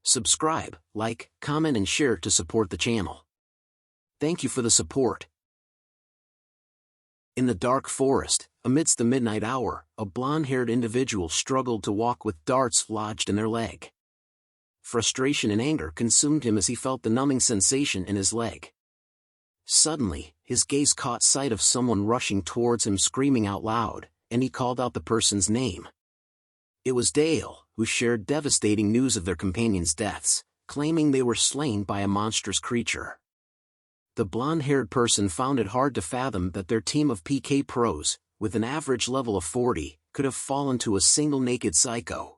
Subscribe, like, comment and share to support the channel. Thank you for the support. In the dark forest, amidst the midnight hour, a blonde-haired individual struggled to walk with darts lodged in their leg. Frustration and anger consumed him as he felt the numbing sensation in his leg. Suddenly, his gaze caught sight of someone rushing towards him screaming out loud, and he called out the person's name. It was Dale, who shared devastating news of their companions' deaths, claiming they were slain by a monstrous creature. The blonde-haired person found it hard to fathom that their team of PK pros, with an average level of 40, could have fallen to a single naked psycho.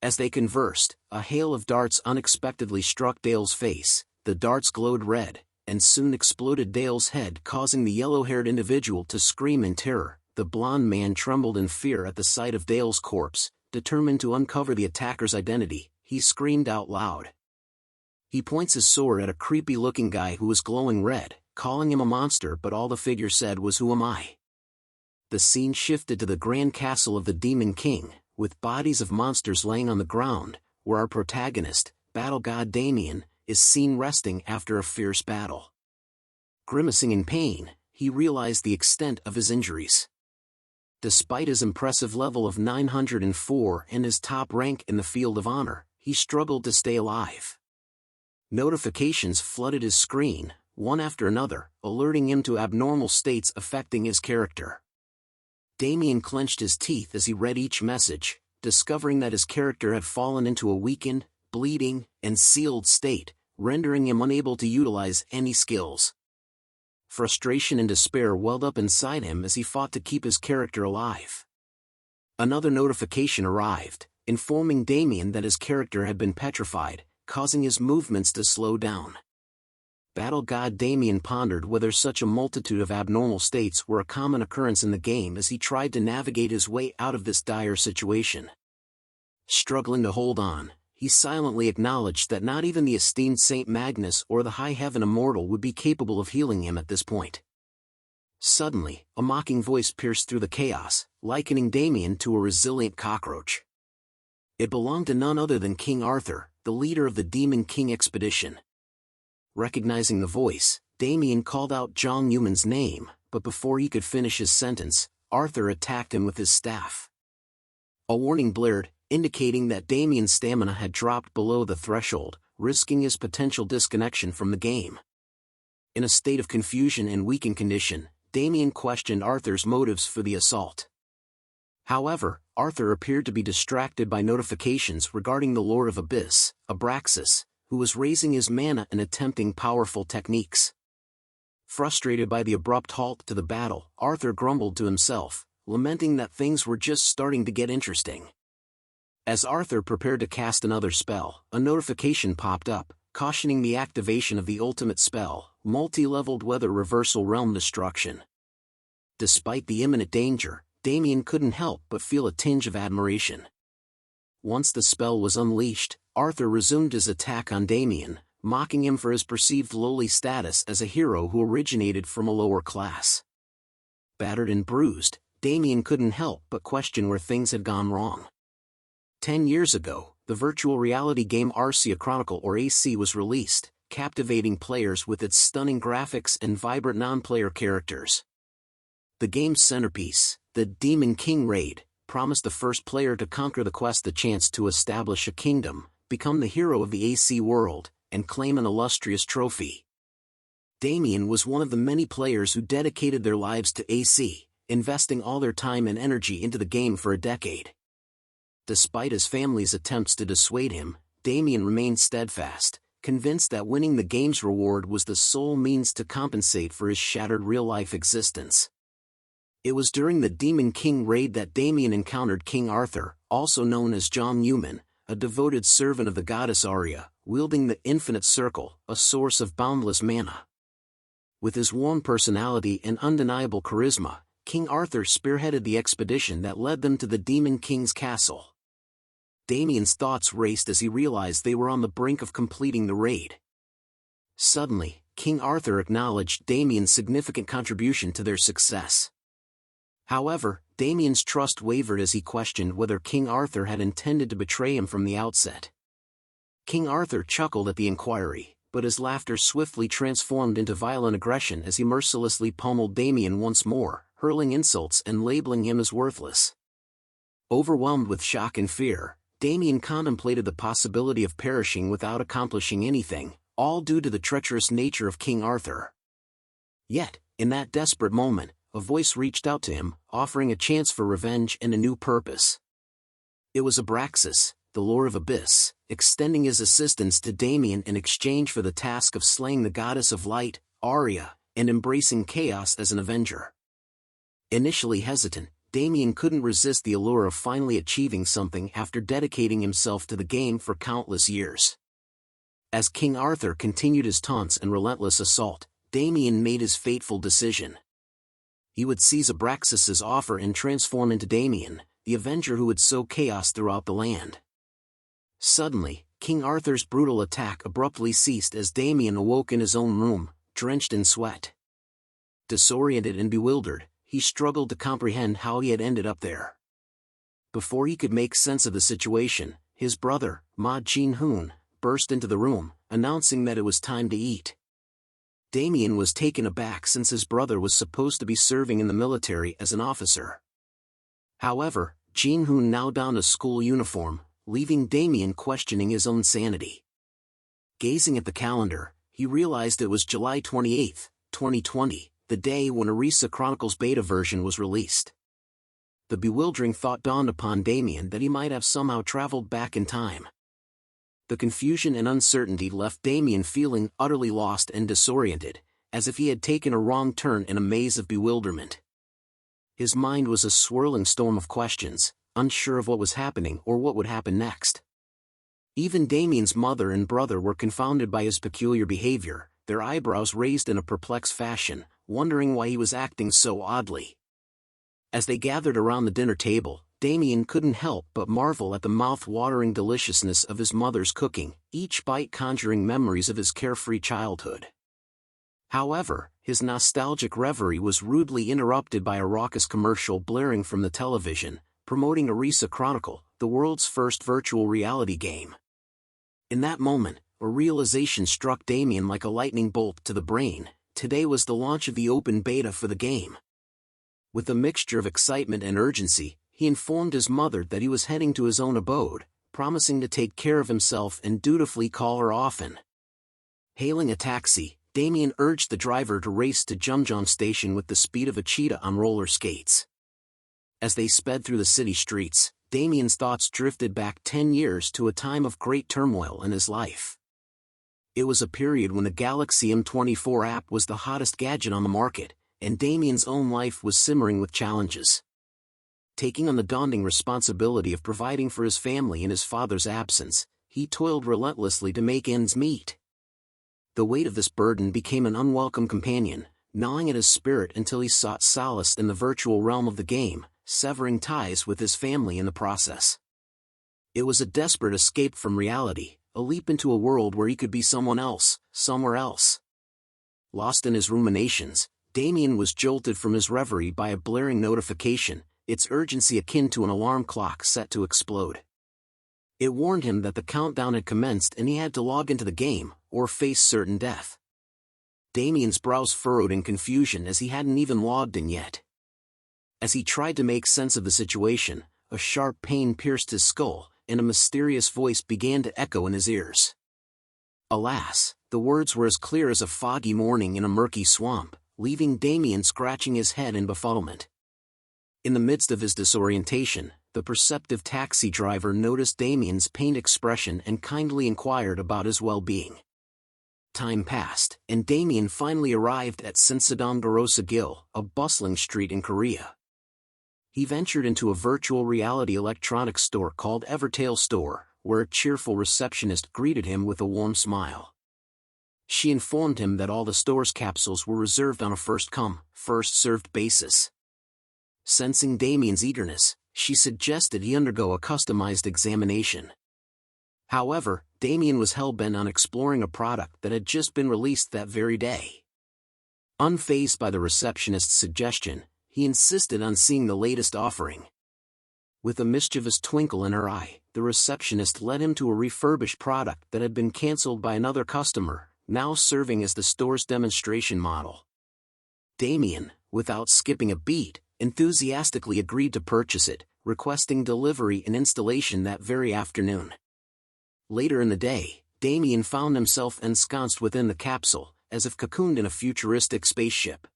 As they conversed, a hail of darts unexpectedly struck Dale's face. The darts glowed red, and soon exploded Dale's head, causing the yellow-haired individual to scream in terror. The blonde man trembled in fear at the sight of Dale's corpse. Determined to uncover the attacker's identity, he screamed out loud. He points his sword at a creepy-looking guy who was glowing red, calling him a monster, but all the figure said was, "Who am I?" The scene shifted to the grand castle of the Demon King, with bodies of monsters laying on the ground, where our protagonist, battle god Damien, is seen resting after a fierce battle. Grimacing in pain, he realized the extent of his injuries. Despite his impressive level of 904 and his top rank in the field of honor, he struggled to stay alive. Notifications flooded his screen, one after another, alerting him to abnormal states affecting his character. Damien clenched his teeth as he read each message, discovering that his character had fallen into a weakened, bleeding, and sealed state, rendering him unable to utilize any skills. Frustration and despair welled up inside him as he fought to keep his character alive. Another notification arrived, informing Damien that his character had been petrified, causing his movements to slow down. Battle god Damien pondered whether such a multitude of abnormal states were a common occurrence in the game as he tried to navigate his way out of this dire situation. Struggling to hold on, he silently acknowledged that not even the esteemed Saint Magnus or the High Heaven Immortal would be capable of healing him at this point. Suddenly, a mocking voice pierced through the chaos, likening Damien to a resilient cockroach. It belonged to none other than King Arthur, the leader of the Demon King expedition. Recognizing the voice, Damien called out Zhang Yuman's name, but before he could finish his sentence, Arthur attacked him with his staff. A warning blared, indicating that Damien's stamina had dropped below the threshold, risking his potential disconnection from the game. In a state of confusion and weakened condition, Damien questioned Arthur's motives for the assault. However, Arthur appeared to be distracted by notifications regarding the Lord of Abyss, Abraxas, who was raising his mana and attempting powerful techniques. Frustrated by the abrupt halt to the battle, Arthur grumbled to himself, lamenting that things were just starting to get interesting. As Arthur prepared to cast another spell, a notification popped up, cautioning the activation of the ultimate spell, multi-leveled Weather Reversal Realm Destruction. Despite the imminent danger, Damien couldn't help but feel a tinge of admiration. Once the spell was unleashed, Arthur resumed his attack on Damien, mocking him for his perceived lowly status as a hero who originated from a lower class. Battered and bruised, Damien couldn't help but question where things had gone wrong. 10 years ago, the virtual reality game Arceus Chronicle or AC was released, captivating players with its stunning graphics and vibrant non-player characters. The game's centerpiece, the Demon King Raid, promised the first player to conquer the quest the chance to establish a kingdom, become the hero of the AC world, and claim an illustrious trophy. Damien was one of the many players who dedicated their lives to AC, investing all their time and energy into the game for a decade. Despite his family's attempts to dissuade him, Damien remained steadfast, convinced that winning the game's reward was the sole means to compensate for his shattered real-life existence. It was during the Demon King raid that Damien encountered King Arthur, also known as Zhang Yuman, a devoted servant of the goddess Arya, wielding the Infinite Circle, a source of boundless mana. With his warm personality and undeniable charisma, King Arthur spearheaded the expedition that led them to the Demon King's castle. Damien's thoughts raced as he realized they were on the brink of completing the raid. Suddenly, King Arthur acknowledged Damien's significant contribution to their success. However, Damien's trust wavered as he questioned whether King Arthur had intended to betray him from the outset. King Arthur chuckled at the inquiry, but his laughter swiftly transformed into violent aggression as he mercilessly pummeled Damien once more, hurling insults and labeling him as worthless. Overwhelmed with shock and fear, Damien contemplated the possibility of perishing without accomplishing anything, all due to the treacherous nature of King Arthur. Yet, in that desperate moment, a voice reached out to him, offering a chance for revenge and a new purpose. It was Abraxas, the Lord of Abyss, extending his assistance to Damien in exchange for the task of slaying the goddess of light, Arya, and embracing chaos as an avenger. Initially hesitant, Damien couldn't resist the allure of finally achieving something after dedicating himself to the game for countless years. As King Arthur continued his taunts and relentless assault, Damien made his fateful decision. He would seize Abraxas's offer and transform into Damien, the avenger who would sow chaos throughout the land. Suddenly, King Arthur's brutal attack abruptly ceased as Damien awoke in his own room, drenched in sweat. Disoriented and bewildered, he struggled to comprehend how he had ended up there. Before he could make sense of the situation, his brother, Ma Jin-hoon, burst into the room, announcing that it was time to eat. Damien was taken aback since his brother was supposed to be serving in the military as an officer. However, Jin-hoon now donned a school uniform, leaving Damien questioning his own sanity. Gazing at the calendar, he realized it was July 28, 2020, the day when Arisa Chronicles beta version was released. The bewildering thought dawned upon Damien that he might have somehow traveled back in time. The confusion and uncertainty left Damien feeling utterly lost and disoriented, as if he had taken a wrong turn in a maze of bewilderment. His mind was a swirling storm of questions, unsure of what was happening or what would happen next. Even Damien's mother and brother were confounded by his peculiar behavior, their eyebrows raised in a perplexed fashion, wondering why he was acting so oddly. As they gathered around the dinner table, Damien couldn't help but marvel at the mouth-watering deliciousness of his mother's cooking, each bite conjuring memories of his carefree childhood. However, his nostalgic reverie was rudely interrupted by a raucous commercial blaring from the television, promoting Arisa Chronicle, the world's first virtual reality game. In that moment, a realization struck Damien like a lightning bolt to the brain. Today was the launch of the open beta for the game. With a mixture of excitement and urgency, he informed his mother that he was heading to his own abode, promising to take care of himself and dutifully call her often. Hailing a taxi, Damien urged the driver to race to Jumjong Station with the speed of a cheetah on roller skates. As they sped through the city streets, Damien's thoughts drifted back 10 years to a time of great turmoil in his life. It was a period when the Galaxy M24 app was the hottest gadget on the market, and Damien's own life was simmering with challenges. Taking on the daunting responsibility of providing for his family in his father's absence, he toiled relentlessly to make ends meet. The weight of this burden became an unwelcome companion, gnawing at his spirit until he sought solace in the virtual realm of the game, severing ties with his family in the process. It was a desperate escape from reality, a leap into a world where he could be someone else, somewhere else. Lost in his ruminations, Damien was jolted from his reverie by a blaring notification, its urgency akin to an alarm clock set to explode. It warned him that the countdown had commenced and he had to log into the game, or face certain death. Damien's brows furrowed in confusion as he hadn't even logged in yet. As he tried to make sense of the situation, a sharp pain pierced his skull, and a mysterious voice began to echo in his ears. Alas, the words were as clear as a foggy morning in a murky swamp, leaving Damien scratching his head in befuddlement. In the midst of his disorientation, the perceptive taxi driver noticed Damien's pained expression and kindly inquired about his well-being. Time passed, and Damien finally arrived at Sinsadong-Garosa-gil, a bustling street in Korea. He ventured into a virtual reality electronics store called Evertail Store, where a cheerful receptionist greeted him with a warm smile. She informed him that all the store's capsules were reserved on a first-come, first-served basis. Sensing Damien's eagerness, she suggested he undergo a customized examination. However, Damien was hell-bent on exploring a product that had just been released that very day. Unfazed by the receptionist's suggestion, he insisted on seeing the latest offering. With a mischievous twinkle in her eye, the receptionist led him to a refurbished product that had been cancelled by another customer, now serving as the store's demonstration model. Damien, without skipping a beat, enthusiastically agreed to purchase it, requesting delivery and installation that very afternoon. Later in the day, Damien found himself ensconced within the capsule, as if cocooned in a futuristic spaceship.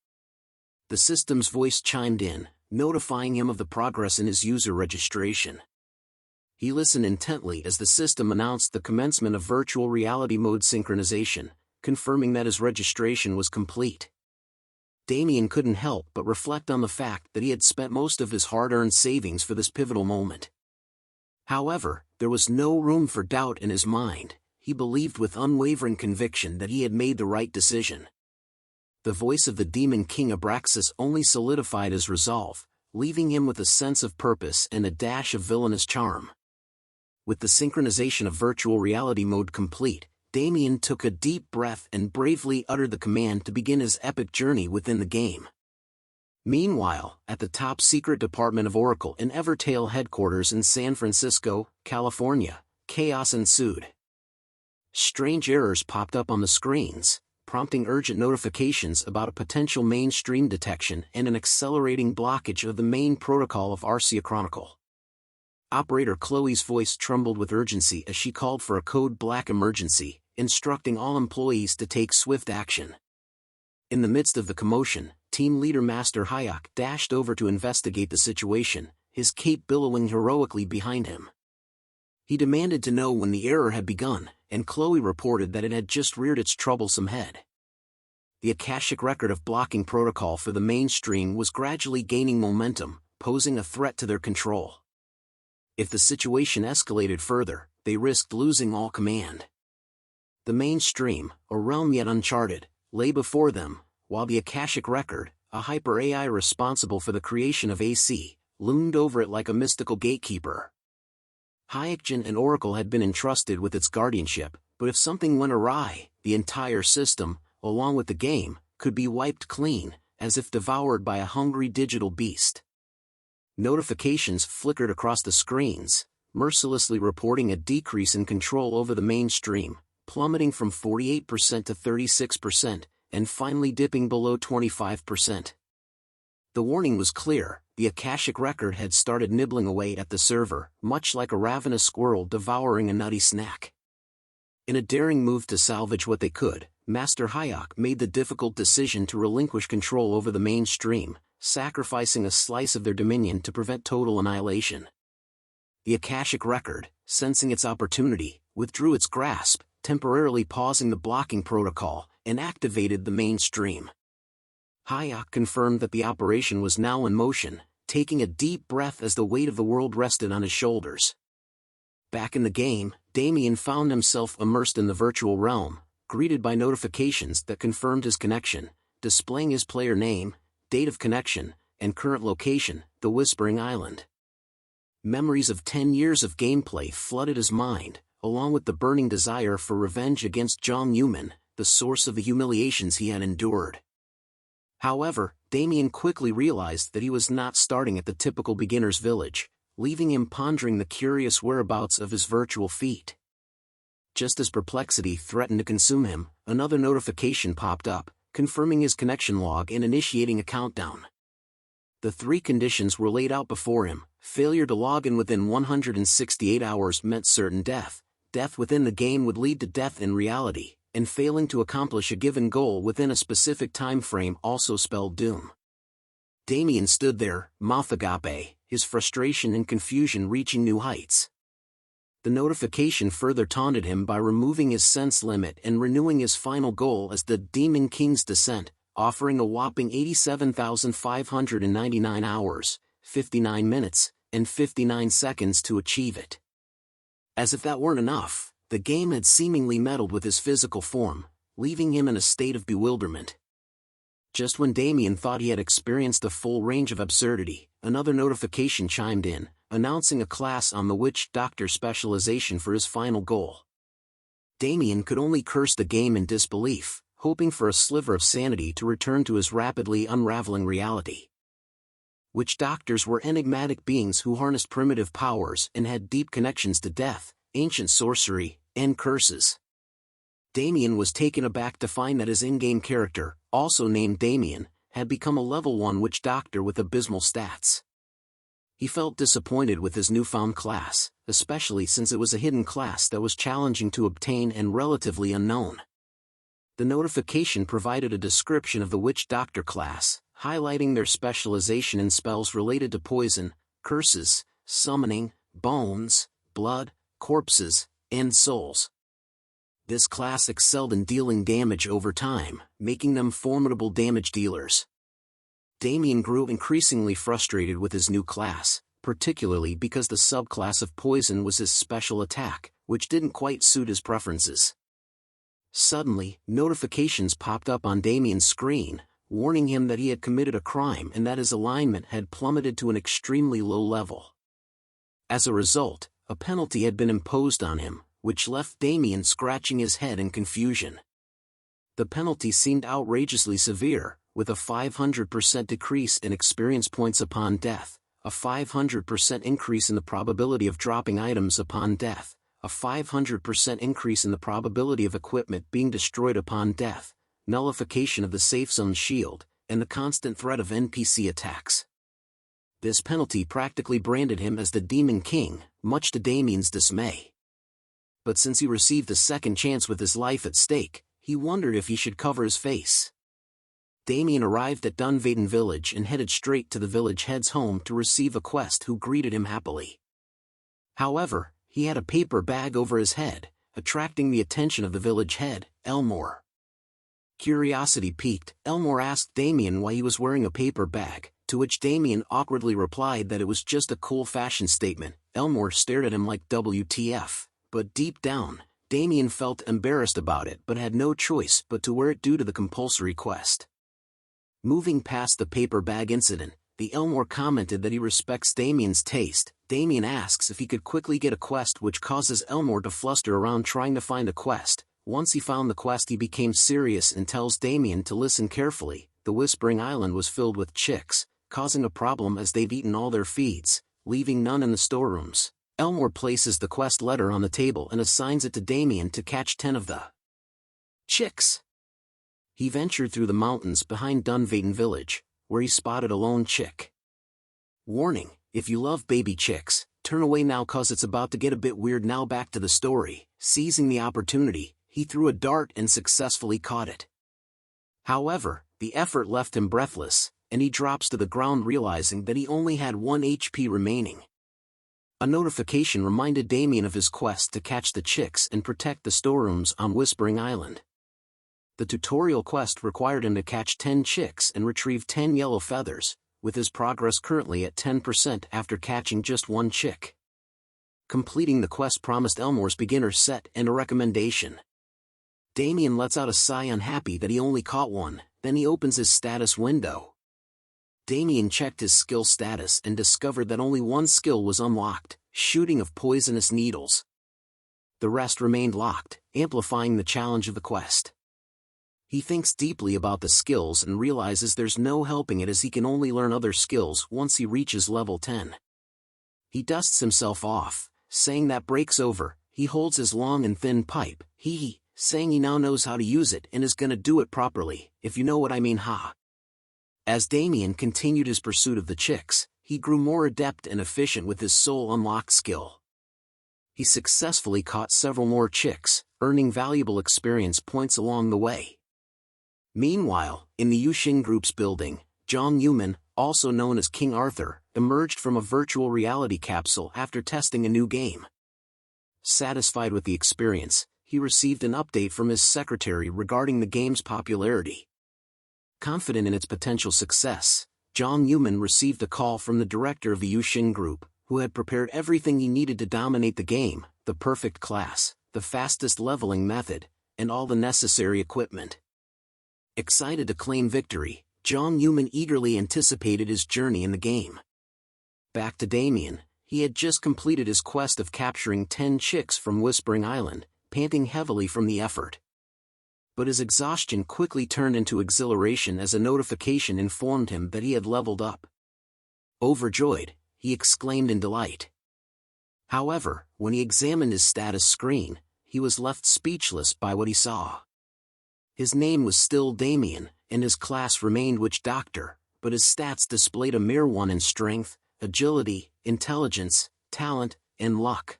The system's voice chimed in, notifying him of the progress in his user registration. He listened intently as the system announced the commencement of virtual reality mode synchronization, confirming that his registration was complete. Damien couldn't help but reflect on the fact that he had spent most of his hard-earned savings for this pivotal moment. However, there was no room for doubt in his mind. He believed with unwavering conviction that he had made the right decision. The voice of the Demon King Abraxas only solidified his resolve, leaving him with a sense of purpose and a dash of villainous charm. With the synchronization of virtual reality mode complete, Damien took a deep breath and bravely uttered the command to begin his epic journey within the game. Meanwhile, at the top-secret department of Oracle in Evertail headquarters in San Francisco, California, chaos ensued. Strange errors popped up on the screens, prompting urgent notifications about a potential mainstream detection and an accelerating blockage of the main protocol of Arcia Chronicle. Operator Chloe's voice trembled with urgency as she called for a code black emergency, instructing all employees to take swift action. In the midst of the commotion, team leader Master Hayek dashed over to investigate the situation, his cape billowing heroically behind him. He demanded to know when the error had begun, and Chloe reported that it had just reared its troublesome head. The Akashic record of blocking protocol for the mainstream was gradually gaining momentum, posing a threat to their control. If the situation escalated further, they risked losing all command. The mainstream, a realm yet uncharted, lay before them, while the Akashic record, a hyper-AI responsible for the creation of AC, loomed over it like a mystical gatekeeper. Hayekjin and Oracle had been entrusted with its guardianship, but if something went awry, the entire system, along with the game, could be wiped clean, as if devoured by a hungry digital beast. Notifications flickered across the screens, mercilessly reporting a decrease in control over the mainstream, plummeting from 48% to 36%, and finally dipping below 25%. The warning was clear: the Akashic record had started nibbling away at the server, much like a ravenous squirrel devouring a nutty snack. In a daring move to salvage what they could, Master Hayek made the difficult decision to relinquish control over the mainstream, sacrificing a slice of their dominion to prevent total annihilation. The Akashic record, sensing its opportunity, withdrew its grasp, temporarily pausing the blocking protocol, and activated the mainstream. Hayek confirmed that the operation was now in motion, taking a deep breath as the weight of the world rested on his shoulders. Back in the game, Damien found himself immersed in the virtual realm, greeted by notifications that confirmed his connection, displaying his player name, date of connection, and current location, the Whispering Island. Memories of 10 years of gameplay flooded his mind, along with the burning desire for revenge against Jong Yuman, the source of the humiliations he had endured. However, Damien quickly realized that he was not starting at the typical beginner's village, leaving him pondering the curious whereabouts of his virtual feet. Just as perplexity threatened to consume him, another notification popped up, confirming his connection log and initiating a countdown. The three conditions were laid out before him: failure to log in within 168 hours meant certain death, death within the game would lead to death in reality, and failing to accomplish a given goal within a specific time frame also spelled doom. Damien stood there, mouth agape, his frustration and confusion reaching new heights. The notification further taunted him by removing his sense limit and renewing his final goal as the Demon King's Descent, offering a whopping 87,599 hours, 59 minutes, and 59 seconds to achieve it. As if that weren't enough, the game had seemingly meddled with his physical form, leaving him in a state of bewilderment. Just when Damien thought he had experienced a full range of absurdity, another notification chimed in, announcing a class on the witch doctor specialization for his final goal. Damien could only curse the game in disbelief, hoping for a sliver of sanity to return to his rapidly unraveling reality. Witch doctors were enigmatic beings who harnessed primitive powers and had deep connections to death, ancient sorcery, and curses. Damien was taken aback to find that his in-game character, also named Damien, had become a level 1 witch doctor with abysmal stats. He felt disappointed with his newfound class, especially since it was a hidden class that was challenging to obtain and relatively unknown. The notification provided a description of the witch doctor class, highlighting their specialization in spells related to poison, curses, summoning, bones, blood, corpses, and souls. This class excelled in dealing damage over time, making them formidable damage dealers. Damien grew increasingly frustrated with his new class, particularly because the subclass of poison was his special attack, which didn't quite suit his preferences. Suddenly, notifications popped up on Damien's screen, warning him that he had committed a crime and that his alignment had plummeted to an extremely low level. As a result, a penalty had been imposed on him, which left Damien scratching his head in confusion. The penalty seemed outrageously severe, with a 500% decrease in experience points upon death, a 500% increase in the probability of dropping items upon death, a 500% increase in the probability of equipment being destroyed upon death, nullification of the safe zone shield, and the constant threat of NPC attacks. This penalty practically branded him as the Demon King, much to Damien's dismay. But since he received a second chance with his life at stake, he wondered if he should cover his face. Damien arrived at Dunvaden village and headed straight to the village head's home to receive a quest who greeted him happily. However, he had a paper bag over his head, attracting the attention of the village head, Elmore. Curiosity piqued, Elmore asked Damien why he was wearing a paper bag, to which Damien awkwardly replied that it was just a cool fashion statement. Elmore stared at him like WTF, but deep down, Damien felt embarrassed about it but had no choice but to wear it due to the compulsory quest. Moving past the paper bag incident, the Elmore commented that he respects Damien's taste. Damien asks if he could quickly get a quest, which causes Elmore to fluster around trying to find a quest. Once he found the quest, he became serious and tells Damien to listen carefully. The Whispering Island was filled with chicks, causing a problem as they've eaten all their feeds, leaving none in the storerooms. Elmore places the quest letter on the table and assigns it to Damien to catch 10 of the chicks. He ventured through the mountains behind Dunvaden village, where he spotted a lone chick. Warning, if you love baby chicks, turn away now cause it's about to get a bit weird. Now back to the story. Seizing the opportunity, he threw a dart and successfully caught it. However, the effort left him breathless, and he drops to the ground realizing that he only had 1 HP remaining. A notification reminded Damien of his quest to catch the chicks and protect the storerooms on Whispering Island. The tutorial quest required him to catch 10 chicks and retrieve 10 yellow feathers, with his progress currently at 10% after catching just 1 chick. Completing the quest promised Elmore's beginner set and a recommendation. Damien lets out a sigh, unhappy that he only caught 1, then he opens his status window. Damien checked his skill status and discovered that only 1 skill was unlocked, shooting of poisonous needles. The rest remained locked, amplifying the challenge of the quest. He thinks deeply about the skills and realizes there's no helping it as he can only learn other skills once he reaches level 10. He dusts himself off, saying that break's over. He holds his long and thin pipe, saying he now knows how to use it and is gonna do it properly, if you know what I mean, ha. As Damien continued his pursuit of the chicks, he grew more adept and efficient with his soul unlocked skill. He successfully caught several more chicks, earning valuable experience points along the way. Meanwhile, in the Yuxin Group's building, Zhang Yuman, also known as King Arthur, emerged from a virtual reality capsule after testing a new game. Satisfied with the experience, he received an update from his secretary regarding the game's popularity. Confident in its potential success, Zhang Yuman received a call from the director of the Yuxin Group, who had prepared everything he needed to dominate the game: the perfect class, the fastest leveling method, and all the necessary equipment. Excited to claim victory, Zhang Yuman eagerly anticipated his journey in the game. Back to Damien, he had just completed his quest of capturing 10 chicks from Whispering Island, panting heavily from the effort. But his exhaustion quickly turned into exhilaration as a notification informed him that he had leveled up. Overjoyed, he exclaimed in delight. However, when he examined his status screen, he was left speechless by what he saw. His name was still Damien, and his class remained Witch Doctor, but his stats displayed a mere 1 in strength, agility, intelligence, talent, and luck.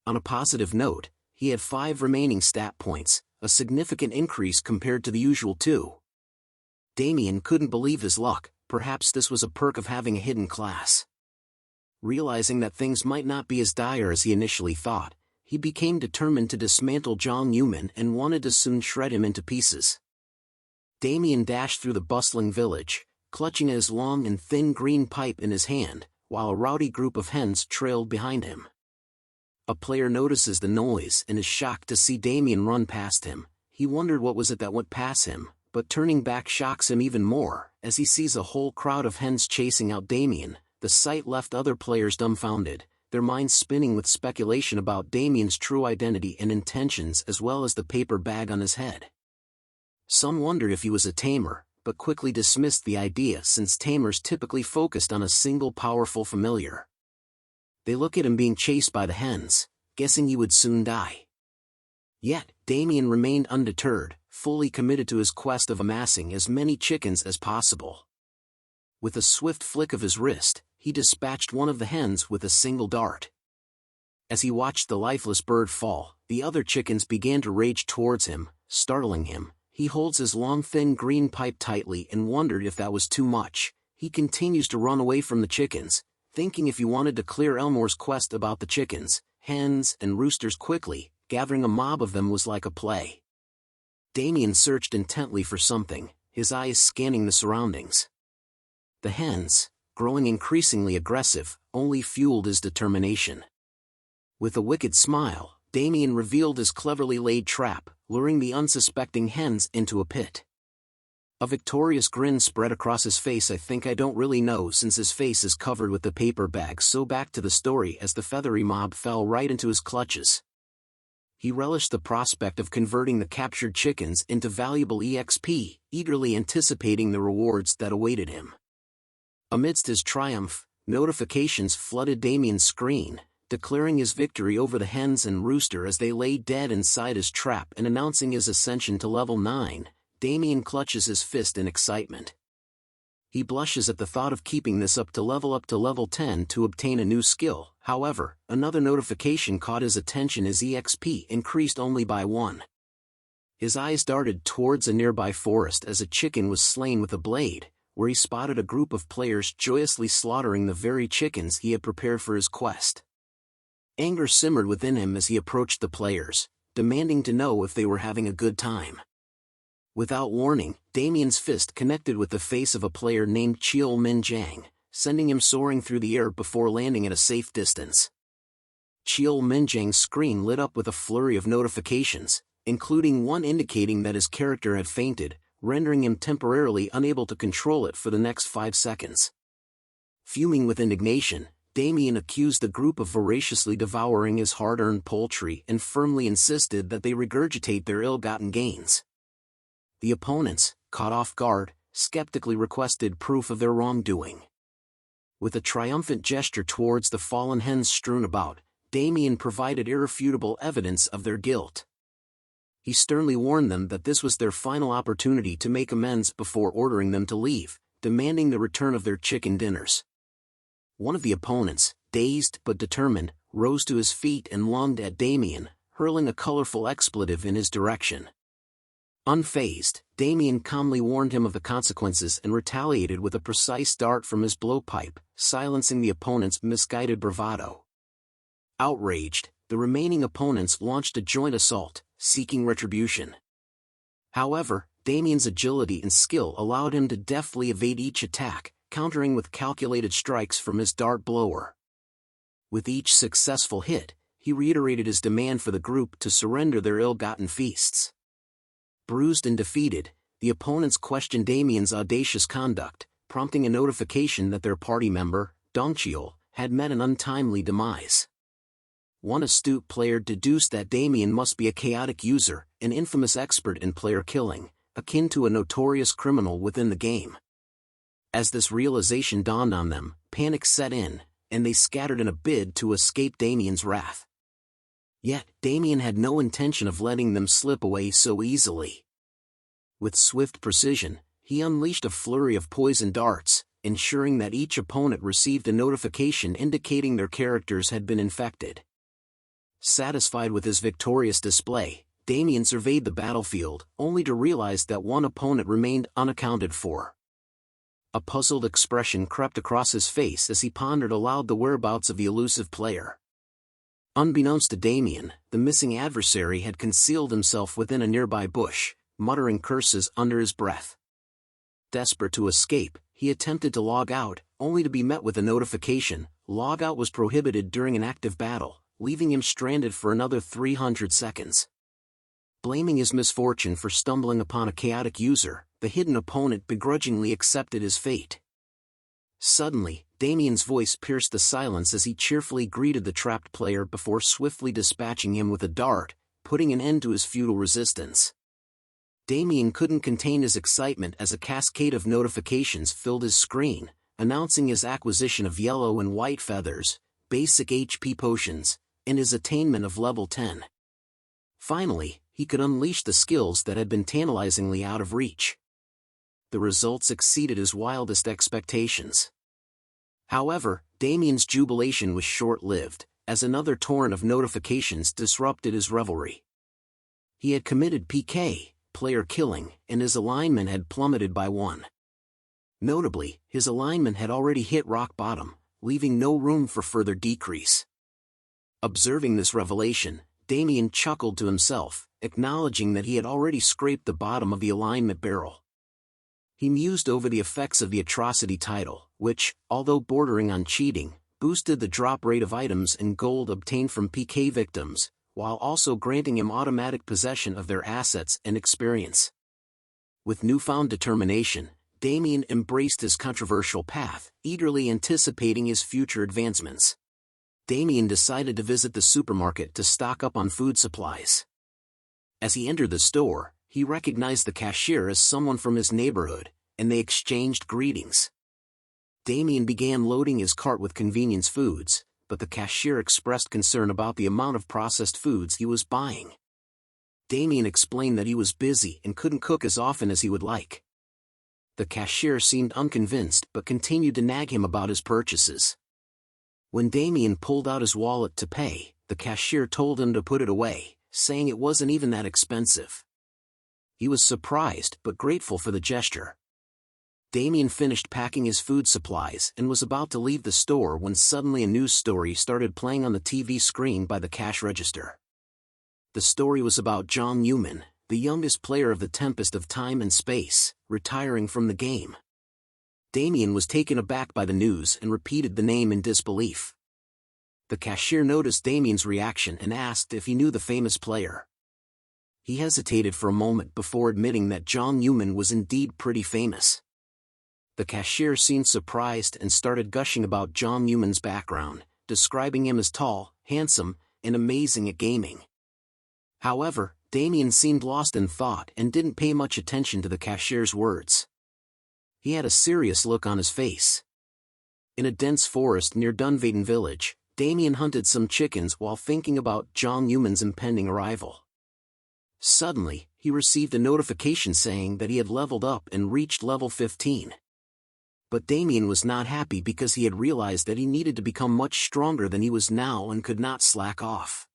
On a positive note, he had 5 remaining stat points, a significant increase compared to the usual 2. Damien couldn't believe his luck. Perhaps this was a perk of having a hidden class. Realizing that things might not be as dire as he initially thought, he became determined to dismantle Zhang Yuman and wanted to soon shred him into pieces. Damien dashed through the bustling village, clutching at his long and thin green pipe in his hand, while a rowdy group of hens trailed behind him. A player notices the noise and is shocked to see Damien run past him. He wondered what was it that went past him, but turning back shocks him even more, as he sees a whole crowd of hens chasing out Damien. The sight left other players dumbfounded, their minds spinning with speculation about Damien's true identity and intentions as well as the paper bag on his head. Some wondered if he was a tamer, but quickly dismissed the idea since tamers typically focused on a single powerful familiar. They look at him being chased by the hens, guessing he would soon die. Yet, Damien remained undeterred, fully committed to his quest of amassing as many chickens as possible. With a swift flick of his wrist, he dispatched one of the hens with a single dart. As he watched the lifeless bird fall, the other chickens began to rage towards him, startling him. He holds his long thin green pipe tightly and wondered if that was too much. He continues to run away from the chickens, thinking if he wanted to clear Elmore's quest about the chickens, hens, and roosters quickly, gathering a mob of them was like a play. Damien searched intently for something, his eyes scanning the surroundings. The hens, growing increasingly aggressive, only fueled his determination. With a wicked smile, Damien revealed his cleverly laid trap, luring the unsuspecting hens into a pit. A victorious grin spread across his face. I think I don't really know since his face is covered with the paper bag. So back to the story as the feathery mob fell right into his clutches. He relished the prospect of converting the captured chickens into valuable EXP, eagerly anticipating the rewards that awaited him. Amidst his triumph, notifications flooded Damien's screen, declaring his victory over the hens and rooster as they lay dead inside his trap and announcing his ascension to level 9. Damien clutches his fist in excitement. He blushes at the thought of keeping this up to level 10 to obtain a new skill. However, another notification caught his attention as EXP increased only by 1. His eyes darted towards a nearby forest as a chicken was slain with a blade, where he spotted a group of players joyously slaughtering the very chickens he had prepared for his quest. Anger simmered within him as he approached the players, demanding to know if they were having a good time. Without warning, Damien's fist connected with the face of a player named Cheol Min Jang, sending him soaring through the air before landing at a safe distance. Cheol Min Jang's screen lit up with a flurry of notifications, including one indicating that his character had fainted, rendering him temporarily unable to control it for the next 5 seconds. Fuming with indignation, Damien accused the group of voraciously devouring his hard-earned poultry and firmly insisted that they regurgitate their ill-gotten gains. The opponents, caught off guard, skeptically requested proof of their wrongdoing. With a triumphant gesture towards the fallen hens strewn about, Damien provided irrefutable evidence of their guilt. He sternly warned them that this was their final opportunity to make amends before ordering them to leave, demanding the return of their chicken dinners. One of the opponents, dazed but determined, rose to his feet and lunged at Damien, hurling a colorful expletive in his direction. Unfazed, Damien calmly warned him of the consequences and retaliated with a precise dart from his blowpipe, silencing the opponent's misguided bravado. Outraged, the remaining opponents launched a joint assault, seeking retribution. However, Damien's agility and skill allowed him to deftly evade each attack, countering with calculated strikes from his dart blower. With each successful hit, he reiterated his demand for the group to surrender their ill-gotten feasts. Bruised and defeated, the opponents questioned Damien's audacious conduct, prompting a notification that their party member, Dongcheol, had met an untimely demise. One astute player deduced that Damien must be a chaotic user, an infamous expert in player killing, akin to a notorious criminal within the game. As this realization dawned on them, panic set in, and they scattered in a bid to escape Damien's wrath. Yet, Damien had no intention of letting them slip away so easily. With swift precision, he unleashed a flurry of poison darts, ensuring that each opponent received a notification indicating their characters had been infected. Satisfied with his victorious display, Damien surveyed the battlefield, only to realize that one opponent remained unaccounted for. A puzzled expression crept across his face as he pondered aloud the whereabouts of the elusive player. Unbeknownst to Damien, the missing adversary had concealed himself within a nearby bush, muttering curses under his breath. Desperate to escape, he attempted to log out, only to be met with a notification: logout was prohibited during an active battle, leaving him stranded for another 300 seconds. Blaming his misfortune for stumbling upon a chaotic user, the hidden opponent begrudgingly accepted his fate. Suddenly, Damien's voice pierced the silence as he cheerfully greeted the trapped player before swiftly dispatching him with a dart, putting an end to his futile resistance. Damien couldn't contain his excitement as a cascade of notifications filled his screen, announcing his acquisition of yellow and white feathers, basic HP potions, and his attainment of level 10. Finally, he could unleash the skills that had been tantalizingly out of reach. The results exceeded his wildest expectations. However, Damien's jubilation was short-lived, as another torrent of notifications disrupted his revelry. He had committed PK, player killing, and his alignment had plummeted by 1. Notably, his alignment had already hit rock bottom, leaving no room for further decrease. Observing this revelation, Damien chuckled to himself, acknowledging that he had already scraped the bottom of the alignment barrel. He mused over the effects of the atrocity title, which, although bordering on cheating, boosted the drop rate of items and gold obtained from PK victims, while also granting him automatic possession of their assets and experience. With newfound determination, Damien embraced his controversial path, eagerly anticipating his future advancements. Damien decided to visit the supermarket to stock up on food supplies. As he entered the store, he recognized the cashier as someone from his neighborhood, and they exchanged greetings. Damien began loading his cart with convenience foods, but the cashier expressed concern about the amount of processed foods he was buying. Damien explained that he was busy and couldn't cook as often as he would like. The cashier seemed unconvinced but continued to nag him about his purchases. When Damien pulled out his wallet to pay, the cashier told him to put it away, saying it wasn't even that expensive. He was surprised but grateful for the gesture. Damien finished packing his food supplies and was about to leave the store when suddenly a news story started playing on the TV screen by the cash register. The story was about Jong Yumin, the youngest player of the Tempest of Time and Space, retiring from the game. Damien was taken aback by the news and repeated the name in disbelief. The cashier noticed Damien's reaction and asked if he knew the famous player. He hesitated for a moment before admitting that Jong Yumin was indeed pretty famous. The cashier seemed surprised and started gushing about Jong Yumin's background, describing him as tall, handsome, and amazing at gaming. However, Damien seemed lost in thought and didn't pay much attention to the cashier's words. He had a serious look on his face. In a dense forest near Dunvaden village, Damien hunted some chickens while thinking about Jong Yumin's impending arrival. Suddenly, he received a notification saying that he had leveled up and reached level 15. But Damien was not happy because he had realized that he needed to become much stronger than he was now and could not slack off.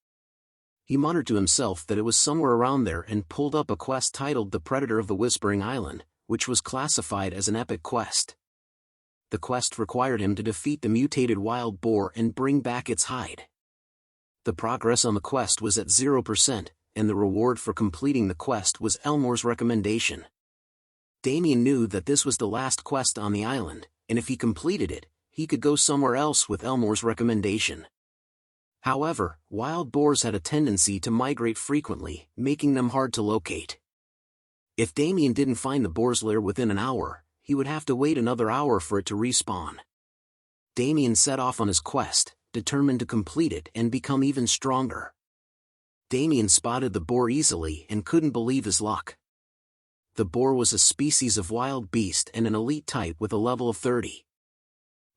He muttered to himself that it was somewhere around there and pulled up a quest titled The Predator of the Whispering Island, which was classified as an epic quest. The quest required him to defeat the mutated wild boar and bring back its hide. The progress on the quest was at 0%, and the reward for completing the quest was Elmore's recommendation. Damien knew that this was the last quest on the island, and if he completed it, he could go somewhere else with Elmore's recommendation. However, wild boars had a tendency to migrate frequently, making them hard to locate. If Damien didn't find the boar's lair within an hour, he would have to wait another hour for it to respawn. Damien set off on his quest, determined to complete it and become even stronger. Damien spotted the boar easily and couldn't believe his luck. The boar was a species of wild beast and an elite type with a level of 30.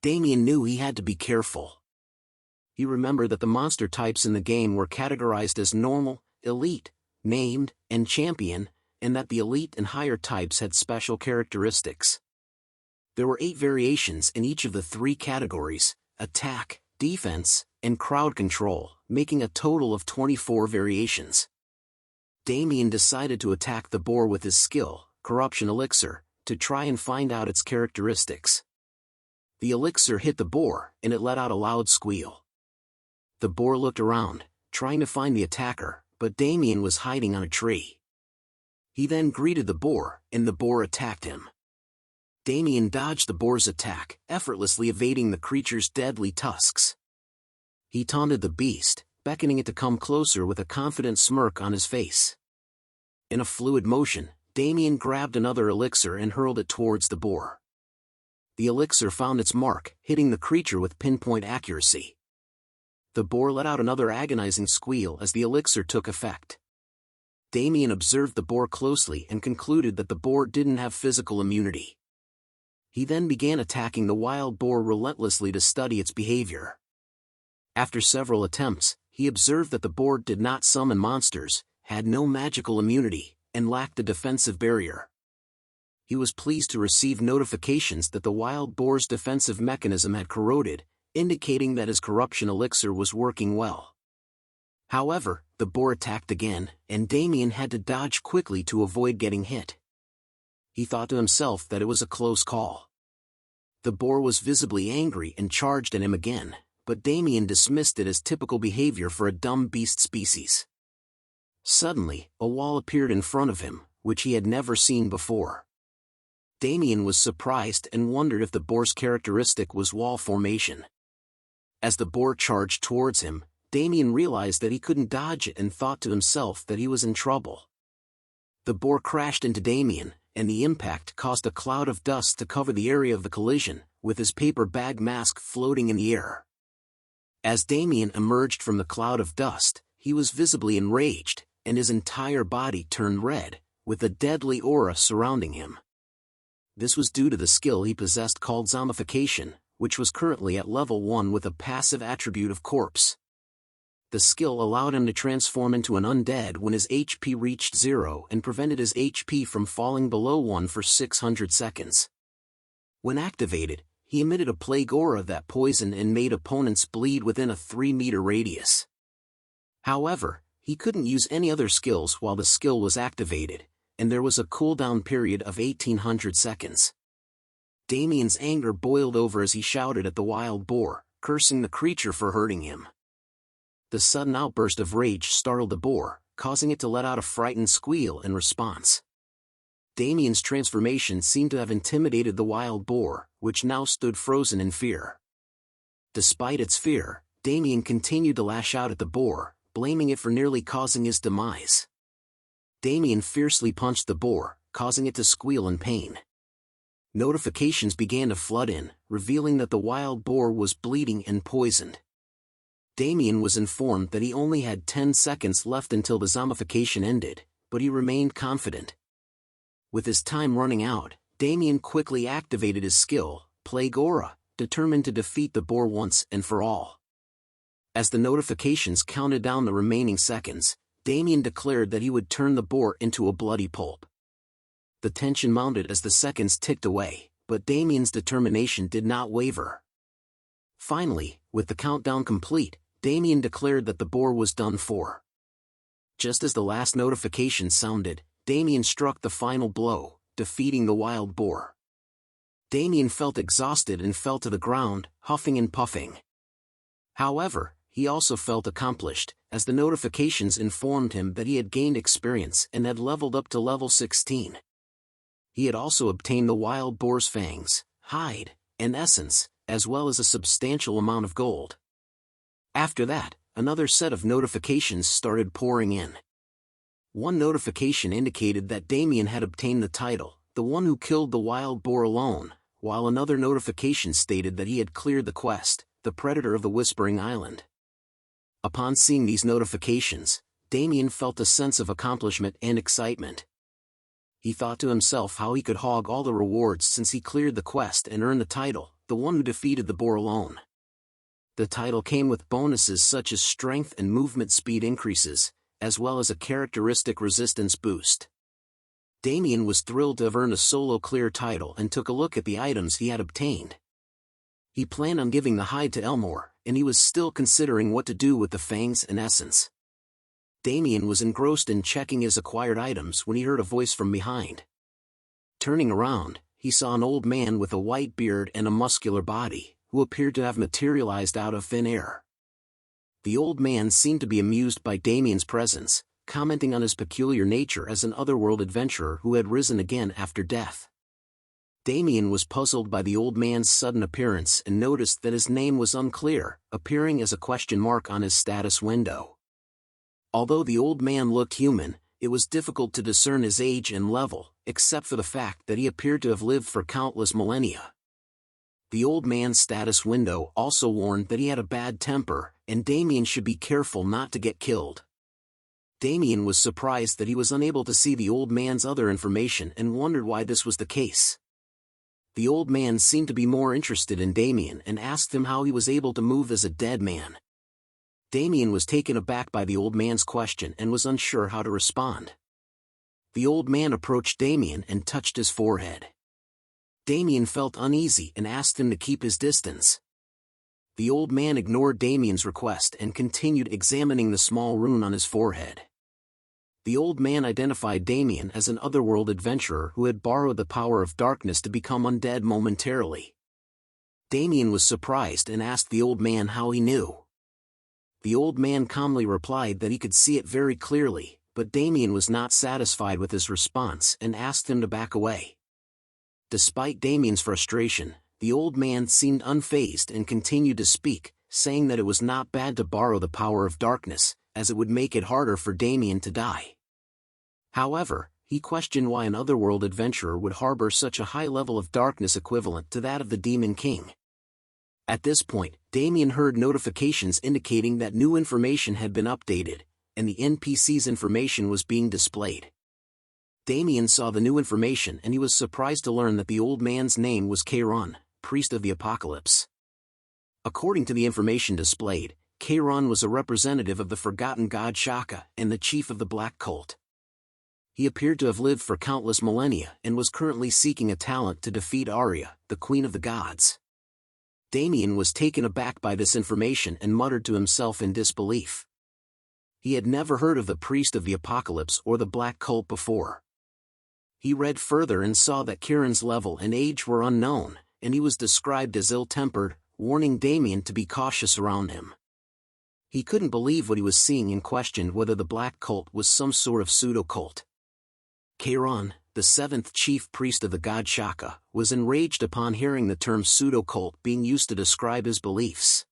Damien knew he had to be careful. He remembered that the monster types in the game were categorized as normal, elite, named, and champion, and that the elite and higher types had special characteristics. There were 8 variations in each of the 3 categories: attack, defense, and crowd control, making a total of 24 variations. Damien decided to attack the boar with his skill, Corruption Elixir, to try and find out its characteristics. The elixir hit the boar, and it let out a loud squeal. The boar looked around, trying to find the attacker, but Damien was hiding on a tree. He then greeted the boar, and the boar attacked him. Damien dodged the boar's attack, effortlessly evading the creature's deadly tusks. He taunted the beast, beckoning it to come closer with a confident smirk on his face. In a fluid motion, Damien grabbed another elixir and hurled it towards the boar. The elixir found its mark, hitting the creature with pinpoint accuracy. The boar let out another agonizing squeal as the elixir took effect. Damien observed the boar closely and concluded that the boar didn't have physical immunity. He then began attacking the wild boar relentlessly to study its behavior. After several attempts, he observed that the boar did not summon monsters, had no magical immunity, and lacked a defensive barrier. He was pleased to receive notifications that the wild boar's defensive mechanism had corroded, indicating that his corruption elixir was working well. However, the boar attacked again, and Damien had to dodge quickly to avoid getting hit. He thought to himself that it was a close call. The boar was visibly angry and charged at him again, but Damien dismissed it as typical behavior for a dumb beast species. Suddenly, a wall appeared in front of him, which he had never seen before. Damien was surprised and wondered if the boar's characteristic was wall formation. As the boar charged towards him, Damien realized that he couldn't dodge it and thought to himself that he was in trouble. The boar crashed into Damien, and the impact caused a cloud of dust to cover the area of the collision, with his paper bag mask floating in the air. As Damien emerged from the cloud of dust, he was visibly enraged, and his entire body turned red, with a deadly aura surrounding him. This was due to the skill he possessed called Zombification, which was currently at level 1 with a passive attribute of Corpse. The skill allowed him to transform into an undead when his HP reached 0 and prevented his HP from falling below 1 for 600 seconds. When activated, he emitted a plague aura that poisoned and made opponents bleed within a 3-meter radius. However, he couldn't use any other skills while the skill was activated, and there was a cooldown period of 1800 seconds. Damien's anger boiled over as he shouted at the wild boar, cursing the creature for hurting him. The sudden outburst of rage startled the boar, causing it to let out a frightened squeal in response. Damien's transformation seemed to have intimidated the wild boar, which now stood frozen in fear. Despite its fear, Damien continued to lash out at the boar, blaming it for nearly causing his demise. Damien fiercely punched the boar, causing it to squeal in pain. Notifications began to flood in, revealing that the wild boar was bleeding and poisoned. Damien was informed that he only had 10 seconds left until the zombification ended, but he remained confident. With his time running out, Damien quickly activated his skill, Plague Aura, determined to defeat the boar once and for all. As the notifications counted down the remaining seconds, Damien declared that he would turn the boar into a bloody pulp. The tension mounted as the seconds ticked away, but Damien's determination did not waver. Finally, with the countdown complete, Damien declared that the boar was done for. Just as the last notification sounded, Damien struck the final blow, defeating the wild boar. Damien felt exhausted and fell to the ground, huffing and puffing. However, he also felt accomplished, as the notifications informed him that he had gained experience and had leveled up to level 16. He had also obtained the wild boar's fangs, hide, and essence, as well as a substantial amount of gold. After that, another set of notifications started pouring in. One notification indicated that Damien had obtained the title, the one who killed the wild boar alone, while another notification stated that he had cleared the quest, the Predator of the Whispering Island. Upon seeing these notifications, Damien felt a sense of accomplishment and excitement. He thought to himself how he could hog all the rewards since he cleared the quest and earned the title, the one who defeated the boar alone. The title came with bonuses such as strength and movement speed increases, as well as a characteristic resistance boost. Damien was thrilled to have earned a solo clear title and took a look at the items he had obtained. He planned on giving the hide to Elmore, and he was still considering what to do with the fangs and essence. Damien was engrossed in checking his acquired items when he heard a voice from behind. Turning around, he saw an old man with a white beard and a muscular body, who appeared to have materialized out of thin air. The old man seemed to be amused by Damien's presence, commenting on his peculiar nature as an otherworld adventurer who had risen again after death. Damien was puzzled by the old man's sudden appearance and noticed that his name was unclear, appearing as a question mark on his status window. Although the old man looked human, it was difficult to discern his age and level, except for the fact that he appeared to have lived for countless millennia. The old man's status window also warned that he had a bad temper, and Damien should be careful not to get killed. Damien was surprised that he was unable to see the old man's other information and wondered why this was the case. The old man seemed to be more interested in Damien and asked him how he was able to move as a dead man. Damien was taken aback by the old man's question and was unsure how to respond. The old man approached Damien and touched his forehead. Damien felt uneasy and asked him to keep his distance. The old man ignored Damien's request and continued examining the small rune on his forehead. The old man identified Damien as an otherworld adventurer who had borrowed the power of darkness to become undead momentarily. Damien was surprised and asked the old man how he knew. The old man calmly replied that he could see it very clearly, but Damien was not satisfied with his response and asked him to back away. Despite Damien's frustration, the old man seemed unfazed and continued to speak, saying that it was not bad to borrow the power of darkness, as it would make it harder for Damien to die. However, he questioned why an otherworld adventurer would harbor such a high level of darkness equivalent to that of the Demon King. At this point, Damien heard notifications indicating that new information had been updated, and the NPC's information was being displayed. Damien saw the new information and he was surprised to learn that the old man's name was Kairon, Priest of the Apocalypse. According to the information displayed, Kairon was a representative of the forgotten god Shaka and the chief of the Black Cult. He appeared to have lived for countless millennia and was currently seeking a talent to defeat Arya, the Queen of the Gods. Damien was taken aback by this information and muttered to himself in disbelief. He had never heard of the Priest of the Apocalypse or the Black Cult before. He read further and saw that Kieran's level and age were unknown, and he was described as ill-tempered, warning Damien to be cautious around him. He couldn't believe what he was seeing and questioned whether the Black Cult was some sort of pseudo-cult. Kairon, the seventh chief priest of the god Shaka, was enraged upon hearing the term pseudo-cult being used to describe his beliefs.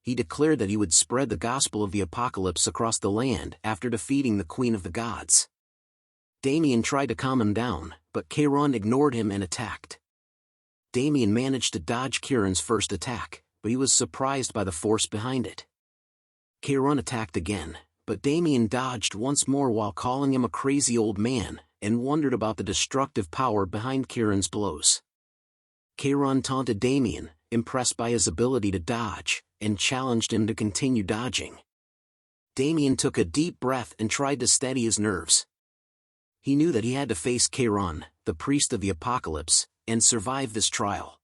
He declared that he would spread the gospel of the apocalypse across the land after defeating the Queen of the Gods. Damien tried to calm him down, but Kairon ignored him and attacked. Damien managed to dodge Kieran's first attack, but he was surprised by the force behind it. Kairon attacked again, but Damien dodged once more while calling him a crazy old man, and wondered about the destructive power behind Kieran's blows. Kairon taunted Damien, impressed by his ability to dodge, and challenged him to continue dodging. Damien took a deep breath and tried to steady his nerves. He knew that he had to face Kairon, the priest of the apocalypse, and survive this trial.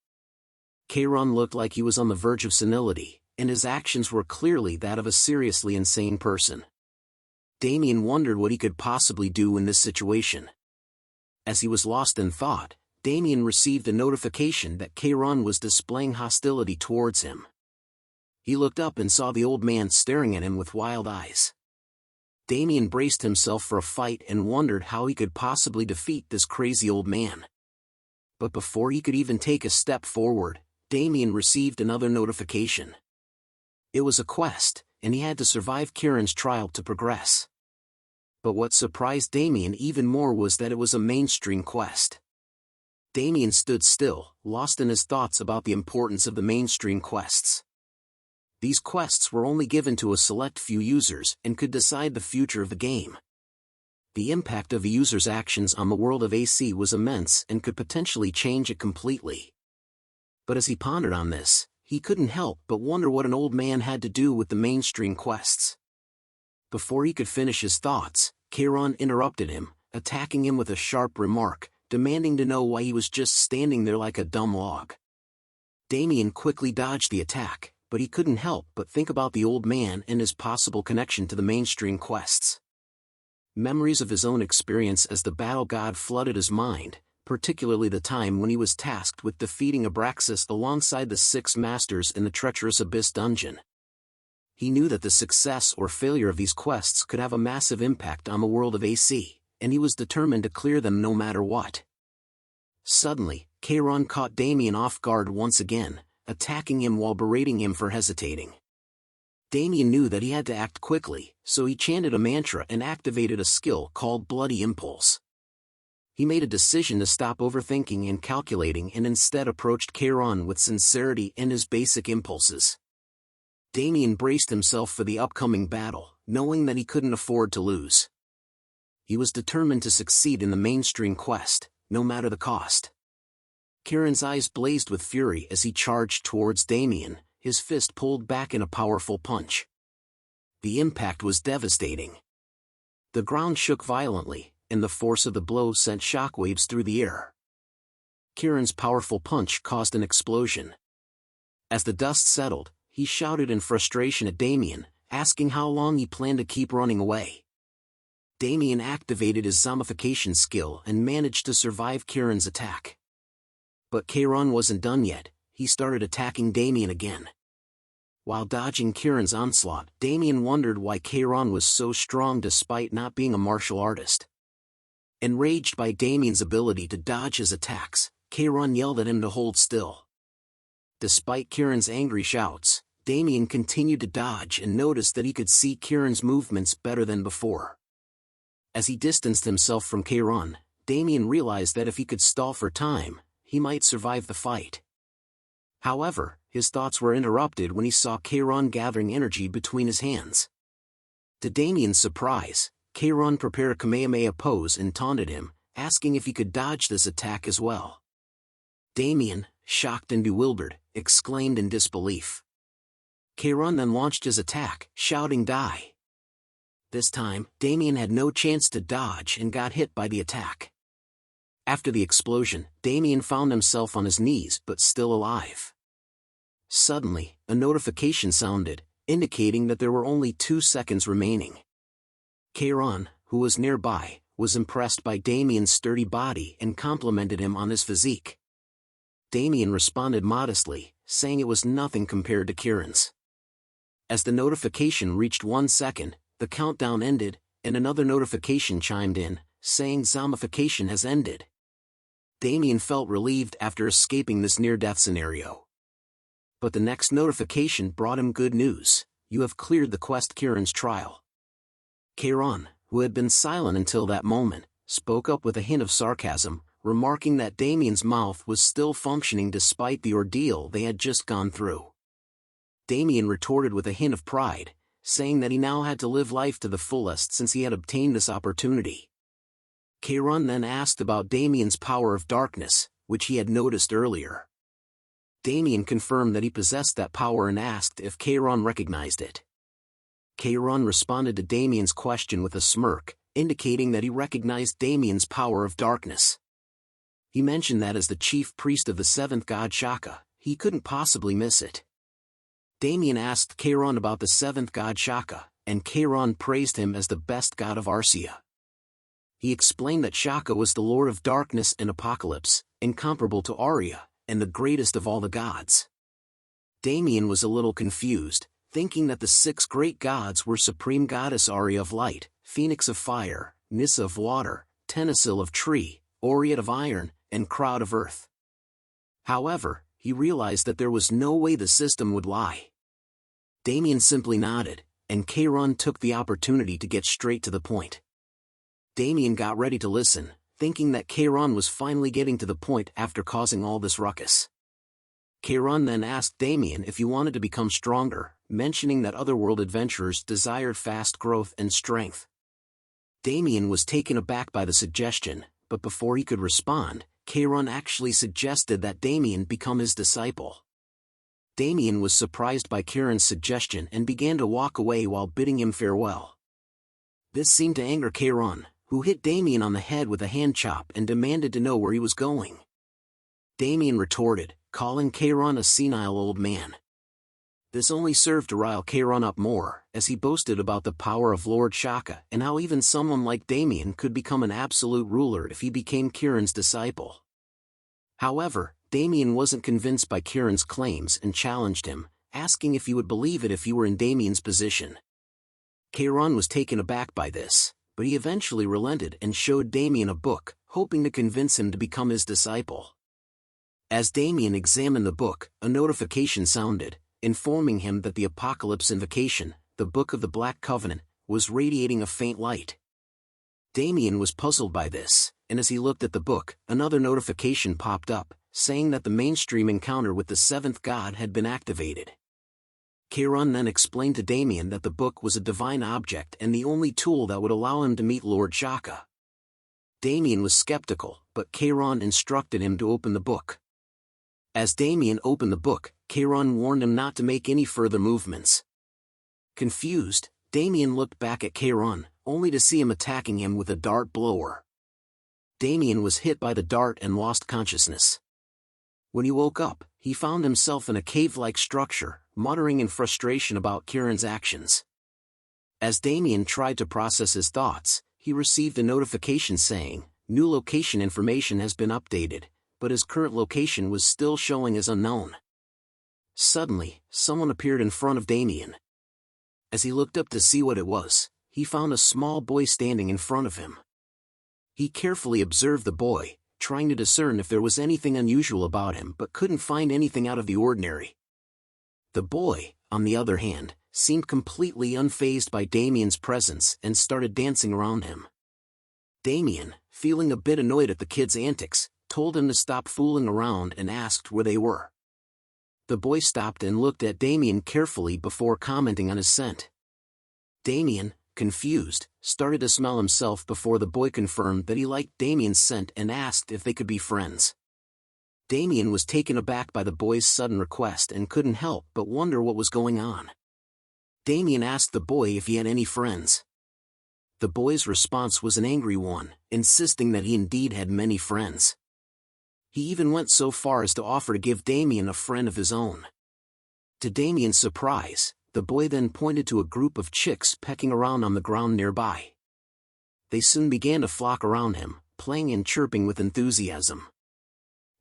Kairon looked like he was on the verge of senility, and his actions were clearly that of a seriously insane person. Damien wondered what he could possibly do in this situation. As he was lost in thought, Damien received a notification that Kairon was displaying hostility towards him. He looked up and saw the old man staring at him with wild eyes. Damien braced himself for a fight and wondered how he could possibly defeat this crazy old man. But before he could even take a step forward, Damien received another notification. It was a quest, and he had to survive Kieran's trial to progress. But what surprised Damien even more was that it was a mainstream quest. Damien stood still, lost in his thoughts about the importance of the mainstream quests. These quests were only given to a select few users and could decide the future of the game. The impact of a user's actions on the world of AC was immense and could potentially change it completely. But as he pondered on this, he couldn't help but wonder what an old man had to do with the mainstream quests. Before he could finish his thoughts, Kairon interrupted him, attacking him with a sharp remark, demanding to know why he was just standing there like a dumb log. Damien quickly dodged the attack, but he couldn't help but think about the old man and his possible connection to the mainstream quests. Memories of his own experience as the battle god flooded his mind, particularly the time when he was tasked with defeating Abraxas alongside the 6 masters in the treacherous Abyss dungeon. He knew that the success or failure of these quests could have a massive impact on the world of AC, and he was determined to clear them no matter what. Suddenly, Kairon caught Damien off guard once again, attacking him while berating him for hesitating. Damien knew that he had to act quickly, so he chanted a mantra and activated a skill called Bloody Impulse. He made a decision to stop overthinking and calculating and instead approached Kairon with sincerity and his basic impulses. Damien braced himself for the upcoming battle, knowing that he couldn't afford to lose. He was determined to succeed in the mainstream quest, no matter the cost. Kairon's eyes blazed with fury as he charged towards Damien, his fist pulled back in a powerful punch. The impact was devastating. The ground shook violently, and the force of the blow sent shockwaves through the air. Kairon's powerful punch caused an explosion. As the dust settled, he shouted in frustration at Damien, asking how long he planned to keep running away. Damien activated his zombification skill and managed to survive Kairon's attack. But Kairon wasn't done yet. He started attacking Damien again. While dodging Kairon's onslaught, Damien wondered why Kairon was so strong despite not being a martial artist. Enraged by Damien's ability to dodge his attacks, Kairon yelled at him to hold still. Despite Kairon's angry shouts, Damien continued to dodge and noticed that he could see Kairon's movements better than before. As he distanced himself from Kairon, Damien realized that if he could stall for time, he might survive the fight. However, his thoughts were interrupted when he saw Kairon gathering energy between his hands. To Damien's surprise, Kairon prepared a Kamehameha pose and taunted him, asking if he could dodge this attack as well. Damien, shocked and bewildered, exclaimed in disbelief. Kairon then launched his attack, shouting "Die!" This time, Damien had no chance to dodge and got hit by the attack. After the explosion, Damien found himself on his knees but still alive. Suddenly, a notification sounded, indicating that there were only 2 seconds remaining. Kairon, who was nearby, was impressed by Damien's sturdy body and complimented him on his physique. Damien responded modestly, saying it was nothing compared to Kairon's. As the notification reached 1 second, the countdown ended, and another notification chimed in, saying zombification has ended. Damien felt relieved after escaping this near-death scenario. But the next notification brought him good news: you have cleared the quest Kairon's trial. Kairon, who had been silent until that moment, spoke up with a hint of sarcasm, remarking that Damien's mouth was still functioning despite the ordeal they had just gone through. Damien retorted with a hint of pride, saying that he now had to live life to the fullest since he had obtained this opportunity. Kairon then asked about Damien's power of darkness, which he had noticed earlier. Damien confirmed that he possessed that power and asked if Kairon recognized it. Kairon responded to Damien's question with a smirk, indicating that he recognized Damien's power of darkness. He mentioned that as the chief priest of the 7th god Shaka, he couldn't possibly miss it. Damien asked Kairon about the 7th god Shaka, and Kairon praised him as the best god of Arcia. He explained that Shaka was the lord of darkness and apocalypse, incomparable to Arya, and the greatest of all the gods. Damien was a little confused, thinking that the 6 great gods were Supreme Goddess Arya of Light, Phoenix of Fire, Nissa of Water, Tenasil of Tree, Oread of Iron, and Crowd of Earth. However, he realized that there was no way the system would lie. Damien simply nodded, and Kairon took the opportunity to get straight to the point. Damien got ready to listen, thinking that Kairon was finally getting to the point after causing all this ruckus. Kairon then asked Damien if he wanted to become stronger, mentioning that otherworld adventurers desired fast growth and strength. Damien was taken aback by the suggestion, but before he could respond, Keiron actually suggested that Damien become his disciple. Damien was surprised by Keiron's suggestion and began to walk away while bidding him farewell. This seemed to anger Keiron, who hit Damien on the head with a hand chop and demanded to know where he was going. Damien retorted, calling Keiron a senile old man. This only served to rile Keiron up more, as he boasted about the power of Lord Shaka and how even someone like Damien could become an absolute ruler if he became Keiron's disciple. However, Damien wasn't convinced by Keiron's claims and challenged him, asking if he would believe it if he were in Damien's position. Keiron was taken aback by this, but he eventually relented and showed Damien a book, hoping to convince him to become his disciple. As Damien examined the book, a notification sounded, informing him that the Apocalypse Invocation, the Book of the Black Covenant, was radiating a faint light. Damien was puzzled by this, and as he looked at the book, another notification popped up, saying that the mainstream encounter with the seventh god had been activated. Keiron then explained to Damien that the book was a divine object and the only tool that would allow him to meet Lord Shaka. Damien was skeptical, but Keiron instructed him to open the book. As Damien opened the book, Keiron warned him not to make any further movements. Confused, Damien looked back at Keiron, only to see him attacking him with a dart blower. Damien was hit by the dart and lost consciousness. When he woke up, he found himself in a cave-like structure, muttering in frustration about Keiron's actions. As Damien tried to process his thoughts, he received a notification saying, "New location information has been updated," but his current location was still showing as unknown. Suddenly, someone appeared in front of Damien. As he looked up to see what it was, he found a small boy standing in front of him. He carefully observed the boy, trying to discern if there was anything unusual about him but couldn't find anything out of the ordinary. The boy, on the other hand, seemed completely unfazed by Damien's presence and started dancing around him. Damien, feeling a bit annoyed at the kid's antics, told him to stop fooling around and asked where they were. The boy stopped and looked at Damien carefully before commenting on his scent. Damien, confused, started to smell himself before the boy confirmed that he liked Damien's scent and asked if they could be friends. Damien was taken aback by the boy's sudden request and couldn't help but wonder what was going on. Damien asked the boy if he had any friends. The boy's response was an angry one, insisting that he indeed had many friends. He even went so far as to offer to give Damien a friend of his own. To Damien's surprise, the boy then pointed to a group of chicks pecking around on the ground nearby. They soon began to flock around him, playing and chirping with enthusiasm.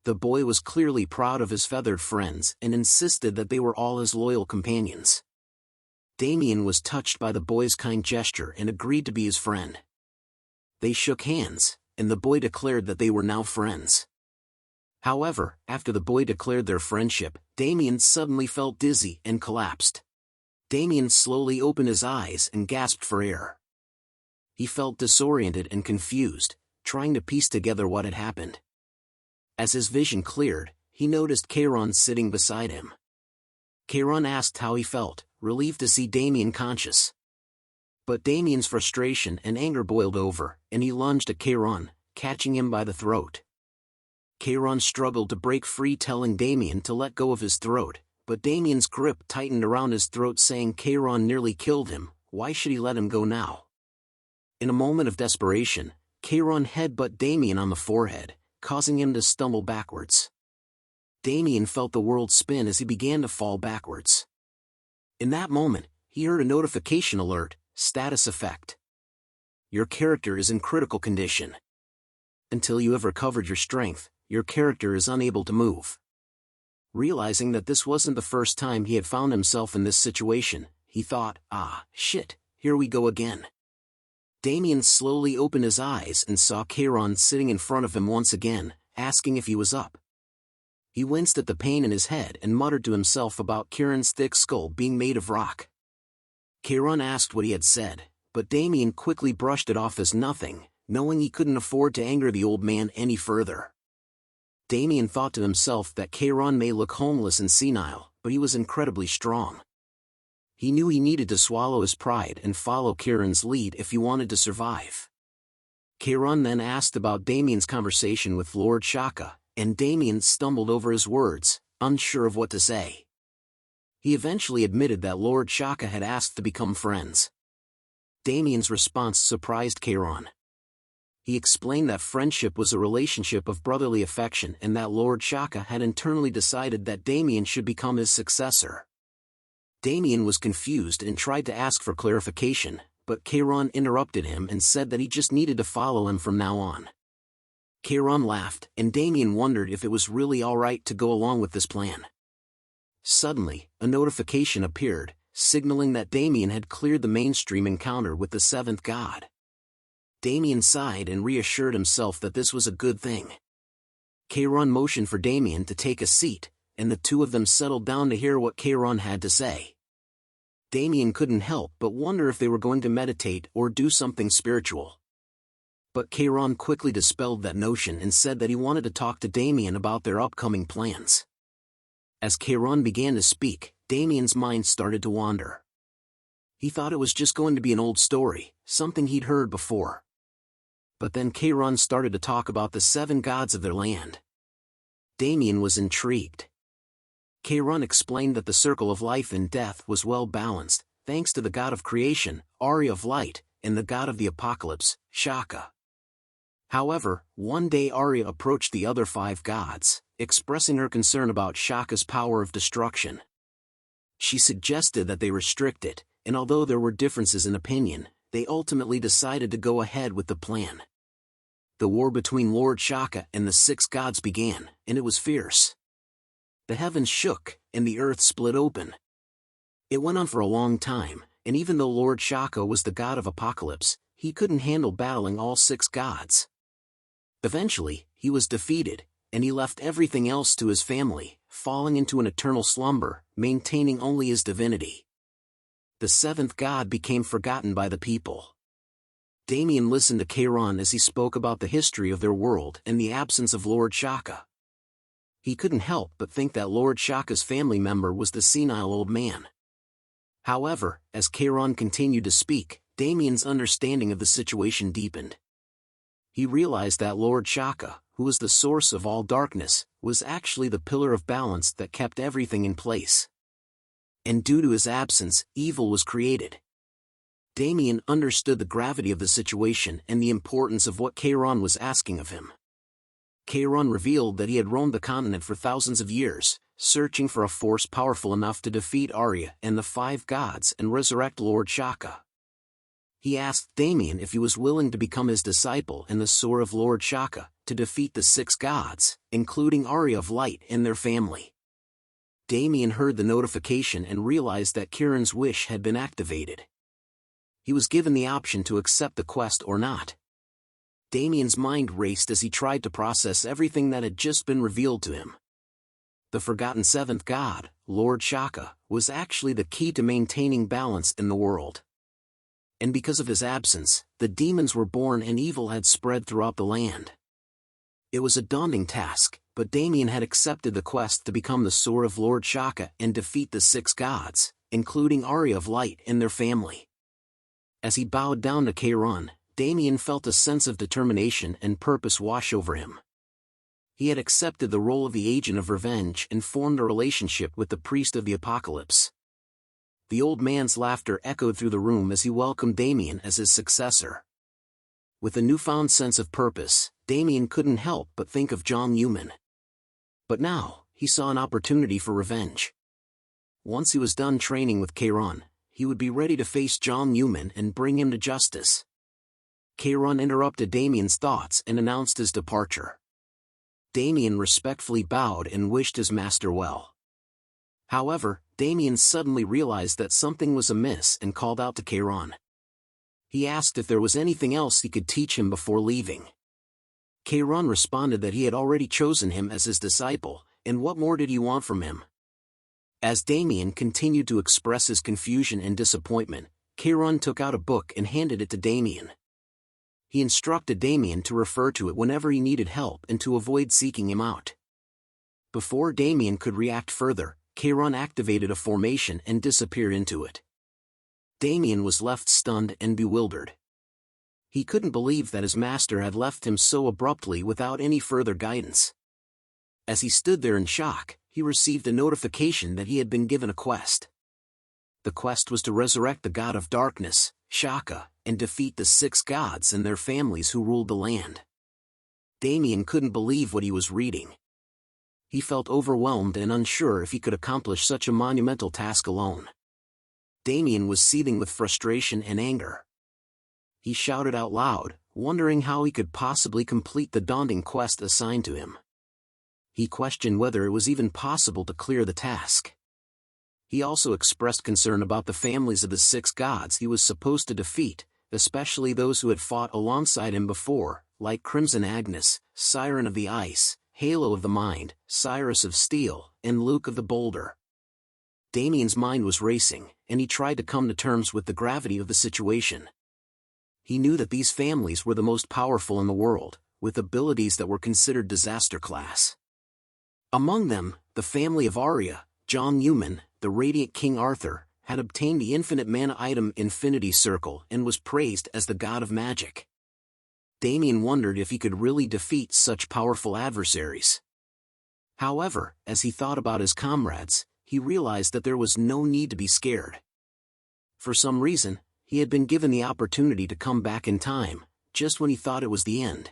The boy was clearly proud of his feathered friends and insisted that they were all his loyal companions. Damien was touched by the boy's kind gesture and agreed to be his friend. They shook hands, and the boy declared that they were now friends. However, after the boy declared their friendship, Damien suddenly felt dizzy and collapsed. Damien slowly opened his eyes and gasped for air. He felt disoriented and confused, trying to piece together what had happened. As his vision cleared, he noticed Keiron sitting beside him. Keiron asked how he felt, relieved to see Damien conscious. But Damien's frustration and anger boiled over, and he lunged at Keiron, catching him by the throat. Keiron struggled to break free, telling Damien to let go of his throat, but Damien's grip tightened around his throat, saying Keiron nearly killed him, why should he let him go now? In a moment of desperation, Keiron headbutted Damien on the forehead, causing him to stumble backwards. Damien felt the world spin as he began to fall backwards. In that moment, he heard a notification alert, status effect. Your character is in critical condition. Until you have recovered your strength, your character is unable to move. Realizing that this wasn't the first time he had found himself in this situation, he thought, shit, here we go again. Damien slowly opened his eyes and saw Keiron sitting in front of him once again, asking if he was up. He winced at the pain in his head and muttered to himself about Keiron's thick skull being made of rock. Keiron asked what he had said, but Damien quickly brushed it off as nothing, knowing he couldn't afford to anger the old man any further. Damien thought to himself that Keiron may look homeless and senile, but he was incredibly strong. He knew he needed to swallow his pride and follow Keiron's lead if he wanted to survive. Kairon then asked about Damien's conversation with Lord Shaka, and Damien stumbled over his words, unsure of what to say. He eventually admitted that Lord Shaka had asked to become friends. Damien's response surprised Kairon. He explained that friendship was a relationship of brotherly affection and that Lord Shaka had internally decided that Damien should become his successor. Damien was confused and tried to ask for clarification, but Kairon interrupted him and said that he just needed to follow him from now on. Kairon laughed, and Damien wondered if it was really alright to go along with this plan. Suddenly, a notification appeared, signaling that Damien had cleared the mainstream encounter with the seventh god. Damien sighed and reassured himself that this was a good thing. Kairon motioned for Damien to take a seat, and the two of them settled down to hear what Kairon had to say. Damien couldn't help but wonder if they were going to meditate or do something spiritual. But Kairon quickly dispelled that notion and said that he wanted to talk to Damien about their upcoming plans. As Kairon began to speak, Damien's mind started to wander. He thought it was just going to be an old story, something he'd heard before. But then Kairon started to talk about the seven gods of their land. Damien was intrigued. Kairon explained that the circle of life and death was well balanced, thanks to the god of creation, Arya of light, and the god of the apocalypse, Shaka. However, one day Arya approached the other five gods, expressing her concern about Shaka's power of destruction. She suggested that they restrict it, and although there were differences in opinion, they ultimately decided to go ahead with the plan. The war between Lord Shaka and the six gods began, and it was fierce. The heavens shook, and the earth split open. It went on for a long time, and even though Lord Shaka was the god of apocalypse, he couldn't handle battling all six gods. Eventually, he was defeated, and he left everything else to his family, falling into an eternal slumber, maintaining only his divinity. The seventh god became forgotten by the people. Damien listened to Kairon as he spoke about the history of their world and the absence of Lord Shaka. He couldn't help but think that Lord Shaka's family member was the senile old man. However, as Kairon continued to speak, Damien's understanding of the situation deepened. He realized that Lord Shaka, who was the source of all darkness, was actually the pillar of balance that kept everything in place. And due to his absence, evil was created. Damien understood the gravity of the situation and the importance of what Kairon was asking of him. Kairon revealed that he had roamed the continent for thousands of years, searching for a force powerful enough to defeat Arya and the five gods and resurrect Lord Shaka. He asked Damien if he was willing to become his disciple in the sword of Lord Shaka, to defeat the six gods, including Arya of Light and their family. Damien heard the notification and realized that Kairon's wish had been activated. He was given the option to accept the quest or not. Damien's mind raced as he tried to process everything that had just been revealed to him. The forgotten seventh god, Lord Shaka, was actually the key to maintaining balance in the world. And because of his absence, the demons were born and evil had spread throughout the land. It was a daunting task, but Damien had accepted the quest to become the sword of Lord Shaka and defeat the six gods, including Arya of Light and their family. As he bowed down to Kairon, Damien felt a sense of determination and purpose wash over him. He had accepted the role of the agent of revenge and formed a relationship with the priest of the apocalypse. The old man's laughter echoed through the room as he welcomed Damien as his successor. With a newfound sense of purpose, Damien couldn't help but think of John Newman. But now, he saw an opportunity for revenge. Once he was done training with Kairon, he would be ready to face John Newman and bring him to justice. Kairon interrupted Damien's thoughts and announced his departure. Damien respectfully bowed and wished his master well. However, Damien suddenly realized that something was amiss and called out to Kairon. He asked if there was anything else he could teach him before leaving. Kairon responded that he had already chosen him as his disciple, and what more did he want from him? As Damien continued to express his confusion and disappointment, Kairon took out a book and handed it to Damien. He instructed Damien to refer to it whenever he needed help and to avoid seeking him out. Before Damien could react further, Kairon activated a formation and disappeared into it. Damien was left stunned and bewildered. He couldn't believe that his master had left him so abruptly without any further guidance. As he stood there in shock, he received a notification that he had been given a quest. The quest was to resurrect the god of darkness, Shaka, and defeat the 6 gods and their families who ruled the land. Damien couldn't believe what he was reading. He felt overwhelmed and unsure if he could accomplish such a monumental task alone. Damien was seething with frustration and anger. He shouted out loud, wondering how he could possibly complete the daunting quest assigned to him. He questioned whether it was even possible to clear the task. He also expressed concern about the families of the 6 gods he was supposed to defeat, especially those who had fought alongside him before, like Crimson Agnes, Siren of the Ice, Halo of the Mind, Cyrus of Steel, and Luke of the Boulder. Damien's mind was racing, and he tried to come to terms with the gravity of the situation. He knew that these families were the most powerful in the world, with abilities that were considered disaster class. Among them, the family of Arya, John Newman, the Radiant King Arthur, had obtained the infinite mana item Infinity Circle and was praised as the god of magic. Damien wondered if he could really defeat such powerful adversaries. However, as he thought about his comrades, he realized that there was no need to be scared. For some reason, he had been given the opportunity to come back in time, just when he thought it was the end.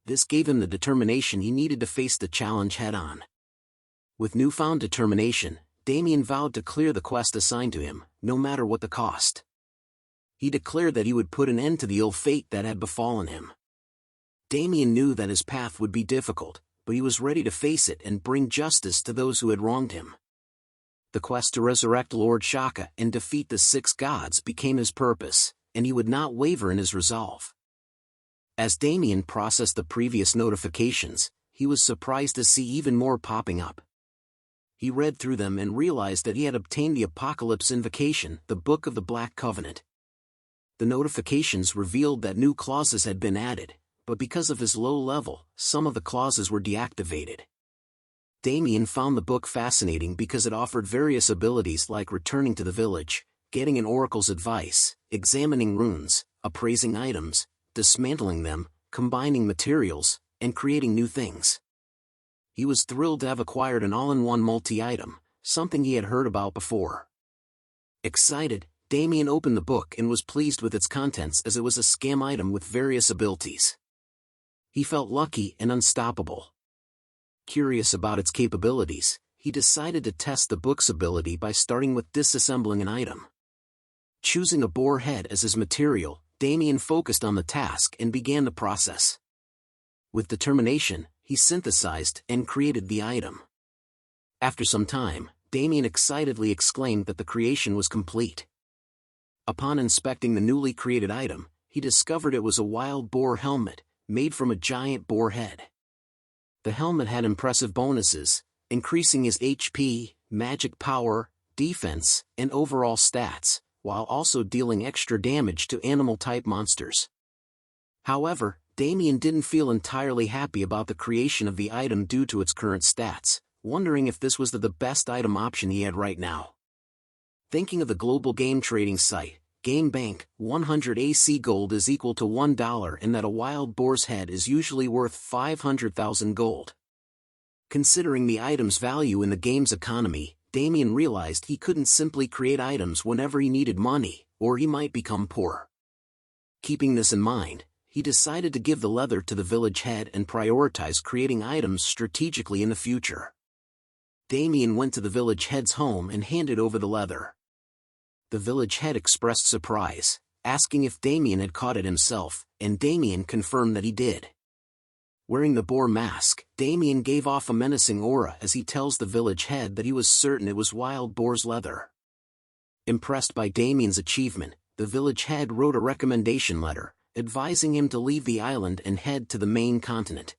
This gave him the determination he needed to face the challenge head-on. With newfound determination, Damien vowed to clear the quest assigned to him, no matter what the cost. He declared that he would put an end to the ill fate that had befallen him. Damien knew that his path would be difficult, but he was ready to face it and bring justice to those who had wronged him. The quest to resurrect Lord Shaka and defeat the 6 gods became his purpose, and he would not waver in his resolve. As Damien processed the previous notifications, he was surprised to see even more popping up. He read through them and realized that he had obtained the Apocalypse Invocation, the Book of the Black Covenant. The notifications revealed that new clauses had been added, but because of his low level, some of the clauses were deactivated. Damien found the book fascinating because it offered various abilities like returning to the village, getting an oracle's advice, examining runes, appraising items, dismantling them, combining materials, and creating new things. He was thrilled to have acquired an all-in-one multi-item, something he had heard about before. Excited, Damien opened the book and was pleased with its contents as it was a scam item with various abilities. He felt lucky and unstoppable. Curious about its capabilities, he decided to test the book's ability by starting with disassembling an item. Choosing a boar head as his material, Damien focused on the task and began the process. With determination, he synthesized and created the item. After some time, Damien excitedly exclaimed that the creation was complete. Upon inspecting the newly created item, he discovered it was a wild boar helmet, made from a giant boar head. The helmet had impressive bonuses, increasing his HP, magic power, defense, and overall stats, while also dealing extra damage to animal-type monsters. However, Damien didn't feel entirely happy about the creation of the item due to its current stats, wondering if this was the best item option he had right now. Thinking of the global game trading site, GameBank, 100 AC gold is equal to $1 and that a wild boar's head is usually worth 500,000 gold. Considering the item's value in the game's economy, Damien realized he couldn't simply create items whenever he needed money, or he might become poor. Keeping this in mind, he decided to give the leather to the village head and prioritize creating items strategically in the future. Damien went to the village head's home and handed over the leather. The village head expressed surprise, asking if Damien had caught it himself, and Damien confirmed that he did. Wearing the boar mask, Damien gave off a menacing aura as he tells the village head that he was certain it was wild boar's leather. Impressed by Damien's achievement, the village head wrote a recommendation letter, advising him to leave the island and head to the main continent.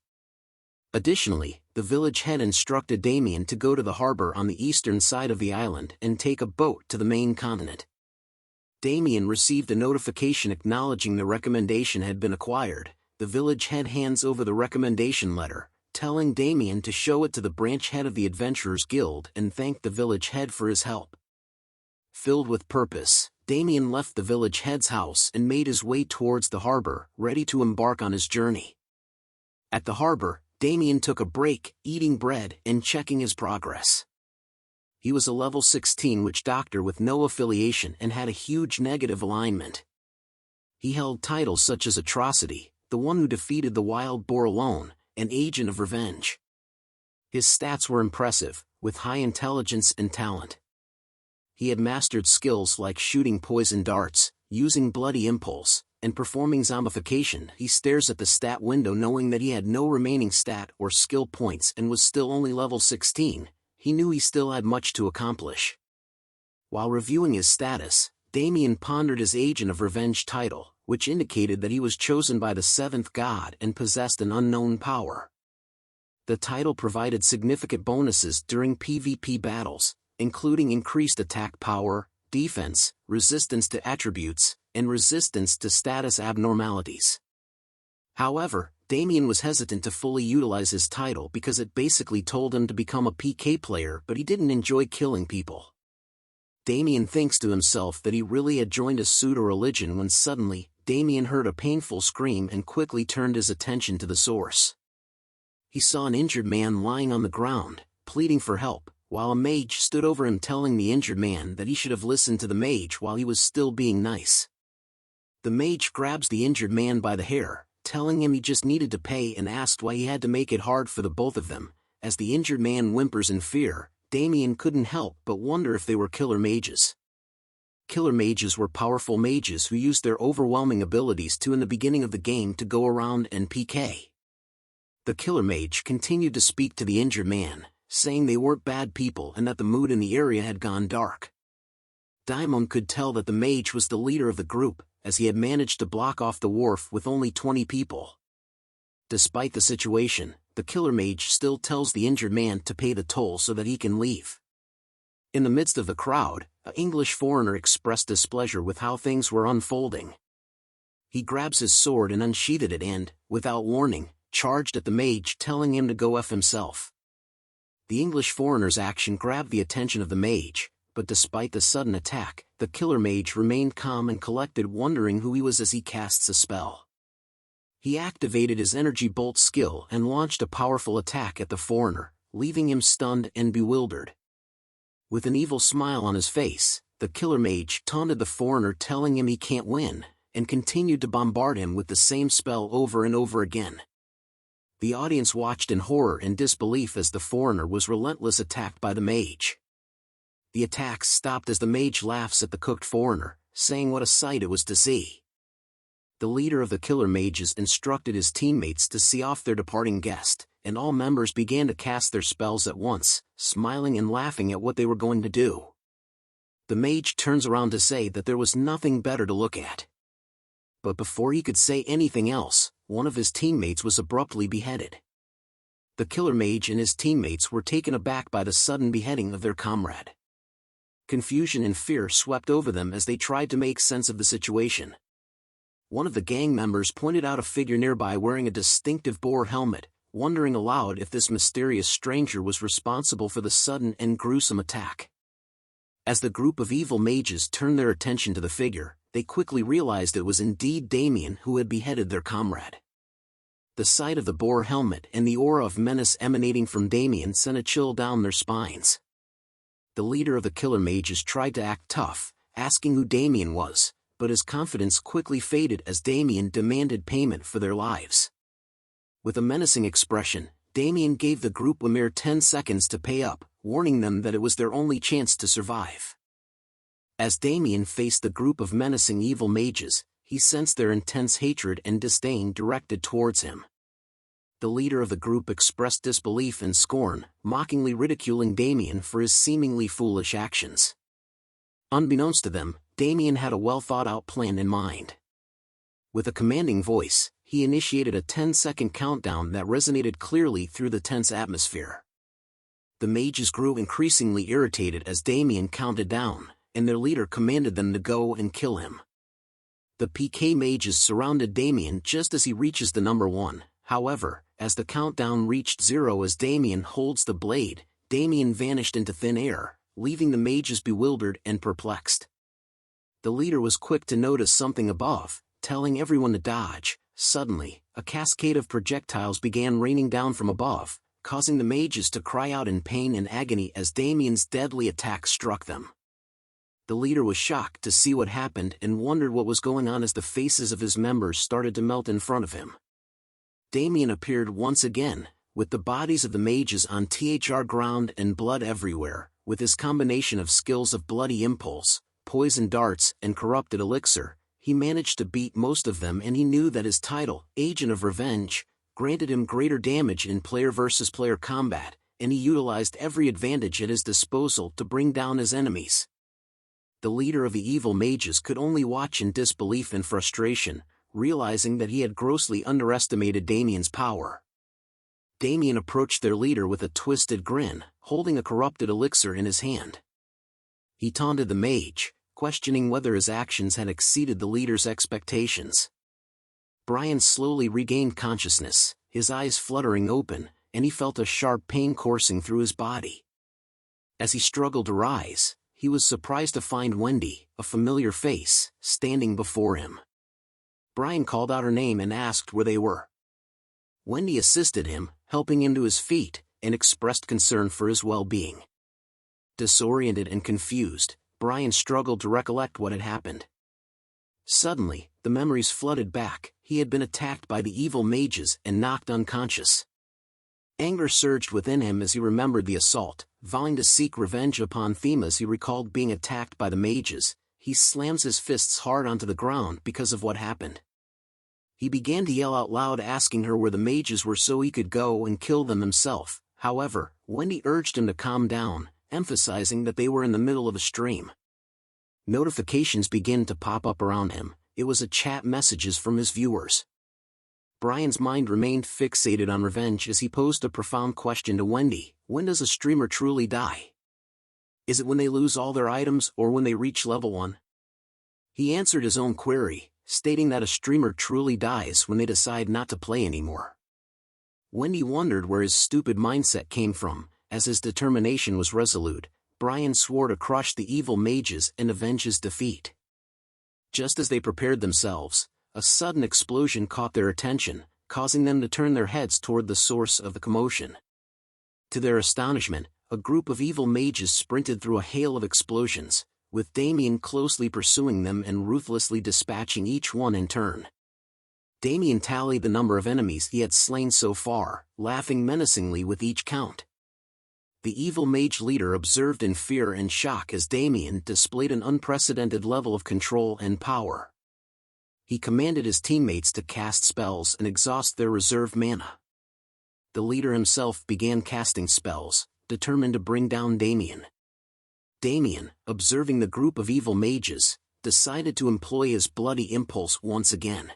Additionally, the village head instructed Damien to go to the harbor on the eastern side of the island and take a boat to the main continent. Damien received a notification acknowledging the recommendation had been acquired. The village head hands over the recommendation letter, telling Damien to show it to the branch head of the Adventurers Guild and thank the village head for his help. Filled with purpose, Damien left the village head's house and made his way towards the harbor, ready to embark on his journey. At the harbor, Damien took a break, eating bread and checking his progress. He was a level 16 witch doctor with no affiliation and had a huge negative alignment. He held titles such as Atrocity, the one who defeated the wild boar alone, and Agent of Revenge. His stats were impressive, with high intelligence and talent. He had mastered skills like shooting poison darts, using bloody impulse, and performing zombification. He stares at the stat window knowing that he had no remaining stat or skill points and was still only level 16. He knew he still had much to accomplish. While reviewing his status, Damien pondered his Agent of Revenge title, which indicated that he was chosen by the seventh god and possessed an unknown power. The title provided significant bonuses during PvP battles, including increased attack power, defense, resistance to attributes, and resistance to status abnormalities. However, Damien was hesitant to fully utilize his title because it basically told him to become a PK player, but he didn't enjoy killing people. Damien thinks to himself that he really had joined a pseudo-religion when suddenly, Damien heard a painful scream and quickly turned his attention to the source. He saw an injured man lying on the ground, pleading for help, while a mage stood over him telling the injured man that he should have listened to the mage while he was still being nice. The mage grabs the injured man by the hair, telling him he just needed to pay, and asked why he had to make it hard for the both of them. As the injured man whimpers in fear, Damien couldn't help but wonder if they were killer mages. Killer mages were powerful mages who used their overwhelming abilities in the beginning of the game to go around and PK. The killer mage continued to speak to the injured man, saying they weren't bad people and that the mood in the area had gone dark. Daimon could tell that the mage was the leader of the group, as he had managed to block off the wharf with only 20 people. Despite the situation, the killer mage still tells the injured man to pay the toll so that he can leave. In the midst of the crowd, an English foreigner expressed displeasure with how things were unfolding. He grabs his sword and unsheathed it and, without warning, charged at the mage, telling him to go F himself. The English foreigner's action grabbed the attention of the mage, but despite the sudden attack, the killer mage remained calm and collected, wondering who he was as he casts a spell. He activated his energy bolt skill and launched a powerful attack at the foreigner, leaving him stunned and bewildered. With an evil smile on his face, the killer mage taunted the foreigner, telling him he can't win, and continued to bombard him with the same spell over and over again. The audience watched in horror and disbelief as the foreigner was relentlessly attacked by the mage. The attacks stopped as the mage laughs at the cooked foreigner, saying what a sight it was to see. The leader of the killer mages instructed his teammates to see off their departing guest, and all members began to cast their spells at once, smiling and laughing at what they were going to do. The mage turns around to say that there was nothing better to look at. But before he could say anything else, one of his teammates was abruptly beheaded. The killer mage and his teammates were taken aback by the sudden beheading of their comrade. Confusion and fear swept over them as they tried to make sense of the situation. One of the gang members pointed out a figure nearby wearing a distinctive boar helmet, wondering aloud if this mysterious stranger was responsible for the sudden and gruesome attack. As the group of evil mages turned their attention to the figure, they quickly realized it was indeed Damien who had beheaded their comrade. The sight of the boar helmet and the aura of menace emanating from Damien sent a chill down their spines. The leader of the killer mages tried to act tough, asking who Damien was, but his confidence quickly faded as Damien demanded payment for their lives. With a menacing expression, Damien gave the group a mere 10 seconds to pay up, warning them that it was their only chance to survive. As Damien faced the group of menacing evil mages, he sensed their intense hatred and disdain directed towards him. The leader of the group expressed disbelief and scorn, mockingly ridiculing Damien for his seemingly foolish actions. Unbeknownst to them, Damien had a well-thought-out plan in mind. With a commanding voice, he initiated a 10-second countdown that resonated clearly through the tense atmosphere. The mages grew increasingly irritated as Damien counted down, and their leader commanded them to go and kill him. The PK mages surrounded Damien just as he reaches the number 1, however, as the countdown reached 0 as Damien holds the blade, Damien vanished into thin air, leaving the mages bewildered and perplexed. The leader was quick to notice something above, telling everyone to dodge. Suddenly, a cascade of projectiles began raining down from above, causing the mages to cry out in pain and agony as Damien's deadly attack struck them. The leader was shocked to see what happened and wondered what was going on as the faces of his members started to melt in front of him. Damien appeared once again, with the bodies of the mages on the ground and blood everywhere. With his combination of skills of bloody impulse, poison darts, and corrupted elixir, he managed to beat most of them, and he knew that his title, Agent of Revenge, granted him greater damage in player-versus-player combat, and he utilized every advantage at his disposal to bring down his enemies. The leader of the evil mages could only watch in disbelief and frustration, realizing that he had grossly underestimated Damien's power. Damien approached their leader with a twisted grin, holding a corrupted elixir in his hand. He taunted the mage, questioning whether his actions had exceeded the leader's expectations. Brian slowly regained consciousness, his eyes fluttering open, and he felt a sharp pain coursing through his body. As he struggled to rise, he was surprised to find Wendy, a familiar face, standing before him. Brian called out her name and asked where they were. Wendy assisted him, helping him to his feet, and expressed concern for his well-being. Disoriented and confused, Brian struggled to recollect what had happened. Suddenly, the memories flooded back. He had been attacked by the evil mages and knocked unconscious. Anger surged within him as he remembered the assault. Vowing to seek revenge upon Thema as he recalled being attacked by the mages, he slams his fists hard onto the ground because of what happened. He began to yell out loud, asking her where the mages were so he could go and kill them himself. However, Wendy urged him to calm down, emphasizing that they were in the middle of a stream. Notifications began to pop up around him. It was a chat messages from his viewers. Brian's mind remained fixated on revenge as he posed a profound question to Wendy: when does a streamer truly die? Is it when they lose all their items or when they reach level 1? He answered his own query, stating that a streamer truly dies when they decide not to play anymore. Wendy wondered where his stupid mindset came from. As his determination was resolute, Brian swore to crush the evil mages and avenge his defeat. Just as they prepared themselves, a sudden explosion caught their attention, causing them to turn their heads toward the source of the commotion. To their astonishment, a group of evil mages sprinted through a hail of explosions, with Damien closely pursuing them and ruthlessly dispatching each one in turn. Damien tallied the number of enemies he had slain so far, laughing menacingly with each count. The evil mage leader observed in fear and shock as Damien displayed an unprecedented level of control and power. He commanded his teammates to cast spells and exhaust their reserve mana. The leader himself began casting spells, determined to bring down Damien. Damien, observing the group of evil mages, decided to employ his bloody impulse once again.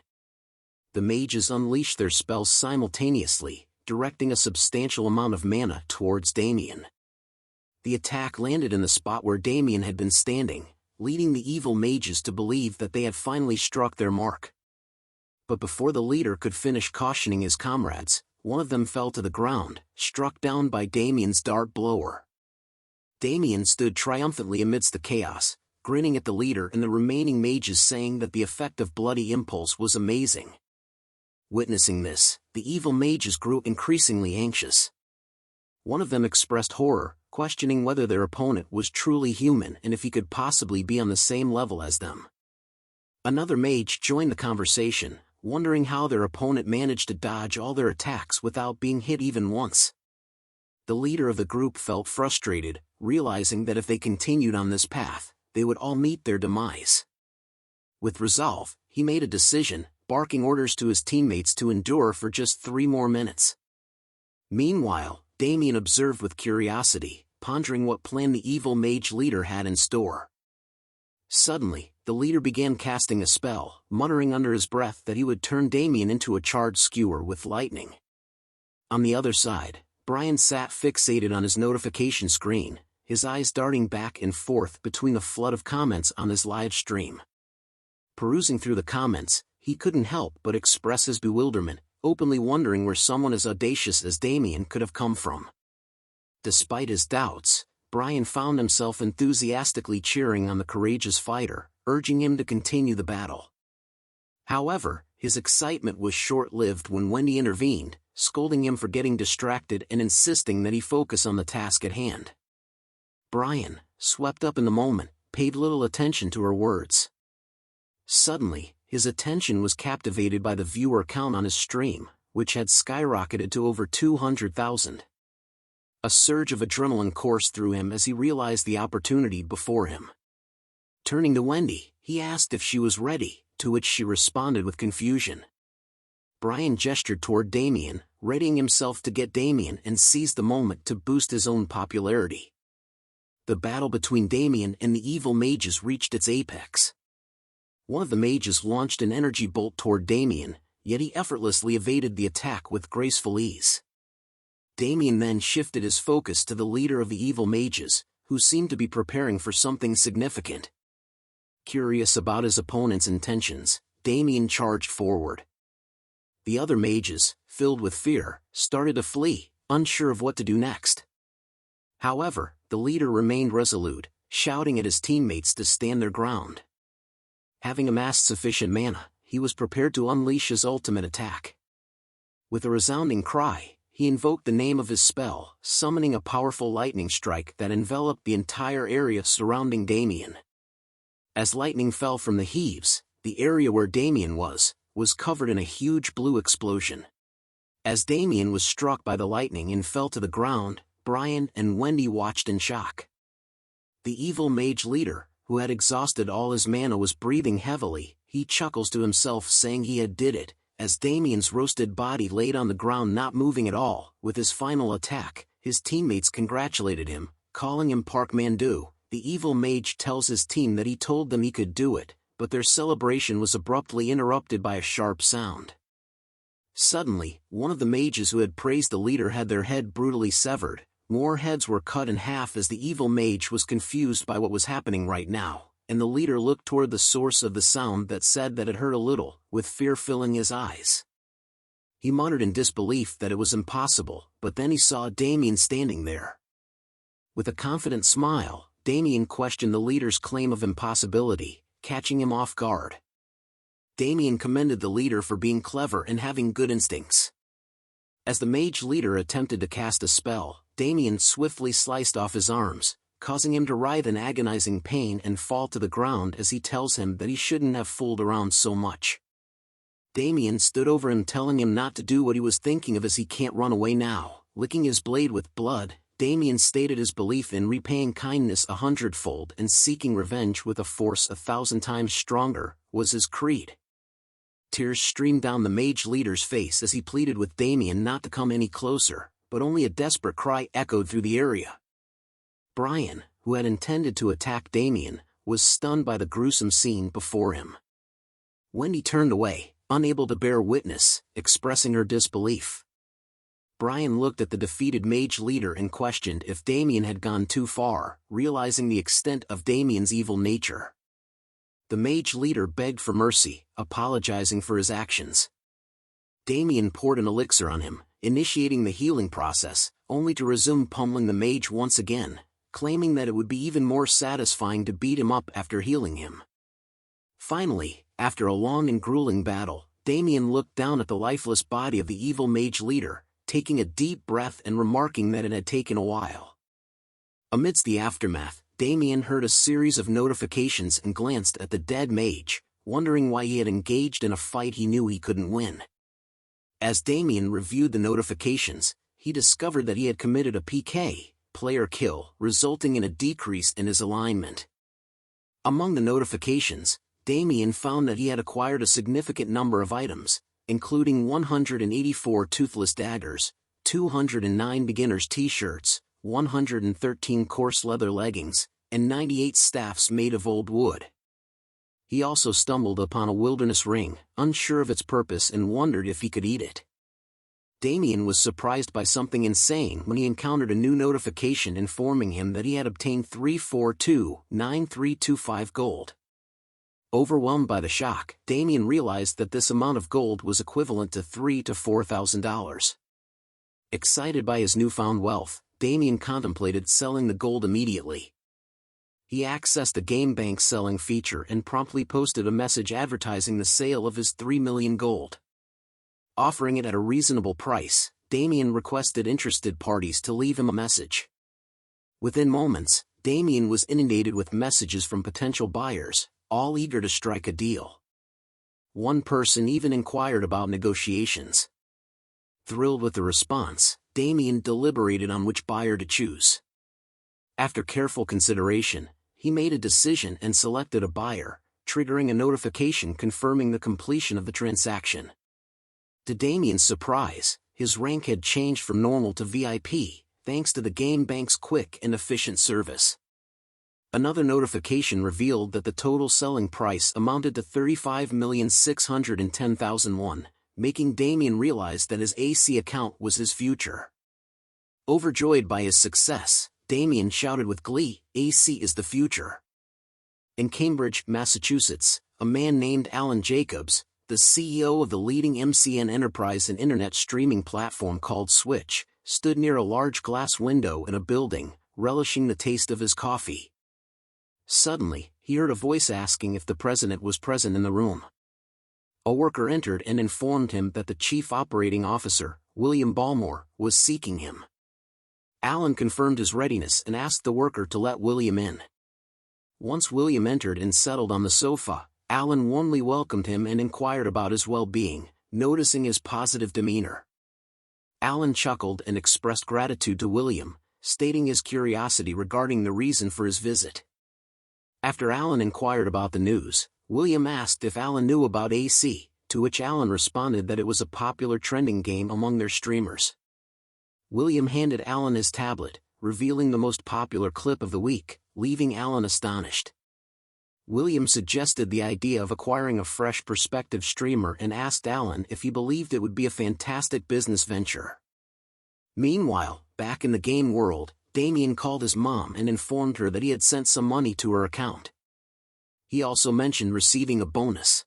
The mages unleashed their spells simultaneously, directing a substantial amount of mana towards Damien. The attack landed in the spot where Damien had been standing, leading the evil mages to believe that they had finally struck their mark. But before the leader could finish cautioning his comrades, one of them fell to the ground, struck down by Damien's dart blower. Damien stood triumphantly amidst the chaos, grinning at the leader and the remaining mages, saying that the effect of bloody impulse was amazing. Witnessing this, the evil mages grew increasingly anxious. One of them expressed horror, questioning whether their opponent was truly human and if he could possibly be on the same level as them. Another mage joined the conversation, wondering how their opponent managed to dodge all their attacks without being hit even once. The leader of the group felt frustrated, realizing that if they continued on this path, they would all meet their demise. With resolve, he made a decision, barking orders to his teammates to endure for just 3 more minutes. Meanwhile, Damien observed with curiosity, pondering what plan the evil mage leader had in store. Suddenly, the leader began casting a spell, muttering under his breath that he would turn Damien into a charred skewer with lightning. On the other side, Brian sat fixated on his notification screen, his eyes darting back and forth between the flood of comments on his live stream. Perusing through the comments, he couldn't help but express his bewilderment, openly wondering where someone as audacious as Damien could have come from. Despite his doubts, Brian found himself enthusiastically cheering on the courageous fighter, urging him to continue the battle. However, his excitement was short-lived when Wendy intervened, scolding him for getting distracted and insisting that he focus on the task at hand. Brian, swept up in the moment, paid little attention to her words. Suddenly, his attention was captivated by the viewer count on his stream, which had skyrocketed to over 200,000. A surge of adrenaline coursed through him as he realized the opportunity before him. Turning to Wendy, he asked if she was ready, to which she responded with confusion. Brian gestured toward Damien, readying himself to get Damien and seized the moment to boost his own popularity. The battle between Damien and the evil mages reached its apex. One of the mages launched an energy bolt toward Damien, yet he effortlessly evaded the attack with graceful ease. Damien then shifted his focus to the leader of the evil mages, who seemed to be preparing for something significant. Curious about his opponent's intentions, Damien charged forward. The other mages, filled with fear, started to flee, unsure of what to do next. However, the leader remained resolute, shouting at his teammates to stand their ground. Having amassed sufficient mana, he was prepared to unleash his ultimate attack. With a resounding cry, he invoked the name of his spell, summoning a powerful lightning strike that enveloped the entire area surrounding Damien. As lightning fell from the heaves, the area where Damien was covered in a huge blue explosion. As Damien was struck by the lightning and fell to the ground, Brian and Wendy watched in shock. The evil mage leader, who had exhausted all his mana, was breathing heavily. He chuckles to himself, saying he had did it, as Damien's roasted body laid on the ground not moving at all. With his final attack, his teammates congratulated him, calling him Park Mandu. The evil mage tells his team that he told them he could do it, but their celebration was abruptly interrupted by a sharp sound. Suddenly, one of the mages who had praised the leader had their head brutally severed. More heads were cut in half as the evil mage was confused by what was happening right now, and the leader looked toward the source of the sound that said that it hurt a little, with fear filling his eyes. He muttered in disbelief that it was impossible, but then he saw Damien standing there. With a confident smile, Damien questioned the leader's claim of impossibility, catching him off guard. Damien commended the leader for being clever and having good instincts. As the mage leader attempted to cast a spell, Damien swiftly sliced off his arms, causing him to writhe in agonizing pain and fall to the ground as he tells him that he shouldn't have fooled around so much. Damien stood over him, telling him not to do what he was thinking of, as he can't run away now. Licking his blade with blood, Damien stated his belief in repaying kindness 100-fold and seeking revenge with a force 1,000 times stronger, was his creed. Tears streamed down the mage leader's face as he pleaded with Damien not to come any closer, but only a desperate cry echoed through the area. Brian, who had intended to attack Damien, was stunned by the gruesome scene before him. Wendy turned away, unable to bear witness, expressing her disbelief. Brian looked at the defeated mage leader and questioned if Damien had gone too far, realizing the extent of Damien's evil nature. The mage leader begged for mercy, apologizing for his actions. Damien poured an elixir on him, initiating the healing process, only to resume pummeling the mage once again, claiming that it would be even more satisfying to beat him up after healing him. Finally, after a long and grueling battle, Damien looked down at the lifeless body of the evil mage leader, taking a deep breath and remarking that it had taken a while. Amidst the aftermath, Damien heard a series of notifications and glanced at the dead mage, wondering why he had engaged in a fight he knew he couldn't win. As Damien reviewed the notifications, he discovered that he had committed a PK, player kill, resulting in a decrease in his alignment. Among the notifications, Damien found that he had acquired a significant number of items, including 184 toothless daggers, 209 beginner's t-shirts, 113 coarse leather leggings, and 98 staffs made of old wood. He also stumbled upon a wilderness ring, unsure of its purpose, and wondered if he could eat it. Damien was surprised by something insane when he encountered a new notification informing him that he had obtained 3429325 gold. Overwhelmed by the shock, Damien realized that this amount of gold was equivalent to $3,000 to $4,000. Excited by his newfound wealth, Damien contemplated selling the gold immediately. He accessed the game bank's selling feature and promptly posted a message advertising the sale of his 3 million gold. Offering it at a reasonable price, Damien requested interested parties to leave him a message. Within moments, Damien was inundated with messages from potential buyers, all eager to strike a deal. One person even inquired about negotiations. Thrilled with the response, Damien deliberated on which buyer to choose. After careful consideration, he made a decision and selected a buyer, triggering a notification confirming the completion of the transaction. To Damien's surprise, his rank had changed from normal to VIP, thanks to the game bank's quick and efficient service. Another notification revealed that the total selling price amounted to 35,610,000 won, making Damien realize that his AC account was his future. Overjoyed by his success, Damien shouted with glee, "AC is the future." In Cambridge, Massachusetts, a man named Alan Jacobs, the CEO of the leading MCN enterprise and internet streaming platform called Switch, stood near a large glass window in a building, relishing the taste of his coffee. Suddenly, he heard a voice asking if the president was present in the room. A worker entered and informed him that the chief operating officer, William Ballmore, was seeking him. Alan confirmed his readiness and asked the worker to let William in. Once William entered and settled on the sofa, Alan warmly welcomed him and inquired about his well-being, noticing his positive demeanor. Alan chuckled and expressed gratitude to William, stating his curiosity regarding the reason for his visit. After Alan inquired about the news, William asked if Alan knew about AC, to which Alan responded that it was a popular trending game among their streamers. William handed Alan his tablet, revealing the most popular clip of the week, leaving Alan astonished. William suggested the idea of acquiring a fresh perspective streamer and asked Alan if he believed it would be a fantastic business venture. Meanwhile, back in the game world, Damien called his mom and informed her that he had sent some money to her account. He also mentioned receiving a bonus.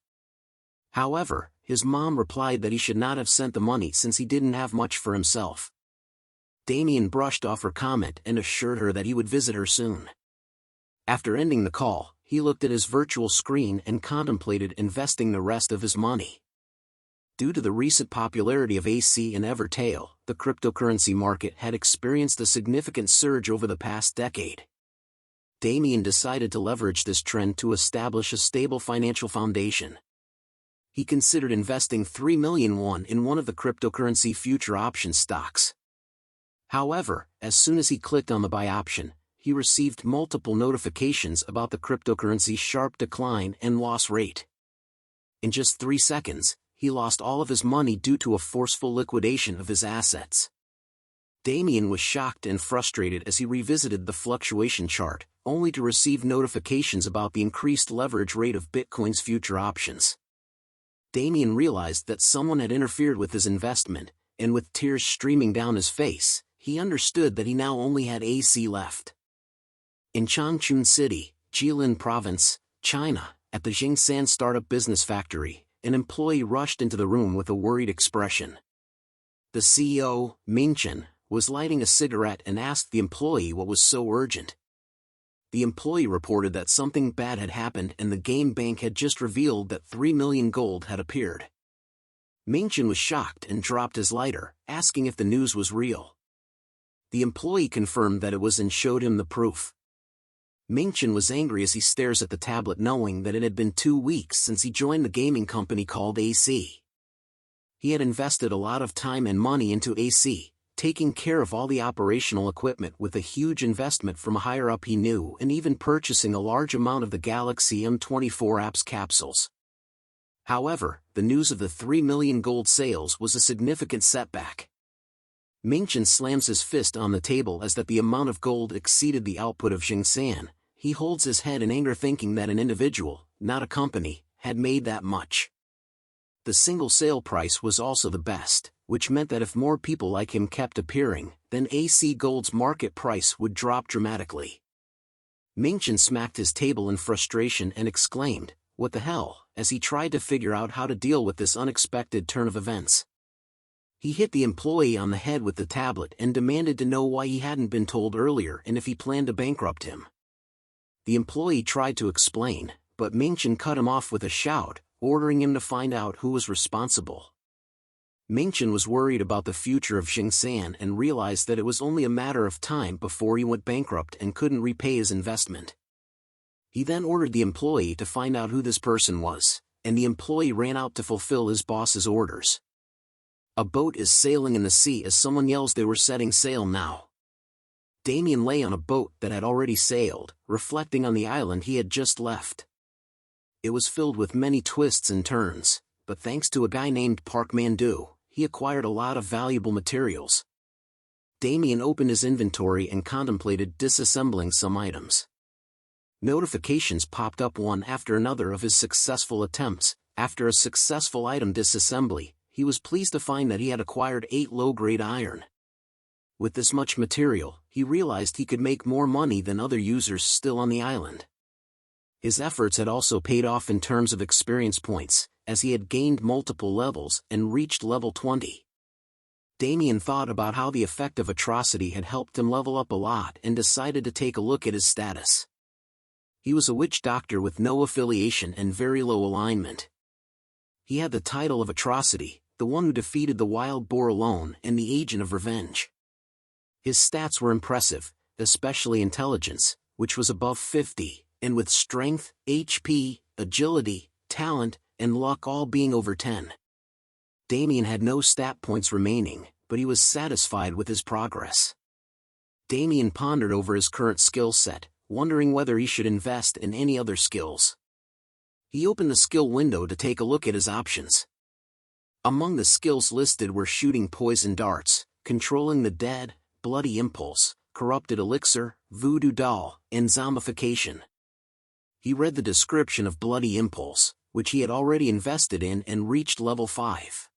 However, his mom replied that he should not have sent the money since he didn't have much for himself. Damien brushed off her comment and assured her that he would visit her soon. After ending the call, he looked at his virtual screen and contemplated investing the rest of his money. Due to the recent popularity of AC and Evertail, the cryptocurrency market had experienced a significant surge over the past decade. Damien decided to leverage this trend to establish a stable financial foundation. He considered investing 3 million won in one of the cryptocurrency future option stocks. However, as soon as he clicked on the buy option, he received multiple notifications about the cryptocurrency's sharp decline and loss rate. In just 3 seconds, he lost all of his money due to a forceful liquidation of his assets. Damien was shocked and frustrated as he revisited the fluctuation chart, only to receive notifications about the increased leverage rate of Bitcoin's future options. Damien realized that someone had interfered with his investment, and with tears streaming down his face, he understood that he now only had AC left. In Changchun City, Jilin Province, China, at the Jingsan startup business factory, an employee rushed into the room with a worried expression. The CEO, Mingchen, was lighting a cigarette and asked the employee what was so urgent. The employee reported that something bad had happened and the game bank had just revealed that 3 million gold had appeared. Mingchen was shocked and dropped his lighter, asking if the news was real. The employee confirmed that it was and showed him the proof. Mingchen was angry as he stares at the tablet knowing that it had been 2 weeks since he joined the gaming company called AC. He had invested a lot of time and money into AC, taking care of all the operational equipment with a huge investment from a higher-up he knew and even purchasing a large amount of the Galaxy M24 apps capsules. However, the news of the 3 million gold sales was a significant setback. Mingchen slams his fist on the table as that the amount of gold exceeded the output of Jingsan. He holds his head in anger thinking that an individual, not a company, had made that much. The single sale price was also the best, which meant that if more people like him kept appearing, then AC Gold's market price would drop dramatically. Mingchen smacked his table in frustration and exclaimed, "What the hell?" as he tried to figure out how to deal with this unexpected turn of events. He hit the employee on the head with the tablet and demanded to know why he hadn't been told earlier and if he planned to bankrupt him. The employee tried to explain, but Mingchen cut him off with a shout, ordering him to find out who was responsible. Mingchen was worried about the future of Xingsan and realized that it was only a matter of time before he went bankrupt and couldn't repay his investment. He then ordered the employee to find out who this person was, and the employee ran out to fulfill his boss's orders. A boat is sailing in the sea as someone yells they were setting sail now. Damien lay on a boat that had already sailed, reflecting on the island he had just left. It was filled with many twists and turns, but thanks to a guy named Park Man-do, he acquired a lot of valuable materials. Damien opened his inventory and contemplated disassembling some items. Notifications popped up one after another of his successful attempts. After a successful item disassembly, he was pleased to find that he had acquired 8 low-grade iron. With this much material, he realized he could make more money than other users still on the island. His efforts had also paid off in terms of experience points, as he had gained multiple levels and reached level 20. Damien thought about how the effect of atrocity had helped him level up a lot and decided to take a look at his status. He was a witch doctor with no affiliation and very low alignment. He had the title of Atrocity, the one who defeated the wild boar alone and the agent of revenge. His stats were impressive, especially intelligence, which was above 50, and with strength, HP, agility, talent, and luck all being over 10. Damien had no stat points remaining, but he was satisfied with his progress. Damien pondered over his current skill set, wondering whether he should invest in any other skills. He opened the skill window to take a look at his options. Among the skills listed were shooting poison darts, controlling the dead, bloody impulse, corrupted elixir, voodoo doll, and zombification. He read the description of bloody impulse, which he had already invested in and reached level 5.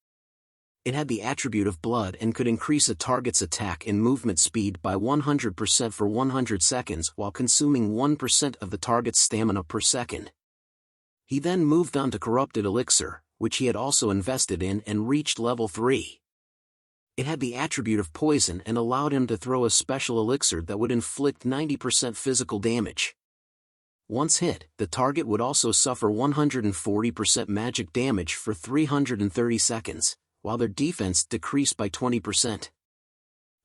It had the attribute of blood and could increase a target's attack and movement speed by 100% for 100 seconds while consuming 1% of the target's stamina per second. He then moved on to corrupted elixir, which he had also invested in and reached level 3. It had the attribute of poison and allowed him to throw a special elixir that would inflict 90% physical damage. Once hit, the target would also suffer 140% magic damage for 330 seconds, while their defense decreased by 20%.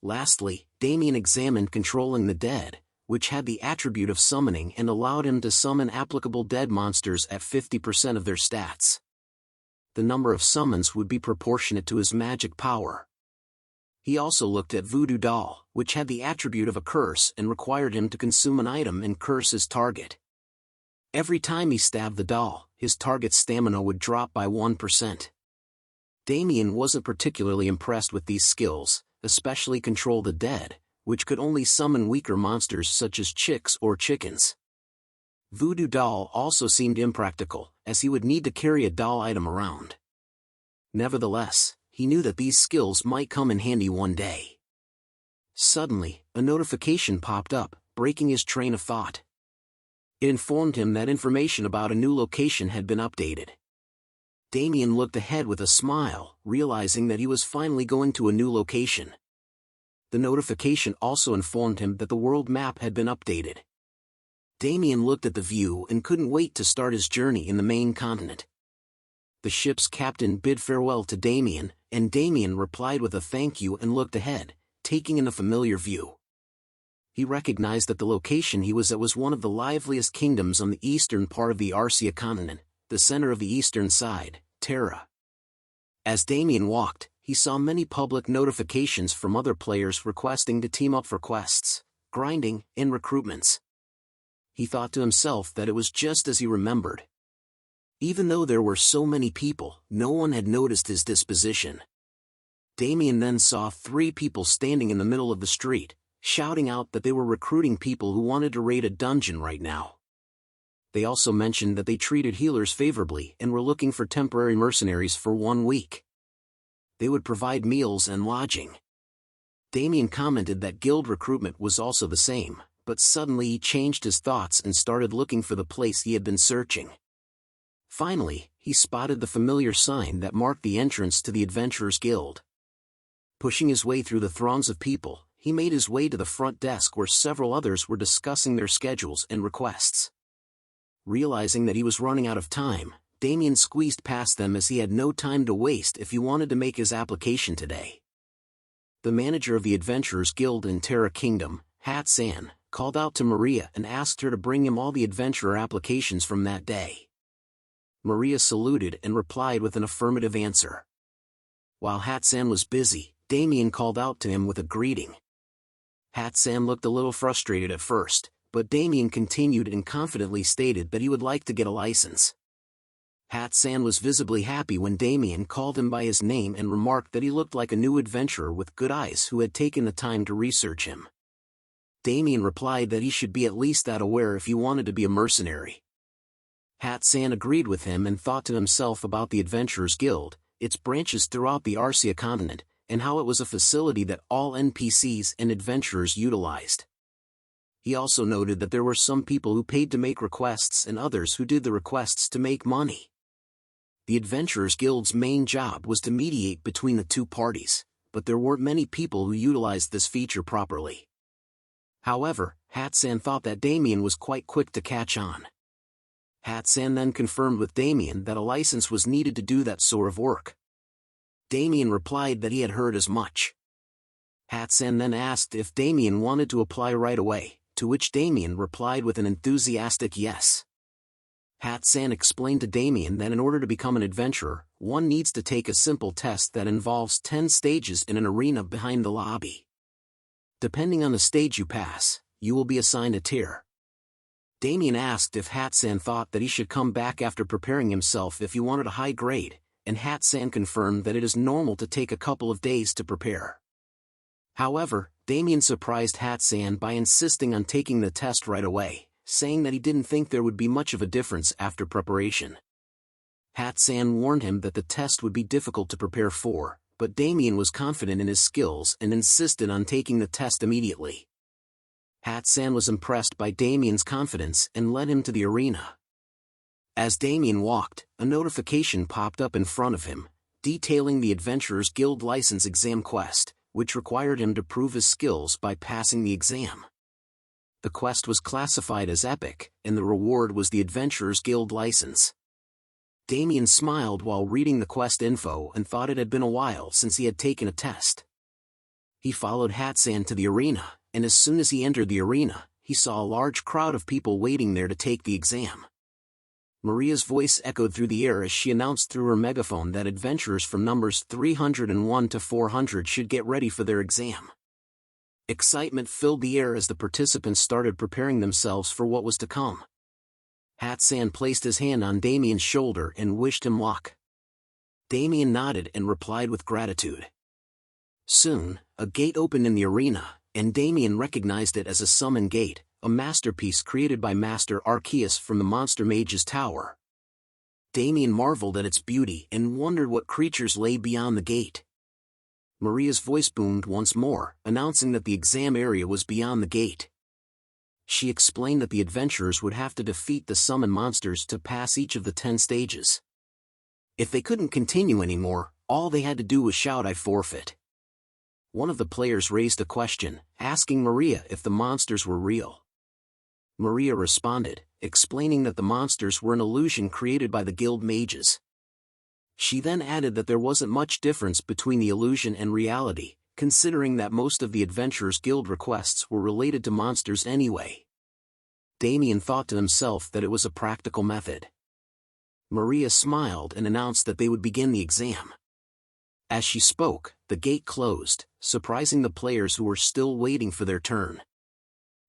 Lastly, Damien examined controlling the dead, which had the attribute of summoning and allowed him to summon applicable dead monsters at 50% of their stats. The number of summons would be proportionate to his magic power. He also looked at Voodoo Doll, which had the attribute of a curse and required him to consume an item and curse his target. Every time he stabbed the doll, his target's stamina would drop by 1%. Damien wasn't particularly impressed with these skills, especially Control the Dead, which could only summon weaker monsters such as chicks or chickens. Voodoo Doll also seemed impractical, as he would need to carry a doll item around. Nevertheless, he knew that these skills might come in handy one day. Suddenly, a notification popped up, breaking his train of thought. It informed him that information about a new location had been updated. Damien looked ahead with a smile, realizing that he was finally going to a new location. The notification also informed him that the world map had been updated. Damien looked at the view and couldn't wait to start his journey in the main continent. The ship's captain bid farewell to Damien, and Damien replied with a thank you and looked ahead, taking in a familiar view. He recognized that the location he was at was one of the liveliest kingdoms on the eastern part of the Arcia continent, the center of the eastern side, Terra. As Damien walked, he saw many public notifications from other players requesting to team up for quests, grinding, and recruitments. He thought to himself that it was just as he remembered. Even though there were so many people, no one had noticed his disposition. Damien then saw 3 people standing in the middle of the street, shouting out that they were recruiting people who wanted to raid a dungeon right now. They also mentioned that they treated healers favorably and were looking for temporary mercenaries for 1 week. They would provide meals and lodging. Damien commented that guild recruitment was also the same, but suddenly he changed his thoughts and started looking for the place he had been searching. Finally, he spotted the familiar sign that marked the entrance to the Adventurers Guild. Pushing his way through the throngs of people, he made his way to the front desk where several others were discussing their schedules and requests. Realizing that he was running out of time, Damien squeezed past them as he had no time to waste if he wanted to make his application today. The manager of the Adventurers Guild in Terra Kingdom, Hat-san, called out to Maria and asked her to bring him all the adventurer applications from that day. Maria saluted and replied with an affirmative answer. While Hat-san was busy, Damien called out to him with a greeting. Hat-san looked a little frustrated at first, but Damien continued and confidently stated that he would like to get a license. Hat-san was visibly happy when Damien called him by his name and remarked that he looked like a new adventurer with good eyes who had taken the time to research him. Damien replied that he should be at least that aware if he wanted to be a mercenary. Hat-san agreed with him and thought to himself about the Adventurers Guild, its branches throughout the Arcia continent, and how it was a facility that all NPCs and adventurers utilized. He also noted that there were some people who paid to make requests and others who did the requests to make money. The Adventurers Guild's main job was to mediate between the two parties, but there weren't many people who utilized this feature properly. However, Hat-san thought that Damien was quite quick to catch on. Hat-san then confirmed with Damien that a license was needed to do that sort of work. Damien replied that he had heard as much. Hat-san then asked if Damien wanted to apply right away, to which Damien replied with an enthusiastic yes. Hat-san explained to Damien that in order to become an adventurer, one needs to take a simple test that involves 10 stages in an arena behind the lobby. Depending on the stage you pass, you will be assigned a tier. Damien asked if Hat-san thought that he should come back after preparing himself if he wanted a high grade, and Hat-san confirmed that it is normal to take a couple of days to prepare. However, Damien surprised Hat-san by insisting on taking the test right away, saying that he didn't think there would be much of a difference after preparation. Hat-san warned him that the test would be difficult to prepare for, but Damien was confident in his skills and insisted on taking the test immediately. Hat-san was impressed by Damien's confidence and led him to the arena. As Damien walked, a notification popped up in front of him, detailing the Adventurers Guild license exam quest, which required him to prove his skills by passing the exam. The quest was classified as epic, and the reward was the Adventurers Guild license. Damien smiled while reading the quest info and thought it had been a while since he had taken a test. He followed Hat-san to the arena, and as soon as he entered the arena, he saw a large crowd of people waiting there to take the exam. Maria's voice echoed through the air as she announced through her megaphone that adventurers from numbers 301 to 400 should get ready for their exam. Excitement filled the air as the participants started preparing themselves for what was to come. Hat-san placed his hand on Damien's shoulder and wished him luck. Damien nodded and replied with gratitude. Soon, a gate opened in the arena, and Damien recognized it as a summon gate, a masterpiece created by Master Arceus from the Monster Mage's Tower. Damien marveled at its beauty and wondered what creatures lay beyond the gate. Maria's voice boomed once more, announcing that the exam area was beyond the gate. She explained that the adventurers would have to defeat the summon monsters to pass each of the 10 stages. If they couldn't continue anymore, all they had to do was shout "I forfeit." One of the players raised a question, asking Maria if the monsters were real. Maria responded, explaining that the monsters were an illusion created by the guild mages. She then added that there wasn't much difference between the illusion and reality, considering that most of the Adventurers Guild requests were related to monsters anyway. Damien thought to himself that it was a practical method. Maria smiled and announced that they would begin the exam. As she spoke, the gate closed, surprising the players who were still waiting for their turn.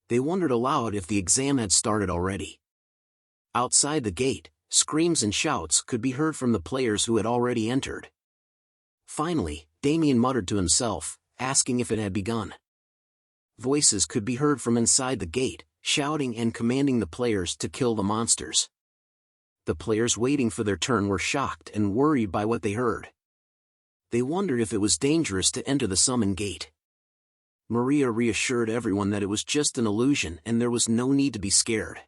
They wondered aloud if the exam had started already. Outside the gate, screams and shouts could be heard from the players who had already entered. Finally, Damien muttered to himself, asking if it had begun. Voices could be heard from inside the gate, shouting and commanding the players to kill the monsters. The players waiting for their turn were shocked and worried by what they heard. They wondered if it was dangerous to enter the summon gate. Maria reassured everyone that it was just an illusion and there was no need to be scared.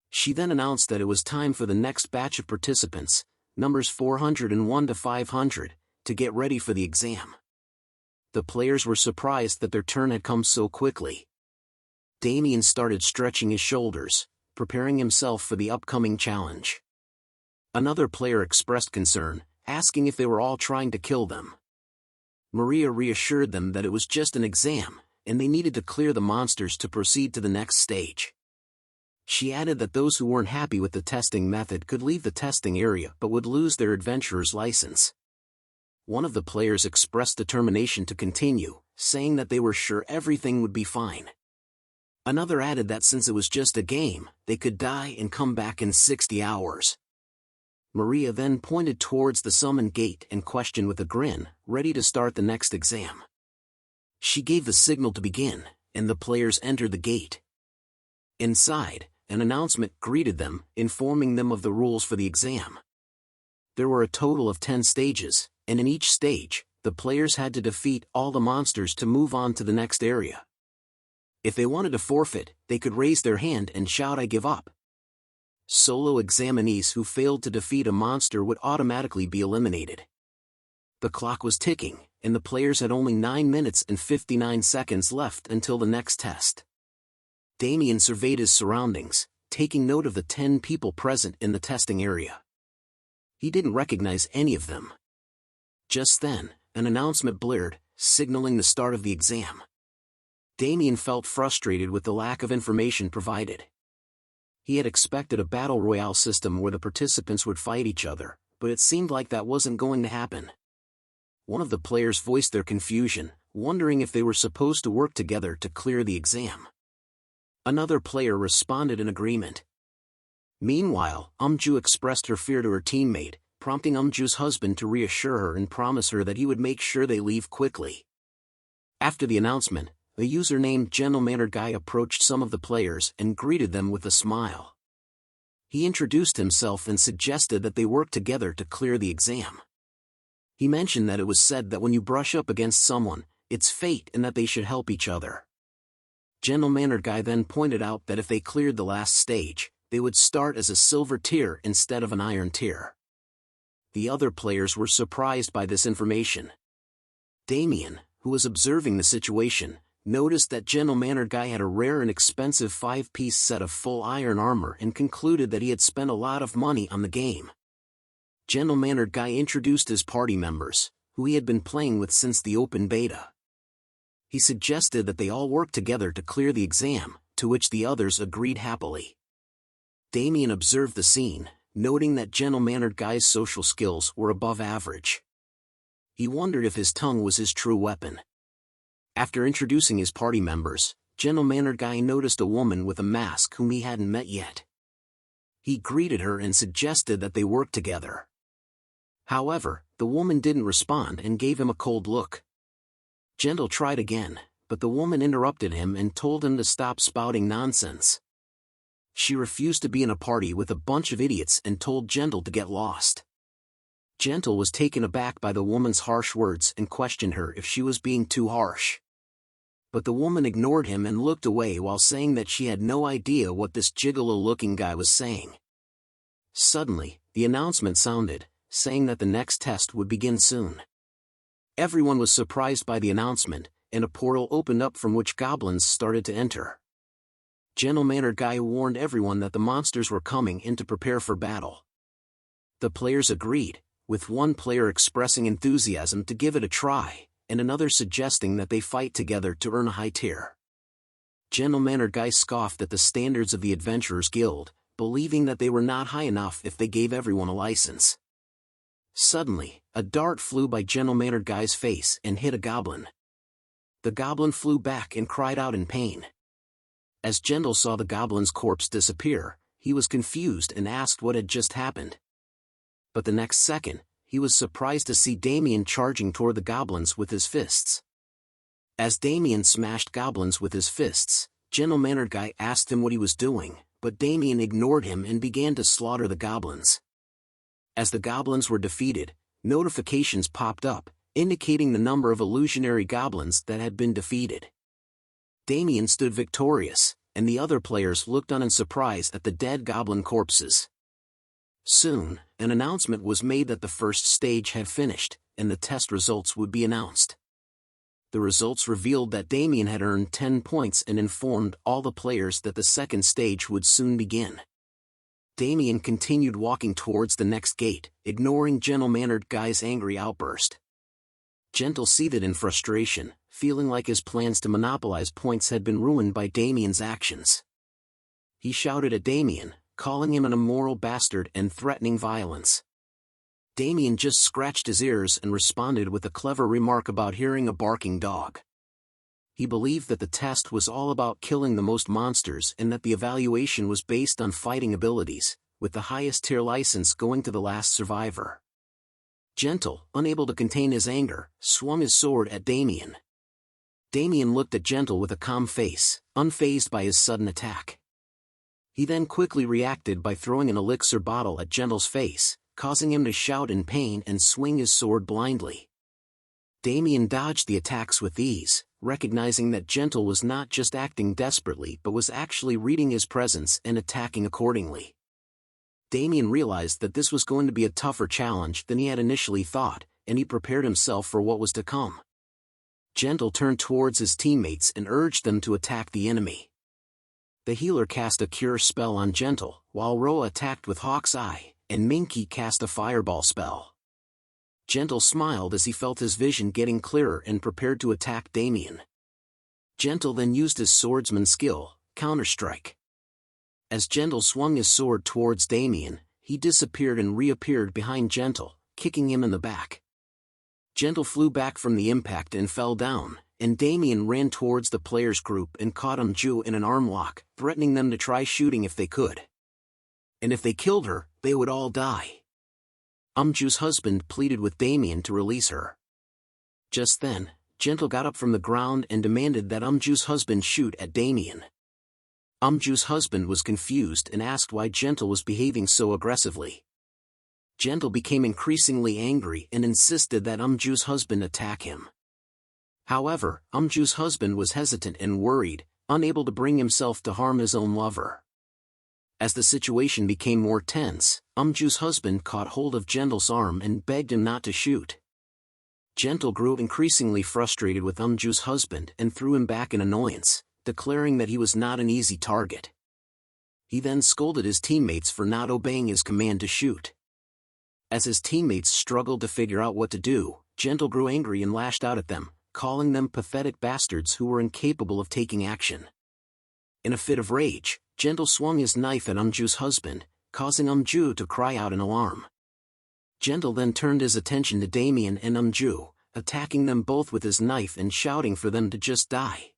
She then announced that it was time for the next batch of participants, numbers 401 to 500, to get ready for the exam. The players were surprised that their turn had come so quickly. Damien started stretching his shoulders, preparing himself for the upcoming challenge. Another player expressed concern, asking if they were all trying to kill them. Maria reassured them that it was just an exam, and they needed to clear the monsters to proceed to the next stage. She added that those who weren't happy with the testing method could leave the testing area but would lose their adventurer's license. One of the players expressed determination to continue, saying that they were sure everything would be fine. Another added that since it was just a game, they could die and come back in 60 hours. Maria then pointed towards the summoned gate and questioned with a grin, ready to start the next exam. She gave the signal to begin, and the players entered the gate. Inside, an announcement greeted them, informing them of the rules for the exam. There were a total of 10 stages, and in each stage, the players had to defeat all the monsters to move on to the next area. If they wanted to forfeit, they could raise their hand and shout "I give up." Solo examinees who failed to defeat a monster would automatically be eliminated. The clock was ticking, and the players had only 9 minutes and 59 seconds left until the next test. Damien surveyed his surroundings, taking note of the 10 people present in the testing area. He didn't recognize any of them. Just then, an announcement blared, signaling the start of the exam. Damien felt frustrated with the lack of information provided. He had expected a battle royale system where the participants would fight each other, but it seemed like that wasn't going to happen. One of the players voiced their confusion, wondering if they were supposed to work together to clear the exam. Another player responded in agreement. Meanwhile, Umju expressed her fear to her teammate, prompting Umju's husband to reassure her and promise her that he would make sure they leave quickly. After the announcement, a user named Gentle-Mannered Guy approached some of the players and greeted them with a smile. He introduced himself and suggested that they work together to clear the exam. He mentioned that it was said that when you brush up against someone, it's fate and that they should help each other. Gentle-Mannered Guy then pointed out that if they cleared the last stage, they would start as a silver tier instead of an iron tier. The other players were surprised by this information. Damien, who was observing the situation, noticed that Gentle-Mannered Guy had a rare and expensive 5-piece set of full iron armor and concluded that he had spent a lot of money on the game. Gentle-Mannered Guy introduced his party members, who he had been playing with since the open beta. He suggested that they all work together to clear the exam, to which the others agreed happily. Damien observed the scene, noting that Gentle-Mannered Guy's social skills were above average. He wondered if his tongue was his true weapon. After introducing his party members, Gentle-Mannered Guy noticed a woman with a mask whom he hadn't met yet. He greeted her and suggested that they work together. However, the woman didn't respond and gave him a cold look. Gentle tried again, but the woman interrupted him and told him to stop spouting nonsense. She refused to be in a party with a bunch of idiots and told Gentle to get lost. Gentle was taken aback by the woman's harsh words and questioned her if she was being too harsh. But the woman ignored him and looked away while saying that she had no idea what this gigolo-looking guy was saying. Suddenly, the announcement sounded, saying that the next test would begin soon. Everyone was surprised by the announcement, and a portal opened up from which goblins started to enter. Gentle-Mannered Guy warned everyone that the monsters were coming in to prepare for battle. The players agreed, with one player expressing enthusiasm to give it a try, and another suggesting that they fight together to earn a high tier. Gentle-Mannered Guy scoffed at the standards of the Adventurers Guild, believing that they were not high enough if they gave everyone a license. Suddenly, a dart flew by Gentle-Mannered Guy's face and hit a goblin. The goblin flew back and cried out in pain. As Gentle saw the goblin's corpse disappear, he was confused and asked what had just happened. But the next second, he was surprised to see Damien charging toward the goblins with his fists. As Damien smashed goblins with his fists, Gentle-Mannered Guy asked him what he was doing, but Damien ignored him and began to slaughter the goblins. As the goblins were defeated, notifications popped up, indicating the number of illusionary goblins that had been defeated. Damien stood victorious, and the other players looked on in surprise at the dead goblin corpses. Soon, an announcement was made that the first stage had finished, and the test results would be announced. The results revealed that Damien had earned 10 points and informed all the players that the second stage would soon begin. Damien continued walking towards the next gate, ignoring Gentle-mannered Guy's angry outburst. Gentle seethed in frustration, feeling like his plans to monopolize points had been ruined by Damien's actions. He shouted at Damien, calling him an immoral bastard and threatening violence. Damien just scratched his ears and responded with a clever remark about hearing a barking dog. He believed that the test was all about killing the most monsters and that the evaluation was based on fighting abilities, with the highest tier license going to the last survivor. Gentle, unable to contain his anger, swung his sword at Damien. Damien looked at Gentle with a calm face, unfazed by his sudden attack. He then quickly reacted by throwing an elixir bottle at Gentle's face, causing him to shout in pain and swing his sword blindly. Damien dodged the attacks with ease, recognizing that Gentle was not just acting desperately but was actually reading his presence and attacking accordingly. Damien realized that this was going to be a tougher challenge than he had initially thought, and he prepared himself for what was to come. Gentle turned towards his teammates and urged them to attack the enemy. The healer cast a cure spell on Gentle, while Roa attacked with Hawk's Eye, and Minky cast a fireball spell. Gentle smiled as he felt his vision getting clearer and prepared to attack Damien. Gentle then used his swordsman skill, Counterstrike. As Gentle swung his sword towards Damien, he disappeared and reappeared behind Gentle, kicking him in the back. Gentle flew back from the impact and fell down, and Damien ran towards the players' group and caught Ju in an arm lock, threatening them to try shooting if they could. And if they killed her, they would all die. Ju's husband pleaded with Damien to release her. Just then, Gentle got up from the ground and demanded that Ju's husband shoot at Damien. Ju's husband was confused and asked why Gentle was behaving so aggressively. Gentle became increasingly angry and insisted that Ju's husband attack him. However, Ju's husband was hesitant and worried, unable to bring himself to harm his own lover. As the situation became more tense, Ju's husband caught hold of Gentle's arm and begged him not to shoot. Gentle grew increasingly frustrated with Ju's husband and threw him back in annoyance, declaring that he was not an easy target. He then scolded his teammates for not obeying his command to shoot. As his teammates struggled to figure out what to do, Gentle grew angry and lashed out at them, calling them pathetic bastards who were incapable of taking action. In a fit of rage, Gentle swung his knife at Ju's husband, causing Ju to cry out in alarm. Gentle then turned his attention to Damien and Ju, attacking them both with his knife and shouting for them to just die.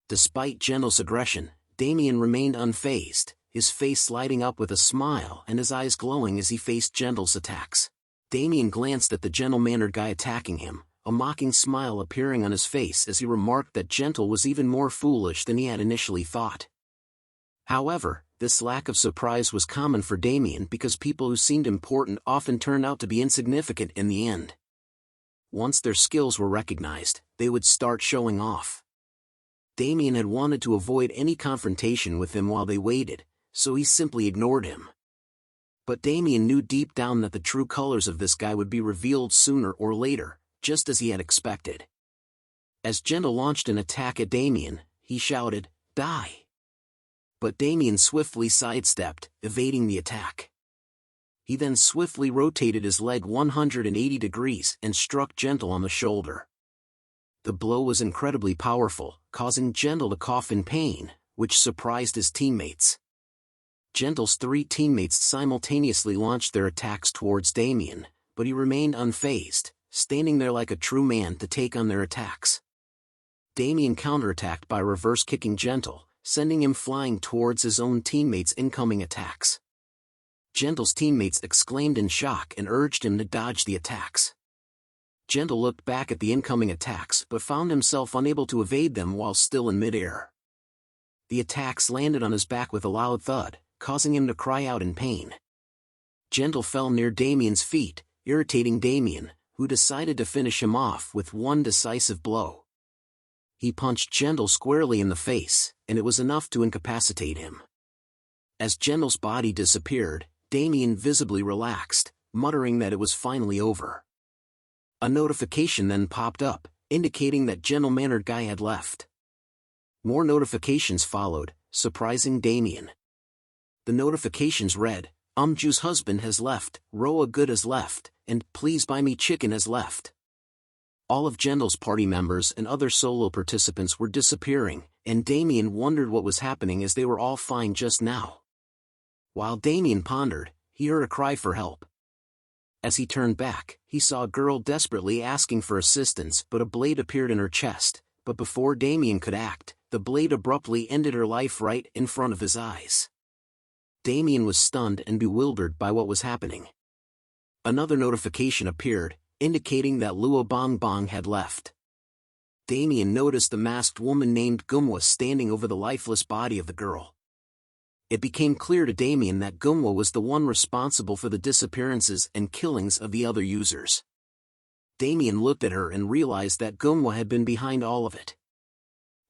Despite Gentle's aggression, Damien remained unfazed, his face lighting up with a smile and his eyes glowing as he faced Gentle's attacks. Damien glanced at the gentle-mannered guy attacking him, a mocking smile appearing on his face as he remarked that Gentle was even more foolish than he had initially thought. However, this lack of surprise was common for Damien because people who seemed important often turned out to be insignificant in the end. Once their skills were recognized, they would start showing off. Damien had wanted to avoid any confrontation with him while they waited, so he simply ignored him. But Damien knew deep down that the true colors of this guy would be revealed sooner or later, just as he had expected. As Gentle launched an attack at Damien, he shouted, "Die!" But Damien swiftly sidestepped, evading the attack. He then swiftly rotated his leg 180 degrees and struck Gentle on the shoulder. The blow was incredibly powerful, causing Gentle to cough in pain, which surprised his teammates. Gentle's three teammates simultaneously launched their attacks towards Damien, but he remained unfazed, standing there like a true man to take on their attacks. Damien counterattacked by reverse-kicking Gentle, sending him flying towards his own teammates' incoming attacks. Gentle's teammates exclaimed in shock and urged him to dodge the attacks. Gentle looked back at the incoming attacks but found himself unable to evade them while still in midair. The attacks landed on his back with a loud thud, causing him to cry out in pain. Gentle fell near Damien's feet, irritating Damien, who decided to finish him off with one decisive blow. He punched Gentle squarely in the face, and it was enough to incapacitate him. As Gentle's body disappeared, Damien visibly relaxed, muttering that it was finally over. A notification then popped up, indicating that gentle-mannered guy had left. More notifications followed, surprising Damien. The notifications read, Ju's husband has left, Roa Good has left, and Please Buy Me Chicken has left. All of Gendel's party members and other solo participants were disappearing, and Damien wondered what was happening as they were all fine just now. While Damien pondered, he heard a cry for help. As he turned back, he saw a girl desperately asking for assistance, but a blade appeared in her chest. But before Damien could act, the blade abruptly ended her life right in front of his eyes. Damien was stunned and bewildered by what was happening. Another notification appeared, indicating that Luo Bongbong had left. Damien noticed a masked woman named Gumwa standing over the lifeless body of the girl. It became clear to Damien that Gumwa was the one responsible for the disappearances and killings of the other users. Damien looked at her and realized that Gumwa had been behind all of it.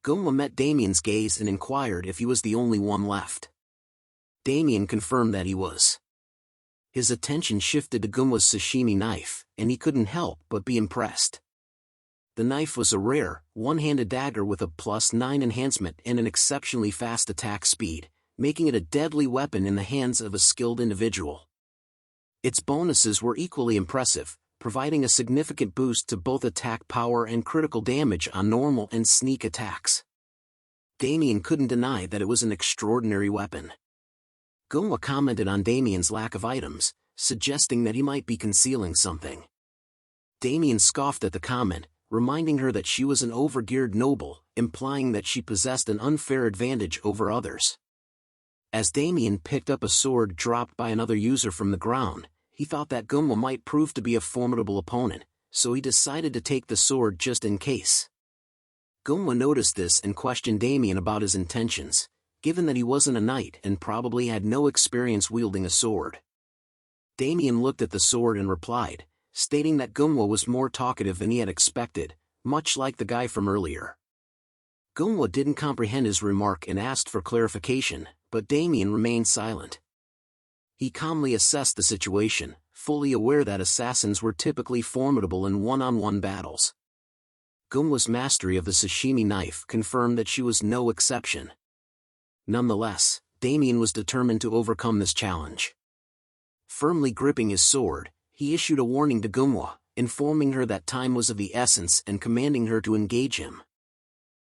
Gumwa met Damien's gaze and inquired if he was the only one left. Damien confirmed that he was. His attention shifted to Gumwa's sashimi knife, and he couldn't help but be impressed. The knife was a rare, one-handed dagger with a +9 enhancement and an exceptionally fast attack speed, making it a deadly weapon in the hands of a skilled individual. Its bonuses were equally impressive, providing a significant boost to both attack power and critical damage on normal and sneak attacks. Damien couldn't deny that it was an extraordinary weapon. Gumwa commented on Damien's lack of items, suggesting that he might be concealing something. Damien scoffed at the comment, reminding her that she was an overgeared noble, implying that she possessed an unfair advantage over others. As Damien picked up a sword dropped by another user from the ground, he thought that Gumwa might prove to be a formidable opponent, so he decided to take the sword just in case. Gumwa noticed this and questioned Damien about his intentions, given that he wasn't a knight and probably had no experience wielding a sword. Damien looked at the sword and replied, stating that Gumwa was more talkative than he had expected, much like the guy from earlier. Gumwa didn't comprehend his remark and asked for clarification, but Damien remained silent. He calmly assessed the situation, fully aware that assassins were typically formidable in one-on-one battles. Gumwa's mastery of the sashimi knife confirmed that she was no exception. Nonetheless, Damien was determined to overcome this challenge. Firmly gripping his sword, he issued a warning to Gumwa, informing her that time was of the essence and commanding her to engage him.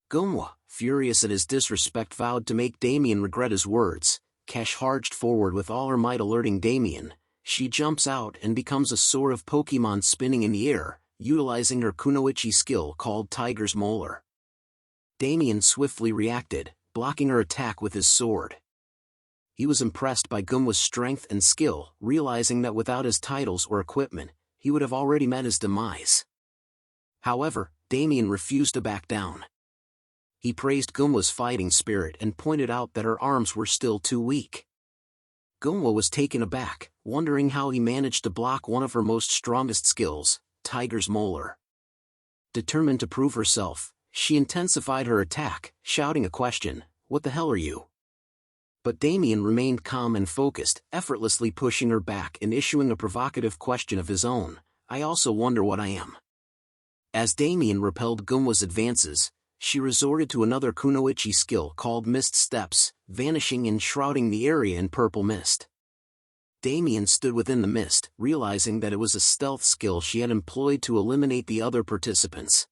Gumwa, furious at his disrespect, vowed to make Damien regret his words. Cash charged forward with all her might, alerting Damien. She jumps out and becomes a sword of Pokemon spinning in the air, utilizing her kunoichi skill called Tiger's Molar. Damien swiftly reacted, blocking her attack with his sword. He was impressed by Gumwa's strength and skill, realizing that without his titles or equipment, he would have already met his demise. However, Damien refused to back down. He praised Gumwa's fighting spirit and pointed out that her arms were still too weak. Gumwa was taken aback, wondering how he managed to block one of her most strongest skills, Tiger's Molar. Determined to prove herself, she intensified her attack, shouting a question, "What the hell are you?" But Damien remained calm and focused, effortlessly pushing her back and issuing a provocative question of his own, "I also wonder what I am." As Damien repelled Gumwa's advances, she resorted to another kunoichi skill called Mist Steps, vanishing and shrouding the area in purple mist. Damien stood within the mist, realizing that it was a stealth skill she had employed to eliminate the other participants.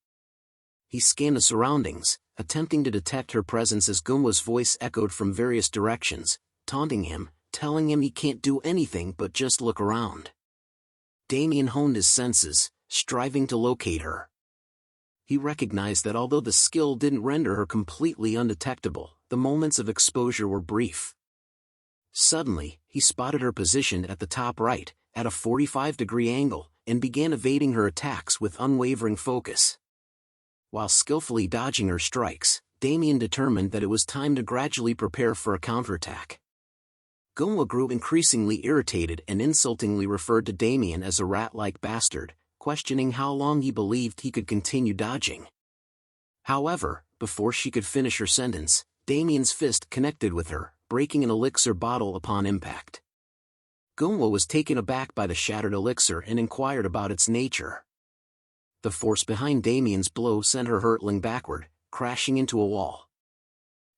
He scanned the surroundings, attempting to detect her presence as Gumwa's voice echoed from various directions, taunting him, telling him he can't do anything but just look around. Damien honed his senses, striving to locate her. He recognized that although the skill didn't render her completely undetectable, the moments of exposure were brief. Suddenly, he spotted her positioned at the top right, at a 45-degree angle, and began evading her attacks with unwavering focus. While skillfully dodging her strikes, Damien determined that it was time to gradually prepare for a counterattack. Gumwa grew increasingly irritated and insultingly referred to Damien as a rat-like bastard, questioning how long he believed he could continue dodging. However, before she could finish her sentence, Damien's fist connected with her, breaking an elixir bottle upon impact. Gumwa was taken aback by the shattered elixir and inquired about its nature. The force behind Damien's blow sent her hurtling backward, crashing into a wall.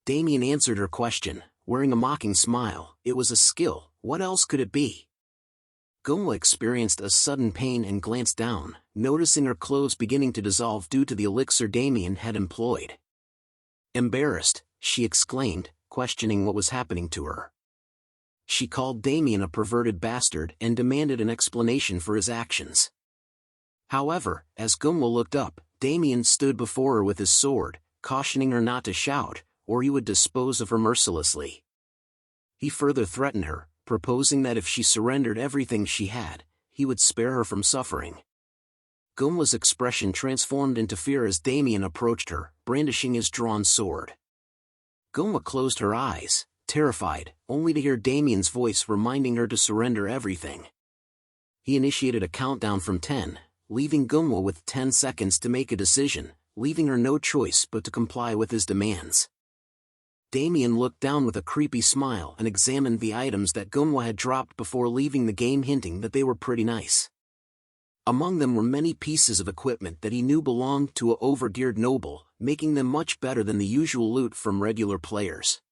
Damien answered her question, wearing a mocking smile. It was a skill, what else could it be? Gunwa experienced a sudden pain and glanced down, noticing her clothes beginning to dissolve due to the elixir Damien had employed. Embarrassed, she exclaimed, questioning what was happening to her. She called Damien a perverted bastard and demanded an explanation for his actions. However, as Gunwa looked up, Damien stood before her with his sword, cautioning her not to shout, or he would dispose of her mercilessly. He further threatened her, proposing that if she surrendered everything she had, he would spare her from suffering. Gunwa's expression transformed into fear as Damien approached her, brandishing his drawn sword. Gunwa closed her eyes, terrified, only to hear Damien's voice reminding her to surrender everything. He initiated a countdown from 10, leaving Gunwa with 10 seconds to make a decision, leaving her no choice but to comply with his demands. Damien looked down with a creepy smile and examined the items that Gunwa had dropped before leaving the game, hinting that they were pretty nice. Among them were many pieces of equipment that he knew belonged to a overgeared noble, making them much better than the usual loot from regular players.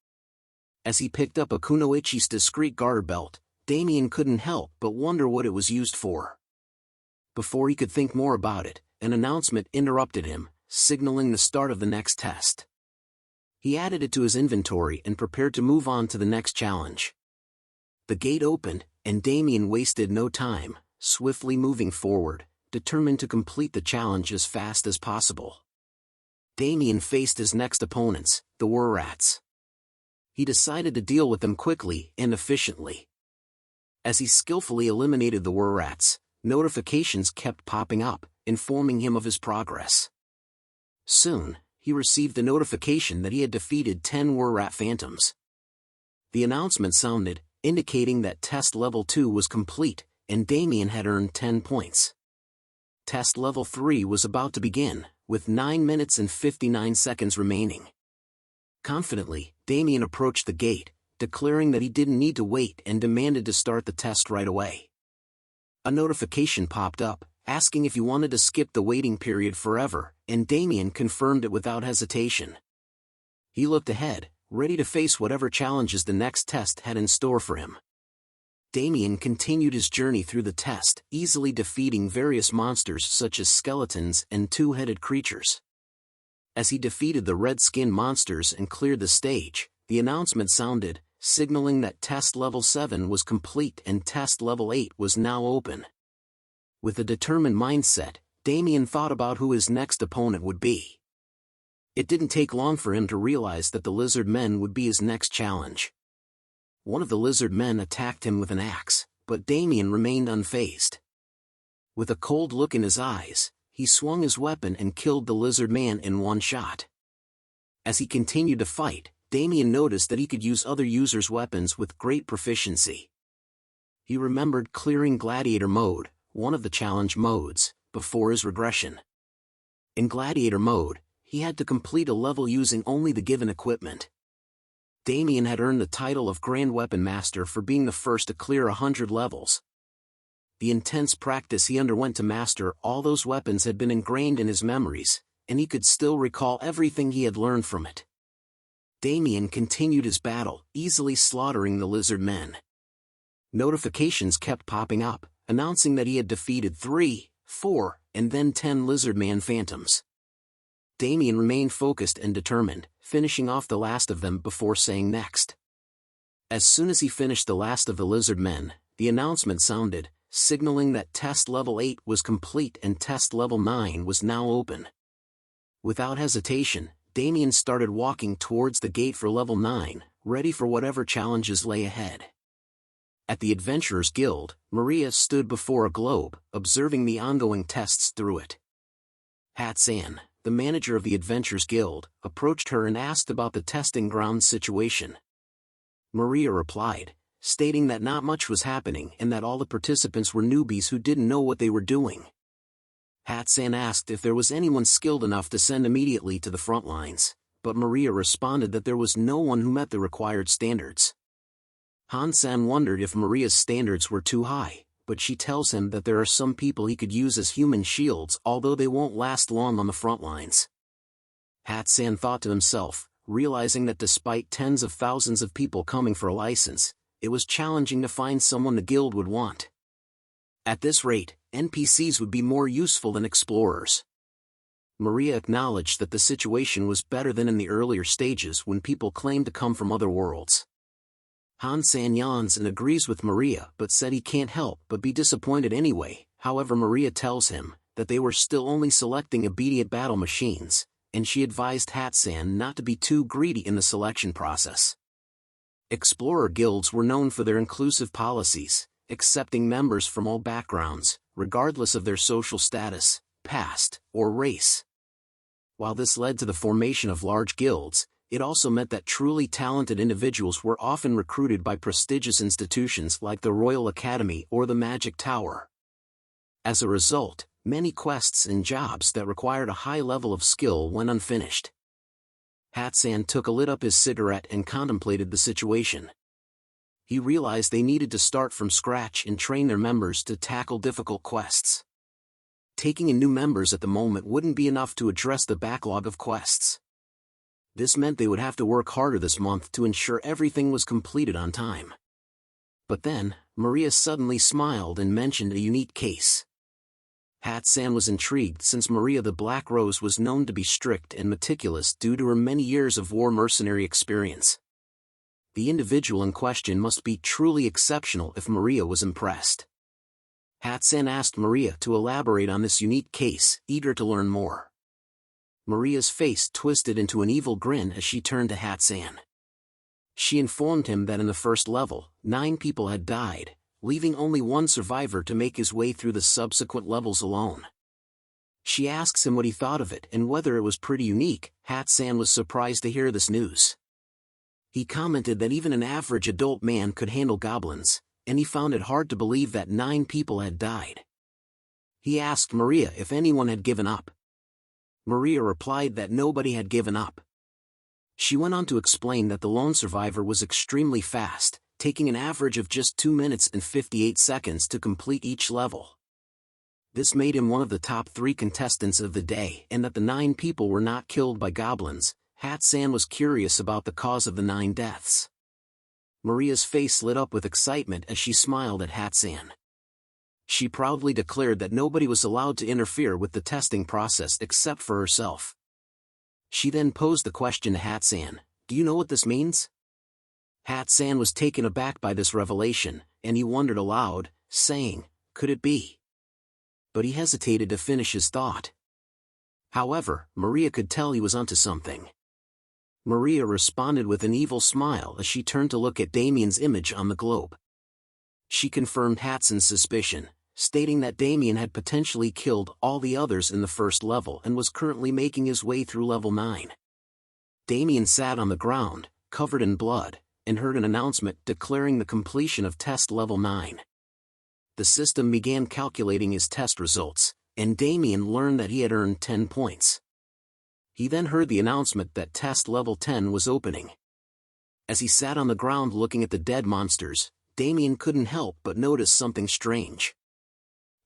As he picked up a kunoichi's discreet garter belt, Damien couldn't help but wonder what it was used for. Before he could think more about it, an announcement interrupted him, signaling the start of the next test. He added it to his inventory and prepared to move on to the next challenge. The gate opened, and Damien wasted no time, swiftly moving forward, determined to complete the challenge as fast as possible. Damien faced his next opponents, the Wurrats. He decided to deal with them quickly and efficiently. As he skillfully eliminated the Wurrats, notifications kept popping up, informing him of his progress. Soon, he received the notification that he had defeated 10 Wurrat phantoms. The announcement sounded, indicating that test level 2 was complete, and Damien had earned 10 points. Test level 3 was about to begin, with 9 minutes and 59 seconds remaining. Confidently, Damien approached the gate, declaring that he didn't need to wait and demanded to start the test right away. A notification popped up, asking if he wanted to skip the waiting period forever, and Damien confirmed it without hesitation. He looked ahead, ready to face whatever challenges the next test had in store for him. Damien continued his journey through the test, easily defeating various monsters such as skeletons and two-headed creatures. As he defeated the red-skin monsters and cleared the stage, the announcement sounded, signaling that test level 7 was complete and test level 8 was now open. With a determined mindset, Damien thought about who his next opponent would be. It didn't take long for him to realize that the lizard men would be his next challenge. One of the lizard men attacked him with an axe, but Damien remained unfazed. With a cold look in his eyes, he swung his weapon and killed the lizard man in one shot. As he continued to fight, Damien noticed that he could use other users' weapons with great proficiency. He remembered clearing Gladiator mode, one of the challenge modes, before his regression. In Gladiator mode, he had to complete a level using only the given equipment. Damien had earned the title of Grand Weapon Master for being the first to clear 100 levels. The intense practice he underwent to master all those weapons had been ingrained in his memories, and he could still recall everything he had learned from it. Damien continued his battle, easily slaughtering the lizard men. Notifications kept popping up, announcing that he had defeated 3, 4, and then 10 lizard man phantoms. Damien remained focused and determined, finishing off the last of them before saying next. As soon as he finished the last of the lizard men, the announcement sounded, signaling that test level 8 was complete and test level 9 was now open. Without hesitation, Damien started walking towards the gate for level 9, ready for whatever challenges lay ahead. At the Adventurers Guild, Maria stood before a globe, observing the ongoing tests through it. Hat-san, the manager of the Adventurers Guild, approached her and asked about the testing ground situation. Maria replied, stating that not much was happening and that all the participants were newbies who didn't know what they were doing. Hat-san asked if there was anyone skilled enough to send immediately to the front lines, but Maria responded that there was no one who met the required standards. Han-san wondered if Maria's standards were too high, but she tells him that there are some people he could use as human shields, although they won't last long on the front lines. Hat-san thought to himself, realizing that despite tens of thousands of people coming for a license, it was challenging to find someone the guild would want. At this rate, NPCs would be more useful than explorers. Maria acknowledged that the situation was better than in the earlier stages when people claimed to come from other worlds. Han-san yawns and agrees with Maria but said he can't help but be disappointed anyway. However, Maria tells him that they were still only selecting obedient battle machines, and she advised Hat-san not to be too greedy in the selection process. Explorer guilds were known for their inclusive policies, accepting members from all backgrounds, regardless of their social status, past, or race. While this led to the formation of large guilds, it also meant that truly talented individuals were often recruited by prestigious institutions like the Royal Academy or the Magic Tower. As a result, many quests and jobs that required a high level of skill went unfinished. Hat-san took a lit up his cigarette and contemplated the situation. He realized they needed to start from scratch and train their members to tackle difficult quests. Taking in new members at the moment wouldn't be enough to address the backlog of quests. This meant they would have to work harder this month to ensure everything was completed on time. But then, Maria suddenly smiled and mentioned a unique case. Hat-san was intrigued since Maria the Black Rose was known to be strict and meticulous due to her many years of war mercenary experience. The individual in question must be truly exceptional if Maria was impressed. Hat-san asked Maria to elaborate on this unique case, eager to learn more. Maria's face twisted into an evil grin as she turned to Hat-san. She informed him that in the first level, 9 people had died, leaving only one survivor to make his way through the subsequent levels alone. She asks him what he thought of it and whether it was pretty unique. Hat-san was surprised to hear this news. He commented that even an average adult man could handle goblins, and he found it hard to believe that 9 people had died. He asked Maria if anyone had given up. Maria replied that nobody had given up. She went on to explain that the lone survivor was extremely fast, taking an average of just 2 minutes and 58 seconds to complete each level. This made him one of the top 3 contestants of the day, and that the 9 people were not killed by goblins. Hat-san was curious about the cause of the 9 deaths. Maria's face lit up with excitement as she smiled at Hat-san. She proudly declared that nobody was allowed to interfere with the testing process except for herself. She then posed the question to Hat-san, "Do you know what this means?" Hat-san was taken aback by this revelation, and he wondered aloud, saying, "Could it be?" But he hesitated to finish his thought. However, Maria could tell he was onto something. Maria responded with an evil smile as she turned to look at Damien's image on the globe. She confirmed Hat-san's suspicion, stating that Damien had potentially killed all the others in the first level and was currently making his way through level 9. Damien sat on the ground, covered in blood, and heard an announcement declaring the completion of test level 9. The system began calculating his test results, and Damien learned that he had earned 10 points. He then heard the announcement that test level 10 was opening. As he sat on the ground looking at the dead monsters, Damien couldn't help but notice something strange.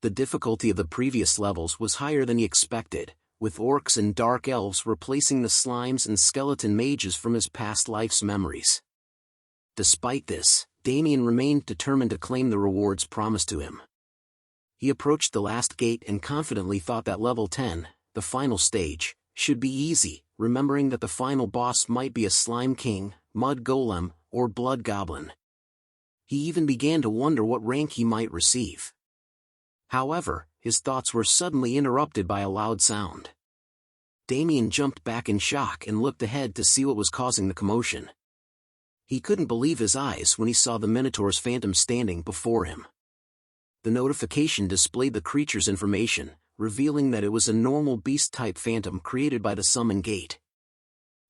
The difficulty of the previous levels was higher than he expected, with orcs and dark elves replacing the slimes and skeleton mages from his past life's memories. Despite this, Damien remained determined to claim the rewards promised to him. He approached the last gate and confidently thought that level 10, the final stage, should be easy, remembering that the final boss might be a slime king, mud golem, or blood goblin. He even began to wonder what rank he might receive. However, his thoughts were suddenly interrupted by a loud sound. Damien jumped back in shock and looked ahead to see what was causing the commotion. He couldn't believe his eyes when he saw the Minotaur's phantom standing before him. The notification displayed the creature's information, revealing that it was a normal beast-type phantom created by the summon gate.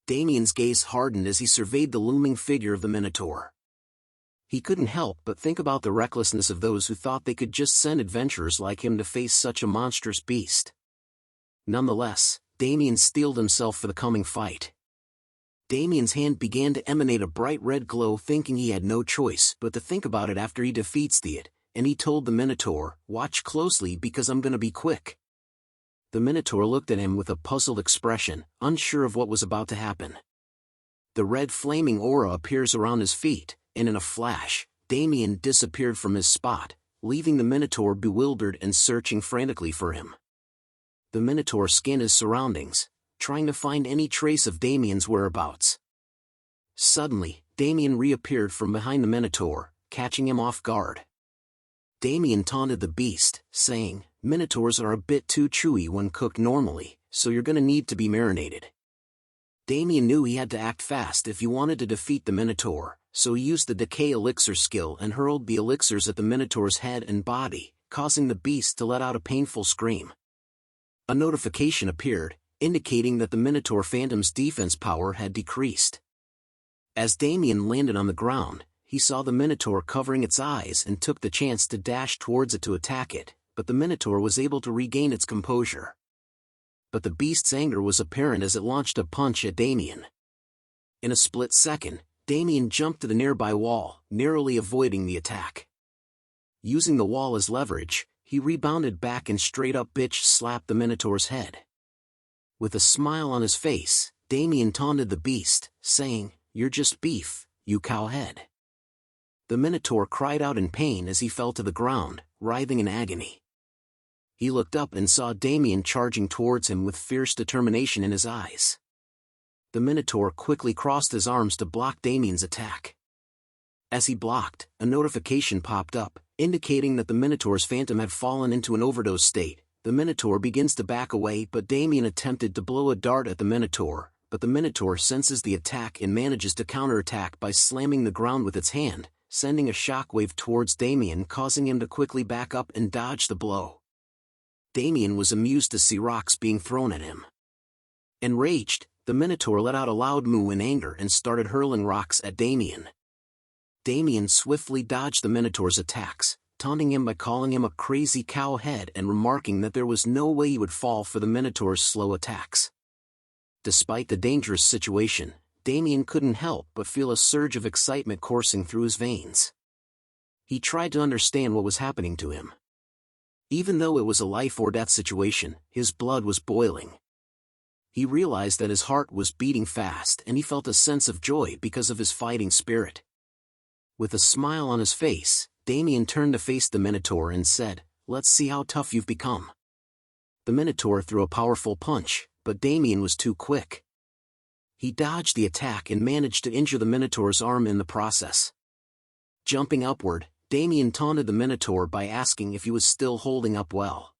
Damien's gaze hardened as he surveyed the looming figure of the Minotaur. He couldn't help but think about the recklessness of those who thought they could just send adventurers like him to face such a monstrous beast. Nonetheless, Damien steeled himself for the coming fight. Damien's hand began to emanate a bright red glow, thinking he had no choice but to think about it after he defeats the and he told the Minotaur, "Watch closely because I'm gonna be quick." The Minotaur looked at him with a puzzled expression, unsure of what was about to happen. The red flaming aura appears around his feet, and in a flash, Damien disappeared from his spot, leaving the Minotaur bewildered and searching frantically for him. The Minotaur scanned his surroundings, trying to find any trace of Damien's whereabouts. Suddenly, Damien reappeared from behind the Minotaur, catching him off guard. Damien taunted the beast, saying, "Minotaurs are a bit too chewy when cooked normally, so you're gonna need to be marinated." Damien knew he had to act fast if he wanted to defeat the Minotaur, so he used the decay elixir skill and hurled the elixirs at the Minotaur's head and body, causing the beast to let out a painful scream. A notification appeared, indicating that the Minotaur Phantom's defense power had decreased. As Damien landed on the ground, he saw the Minotaur covering its eyes and took the chance to dash towards it to attack it, but the Minotaur was able to regain its composure. But the beast's anger was apparent as it launched a punch at Damien. In a split second, Damien jumped to the nearby wall, narrowly avoiding the attack. Using the wall as leverage, he rebounded back and straight up bitch slapped the Minotaur's head. With a smile on his face, Damien taunted the beast, saying, "You're just beef, you cowhead." The Minotaur cried out in pain as he fell to the ground, writhing in agony. He looked up and saw Damien charging towards him with fierce determination in his eyes. The Minotaur quickly crossed his arms to block Damien's attack. As he blocked, a notification popped up, indicating that the Minotaur's phantom had fallen into an overdose state. The Minotaur begins to back away, but Damien attempted to blow a dart at the Minotaur, but the Minotaur senses the attack and manages to counterattack by slamming the ground with its hand, sending a shockwave towards Damien, causing him to quickly back up and dodge the blow. Damien was amused to see rocks being thrown at him. Enraged, the Minotaur let out a loud moo in anger and started hurling rocks at Damien. Damien swiftly dodged the Minotaur's attacks, taunting him by calling him a crazy cowhead and remarking that there was no way he would fall for the Minotaur's slow attacks. Despite the dangerous situation, Damien couldn't help but feel a surge of excitement coursing through his veins. He tried to understand what was happening to him. Even though it was a life-or-death situation, his blood was boiling. He realized that his heart was beating fast and he felt a sense of joy because of his fighting spirit. With a smile on his face, Damien turned to face the Minotaur and said, "Let's see how tough you've become." The Minotaur threw a powerful punch, but Damien was too quick. He dodged the attack and managed to injure the Minotaur's arm in the process. Jumping upward, Damien taunted the Minotaur by asking if he was still holding up well.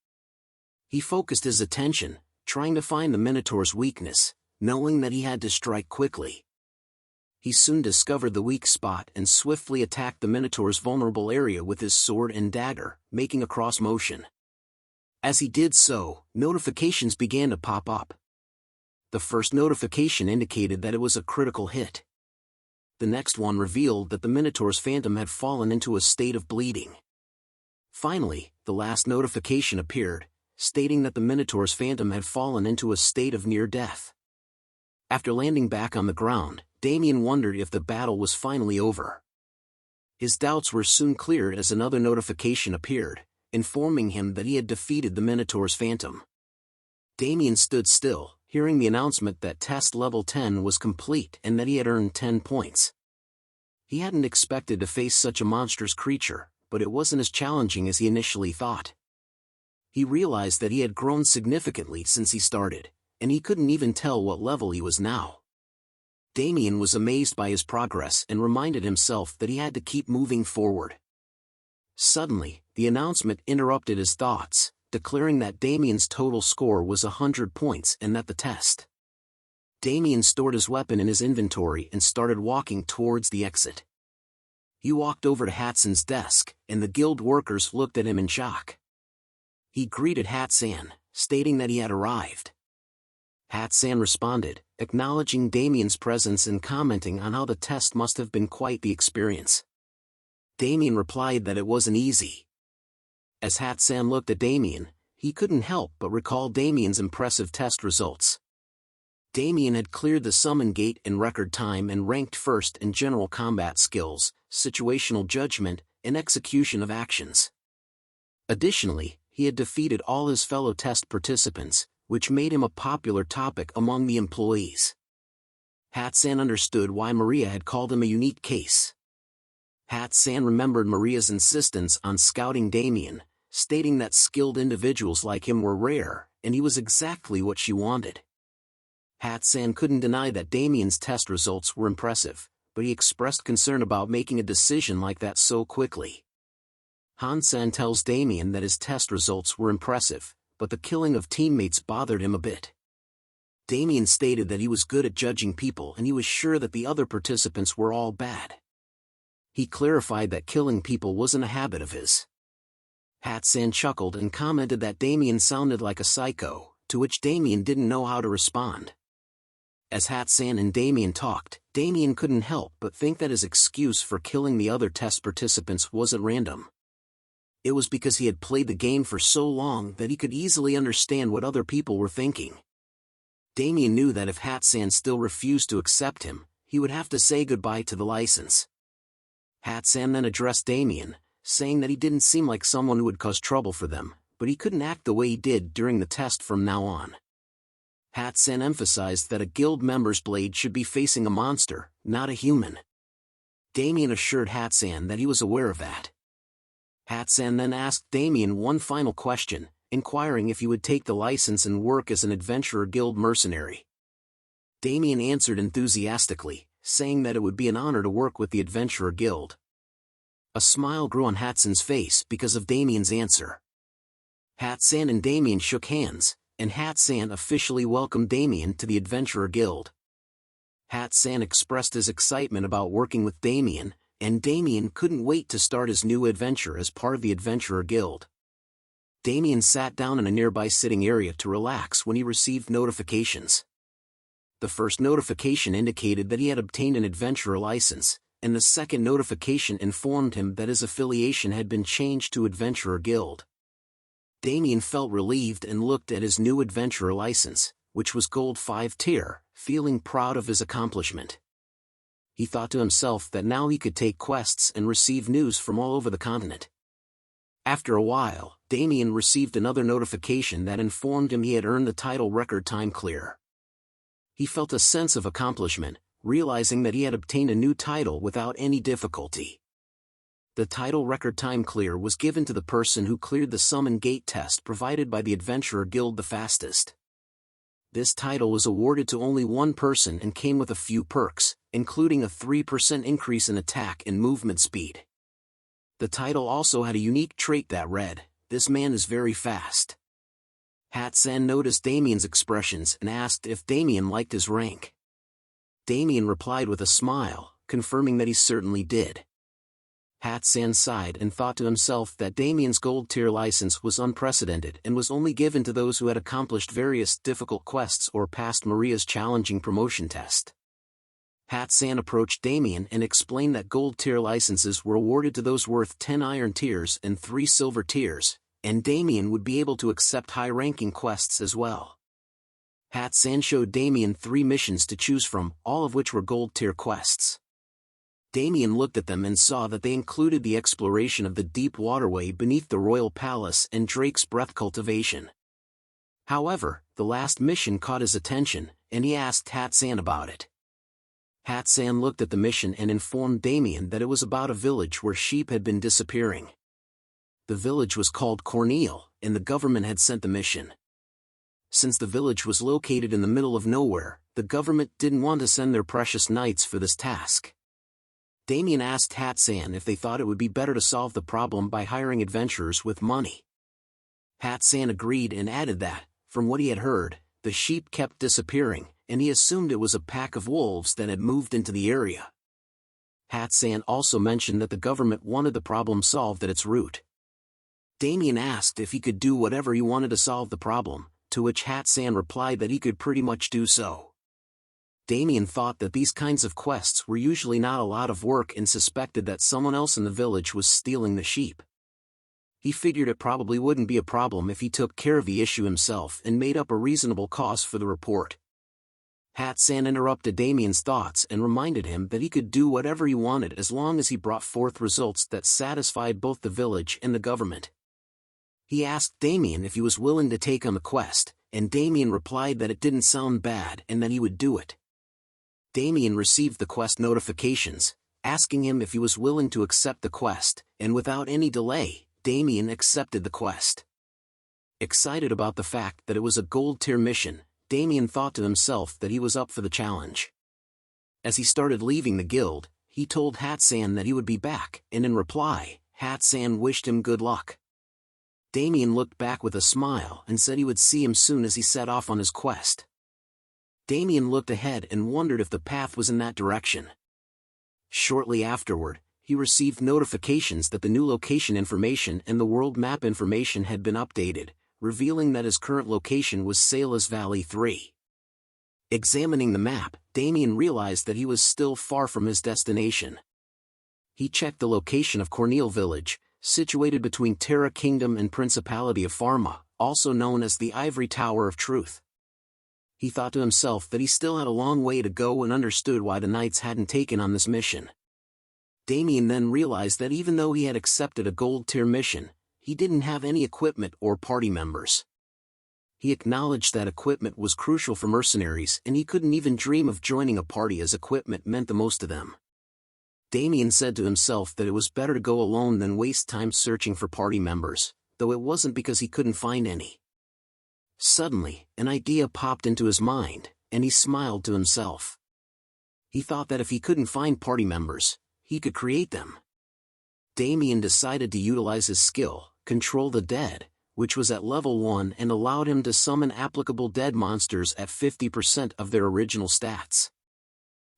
He focused his attention, trying to find the Minotaur's weakness, knowing that he had to strike quickly. He soon discovered the weak spot and swiftly attacked the Minotaur's vulnerable area with his sword and dagger, making a cross motion. As he did so, notifications began to pop up. The first notification indicated that it was a critical hit. The next one revealed that the Minotaur's phantom had fallen into a state of bleeding. Finally, the last notification appeared, stating that the Minotaur's phantom had fallen into a state of near death. After landing back on the ground, Damien wondered if the battle was finally over. His doubts were soon cleared as another notification appeared, informing him that he had defeated the Minotaur's phantom. Damien stood still, hearing the announcement that test level 10 was complete and that he had earned 10 points. He hadn't expected to face such a monstrous creature, but it wasn't as challenging as he initially thought. He realized that he had grown significantly since he started, and he couldn't even tell what level he was now. Damien was amazed by his progress and reminded himself that he had to keep moving forward. Suddenly, the announcement interrupted his thoughts, declaring that Damien's total score was 100 points and that the test. Damien stored his weapon in his inventory and started walking towards the exit. He walked over to Hatson's desk, and the guild workers looked at him in shock. He greeted Hatsan, stating that he had arrived. Hatsan responded, acknowledging Damien's presence and commenting on how the test must have been quite the experience. Damien replied that it wasn't easy. As Hatsan looked at Damien, he couldn't help but recall Damien's impressive test results. Damien had cleared the summon gate in record time and ranked first in general combat skills, situational judgment, and execution of actions. Additionally, he had defeated all his fellow test participants, which made him a popular topic among the employees. Hat-san understood why Maria had called him a unique case. Hat-san remembered Maria's insistence on scouting Damien, stating that skilled individuals like him were rare, and he was exactly what she wanted. Hat-san couldn't deny that Damien's test results were impressive, but he expressed concern about making a decision like that so quickly. Han-san tells Damien that his test results were impressive, but the killing of teammates bothered him a bit. Damien stated that he was good at judging people and he was sure that the other participants were all bad. He clarified that killing people wasn't a habit of his. Hat-san chuckled and commented that Damien sounded like a psycho, to which Damien didn't know how to respond. As Hat-san and Damien talked, Damien couldn't help but think that his excuse for killing the other test participants wasn't random. It was because he had played the game for so long that he could easily understand what other people were thinking. Damien knew that if Hat-san still refused to accept him, he would have to say goodbye to the license. Hat-san then addressed Damien, saying that he didn't seem like someone who would cause trouble for them, but he couldn't act the way he did during the test from now on. Hat-san emphasized that a guild member's blade should be facing a monster, not a human. Damien assured Hat-san that he was aware of that. Hat-san then asked Damien one final question, inquiring if he would take the license and work as an Adventurer Guild mercenary. Damien answered enthusiastically, saying that it would be an honor to work with the Adventurer Guild. A smile grew on Hat-san's face because of Damien's answer. Hat-san and Damien shook hands, and Hat-san officially welcomed Damien to the Adventurer Guild. Hat-san expressed his excitement about working with Damien, and Damien couldn't wait to start his new adventure as part of the Adventurer Guild. Damien sat down in a nearby sitting area to relax when he received notifications. The first notification indicated that he had obtained an adventurer license, and the second notification informed him that his affiliation had been changed to Adventurer Guild. Damien felt relieved and looked at his new adventurer license, which was Gold 5 tier, feeling proud of his accomplishment. He thought to himself that now he could take quests and receive news from all over the continent. After a while, Damien received another notification that informed him he had earned the title Record Time Clear. He felt a sense of accomplishment, realizing that he had obtained a new title without any difficulty. The title Record Time Clear was given to the person who cleared the Summon Gate test provided by the Adventurer Guild the fastest. This title was awarded to only one person and came with a few perks, including a 3% increase in attack and movement speed. The title also had a unique trait that read, "This man is very fast." Hat-san noticed Damien's expressions and asked if Damien liked his rank. Damien replied with a smile, confirming that he certainly did. Hat-san sighed and thought to himself that Damien's gold tier license was unprecedented and was only given to those who had accomplished various difficult quests or passed Maria's challenging promotion test. Hat-san approached Damien and explained that gold tier licenses were awarded to those worth 10 iron tiers and 3 silver tiers, and Damien would be able to accept high-ranking quests as well. Hat-san showed Damien 3 missions to choose from, all of which were gold tier quests. Damien looked at them and saw that they included the exploration of the deep waterway beneath the royal palace and Drake's breath cultivation. However, the last mission caught his attention, and he asked Hat-san about it. Hat-san looked at the mission and informed Damien that it was about a village where sheep had been disappearing. The village was called Cornel, and the government had sent the mission. Since the village was located in the middle of nowhere, the government didn't want to send their precious knights for this task. Damien asked Hat-san if they thought it would be better to solve the problem by hiring adventurers with money. Hat-san agreed and added that, from what he had heard, the sheep kept disappearing, and he assumed it was a pack of wolves that had moved into the area. Hat-san also mentioned that the government wanted the problem solved at its root. Damien asked if he could do whatever he wanted to solve the problem, to which Hat-san replied that he could pretty much do so. Damien thought that these kinds of quests were usually not a lot of work and suspected that someone else in the village was stealing the sheep. He figured it probably wouldn't be a problem if he took care of the issue himself and made up a reasonable cost for the report. Hat-san interrupted Damien's thoughts and reminded him that he could do whatever he wanted as long as he brought forth results that satisfied both the village and the government. He asked Damien if he was willing to take on the quest, and Damien replied that it didn't sound bad and that he would do it. Damien received the quest notifications, asking him if he was willing to accept the quest, and without any delay, Damien accepted the quest. Excited about the fact that it was a gold-tier mission, Damien thought to himself that he was up for the challenge. As he started leaving the guild, he told Hat-san that he would be back, and in reply, Hat-san wished him good luck. Damien looked back with a smile and said he would see him soon as he set off on his quest. Damien looked ahead and wondered if the path was in that direction. Shortly afterward, he received notifications that the new location information and the world map information had been updated, revealing that his current location was Sala's Valley 3. Examining the map, Damien realized that he was still far from his destination. He checked the location of Cornel Village, situated between Terra Kingdom and Principality of Pharma, also known as the Ivory Tower of Truth. He thought to himself that he still had a long way to go and understood why the knights hadn't taken on this mission. Damien then realized that even though he had accepted a gold-tier mission, he didn't have any equipment or party members. He acknowledged that equipment was crucial for mercenaries and he couldn't even dream of joining a party as equipment meant the most to them. Damien said to himself that it was better to go alone than waste time searching for party members, though it wasn't because he couldn't find any. Suddenly, an idea popped into his mind, and he smiled to himself. He thought that if he couldn't find party members, he could create them. Damien decided to utilize his skill, Control the Dead, which was at level 1 and allowed him to summon applicable dead monsters at 50% of their original stats.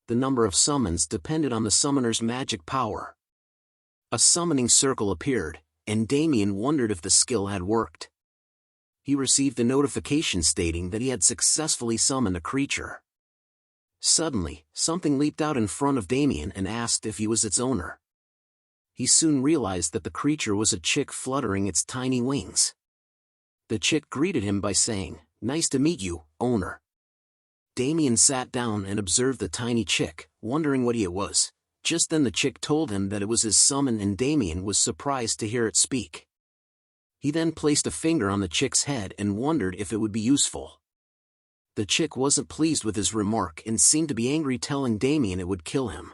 The number of summons depended on the summoner's magic power. A summoning circle appeared, and Damien wondered if the skill had worked. He received a notification stating that he had successfully summoned a creature. Suddenly, something leaped out in front of Damien and asked if he was its owner. He soon realized that the creature was a chick fluttering its tiny wings. The chick greeted him by saying, "Nice to meet you, owner." Damien sat down and observed the tiny chick, wondering what it was. Just then the chick told him that it was his summon and Damien was surprised to hear it speak. He then placed a finger on the chick's head and wondered if it would be useful. The chick wasn't pleased with his remark and seemed to be angry, telling Damien it would kill him.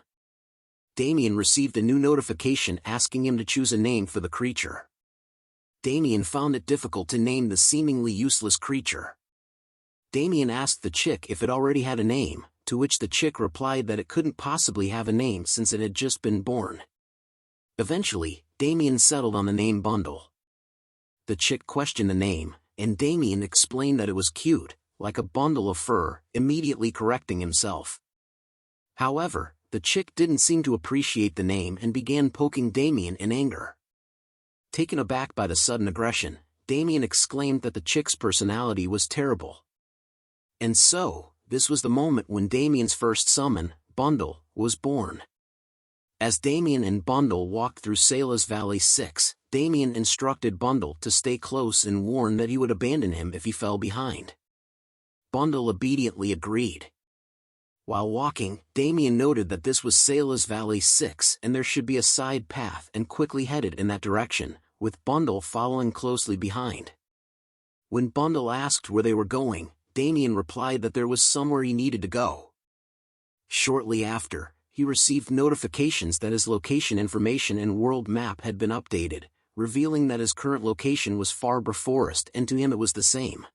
Damien received a new notification asking him to choose a name for the creature. Damien found it difficult to name the seemingly useless creature. Damien asked the chick if it already had a name, to which the chick replied that it couldn't possibly have a name since it had just been born. Eventually, Damien settled on the name Bundle. The chick questioned the name, and Damien explained that it was cute, like a bundle of fur, immediately correcting himself. However, the chick didn't seem to appreciate the name and began poking Damien in anger. Taken aback by the sudden aggression, Damien exclaimed that the chick's personality was terrible. And so, this was the moment when Damien's first summon, Bundle, was born. As Damien and Bundle walked through Sala's Valley 6, Damien instructed Bundle to stay close and warned that he would abandon him if he fell behind. Bundle obediently agreed. While walking, Damien noted that this was Sala's Valley 6 and there should be a side path, and quickly headed in that direction, with Bundle following closely behind. When Bundle asked where they were going, Damien replied that there was somewhere he needed to go. Shortly after, he received notifications that his location information and world map had been updated, revealing that his current location was Farbor Forest, and to him it was the same.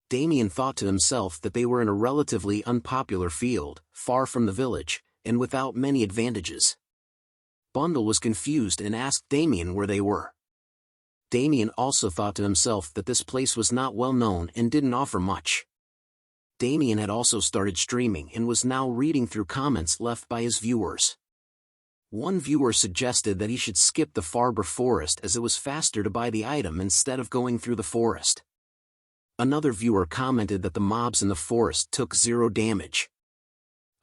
Damien thought to himself that they were in a relatively unpopular field, far from the village, and without many advantages. Bundle was confused and asked Damien where they were. Damien also thought to himself that this place was not well known and didn't offer much. Damien had also started streaming and was now reading through comments left by his viewers. One viewer suggested that he should skip the Farbor Forest as it was faster to buy the item instead of going through the forest. Another viewer commented that the mobs in the forest took 0 damage.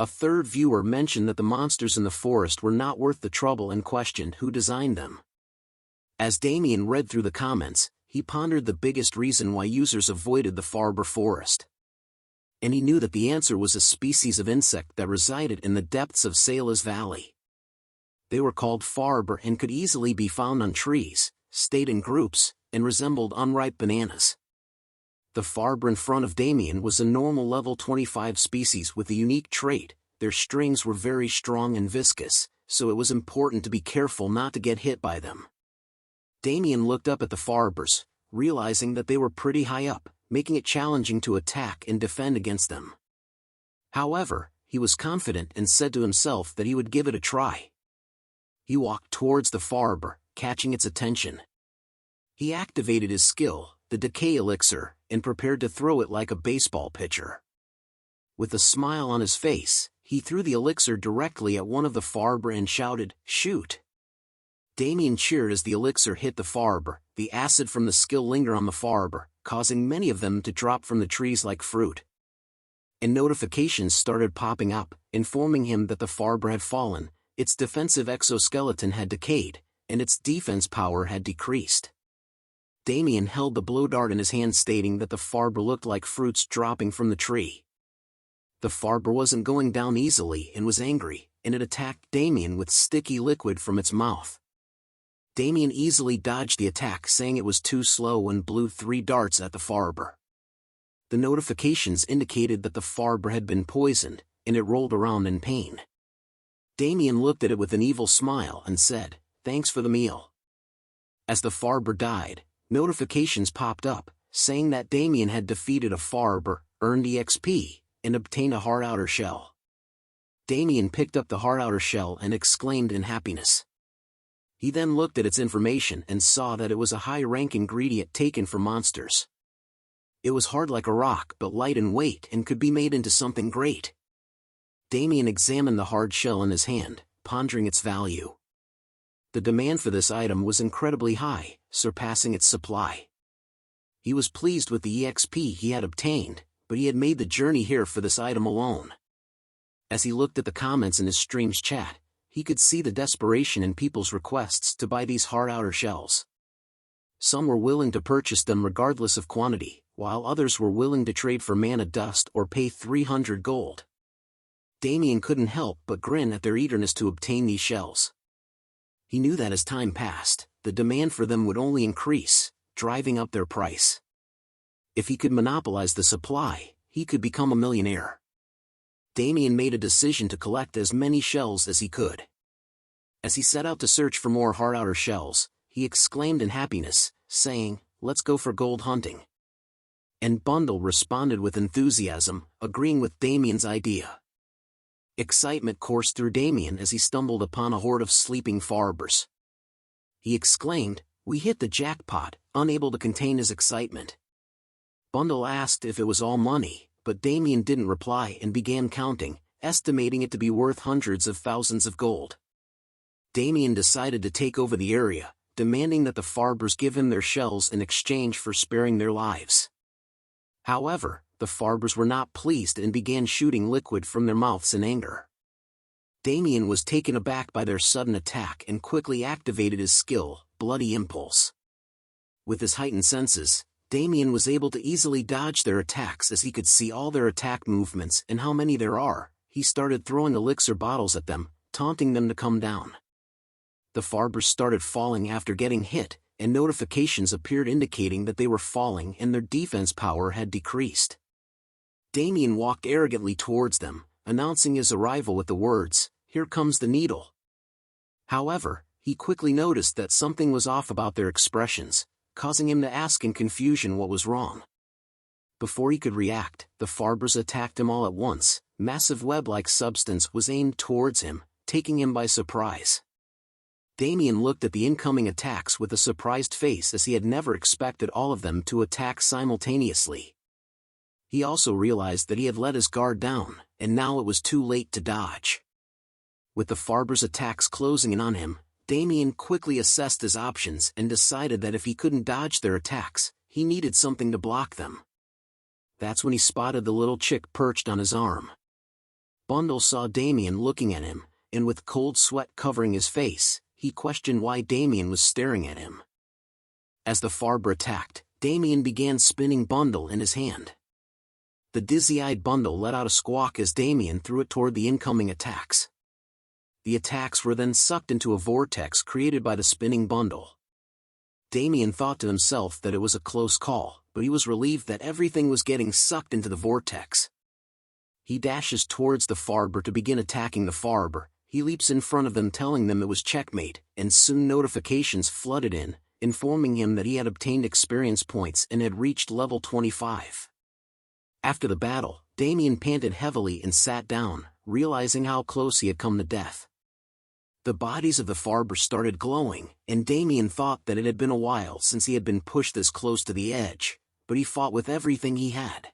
A third viewer mentioned that the monsters in the forest were not worth the trouble and questioned who designed them. As Damien read through the comments, he pondered the biggest reason why users avoided the Farbor Forest. And he knew that the answer was a species of insect that resided in the depths of Sayla's valley. They were called farber and could easily be found on trees, stayed in groups, and resembled unripe bananas. The farber in front of Damien was a normal level 25 species with a unique trait: their strings were very strong and viscous, so it was important to be careful not to get hit by them. Damien looked up at the farbers, realizing that they were pretty high up, making it challenging to attack and defend against them. However, he was confident and said to himself that he would give it a try. He walked towards the farber, catching its attention. He activated his skill, the decay elixir, and prepared to throw it like a baseball pitcher. With a smile on his face, he threw the elixir directly at one of the farber and shouted, "Shoot!" Damien cheered as the elixir hit the farber. The acid from the skill lingered on the farber, causing many of them to drop from the trees like fruit. And notifications started popping up, informing him that the farber had fallen, its defensive exoskeleton had decayed, and its defense power had decreased. Damien held the blow dart in his hand, stating that the farber looked like fruits dropping from the tree. The farber wasn't going down easily and was angry, and it attacked Damien with sticky liquid from its mouth. Damien easily dodged the attack, saying it was too slow, and blew 3 darts at the farber. The notifications indicated that the farber had been poisoned, and it rolled around in pain. Damien looked at it with an evil smile and said, "Thanks for the meal." As the farber died, notifications popped up, saying that Damien had defeated a farber, earned EXP, and obtained a hard outer shell. Damien picked up the hard outer shell and exclaimed in happiness. He then looked at its information and saw that it was a high-rank ingredient taken from monsters. It was hard like a rock but light in weight and could be made into something great. Damien examined the hard shell in his hand, pondering its value. The demand for this item was incredibly high, surpassing its supply. He was pleased with the EXP he had obtained, but he had made the journey here for this item alone. As he looked at the comments in his stream's chat, he could see the desperation in people's requests to buy these hard outer shells. Some were willing to purchase them regardless of quantity, while others were willing to trade for mana dust or pay 300 gold. Damien couldn't help but grin at their eagerness to obtain these shells. He knew that as time passed, the demand for them would only increase, driving up their price. If he could monopolize the supply, he could become a millionaire. Damien made a decision to collect as many shells as he could. As he set out to search for more hard outer shells, he exclaimed in happiness, saying, "Let's go for gold hunting." And Bundle responded with enthusiasm, agreeing with Damien's idea. Excitement coursed through Damien as he stumbled upon a horde of sleeping farbers. He exclaimed, "We hit the jackpot," unable to contain his excitement. Bundle asked if it was all money, but Damien didn't reply and began counting, estimating it to be worth hundreds of thousands of gold. Damien decided to take over the area, demanding that the farbers give him their shells in exchange for sparing their lives. However, the farbers were not pleased and began shooting liquid from their mouths in anger. Damien was taken aback by their sudden attack and quickly activated his skill, Bloody Impulse. With his heightened senses, Damien was able to easily dodge their attacks as he could see all their attack movements and how many there are. He started throwing elixir bottles at them, taunting them to come down. The farbers started falling after getting hit, and notifications appeared indicating that they were falling and their defense power had decreased. Damien walked arrogantly towards them, announcing his arrival with the words, "Here comes the needle." However, he quickly noticed that something was off about their expressions, causing him to ask in confusion what was wrong. Before he could react, the farbers attacked him all at once. Massive web-like substance was aimed towards him, taking him by surprise. Damien looked at the incoming attacks with a surprised face as he had never expected all of them to attack simultaneously. He also realized that he had let his guard down, and now it was too late to dodge. With the farbers' attacks closing in on him, Damien quickly assessed his options and decided that if he couldn't dodge their attacks, he needed something to block them. That's when he spotted the little chick perched on his arm. Bundle saw Damien looking at him, and with cold sweat covering his face, he questioned why Damien was staring at him. As the farber attacked, Damien began spinning Bundle in his hand. The dizzy-eyed bundle let out a squawk as Damien threw it toward the incoming attacks. The attacks were then sucked into a vortex created by the spinning bundle. Damien thought to himself that it was a close call, but he was relieved that everything was getting sucked into the vortex. He dashes towards the Farber to begin attacking the Farber. He leaps in front of them, telling them it was checkmate, and soon notifications flooded in, informing him that he had obtained experience points and had reached level 25. After the battle, Damien panted heavily and sat down, realizing how close he had come to death. The bodies of the Farber started glowing, and Damien thought that it had been a while since he had been pushed this close to the edge, but he fought with everything he had.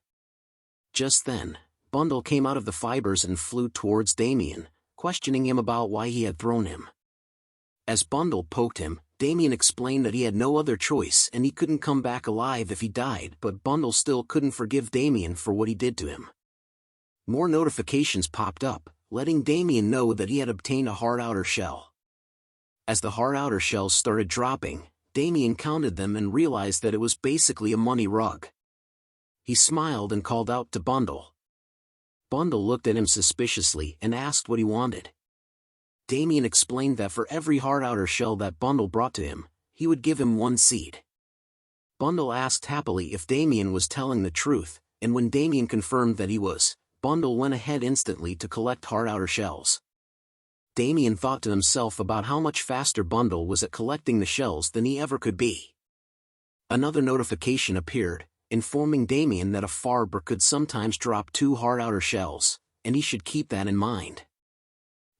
Just then, Bundle came out of the fibers and flew towards Damien, questioning him about why he had thrown him. As Bundle poked him, Damien explained that he had no other choice and he couldn't come back alive if he died, but Bundle still couldn't forgive Damien for what he did to him. More notifications popped up, letting Damien know that he had obtained a hard outer shell. As the hard outer shells started dropping, Damien counted them and realized that it was basically a money rug. He smiled and called out to Bundle. Bundle looked at him suspiciously and asked what he wanted. Damien explained that for every hard outer shell that Bundle brought to him, he would give him 1 seed. Bundle asked happily if Damien was telling the truth, and when Damien confirmed that he was, Bundle went ahead instantly to collect hard outer shells. Damien thought to himself about how much faster Bundle was at collecting the shells than he ever could be. Another notification appeared, informing Damien that a Farber could sometimes drop 2 hard outer shells, and he should keep that in mind.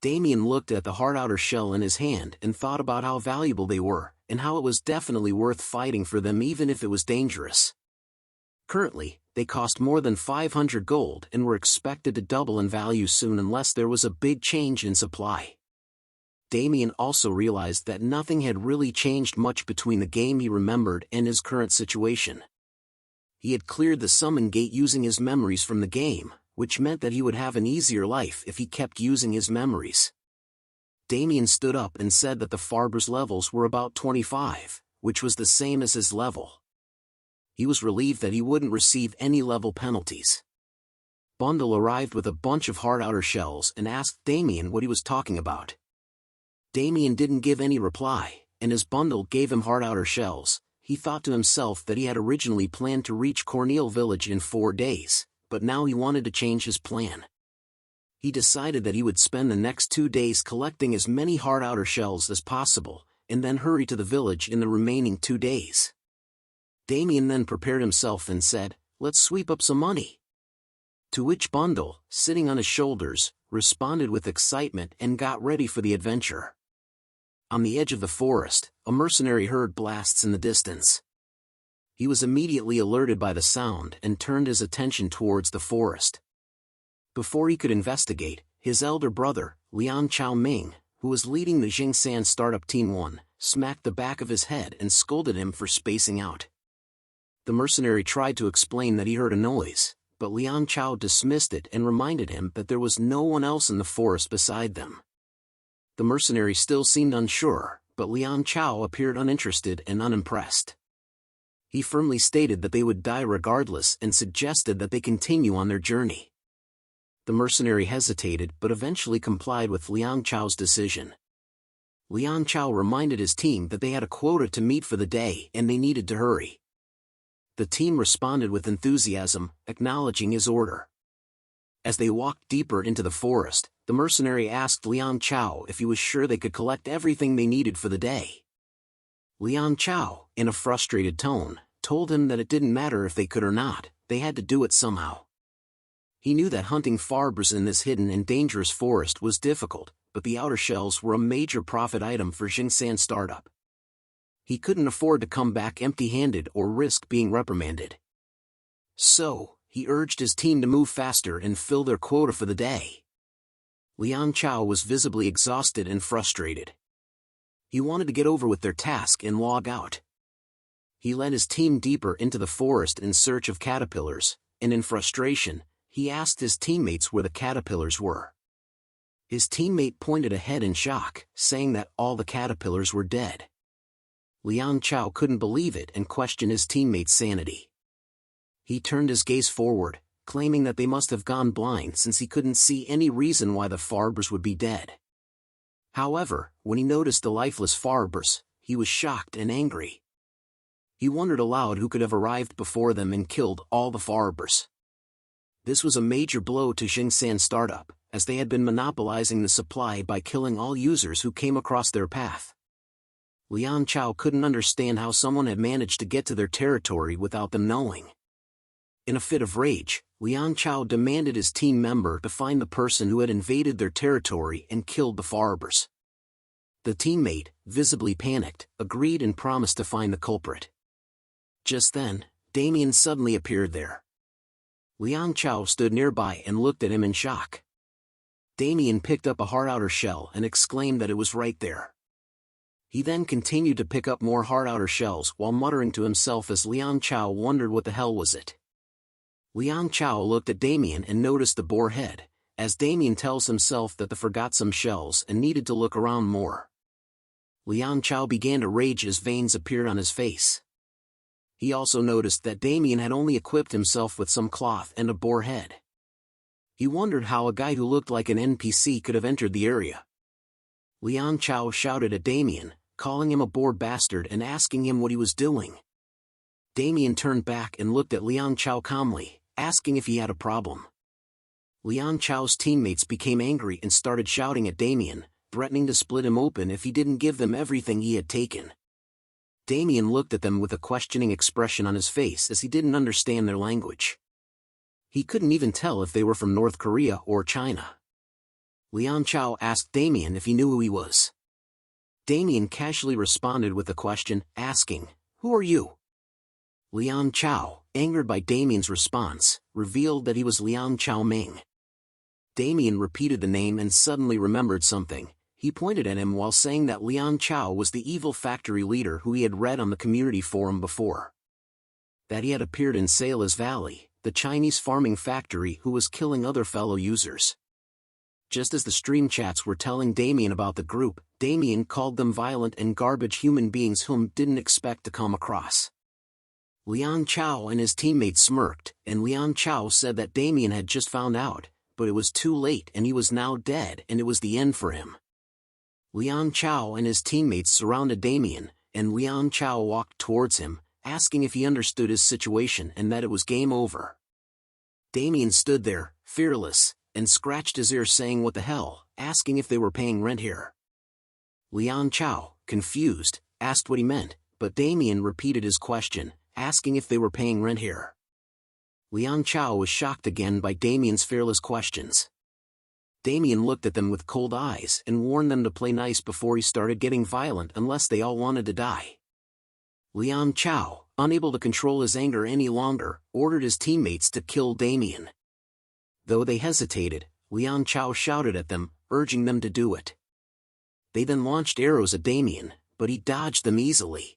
Damien looked at the hard outer shell in his hand and thought about how valuable they were, and how it was definitely worth fighting for them even if it was dangerous. Currently, they cost more than 500 gold and were expected to double in value soon unless there was a big change in supply. Damien also realized that nothing had really changed much between the game he remembered and his current situation. He had cleared the summon gate using his memories from the game, which meant that he would have an easier life if he kept using his memories. Damien stood up and said that the Farber's levels were about 25, which was the same as his level. He was relieved that he wouldn't receive any level penalties. Bundle arrived with a bunch of hard outer shells and asked Damien what he was talking about. Damien didn't give any reply, and as Bundle gave him hard outer shells, he thought to himself that he had originally planned to reach Cornel Village in 4 days, but now he wanted to change his plan. He decided that he would spend the next 2 days collecting as many hard outer shells as possible, and then hurry to the village in the remaining 2 days. Damien then prepared himself and said, "Let's sweep up some money." To which Bundle, sitting on his shoulders, responded with excitement and got ready for the adventure. On the edge of the forest, a mercenary heard blasts in the distance. He was immediately alerted by the sound and turned his attention towards the forest. Before he could investigate, his elder brother, Liang Chao Ming, who was leading the Jingsan startup Team 1, smacked the back of his head and scolded him for spacing out. The mercenary tried to explain that he heard a noise, but Liang Chao dismissed it and reminded him that there was no one else in the forest beside them. The mercenary still seemed unsure, but Liang Chao appeared uninterested and unimpressed. He firmly stated that they would die regardless and suggested that they continue on their journey. The mercenary hesitated but eventually complied with Liang Chao's decision. Liang Chao reminded his team that they had a quota to meet for the day and they needed to hurry. The team responded with enthusiasm, acknowledging his order. As they walked deeper into the forest, the mercenary asked Liang Chao if he was sure they could collect everything they needed for the day. Liang Chao, in a frustrated tone, told him that it didn't matter if they could or not, they had to do it somehow. He knew that hunting Farbers in this hidden and dangerous forest was difficult, but the outer shells were a major profit item for Jingsan startup. He couldn't afford to come back empty-handed or risk being reprimanded. So, he urged his team to move faster and fill their quota for the day. Liang Chao was visibly exhausted and frustrated. He wanted to get over with their task and log out. He led his team deeper into the forest in search of caterpillars, and in frustration, he asked his teammates where the caterpillars were. His teammate pointed ahead in shock, saying that all the caterpillars were dead. Liang Chao couldn't believe it and questioned his teammate's sanity. He turned his gaze forward, claiming that they must have gone blind since he couldn't see any reason why the Farbers would be dead. However, when he noticed the lifeless Farbers, he was shocked and angry. He wondered aloud who could have arrived before them and killed all the Farbers. This was a major blow to Jingsan startup, as they had been monopolizing the supply by killing all users who came across their path. Liang Chao couldn't understand how someone had managed to get to their territory without them knowing. In a fit of rage, Liang Chao demanded his team member to find the person who had invaded their territory and killed the Farbers. The teammate, visibly panicked, agreed and promised to find the culprit. Just then, Damien suddenly appeared there. Liang Chao stood nearby and looked at him in shock. Damien picked up a hard outer shell and exclaimed that it was right there. He then continued to pick up more hard outer shells while muttering to himself as Liang Chao wondered what the hell was it. Liang Chao looked at Damien and noticed the boar head, as Damien tells himself that they forgot some shells and needed to look around more. Liang Chao began to rage as veins appeared on his face. He also noticed that Damien had only equipped himself with some cloth and a boar head. He wondered how a guy who looked like an NPC could have entered the area. Liang Chao shouted at Damien, calling him a boar bastard and asking him what he was doing. Damien turned back and looked at Liang Chao calmly, asking if he had a problem. Liang Chao's teammates became angry and started shouting at Damien, threatening to split him open if he didn't give them everything he had taken. Damien looked at them with a questioning expression on his face as he didn't understand their language. He couldn't even tell if they were from North Korea or China. Liang Chao asked Damien if he knew who he was. Damien casually responded with a question, asking, "Who are you?" Liang Chao, angered by Damien's response, revealed that he was Liang Chao Ming. Damien repeated the name and suddenly remembered something. He pointed at him while saying that Liang Chao was the evil factory leader who he had read on the community forum before. That he had appeared in Sailor's Valley, the Chinese farming factory who was killing other fellow users. Just as the stream chats were telling Damien about the group, Damien called them violent and garbage human beings whom didn't expect to come across. Liang Chao and his teammates smirked, and Liang Chao said that Damien had just found out, but it was too late and he was now dead and it was the end for him. Liang Chao and his teammates surrounded Damien, and Liang Chao walked towards him, asking if he understood his situation and that it was game over. Damien stood there, fearless, and scratched his ear saying what the hell, asking if they were paying rent here. Liang Chao, confused, asked what he meant, but Damien repeated his question, asking if they were paying rent here. Liang Chao was shocked again by Damien's fearless questions. Damien looked at them with cold eyes and warned them to play nice before he started getting violent unless they all wanted to die. Liang Chao, unable to control his anger any longer, ordered his teammates to kill Damien. Though they hesitated, Liang Chao shouted at them, urging them to do it. They then launched arrows at Damien, but he dodged them easily.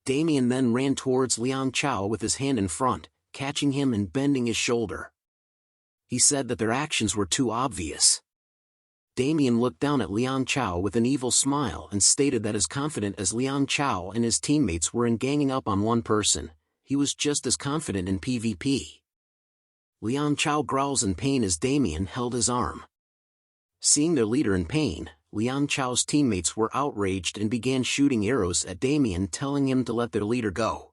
Damien then ran towards Liang Chao with his hand in front, catching him and bending his shoulder. He said that their actions were too obvious. Damien looked down at Liang Chao with an evil smile and stated that as confident as Liang Chao and his teammates were in ganging up on one person, he was just as confident in PvP. Liang Chao growls in pain as Damien held his arm. Seeing their leader in pain, Liang Chao's teammates were outraged and began shooting arrows at Damien, telling him to let their leader go.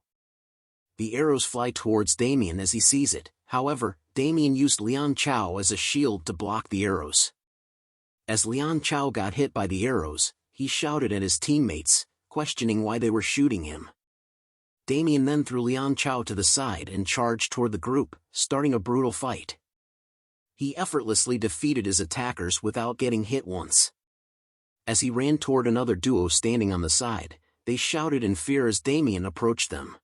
The arrows fly towards Damien as he sees it, however, Damien used Liang Chao as a shield to block the arrows. As Liang Chao got hit by the arrows, he shouted at his teammates, questioning why they were shooting him. Damien then threw Liang Chao to the side and charged toward the group, starting a brutal fight. He effortlessly defeated his attackers without getting hit once. As he ran toward another duo standing on the side, they shouted in fear as Damien approached them.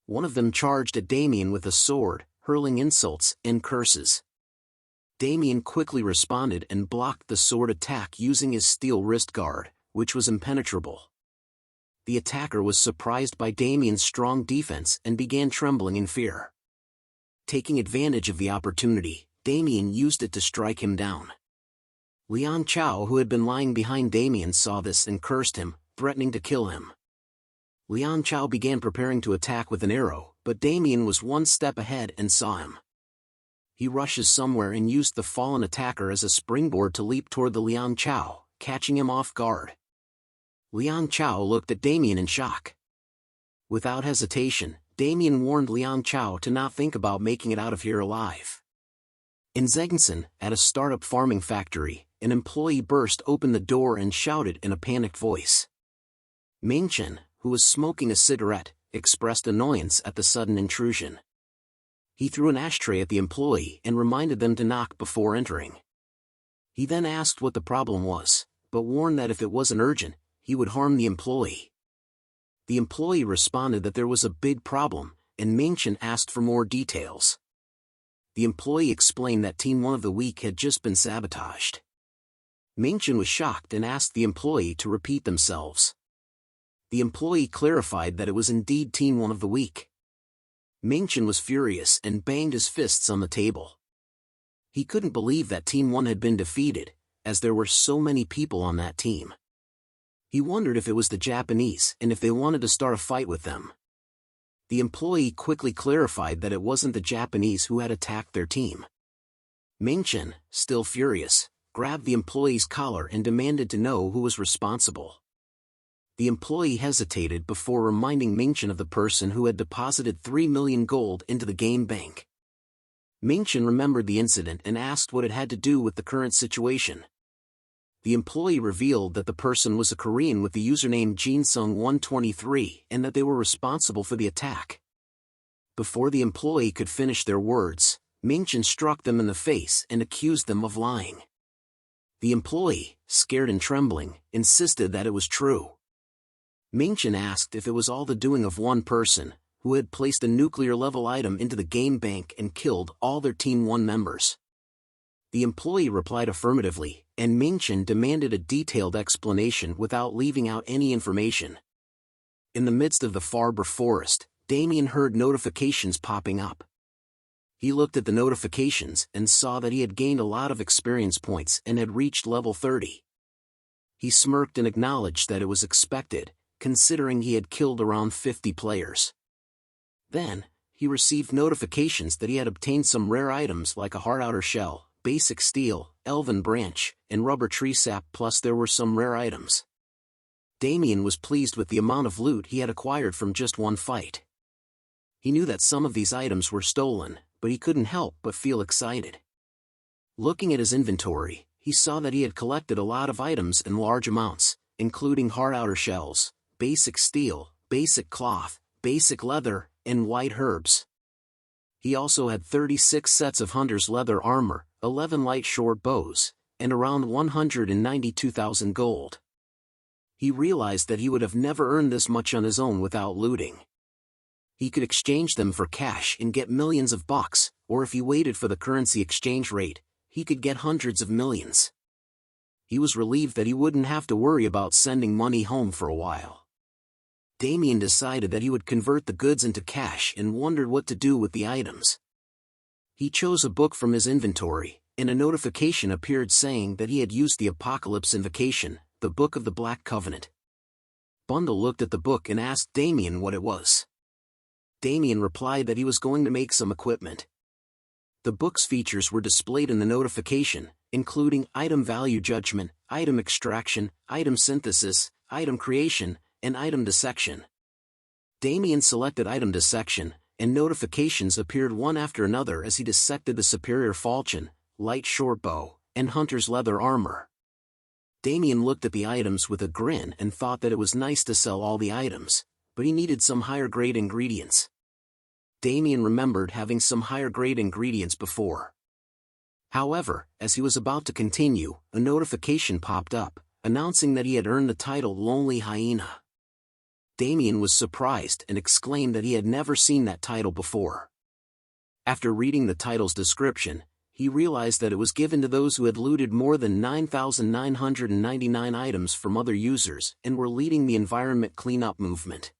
One of them charged at Damien with a sword, hurling insults and curses. Damien quickly responded and blocked the sword attack using his steel wrist guard, which was impenetrable. The attacker was surprised by Damien's strong defense and began trembling in fear. Taking advantage of the opportunity, Damien used it to strike him down. Liang Chao, who had been lying behind Damien, saw this and cursed him, threatening to kill him. Liang Chao began preparing to attack with an arrow, but Damien was one step ahead and saw him. he rushes somewhere and used the fallen attacker as a springboard to leap toward the Liang Chao, catching him off guard. Liang Chao looked at Damien in shock. Without hesitation, Damien warned Liang Chao to not think about making it out of here alive. In Zeggensen, at a startup farming factory, an employee burst open the door and shouted in a panicked voice. Ming-chen, who was smoking a cigarette, expressed annoyance at the sudden intrusion. He threw an ashtray at the employee and reminded them to knock before entering. He then asked what the problem was, but warned that if it wasn't urgent, he would harm the employee. The employee responded that there was a big problem, and Ming-chen asked for more details. The employee explained that Team 1 of the Week had just been sabotaged. Ming-chen was shocked and asked the employee to repeat themselves. The employee clarified that it was indeed Team 1 of the Week. Ming-chen was furious and banged his fists on the table. He couldn't believe that Team 1 had been defeated, as there were so many people on that team. He wondered if it was the Japanese and if they wanted to start a fight with them. The employee quickly clarified that it wasn't the Japanese who had attacked their team. Ming-chen, still furious, grabbed the employee's collar and demanded to know who was responsible. The employee hesitated before reminding Ming-chen of the person who had deposited 3 million gold into the game bank. Ming-chen remembered the incident and asked what it had to do with the current situation. The employee revealed that the person was a Korean with the username Jinsung123 and that they were responsible for the attack. Before the employee could finish their words, Ming-chen struck them in the face and accused them of lying. The employee, scared and trembling, insisted that it was true. Ming-chen asked if it was all the doing of one person, who had placed a nuclear-level item into the game bank and killed all their Team 1 members. The employee replied affirmatively, and Ming-chen demanded a detailed explanation without leaving out any information. In the midst of the Farber forest, Damien heard notifications popping up. He looked at the notifications and saw that he had gained a lot of experience points and had reached level 30. He smirked and acknowledged that it was expected, considering he had killed around 50 players. Then, he received notifications that he had obtained some rare items like a hard outer shell, basic steel, elven branch, and rubber tree sap, plus there were some rare items. Damien was pleased with the amount of loot he had acquired from just one fight. He knew that some of these items were stolen, but he couldn't help but feel excited. Looking at his inventory, he saw that he had collected a lot of items in large amounts, including hard outer shells, basic steel, basic cloth, basic leather, and white herbs. He also had 36 sets of hunter's leather armor, 11 light short bows, and around 192,000 gold. He realized that he would have never earned this much on his own without looting. He could exchange them for cash and get millions of bucks, or if he waited for the currency exchange rate, he could get hundreds of millions. He was relieved that he wouldn't have to worry about sending money home for a while. Damien decided that he would convert the goods into cash and wondered what to do with the items. He chose a book from his inventory, and a notification appeared saying that he had used the Apocalypse Invocation, the Book of the Black Covenant. Bundle looked at the book and asked Damien what it was. Damien replied that he was going to make some equipment. The book's features were displayed in the notification, including item value judgment, item extraction, item synthesis, item creation, and item dissection. Damien selected item dissection, and notifications appeared one after another as he dissected the superior falchion, light short bow, and hunter's leather armor. Damien looked at the items with a grin and thought that it was nice to sell all the items, but he needed some higher-grade ingredients. Damien remembered having some higher-grade ingredients before. However, as he was about to continue, a notification popped up, announcing that he had earned the title Lonely Hyena. Damien was surprised and exclaimed that he had never seen that title before. After reading the title's description, he realized that it was given to those who had looted more than 9,999 items from other users and were leading the environment cleanup movement.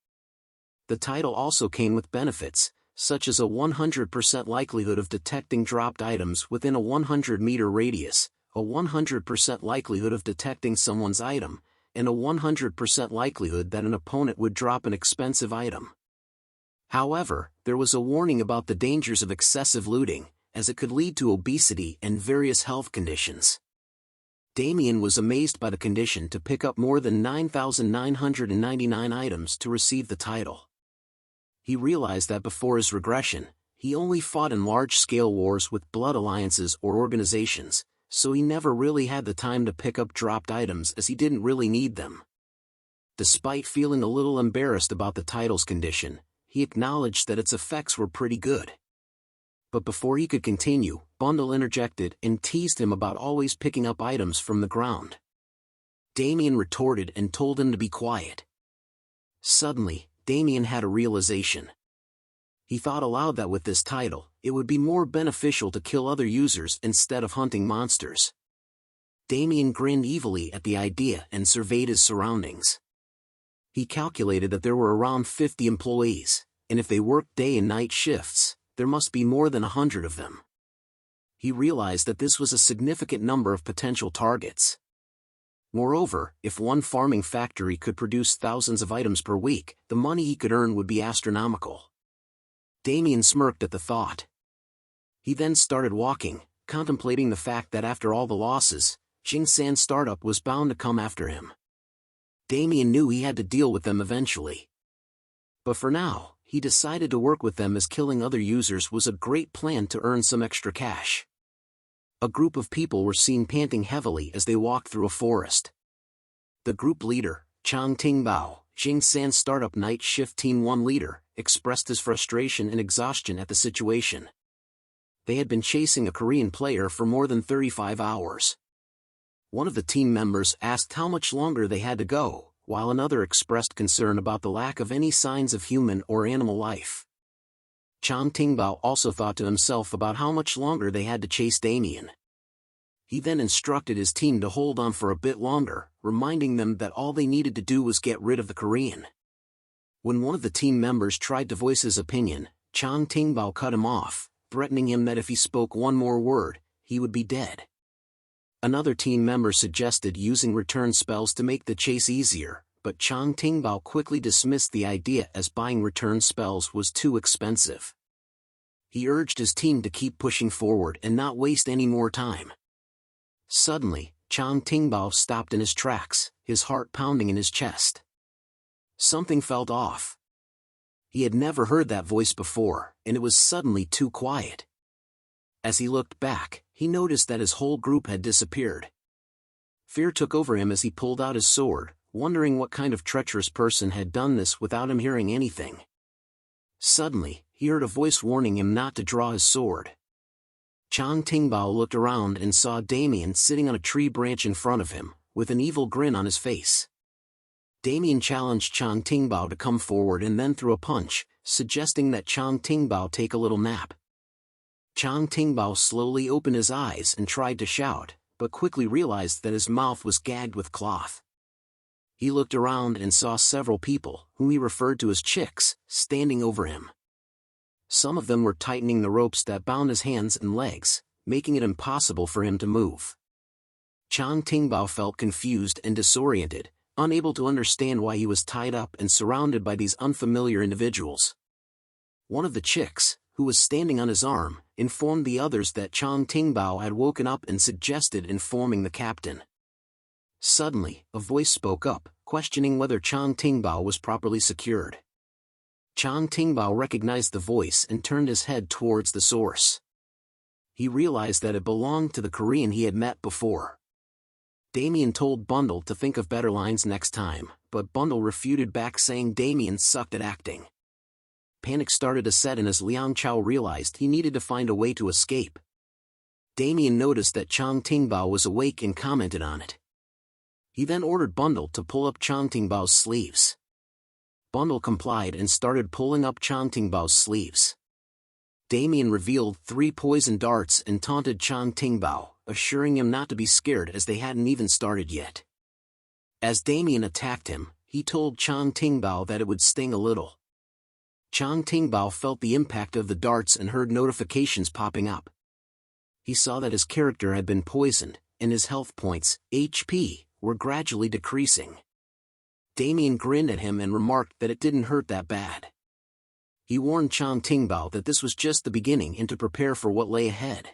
The title also came with benefits, such as a 100% likelihood of detecting dropped items within a 100-meter radius, a 100% likelihood of detecting someone's item, and a 100% likelihood that an opponent would drop an expensive item. However, there was a warning about the dangers of excessive looting, as it could lead to obesity and various health conditions. Damien was amazed by the condition to pick up more than 9,999 items to receive the title. He realized that before his regression, he only fought in large-scale wars with blood alliances or organizations, so he never really had the time to pick up dropped items as he didn't really need them. Despite feeling a little embarrassed about the title's condition, he acknowledged that its effects were pretty good. But before he could continue, Bundle interjected and teased him about always picking up items from the ground. Damien retorted and told him to be quiet. Suddenly, Damien had a realization. He thought aloud that with this title, it would be more beneficial to kill other users instead of hunting monsters. Damien grinned evilly at the idea and surveyed his surroundings. He calculated that there were around 50 employees, and if they worked day and night shifts, there must be more than 100 of them. He realized that this was a significant number of potential targets. Moreover, if one farming factory could produce thousands of items per week, the money he could earn would be astronomical. Damien smirked at the thought. He then started walking, contemplating the fact that after all the losses, Jingsan startup was bound to come after him. Damien knew he had to deal with them eventually. But for now, he decided to work with them as killing other users was a great plan to earn some extra cash. A group of people were seen panting heavily as they walked through a forest. The group leader, Chang Tingbao, Jingsan Startup Night Shift Team 1 leader, expressed his frustration and exhaustion at the situation. They had been chasing a Korean player for more than 35 hours. One of the team members asked how much longer they had to go, while another expressed concern about the lack of any signs of human or animal life. Chang Tingbao also thought to himself about how much longer they had to chase Damien. He then instructed his team to hold on for a bit longer, reminding them that all they needed to do was get rid of the Korean. When one of the team members tried to voice his opinion, Chang Tingbao cut him off, threatening him that if he spoke one more word, he would be dead. Another team member suggested using return spells to make the chase easier, but Chang Tingbao quickly dismissed the idea as buying return spells was too expensive. He urged his team to keep pushing forward and not waste any more time. Suddenly, Chang Tingbao stopped in his tracks, his heart pounding in his chest. Something felt off. He had never heard that voice before, and it was suddenly too quiet. As he looked back, he noticed that his whole group had disappeared. Fear took over him as he pulled out his sword, wondering what kind of treacherous person had done this without him hearing anything. Suddenly, he heard a voice warning him not to draw his sword. Chang Tingbao looked around and saw Damien sitting on a tree branch in front of him, with an evil grin on his face. Damien challenged Chang Tingbao to come forward and then threw a punch, suggesting that Chang Tingbao take a little nap. Chang Tingbao slowly opened his eyes and tried to shout, but quickly realized that his mouth was gagged with cloth. He looked around and saw several people, whom he referred to as chicks, standing over him. Some of them were tightening the ropes that bound his hands and legs, making it impossible for him to move. Chang Tingbao felt confused and disoriented, unable to understand why he was tied up and surrounded by these unfamiliar individuals. One of the chicks, who was standing on his arm, informed the others that Chang Tingbao had woken up and suggested informing the captain. Suddenly, a voice spoke up, questioning whether Chang Tingbao was properly secured. Chang Tingbao recognized the voice and turned his head towards the source. He realized that it belonged to the Korean he had met before. Damien told Bundle to think of better lines next time, but Bundle refuted back saying Damien sucked at acting. Panic started to set in as Liang Chao realized he needed to find a way to escape. Damien noticed that Chang Tingbao was awake and commented on it. He then ordered Bundle to pull up Chang Tingbao's sleeves. Bundle complied and started pulling up Chang Tingbao's sleeves. Damien revealed 3 poison darts and taunted Chang Tingbao, assuring him not to be scared as they hadn't even started yet. As Damien attacked him, he told Chang Tingbao that it would sting a little. Chang Tingbao felt the impact of the darts and heard notifications popping up. He saw that his character had been poisoned, and his health points, HP, were gradually decreasing. Damien grinned at him and remarked that it didn't hurt that bad. He warned Chang Tingbao that this was just the beginning and to prepare for what lay ahead.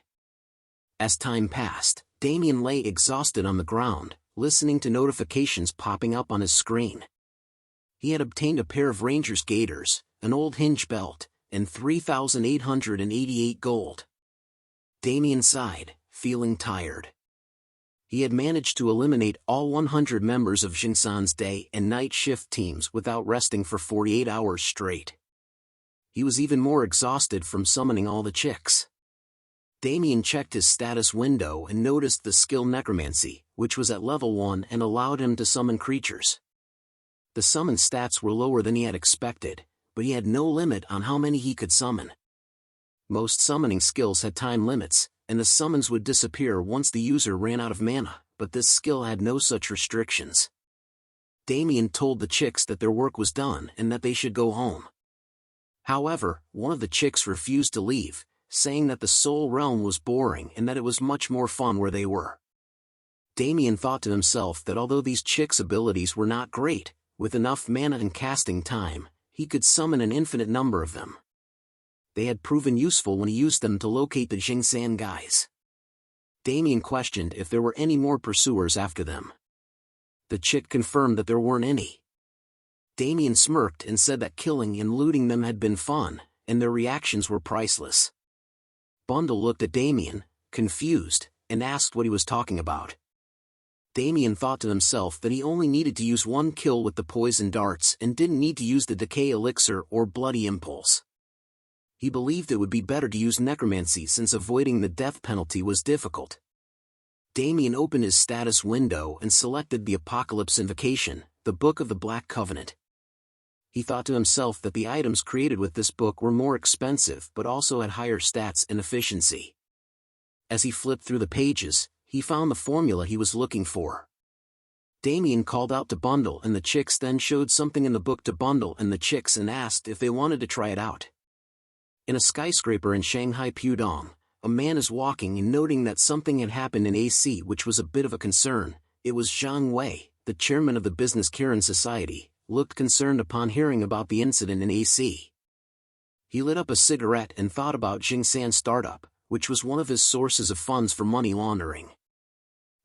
As time passed, Damien lay exhausted on the ground, listening to notifications popping up on his screen. He had obtained a pair of Ranger's gaiters, an old hinge belt, and 3,888 gold. Damien sighed, feeling tired. He had managed to eliminate all 100 members of Jingsan's day and night shift teams without resting for 48 hours straight. He was even more exhausted from summoning all the chicks. Damien checked his status window and noticed the skill Necromancy, which was at level 1 and allowed him to summon creatures. The summon stats were lower than he had expected, but he had no limit on how many he could summon. Most summoning skills had time limits, and the summons would disappear once the user ran out of mana, but this skill had no such restrictions. Damien told the chicks that their work was done and that they should go home. However, one of the chicks refused to leave, saying that the Soul Realm was boring and that it was much more fun where they were. Damien thought to himself that although these chicks' abilities were not great, with enough mana and casting time, he could summon an infinite number of them. They had proven useful when he used them to locate the Jingsan guys. Damien questioned if there were any more pursuers after them. The chick confirmed that there weren't any. Damien smirked and said that killing and looting them had been fun, and their reactions were priceless. Bundle looked at Damien, confused, and asked what he was talking about. Damien thought to himself that he only needed to use one kill with the poison darts and didn't need to use the decay elixir or bloody impulse. He believed it would be better to use necromancy since avoiding the death penalty was difficult. Damien opened his status window and selected the Apocalypse Invocation, the Book of the Black Covenant. He thought to himself that the items created with this book were more expensive but also had higher stats and efficiency. As he flipped through the pages, he found the formula he was looking for. Damien called out to Bundle and the chicks, then showed something in the book to Bundle and the chicks and asked if they wanted to try it out. In a skyscraper in Shanghai Pudong, a man is walking and noting that something had happened in AC which was a bit of a concern. It was Zhang Wei, the chairman of the Business Kirin Society, looked concerned upon hearing about the incident in AC. He lit up a cigarette and thought about Jingsan Startup, which was one of his sources of funds for money laundering.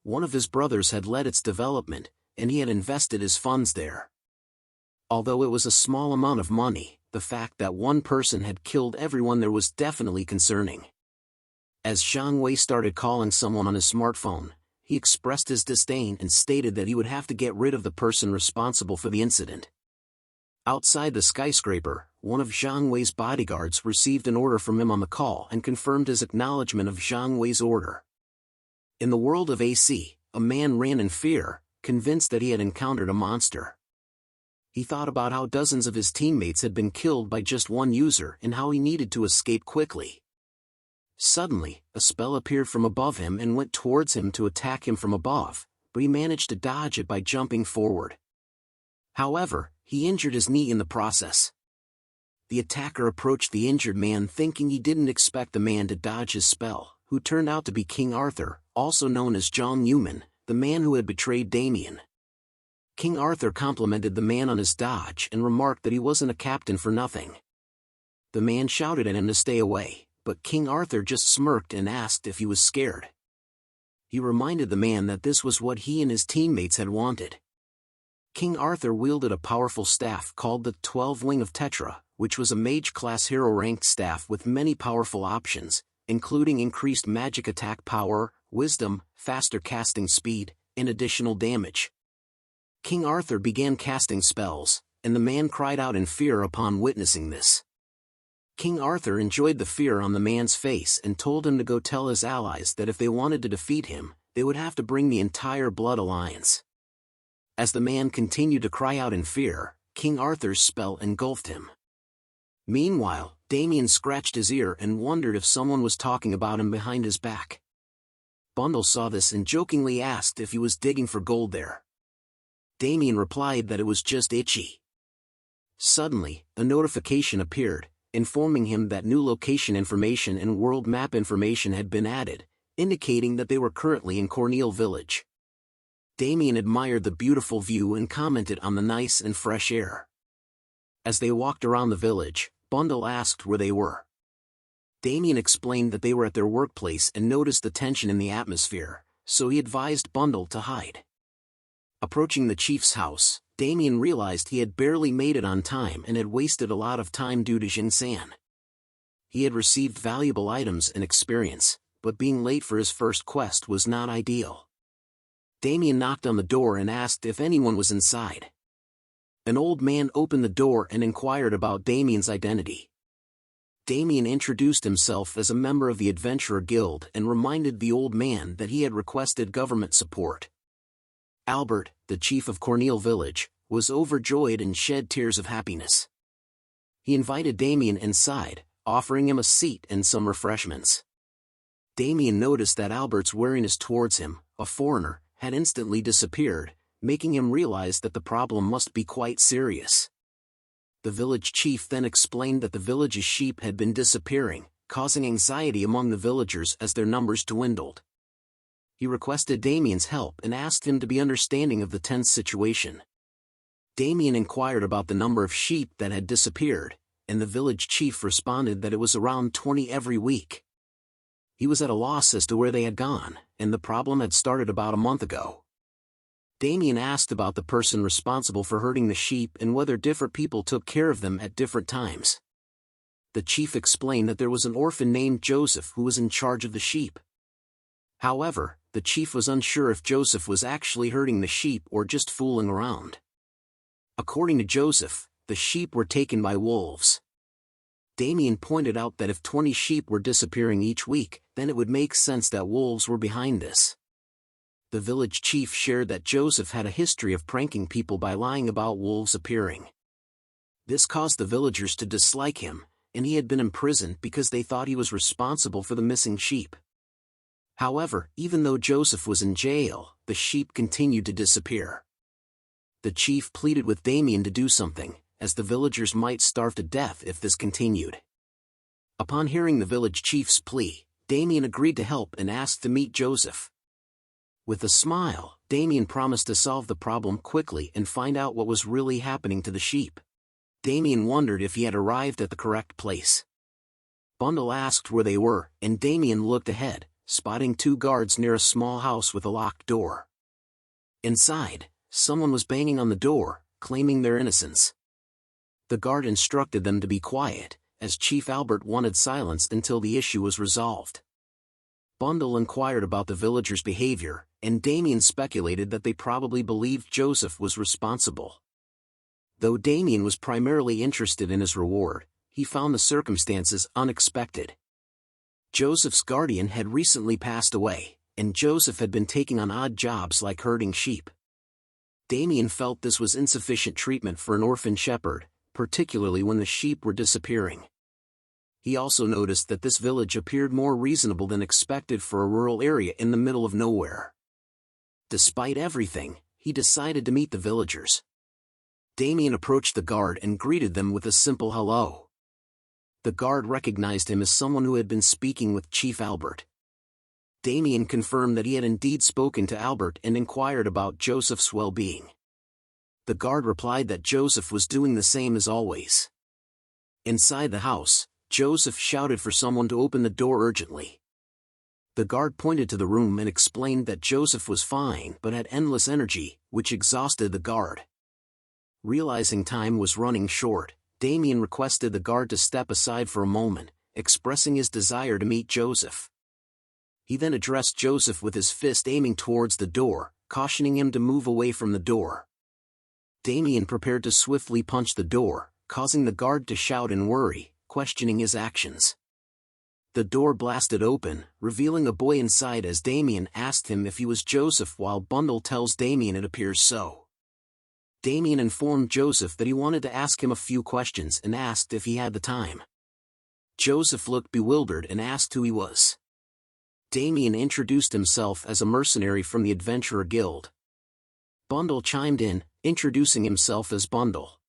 One of his brothers had led its development, and he had invested his funds there. Although it was a small amount of money, the fact that one person had killed everyone there was definitely concerning. As Zhang Wei started calling someone on his smartphone, he expressed his disdain and stated that he would have to get rid of the person responsible for the incident. Outside the skyscraper, one of Zhang Wei's bodyguards received an order from him on the call and confirmed his acknowledgement of Zhang Wei's order. In the world of AC, a man ran in fear, convinced that he had encountered a monster. He thought about how dozens of his teammates had been killed by just one user and how he needed to escape quickly. Suddenly, a spell appeared from above him and went towards him to attack him from above, but he managed to dodge it by jumping forward. However, he injured his knee in the process. The attacker approached the injured man thinking he didn't expect the man to dodge his spell, who turned out to be King Arthur, also known as Zhang Yuman, the man who had betrayed Damien. King Arthur complimented the man on his dodge and remarked that he wasn't a captain for nothing. The man shouted at him to stay away, but King Arthur just smirked and asked if he was scared. He reminded the man that this was what he and his teammates had wanted. King Arthur wielded a powerful staff called the 12 Wing of Tetra, which was a mage-class hero-ranked staff with many powerful options, including increased magic attack power, wisdom, faster casting speed, and additional damage. King Arthur began casting spells, and the man cried out in fear upon witnessing this. King Arthur enjoyed the fear on the man's face and told him to go tell his allies that if they wanted to defeat him, they would have to bring the entire Blood Alliance. As the man continued to cry out in fear, King Arthur's spell engulfed him. Meanwhile, Damien scratched his ear and wondered if someone was talking about him behind his back. Bundle saw this and jokingly asked if he was digging for gold there. Damien replied that it was just itchy. Suddenly, a notification appeared, informing him that new location information and world map information had been added, indicating that they were currently in Corneel Village. Damien admired the beautiful view and commented on the nice and fresh air. As they walked around the village, Bundle asked where they were. Damien explained that they were at their workplace and noticed the tension in the atmosphere, so he advised Bundle to hide. Approaching the chief's house, Damien realized he had barely made it on time and had wasted a lot of time due to Jin-san. He had received valuable items and experience, but being late for his first quest was not ideal. Damien knocked on the door and asked if anyone was inside. An old man opened the door and inquired about Damien's identity. Damien introduced himself as a member of the Adventurer Guild and reminded the old man that he had requested government support. Albert, the chief of Cornell Village, was overjoyed and shed tears of happiness. He invited Damien inside, offering him a seat and some refreshments. Damien noticed that Albert's wariness towards him, a foreigner, had instantly disappeared, making him realize that the problem must be quite serious. The village chief then explained that the village's sheep had been disappearing, causing anxiety among the villagers as their numbers dwindled. He requested Damien's help and asked him to be understanding of the tense situation. Damien inquired about the number of sheep that had disappeared, and the village chief responded that it was around 20 every week. He was at a loss as to where they had gone, and the problem had started about a month ago. Damien asked about the person responsible for herding the sheep and whether different people took care of them at different times. The chief explained that there was an orphan named Joseph who was in charge of the sheep. However, the chief was unsure if Joseph was actually herding the sheep or just fooling around. According to Joseph, the sheep were taken by wolves. Damien pointed out that if 20 sheep were disappearing each week, then it would make sense that wolves were behind this. The village chief shared that Joseph had a history of pranking people by lying about wolves appearing. This caused the villagers to dislike him, and he had been imprisoned because they thought he was responsible for the missing sheep. However, even though Joseph was in jail, the sheep continued to disappear. The chief pleaded with Damien to do something, as the villagers might starve to death if this continued. Upon hearing the village chief's plea, Damien agreed to help and asked to meet Joseph. With a smile, Damien promised to solve the problem quickly and find out what was really happening to the sheep. Damien wondered if he had arrived at the correct place. Bundle asked where they were, and Damien looked ahead, spotting 2 guards near a small house with a locked door. Inside, someone was banging on the door, claiming their innocence. The guard instructed them to be quiet, as Chief Albert wanted silence until the issue was resolved. Bundle inquired about the villagers' behavior, and Damien speculated that they probably believed Joseph was responsible. Though Damien was primarily interested in his reward, he found the circumstances unexpected. Joseph's guardian had recently passed away, and Joseph had been taking on odd jobs like herding sheep. Damien felt this was insufficient treatment for an orphan shepherd, particularly when the sheep were disappearing. He also noticed that this village appeared more reasonable than expected for a rural area in the middle of nowhere. Despite everything, he decided to meet the villagers. Damien approached the guard and greeted them with a simple hello. The guard recognized him as someone who had been speaking with Chief Albert. Damien confirmed that he had indeed spoken to Albert and inquired about Joseph's well-being. The guard replied that Joseph was doing the same as always. Inside the house, Joseph shouted for someone to open the door urgently. The guard pointed to the room and explained that Joseph was fine but had endless energy, which exhausted the guard. Realizing time was running short, Damien requested the guard to step aside for a moment, expressing his desire to meet Joseph. He then addressed Joseph with his fist aiming towards the door, cautioning him to move away from the door. Damien prepared to swiftly punch the door, causing the guard to shout in worry, questioning his actions. The door blasted open, revealing a boy inside as Damien asked him if he was Joseph while Bundle tells Damien it appears so. Damien informed Joseph that he wanted to ask him a few questions and asked if he had the time. Joseph looked bewildered and asked who he was. Damien introduced himself as a mercenary from the Adventurer Guild. Bundle chimed in, introducing himself as Bundle.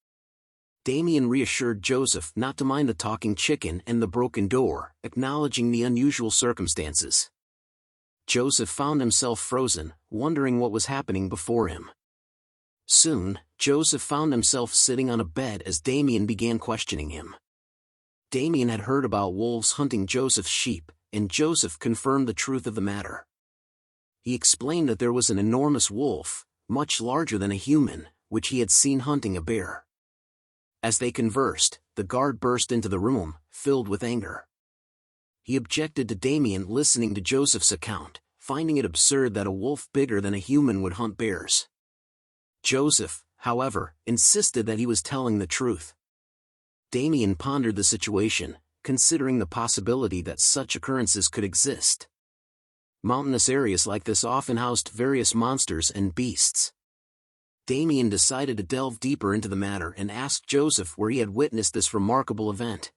Damien reassured Joseph not to mind the talking chicken and the broken door, acknowledging the unusual circumstances. Joseph found himself frozen, wondering what was happening before him. Soon, Joseph found himself sitting on a bed as Damien began questioning him. Damien had heard about wolves hunting Joseph's sheep, and Joseph confirmed the truth of the matter. He explained that there was an enormous wolf, much larger than a human, which he had seen hunting a bear. As they conversed, the guard burst into the room, filled with anger. He objected to Damien listening to Joseph's account, finding it absurd that a wolf bigger than a human would hunt bears. Joseph, however, insisted that he was telling the truth. Damien pondered the situation, considering the possibility that such occurrences could exist. Mountainous areas like this often housed various monsters and beasts. Damien decided to delve deeper into the matter and asked Joseph where he had witnessed this remarkable event.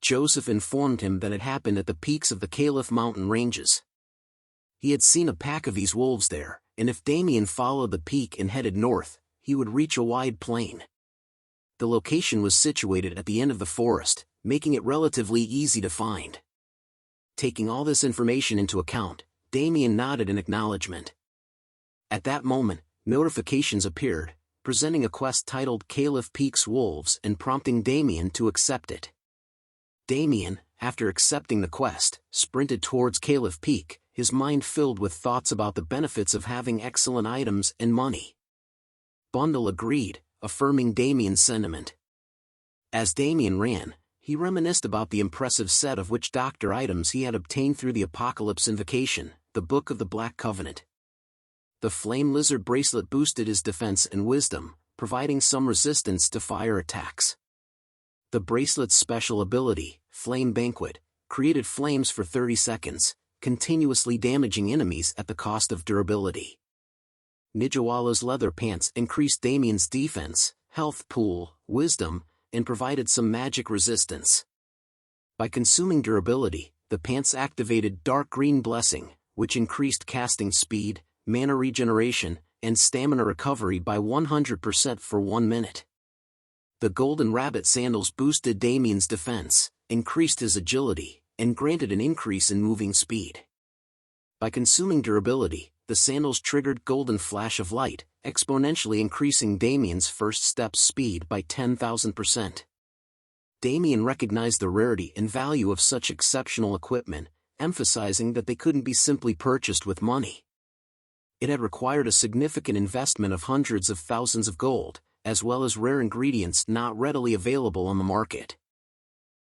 Joseph informed him that it happened at the peaks of the Caliph mountain ranges. He had seen a pack of these wolves there, and if Damien followed the peak and headed north, he would reach a wide plain. The location was situated at the end of the forest, making it relatively easy to find. Taking all this information into account, Damien nodded in acknowledgement. At that moment, notifications appeared, presenting a quest titled Caliph Peaks Wolves and prompting Damien to accept it. Damien, after accepting the quest, sprinted towards Caliph Peak, his mind filled with thoughts about the benefits of having excellent items and money. Bundle agreed, affirming Damien's sentiment. As Damien ran, he reminisced about the impressive set of witch-doctor items he had obtained through the Apocalypse Invocation, the Book of the Black Covenant. The Flame Lizard bracelet boosted his defense and wisdom, providing some resistance to fire attacks. The bracelet's special ability, Flame Banquet, created flames for 30 seconds, continuously damaging enemies at the cost of durability. Nijawala's leather pants increased Damien's defense, health pool, wisdom, and provided some magic resistance. By consuming durability, the pants activated Dark Green Blessing, which increased casting speed, mana regeneration, and stamina recovery by 100% for 1 minute. The Golden Rabbit sandals boosted Damien's defense, increased his agility, and granted an increase in moving speed. By consuming durability, the sandals triggered Golden Flash of Light, exponentially increasing Damien's first step speed by 10,000%. Damien recognized the rarity and value of such exceptional equipment, emphasizing that they couldn't be simply purchased with money. It had required a significant investment of hundreds of thousands of gold, as well as rare ingredients not readily available on the market.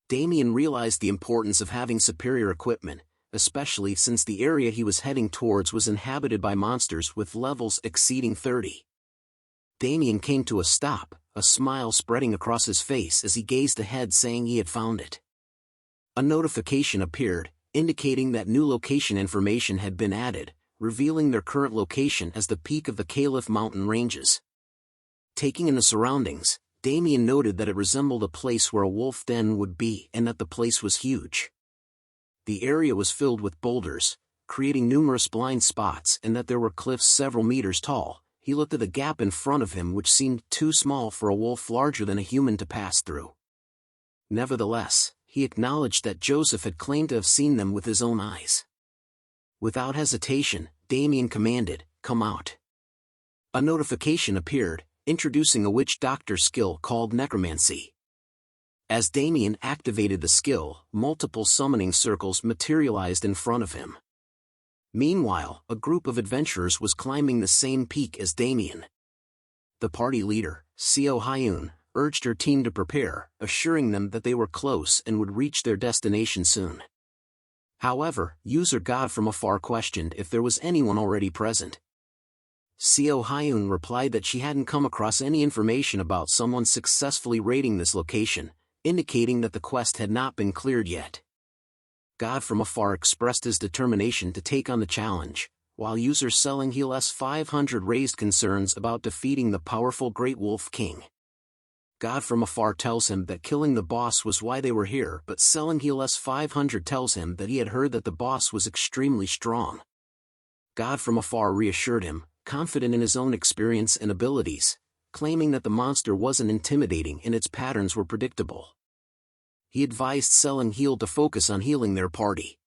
Damien realized the importance of having superior equipment, especially since the area he was heading towards was inhabited by monsters with levels exceeding 30. Damien came to a stop, a smile spreading across his face as he gazed ahead, saying he had found it. A notification appeared, indicating that new location information had been added, revealing their current location as the peak of the Caliph mountain ranges. Taking in the surroundings, Damien noted that it resembled a place where a wolf den would be and that the place was huge. The area was filled with boulders, creating numerous blind spots, and that there were cliffs several meters tall. He looked at the gap in front of him, which seemed too small for a wolf larger than a human to pass through. Nevertheless, he acknowledged that Joseph had claimed to have seen them with his own eyes. Without hesitation, Damien commanded, "Come out." A notification appeared, introducing a witch doctor skill called necromancy. As Damien activated the skill, multiple summoning circles materialized in front of him. Meanwhile, a group of adventurers was climbing the same peak as Damien. The party leader, Seo Hyun, urged her team to prepare, assuring them that they were close and would reach their destination soon. However, user God from afar questioned if there was anyone already present. Seo Hyun replied that she hadn't come across any information about someone successfully raiding this location, indicating that the quest had not been cleared yet. God from afar expressed his determination to take on the challenge, while user Selling Heal S500 raised concerns about defeating the powerful Great Wolf King. God from afar tells him that killing the boss was why they were here, but Selling Heal S500 tells him that he had heard that the boss was extremely strong. God from afar reassured him, confident in his own experience and abilities, claiming that the monster wasn't intimidating and its patterns were predictable. He advised Selling Heal to focus on healing their party.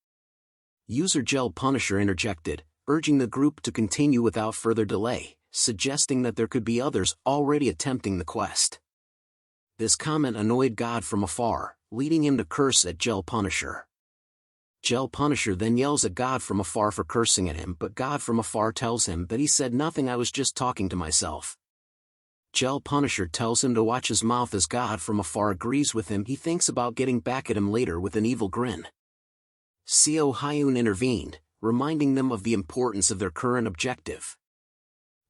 User Gel Punisher interjected, urging the group to continue without further delay, suggesting that there could be others already attempting the quest. This comment annoyed God from afar, leading him to curse at Gel Punisher. Gel Punisher then yells at God from afar for cursing at him, but God from afar tells him that he said nothing, I was just talking to myself. Gel Punisher tells him to watch his mouth as God from afar agrees with him. He thinks about getting back at him later with an evil grin. Seo Hyun intervened, reminding them of the importance of their current objective.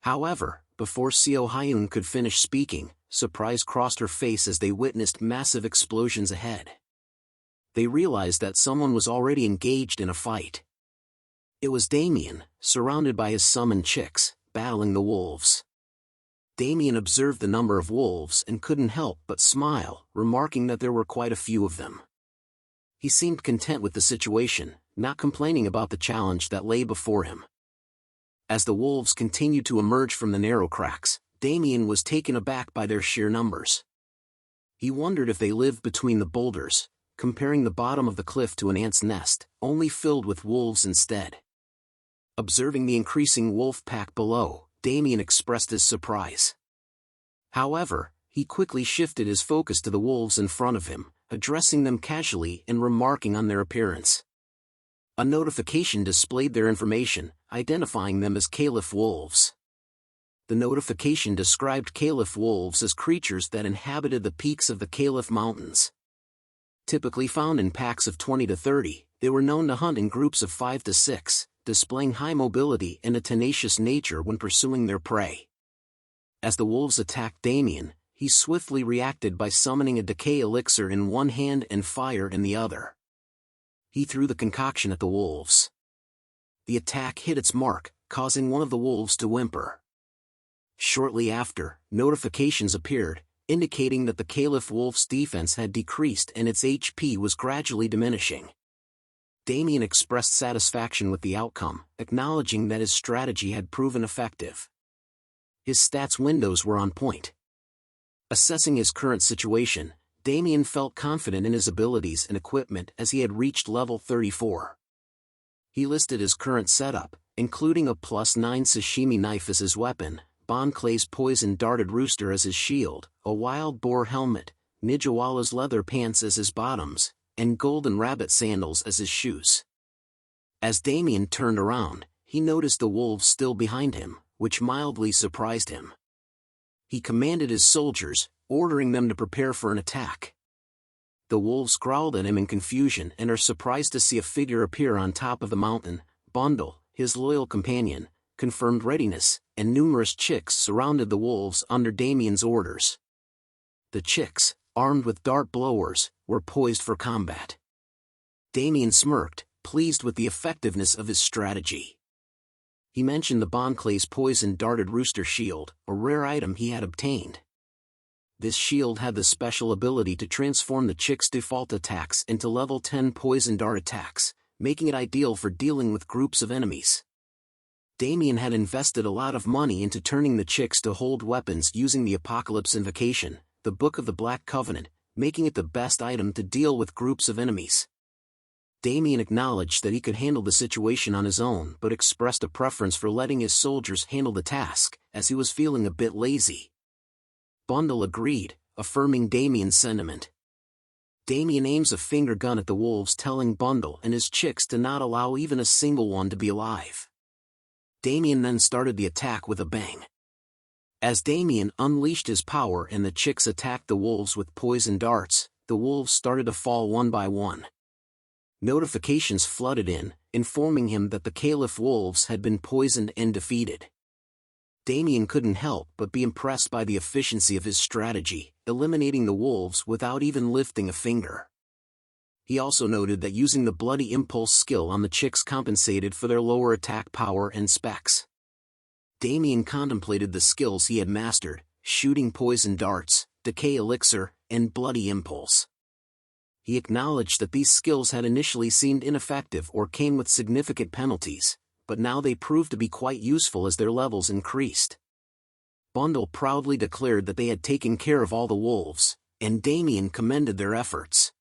However, before Seo Hyun could finish speaking, surprise crossed her face as they witnessed massive explosions ahead. They realized that someone was already engaged in a fight. It was Damien, surrounded by his summoned chicks, battling the wolves. Damien observed the number of wolves and couldn't help but smile, remarking that there were quite a few of them. He seemed content with the situation, not complaining about the challenge that lay before him. As the wolves continued to emerge from the narrow cracks, Damien was taken aback by their sheer numbers. He wondered if they lived between the boulders, comparing the bottom of the cliff to an ant's nest, only filled with wolves instead. Observing the increasing wolf pack below, Damien expressed his surprise. However, he quickly shifted his focus to the wolves in front of him, addressing them casually and remarking on their appearance. A notification displayed their information, identifying them as Caliph wolves. The notification described Caliph wolves as creatures that inhabited the peaks of the Caliph Mountains. Typically found in packs of 20 to 30, they were known to hunt in groups of 5 to 6, displaying high mobility and a tenacious nature when pursuing their prey. As the wolves attacked Damien, he swiftly reacted by summoning a decay elixir in one hand and fire in the other. He threw the concoction at the wolves. The attack hit its mark, causing one of the wolves to whimper. Shortly after, notifications appeared, indicating that the Caliph wolf's defense had decreased and its HP was gradually diminishing. Damien expressed satisfaction with the outcome, acknowledging that his strategy had proven effective. His stats windows were on point. Assessing his current situation, Damien felt confident in his abilities and equipment as he had reached level 34. He listed his current setup, including a +9 sashimi knife as his weapon, Bon Clay's poison-darted rooster as his shield, a wild boar helmet, Nijawala's leather pants as his bottoms, and golden rabbit sandals as his shoes. As Damien turned around, he noticed the wolves still behind him, which mildly surprised him. He commanded his soldiers, ordering them to prepare for an attack. The wolves growled at him in confusion and are surprised to see a figure appear on top of the mountain. Bundle, his loyal companion, confirmed readiness, and numerous chicks surrounded the wolves under Damien's orders. The chicks, armed with dart blowers, were poised for combat. Damien smirked, pleased with the effectiveness of his strategy. He mentioned the Bon Clay's poison-darted rooster shield, a rare item he had obtained. This shield had the special ability to transform the chick's default attacks into level 10 poison dart attacks, making it ideal for dealing with groups of enemies. Damien had invested a lot of money into turning the chicks to hold weapons using the Apocalypse Invocation, the Book of the Black Covenant, making it the best item to deal with groups of enemies. Damien acknowledged that he could handle the situation on his own but expressed a preference for letting his soldiers handle the task, as he was feeling a bit lazy. Bundle agreed, affirming Damien's sentiment. Damien aims a finger gun at the wolves, telling Bundle and his chicks to not allow even a single one to be alive. Damien then started the attack with a bang. As Damien unleashed his power and the chicks attacked the wolves with poison darts, the wolves started to fall one by one. Notifications flooded in, informing him that the Caliph wolves had been poisoned and defeated. Damien couldn't help but be impressed by the efficiency of his strategy, eliminating the wolves without even lifting a finger. He also noted that using the Bloody Impulse skill on the chicks compensated for their lower attack power and specs. Damien contemplated the skills he had mastered, shooting poison darts, decay elixir, and Bloody Impulse. He acknowledged that these skills had initially seemed ineffective or came with significant penalties, but now they proved to be quite useful as their levels increased. Bundle proudly declared that they had taken care of all the wolves, and Damien commended their efforts.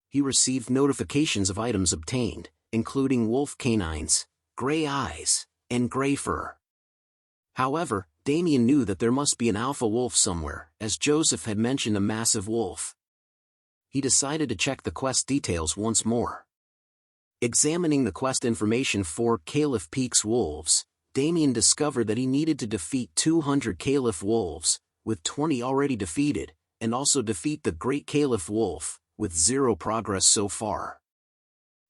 He received notifications of items obtained, including wolf canines, gray eyes, and gray fur. However, Damien knew that there must be an alpha wolf somewhere, as Joseph had mentioned a massive wolf. he decided to check the quest details once more. Examining the quest information for Caliph Peak's wolves, Damien discovered that he needed to defeat 200 Caliph wolves, with 20 already defeated, and also defeat the Great Caliph Wolf, with 0 progress so far.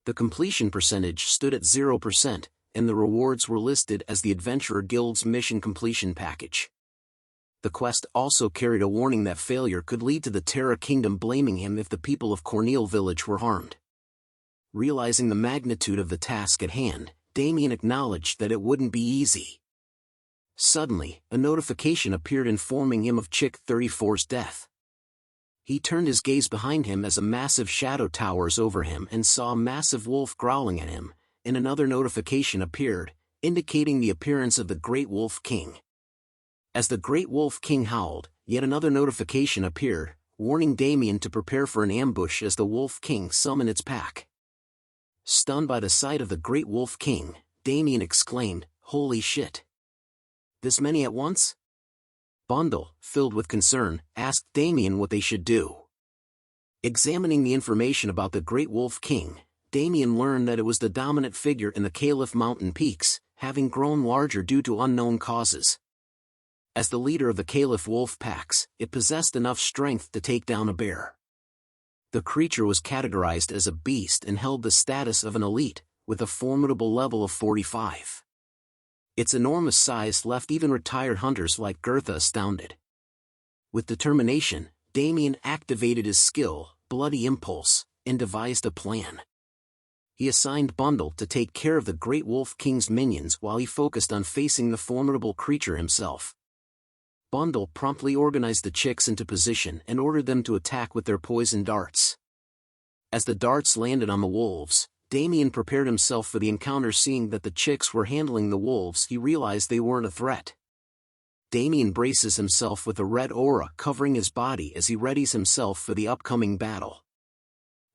The completion percentage stood at 0%, and the rewards were listed as the Adventurer Guild's mission completion package. The quest also carried a warning that failure could lead to the Terra Kingdom blaming him if the people of Cornel Village were harmed. Realizing the magnitude of the task at hand, Damien acknowledged that it wouldn't be easy. Suddenly, a notification appeared informing him of Chick 34's death. He turned his gaze behind him as a massive shadow towers over him and saw a massive wolf growling at him, and another notification appeared, indicating the appearance of the Great Wolf King. As the Great Wolf King howled, yet another notification appeared, warning Damien to prepare for an ambush as the Wolf King summoned its pack. Stunned by the sight of the Great Wolf King, Damien exclaimed, "Holy shit! This many at once?" Bundle, filled with concern, asked Damien what they should do. Examining the information about the Great Wolf King, Damien learned that it was the dominant figure in the Caliph mountain peaks, having grown larger due to unknown causes. As the leader of the Caliph wolf packs, it possessed enough strength to take down a bear. The creature was categorized as a beast and held the status of an elite, with a formidable level of 45. Its enormous size left even retired hunters like Gertha astounded. With determination, Damien activated his skill, Bloody Impulse, and devised a plan. He assigned Bundle to take care of the Great Wolf King's minions while he focused on facing the formidable creature himself. Bundle promptly organized the chicks into position and ordered them to attack with their poison darts. As the darts landed on the wolves, Damien prepared himself for the encounter. Seeing that the chicks were handling the wolves, he realized they weren't a threat. Damien braces himself with a red aura covering his body as he readies himself for the upcoming battle.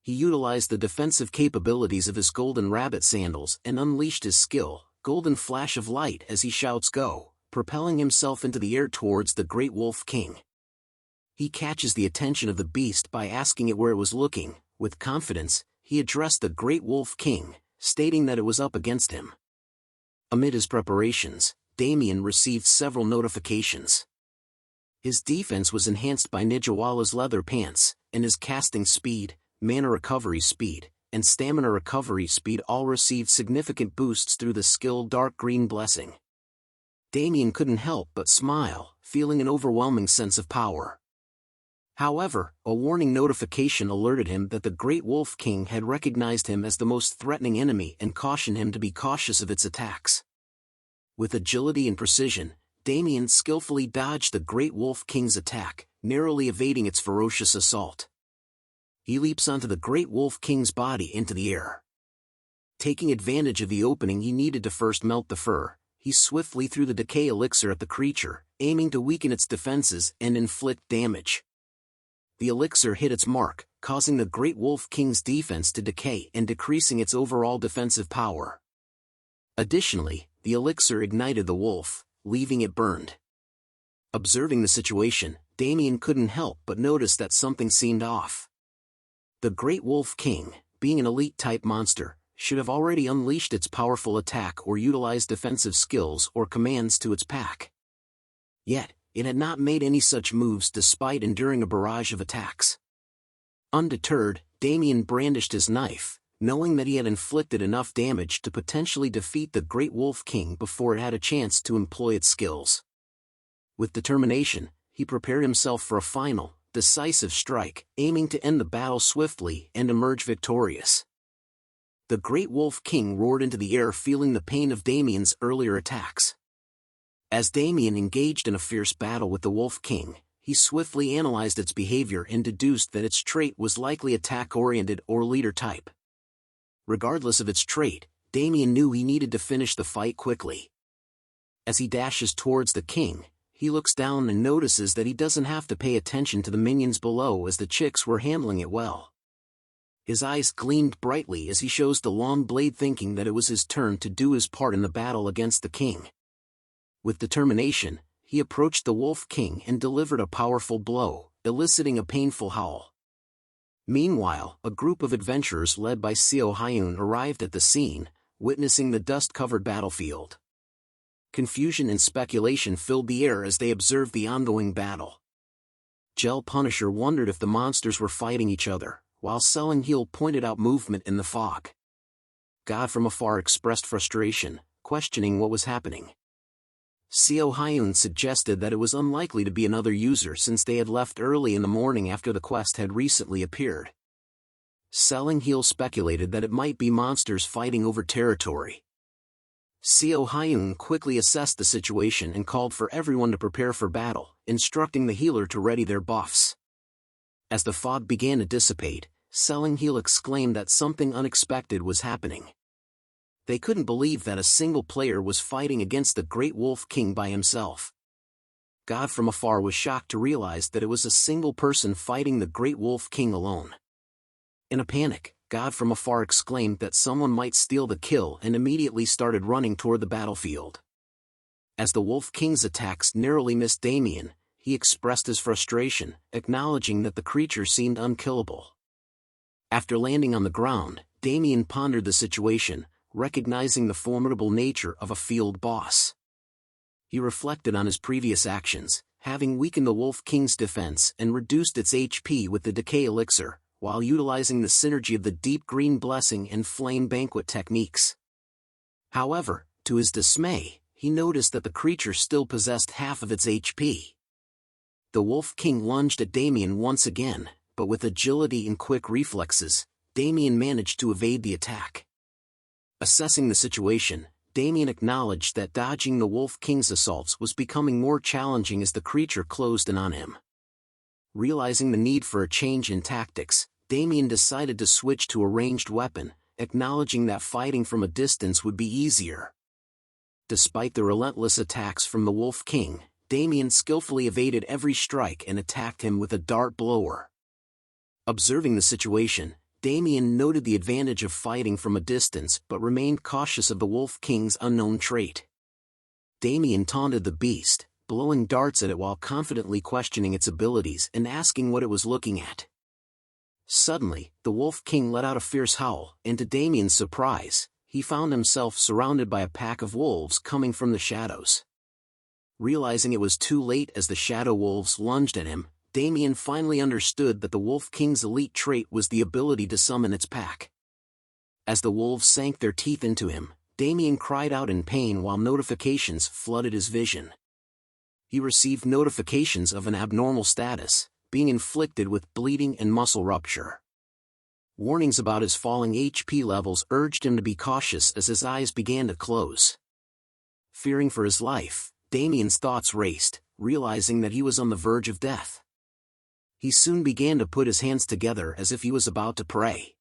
He utilized the defensive capabilities of his golden rabbit sandals and unleashed his skill, Golden Flash of Light, as he shouts "Go!", propelling himself into the air towards the Great Wolf King. He catches the attention of the beast by asking it where it was looking. With confidence, he addressed the Great Wolf King, stating that it was up against him. Amid his preparations, Damien received several notifications. His defense was enhanced by Nijawala's leather pants, and his casting speed, mana recovery speed, and stamina recovery speed all received significant boosts through the skill Dark Green Blessing. Damien couldn't help but smile, feeling an overwhelming sense of power. However, a warning notification alerted him that the Great Wolf King had recognized him as the most threatening enemy and cautioned him to be cautious of its attacks. With agility and precision, Damien skillfully dodged the Great Wolf King's attack, narrowly evading its ferocious assault. He leaps onto the Great Wolf King's body into the air. Taking advantage of the opening he needed to first melt the fur, he swiftly threw the decay elixir at the creature, aiming to weaken its defenses and inflict damage. The elixir hit its mark, causing the Great Wolf King's defense to decay and decreasing its overall defensive power. Additionally, the elixir ignited the wolf, leaving it burned. Observing the situation, Damien couldn't help but notice that something seemed off. The Great Wolf King, being an elite-type monster, should have already unleashed its powerful attack or utilized defensive skills or commands to its pack. Yet, it had not made any such moves despite enduring a barrage of attacks. Undeterred, Damien brandished his knife, knowing that he had inflicted enough damage to potentially defeat the Great Wolf King before it had a chance to employ its skills. With determination, he prepared himself for a final, decisive strike, aiming to end the battle swiftly and emerge victorious. The Great Wolf King roared into the air, feeling the pain of Damien's earlier attacks. As Damien engaged in a fierce battle with the Wolf King, he swiftly analyzed its behavior and deduced that its trait was likely attack-oriented or leader type. Regardless of its trait, Damien knew he needed to finish the fight quickly. As he dashes towards the king, he looks down and notices that he doesn't have to pay attention to the minions below as the chicks were handling it well. His eyes gleamed brightly as he shows the long blade, thinking that it was his turn to do his part in the battle against the king. With determination, he approached the Wolf King and delivered a powerful blow, eliciting a painful howl. Meanwhile, a group of adventurers led by Seo Hyun arrived at the scene, witnessing the dust-covered battlefield. Confusion and speculation filled the air as they observed the ongoing battle. Gel Punisher wondered if the monsters were fighting each other, while Selling Heel pointed out movement in the fog. God from afar expressed frustration, questioning what was happening. Seo Hyun suggested that it was unlikely to be another user since they had left early in the morning after the quest had recently appeared. Selling Heel speculated that it might be monsters fighting over territory. Seo Hyun quickly assessed the situation and called for everyone to prepare for battle, instructing the healer to ready their buffs. As the fog began to dissipate, Selling Heel exclaimed that something unexpected was happening. They couldn't believe that a single player was fighting against the Great Wolf King by himself. God from afar was shocked to realize that it was a single person fighting the Great Wolf King alone. In a panic, God from afar exclaimed that someone might steal the kill and immediately started running toward the battlefield. As the Wolf King's attacks narrowly missed Damien, he expressed his frustration, acknowledging that the creature seemed unkillable. After landing on the ground, Damien pondered the situation, recognizing the formidable nature of a field boss. He reflected on his previous actions, having weakened the Wolf King's defense and reduced its HP with the Decay Elixir, while utilizing the synergy of the Deep Green Blessing and Flame Banquet techniques. However, to his dismay, he noticed that the creature still possessed half of its HP. The Wolf King lunged at Damien once again, but with agility and quick reflexes, Damien managed to evade the attack. Assessing the situation, Damien acknowledged that dodging the Wolf King's assaults was becoming more challenging as the creature closed in on him. Realizing the need for a change in tactics, Damien decided to switch to a ranged weapon, acknowledging that fighting from a distance would be easier. Despite the relentless attacks from the Wolf King, Damien skillfully evaded every strike and attacked him with a dart blower. Observing the situation, Damien noted the advantage of fighting from a distance but remained cautious of the Wolf King's unknown trait. Damien taunted the beast, blowing darts at it while confidently questioning its abilities and asking what it was looking at. Suddenly, the Wolf King let out a fierce howl, and to Damien's surprise, he found himself surrounded by a pack of wolves coming from the shadows. Realizing it was too late as the shadow wolves lunged at him, Damien finally understood that the Wolf King's elite trait was the ability to summon its pack. As the wolves sank their teeth into him, Damien cried out in pain while notifications flooded his vision. He received notifications of an abnormal status, being inflicted with bleeding and muscle rupture. Warnings about his falling HP levels urged him to be cautious as his eyes began to close. Fearing for his life, Damien's thoughts raced, realizing that he was on the verge of death. He soon began to put his hands together as if he was about to pray.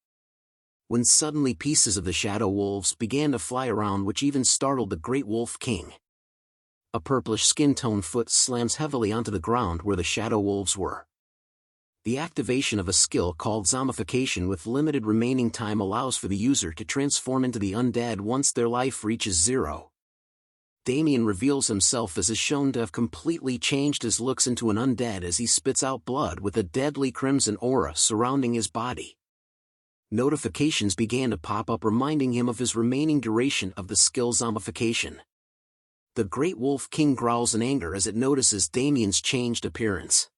When suddenly pieces of the shadow wolves began to fly around, which even startled the Great Wolf King. A purplish skin tone foot slams heavily onto the ground where the shadow wolves were. The activation of a skill called Zombification with limited remaining time allows for the user to transform into the undead once their life reaches 0. Damien reveals himself as is shown to have completely changed his looks into an undead as he spits out blood with a deadly crimson aura surrounding his body. Notifications began to pop up reminding him of his remaining duration of the skill Zombification. The Great Wolf King growls in anger as it notices Damien's changed appearance.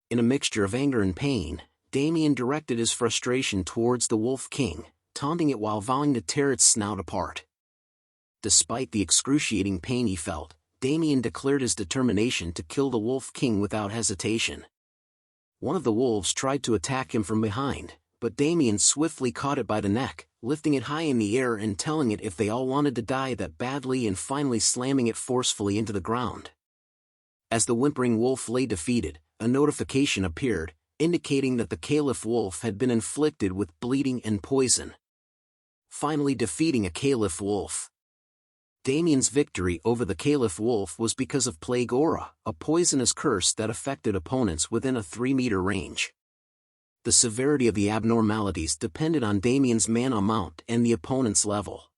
In a mixture of anger and pain, Damien directed his frustration towards the Wolf King, taunting it while vowing to tear its snout apart. Despite the excruciating pain he felt, Damien declared his determination to kill the Wolf King without hesitation. One of the wolves tried to attack him from behind, but Damien swiftly caught it by the neck, lifting it high in the air and telling it if they all wanted to die that badly and finally slamming it forcefully into the ground. As the whimpering wolf lay defeated, a notification appeared, indicating that the Caliph wolf had been inflicted with bleeding and poison. Finally defeating a Caliph wolf. Damien's victory over the Caliph wolf was because of Plague Aura, a poisonous curse that affected opponents within a 3-meter range. The severity of the abnormalities depended on Damien's mana amount and the opponent's level.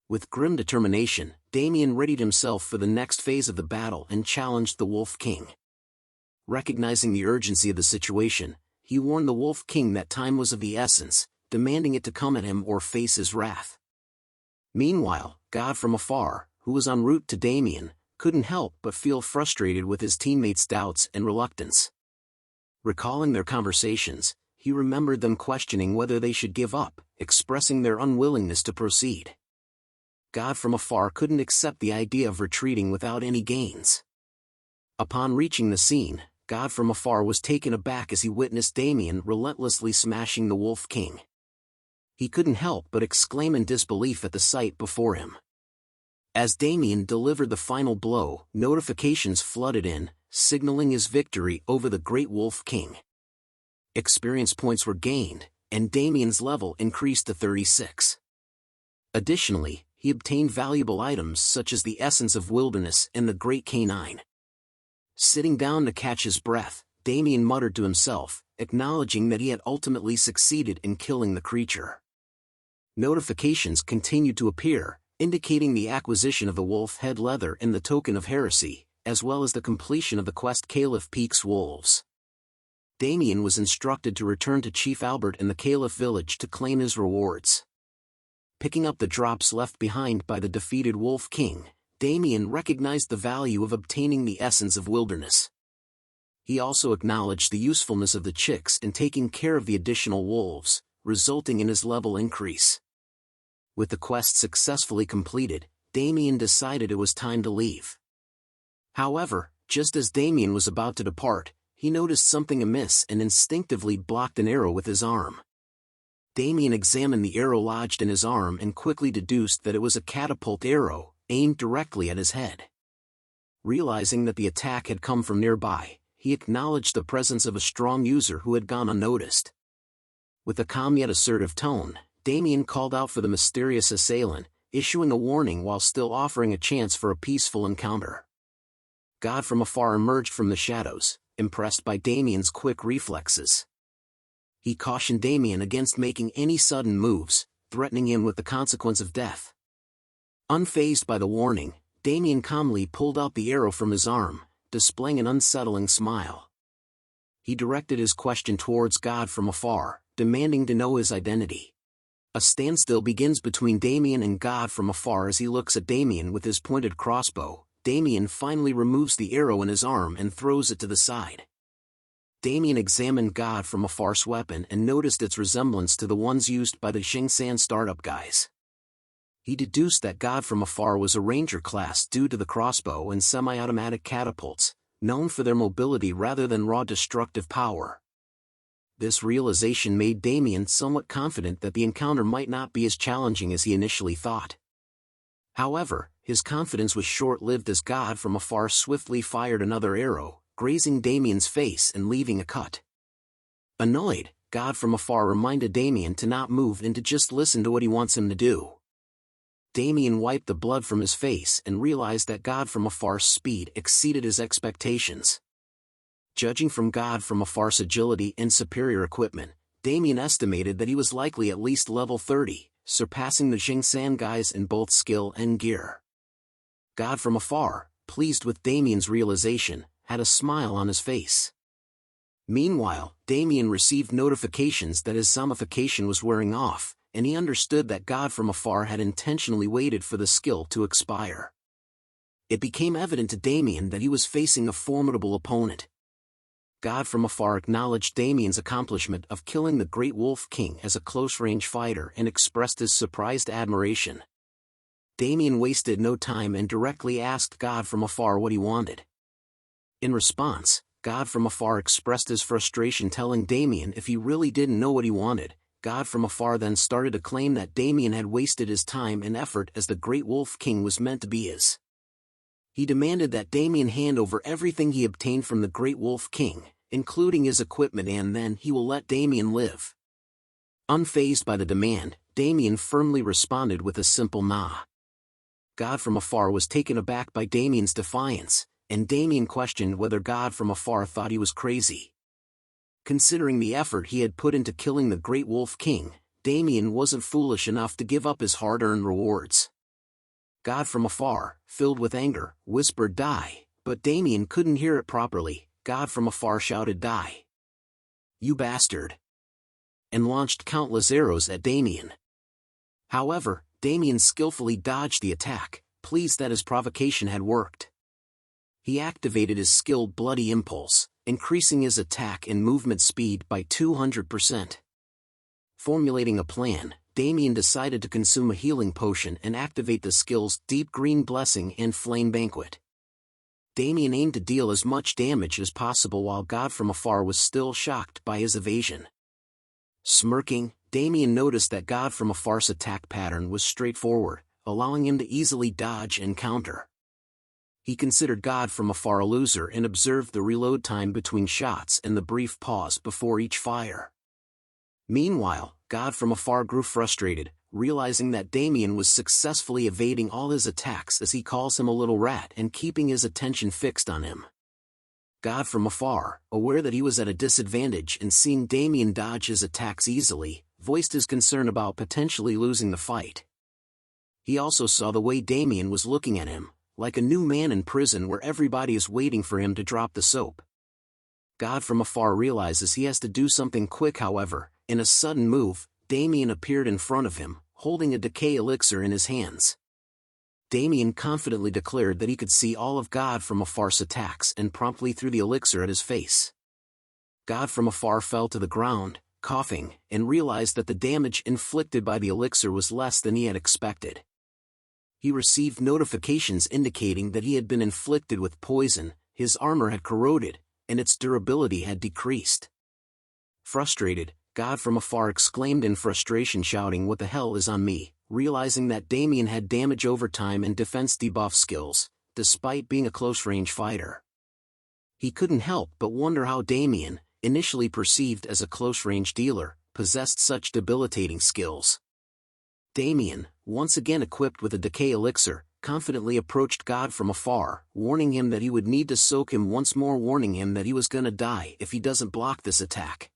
With grim determination, Damien readied himself for the next phase of the battle and challenged the Wolf King. Recognizing the urgency of the situation, he warned the Wolf King that time was of the essence, demanding it to come at him or face his wrath. Meanwhile, God from afar, who was en route to Damien, couldn't help but feel frustrated with his teammates' doubts and reluctance. Recalling their conversations, he remembered them questioning whether they should give up, expressing their unwillingness to proceed. God from afar couldn't accept the idea of retreating without any gains. Upon reaching the scene, God from afar was taken aback as he witnessed Damien relentlessly smashing the Wolf King. He couldn't help but exclaim in disbelief at the sight before him. As Damien delivered the final blow, notifications flooded in, signaling his victory over the Great Wolf King. Experience points were gained, and Damien's level increased to 36. Additionally, he obtained valuable items such as the Essence of Wilderness and the Great Canine. Sitting down to catch his breath, Damien muttered to himself, acknowledging that he had ultimately succeeded in killing the creature. Notifications continued to appear, indicating the acquisition of the wolf head leather and the token of heresy, as well as the completion of the quest Caliph Peak's Wolves. Damien was instructed to return to Chief Albert in the Caliph village to claim his rewards. Picking up the drops left behind by the defeated Wolf King, Damien recognized the value of obtaining the Essence of Wilderness. He also acknowledged the usefulness of the chicks in taking care of the additional wolves, resulting in his level increase. With the quest successfully completed, Damien decided it was time to leave. However, just as Damien was about to depart, he noticed something amiss and instinctively blocked an arrow with his arm. Damien examined the arrow lodged in his arm and quickly deduced that it was a catapult arrow, aimed directly at his head. Realizing that the attack had come from nearby, he acknowledged the presence of a strong user who had gone unnoticed. With a calm yet assertive tone, Damien called out for the mysterious assailant, issuing a warning while still offering a chance for a peaceful encounter. God from afar emerged from the shadows, impressed by Damien's quick reflexes. He cautioned Damien against making any sudden moves, threatening him with the consequence of death. Unfazed by the warning, Damien calmly pulled out the arrow from his arm, displaying an unsettling smile. He directed his question towards God from afar, demanding to know his identity. A standstill begins between Damien and God from afar as he looks at Damien with his pointed crossbow. Damien finally removes the arrow in his arm and throws it to the side. Damien examined God from afar's weapon and noticed its resemblance to the ones used by the Xingsan startup guys. He deduced that God from afar was a ranger class due to the crossbow and semi-automatic catapults, known for their mobility rather than raw destructive power. This realization made Damien somewhat confident that the encounter might not be as challenging as he initially thought. However, his confidence was short-lived as God from afar swiftly fired another arrow, grazing Damien's face and leaving a cut. Annoyed, God from afar reminded Damien to not move and to just listen to what he wants him to do. Damien wiped the blood from his face and realized that God from afar's speed exceeded his expectations. Judging from God from afar's agility and superior equipment, Damien estimated that he was likely at least level 30, surpassing the Xingsan guys in both skill and gear. God from afar, pleased with Damien's realization, had a smile on his face. Meanwhile, Damien received notifications that his zombification was wearing off, and he understood that God from afar had intentionally waited for the skill to expire. It became evident to Damien that he was facing a formidable opponent. God from afar acknowledged Damien's accomplishment of killing the Great Wolf King as a close-range fighter and expressed his surprised admiration. Damien wasted no time and directly asked God from afar what he wanted. In response, God from afar expressed his frustration, telling Damien if he really didn't know what he wanted. God from afar then started to claim that Damien had wasted his time and effort as the Great Wolf King was meant to be his. He demanded that Damien hand over everything he obtained from the Great Wolf King, including his equipment, and then he will let Damien live. Unfazed by the demand, Damien firmly responded with a simple nah. God from afar was taken aback by Damien's defiance, and Damien questioned whether God from afar thought he was crazy. Considering the effort he had put into killing the Great Wolf King, Damien wasn't foolish enough to give up his hard-earned rewards. God from afar, filled with anger, whispered "die," but Damien couldn't hear it properly. God from afar shouted "die." "You bastard!" and launched countless arrows at Damien. However, Damien skillfully dodged the attack, pleased that his provocation had worked. He activated his skilled Bloody Impulse, increasing his attack and movement speed by 200%. Formulating a plan, Damien decided to consume a healing potion and activate the skills Deep Green Blessing and Flame Banquet. Damien aimed to deal as much damage as possible while God from afar was still shocked by his evasion. Smirking, Damien noticed that God from afar's attack pattern was straightforward, allowing him to easily dodge and counter. He considered God from afar a loser and observed the reload time between shots and the brief pause before each fire. Meanwhile, God from afar grew frustrated, realizing that Damien was successfully evading all his attacks as he calls him a little rat and keeping his attention fixed on him. God from afar, aware that he was at a disadvantage and seeing Damien dodge his attacks easily, voiced his concern about potentially losing the fight. He also saw the way Damien was looking at him, like a new man in prison where everybody is waiting for him to drop the soap. God from afar realizes he has to do something quick. However, in a sudden move, Damien appeared in front of him, holding a decay elixir in his hands. Damien confidently declared that he could see all of God from afar's attacks and promptly threw the elixir at his face. God from afar fell to the ground, coughing, and realized that the damage inflicted by the elixir was less than he had expected. He received notifications indicating that he had been inflicted with poison, his armor had corroded, and its durability had decreased. Frustrated, God from afar exclaimed in frustration, shouting, "What the hell is on me?" realizing that Damien had damage over time and defense debuff skills, despite being a close-range fighter. He couldn't help but wonder how Damien, initially perceived as a close-range dealer, possessed such debilitating skills. Damien, once again equipped with a decay elixir, confidently approached God from afar, warning him that he would need to soak him once more, warning him that he was gonna die if he doesn't block this attack.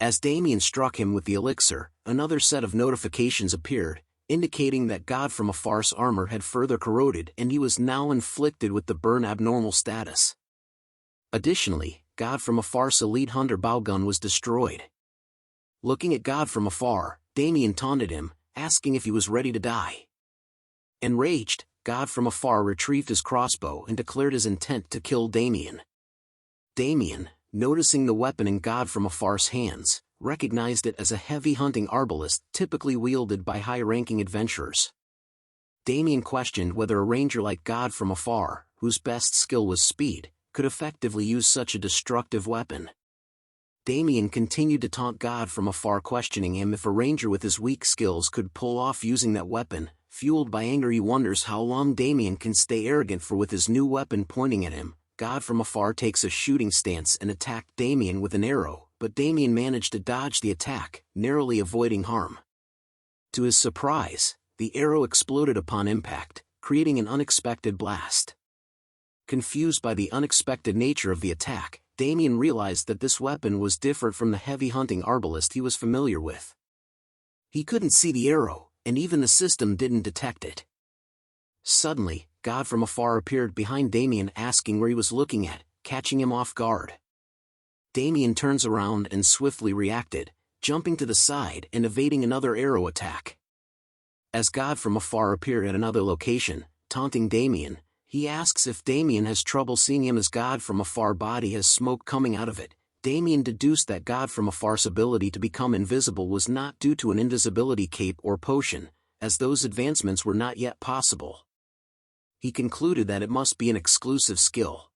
As Damien struck him with the elixir, another set of notifications appeared, indicating that God from afar's armor had further corroded and he was now inflicted with the burn abnormal status. Additionally, God from afar's elite hunter bow gun was destroyed. Looking at God from afar, Damien taunted him, asking if he was ready to die. Enraged, God from afar retrieved his crossbow and declared his intent to kill Damien. Damien, noticing the weapon in God from afar's hands, recognized it as a heavy hunting arbalist typically wielded by high-ranking adventurers. Damien questioned whether a ranger like God from afar, whose best skill was speed, could effectively use such a destructive weapon. Damien continued to taunt God from afar, questioning him if a ranger with his weak skills could pull off using that weapon. Fueled by anger, he wonders how long Damien can stay arrogant for. With his new weapon pointing at him, God from afar takes a shooting stance and attacked Damien with an arrow, but Damien managed to dodge the attack, narrowly avoiding harm. To his surprise, the arrow exploded upon impact, creating an unexpected blast. Confused by the unexpected nature of the attack, Damien realized that this weapon was different from the heavy hunting arbalist he was familiar with. He couldn't see the arrow, and even the system didn't detect it. Suddenly, God from afar appeared behind Damien, asking where he was looking at, catching him off guard. Damien turns around and swiftly reacted, jumping to the side and evading another arrow attack. As God from afar appeared at another location, taunting Damien, he asks if Damien has trouble seeing him as God from afar body has smoke coming out of it. Damien deduced that God from afar's ability to become invisible was not due to an invisibility cape or potion, as those advancements were not yet possible. He concluded that it must be an exclusive skill.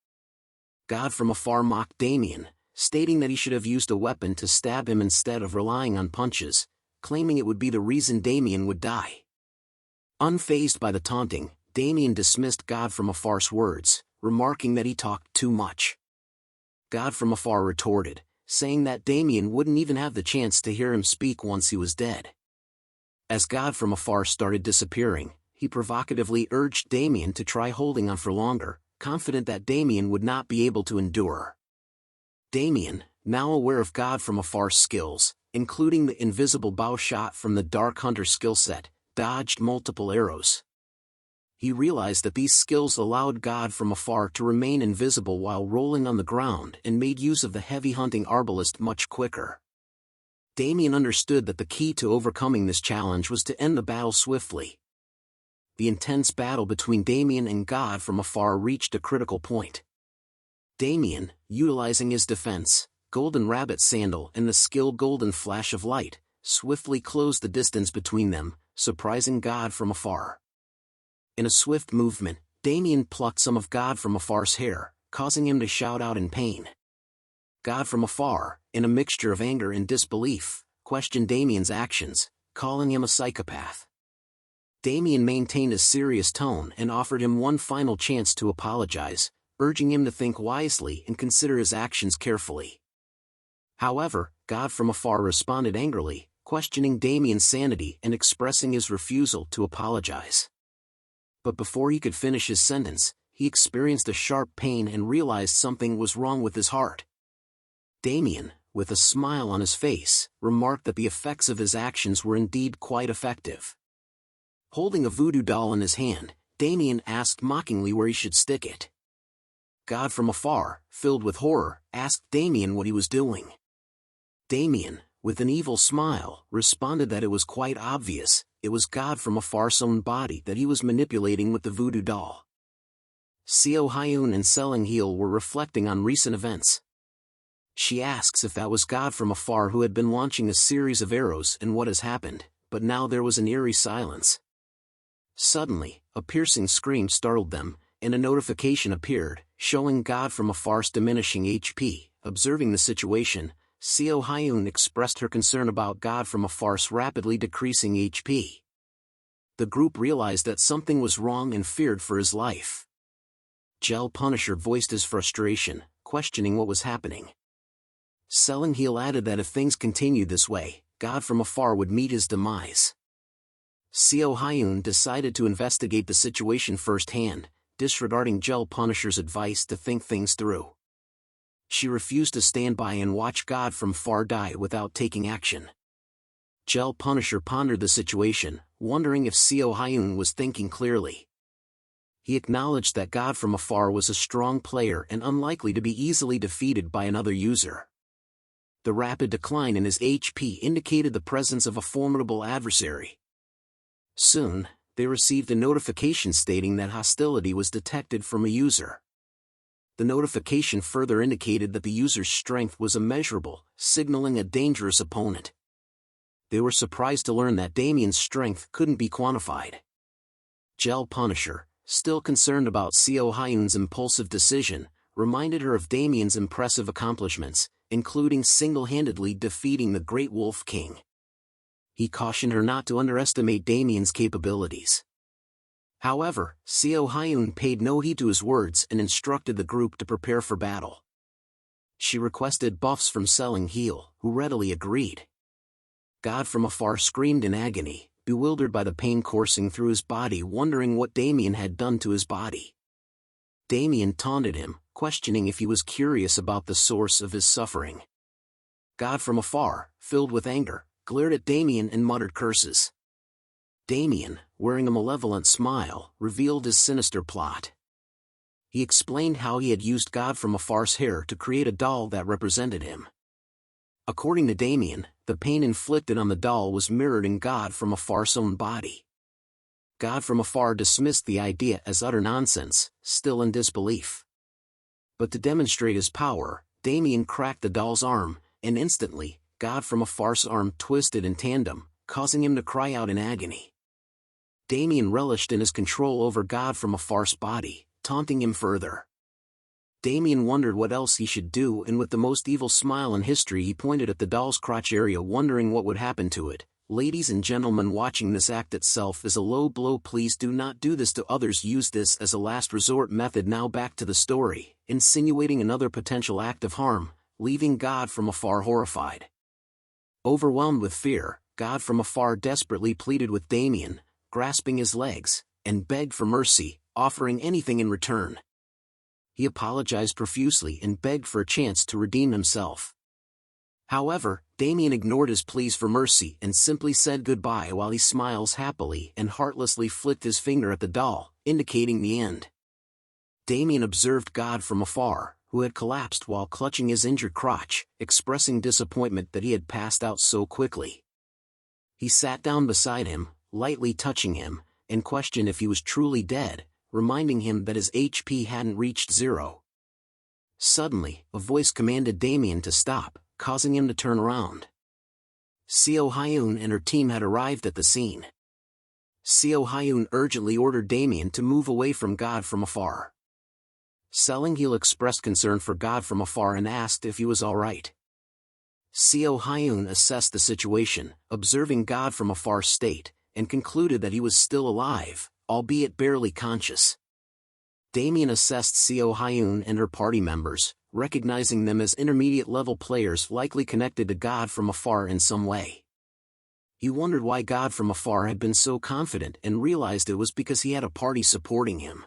God from afar mocked Damien, stating that he should have used a weapon to stab him instead of relying on punches, claiming it would be the reason Damien would die. Unfazed by the taunting, Damien dismissed God from afar's words, remarking that he talked too much. God from afar retorted, saying that Damien wouldn't even have the chance to hear him speak once he was dead. As God from afar started disappearing, he provocatively urged Damien to try holding on for longer, confident that Damien would not be able to endure. Damien, now aware of God from afar's skills, including the invisible bow shot from the Dark Hunter skill set, dodged multiple arrows. He realized that these skills allowed God from afar to remain invisible while rolling on the ground and made use of the heavy hunting arbalist much quicker. Damien understood that the key to overcoming this challenge was to end the battle swiftly. The intense battle between Damien and God from afar reached a critical point. Damien, utilizing his defense, golden rabbit sandal and the skill golden flash of light, swiftly closed the distance between them, surprising God from afar. In a swift movement, Damien plucked some of God from afar's hair, causing him to shout out in pain. God from afar, in a mixture of anger and disbelief, questioned Damien's actions, calling him a psychopath. Damien maintained a serious tone and offered him one final chance to apologize, urging him to think wisely and consider his actions carefully. However, God from afar responded angrily, questioning Damien's sanity and expressing his refusal to apologize. But before he could finish his sentence, he experienced a sharp pain and realized something was wrong with his heart. Damien, with a smile on his face, remarked that the effects of his actions were indeed quite effective. Holding a voodoo doll in his hand, Damien asked mockingly where he should stick it. God from afar, filled with horror, asked Damien what he was doing. Damien, with an evil smile, responded that it was quite obvious, it was God from afar's own body that he was manipulating with the voodoo doll. Seo Hyun and Selling Heel were reflecting on recent events. She asks if that was God from afar who had been launching a series of arrows and what has happened, but now there was an eerie silence. Suddenly, a piercing scream startled them, and a notification appeared, showing God from afar's diminishing HP. Observing the situation, Seo Hyun expressed her concern about God from afar's rapidly decreasing HP. The group realized that something was wrong and feared for his life. Gel Punisher voiced his frustration, questioning what was happening. Selling Heel added that if things continued this way, God from afar would meet his demise. Seo Hyun decided to investigate the situation firsthand, disregarding Gel Punisher's advice to think things through. She refused to stand by and watch God from far die without taking action. Gel Punisher pondered the situation, wondering if Seo Hyun was thinking clearly. He acknowledged that God from afar was a strong player and unlikely to be easily defeated by another user. The rapid decline in his HP indicated the presence of a formidable adversary. Soon, they received a notification stating that hostility was detected from a user. The notification further indicated that the user's strength was immeasurable, signaling a dangerous opponent. They were surprised to learn that Damien's strength couldn't be quantified. Gel Punisher, still concerned about Seo Hyun's impulsive decision, reminded her of Damien's impressive accomplishments, including single-handedly defeating the Great Wolf King. He cautioned her not to underestimate Damien's capabilities. However, Seo Hyun paid no heed to his words and instructed the group to prepare for battle. She requested buffs from Selling Heel, who readily agreed. God from afar screamed in agony, bewildered by the pain coursing through his body, wondering what Damien had done to his body. Damien taunted him, questioning if he was curious about the source of his suffering. God from afar, filled with anger, glared at Damien and muttered curses. Damien, wearing a malevolent smile, revealed his sinister plot. He explained how he had used God from afar's hair to create a doll that represented him. According to Damien, the pain inflicted on the doll was mirrored in God from afar's own body. God from afar dismissed the idea as utter nonsense, still in disbelief. But to demonstrate his power, Damien cracked the doll's arm, and instantly, God from afar's arm twisted in tandem, causing him to cry out in agony. Damien relished in his control over God from afar's body, taunting him further. Damien wondered what else he should do, and with the most evil smile in history he pointed at the doll's crotch area, wondering what would happen to it. Ladies and gentlemen, watching this act itself is a low blow. Please do not do this to others. Use this as a last resort method. Now back to the story, insinuating another potential act of harm, leaving God from afar horrified. Overwhelmed with fear, God from afar desperately pleaded with Damien, grasping his legs, and begged for mercy, offering anything in return. He apologized profusely and begged for a chance to redeem himself. However, Damien ignored his pleas for mercy and simply said goodbye while he smiles happily and heartlessly flicked his finger at the doll, indicating the end. Damien observed God from afar, who had collapsed while clutching his injured crotch, expressing disappointment that he had passed out so quickly. He sat down beside him, lightly touching him, and questioned if he was truly dead, reminding him that his HP hadn't reached 0. Suddenly, a voice commanded Damien to stop, causing him to turn around. Seo Hyun and her team had arrived at the scene. Seo Hyun urgently ordered Damien to move away from God from afar. Selling-Heal expressed concern for God from afar and asked if he was alright. Seo Hyun assessed the situation, observing God from afar's state, and concluded that he was still alive, albeit barely conscious. Damien assessed Seo Hyun and her party members, recognizing them as intermediate-level players likely connected to God from afar in some way. He wondered why God from afar had been so confident and realized it was because he had a party supporting him.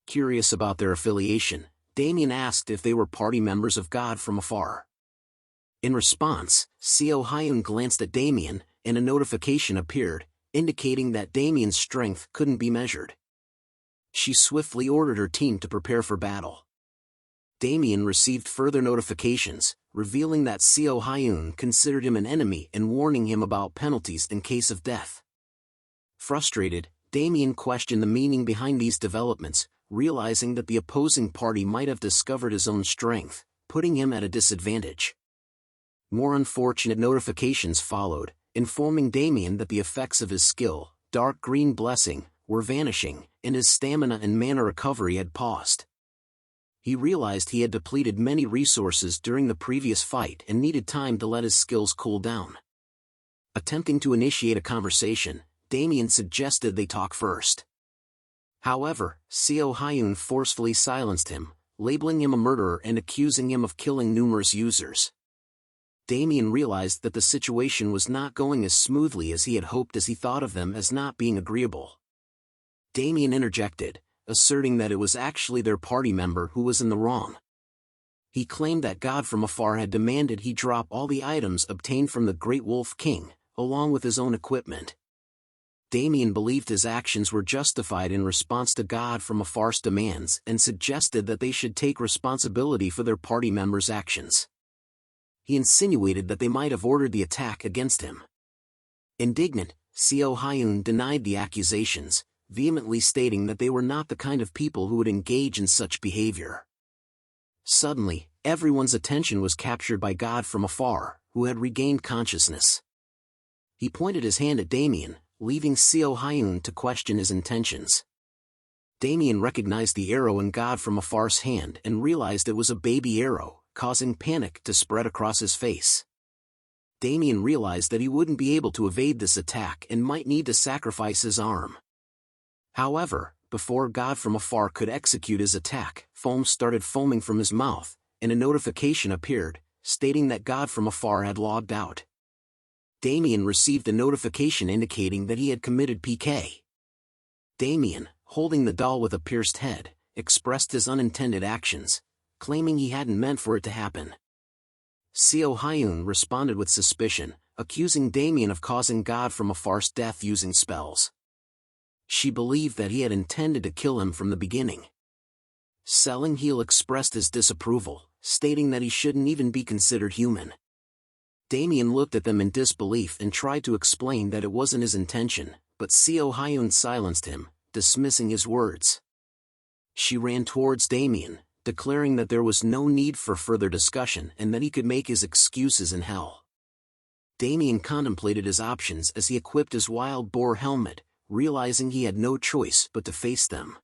Curious about their affiliation, Damien asked if they were party members of God from afar. In response, Seo Hyun glanced at Damien, and a notification appeared, indicating that Damien's strength couldn't be measured. She swiftly ordered her team to prepare for battle. Damien received further notifications, revealing that Seo Hyun considered him an enemy and warning him about penalties in case of death. Frustrated, Damien questioned the meaning behind these developments, realizing that the opposing party might have discovered his own strength, putting him at a disadvantage. More unfortunate notifications followed, informing Damien that the effects of his skill, Dark Green Blessing, were vanishing, and his stamina and mana recovery had paused. He realized he had depleted many resources during the previous fight and needed time to let his skills cool down. Attempting to initiate a conversation, Damien suggested they talk first. However, Seo Hyun forcefully silenced him, labeling him a murderer and accusing him of killing numerous users. Damien realized that the situation was not going as smoothly as he had hoped as he thought of them as not being agreeable. Damien interjected, asserting that it was actually their party member who was in the wrong. He claimed that God from afar had demanded he drop all the items obtained from the Great Wolf King, along with his own equipment. Damien believed his actions were justified in response to God from afar's demands and suggested that they should take responsibility for their party members' actions. He insinuated that they might have ordered the attack against him. Indignant, Seo Hyun denied the accusations, vehemently stating that they were not the kind of people who would engage in such behavior. Suddenly, everyone's attention was captured by God from afar, who had regained consciousness. He pointed his hand at Damien, leaving Seo Hyun to question his intentions. Damien recognized the arrow in God from afar's hand and realized it was a baby arrow, causing panic to spread across his face. Damien realized that he wouldn't be able to evade this attack and might need to sacrifice his arm. However, before God from afar could execute his attack, foam started foaming from his mouth, and a notification appeared, stating that God from afar had logged out. Damien received a notification indicating that he had committed PK. Damien, holding the doll with a pierced head, expressed his unintended actions, claiming he hadn't meant for it to happen. Seo Hyun responded with suspicion, accusing Damien of causing God from afar's death using spells. She believed that he had intended to kill him from the beginning. Selling-Heal expressed his disapproval, stating that he shouldn't even be considered human. Damien looked at them in disbelief and tried to explain that it wasn't his intention, but Seo Hyun silenced him, dismissing his words. She ran towards Damien, declaring that there was no need for further discussion and that he could make his excuses in hell. Damien contemplated his options as he equipped his wild boar helmet, realizing he had no choice but to face them.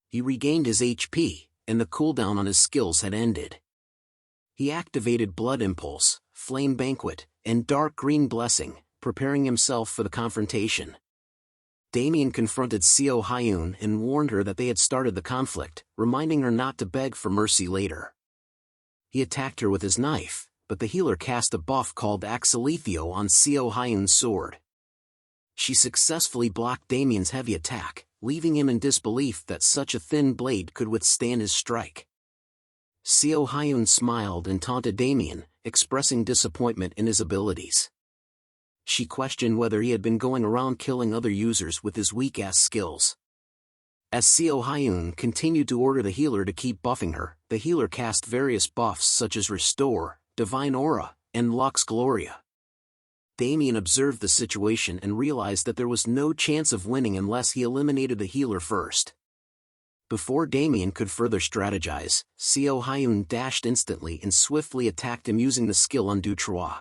He regained his HP, and the cooldown on his skills had ended. He activated Blood Impulse, Flame Banquet, and Dark Green Blessing, preparing himself for the confrontation. Damien confronted Seo Hyun and warned her that they had started the conflict, reminding her not to beg for mercy later. He attacked her with his knife, but the healer cast a buff called Axolethio on Seo Hyun's sword. She successfully blocked Damien's heavy attack, leaving him in disbelief that such a thin blade could withstand his strike. Seo Hyun smiled and taunted Damien, expressing disappointment in his abilities. She questioned whether he had been going around killing other users with his weak-ass skills. As Seo Hyun continued to order the healer to keep buffing her, the healer cast various buffs such as Restore, Divine Aura, and Lux Gloria. Damien observed the situation and realized that there was no chance of winning unless he eliminated the healer first. Before Damien could further strategize, Seo Hyun dashed instantly and swiftly attacked him using the skill Undo Trois.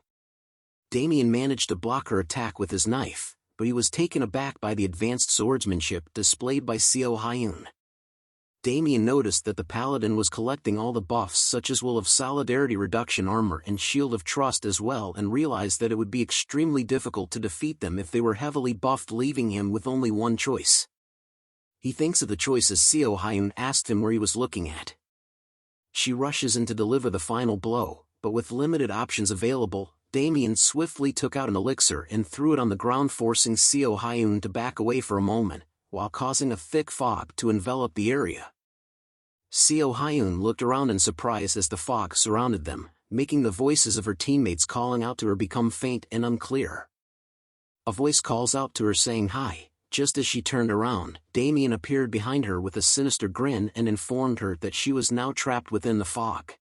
Damien managed to block her attack with his knife, but he was taken aback by the advanced swordsmanship displayed by Seo Hyun. Damien noticed that the paladin was collecting all the buffs such as Will of Solidarity Reduction Armor and Shield of Trust as well, and realized that it would be extremely difficult to defeat them if they were heavily buffed, leaving him with only one choice. He thinks of the choice as Seo Hyun asked him where he was looking at. She rushes in to deliver the final blow, but with limited options available, Damien swiftly took out an elixir and threw it on the ground, forcing Seo Hyun to back away for a moment, while causing a thick fog to envelop the area. Seo Hyun looked around in surprise as the fog surrounded them, making the voices of her teammates calling out to her become faint and unclear. A voice calls out to her saying hi. Just as she turned around, Damien appeared behind her with a sinister grin and informed her that she was now trapped within the fog.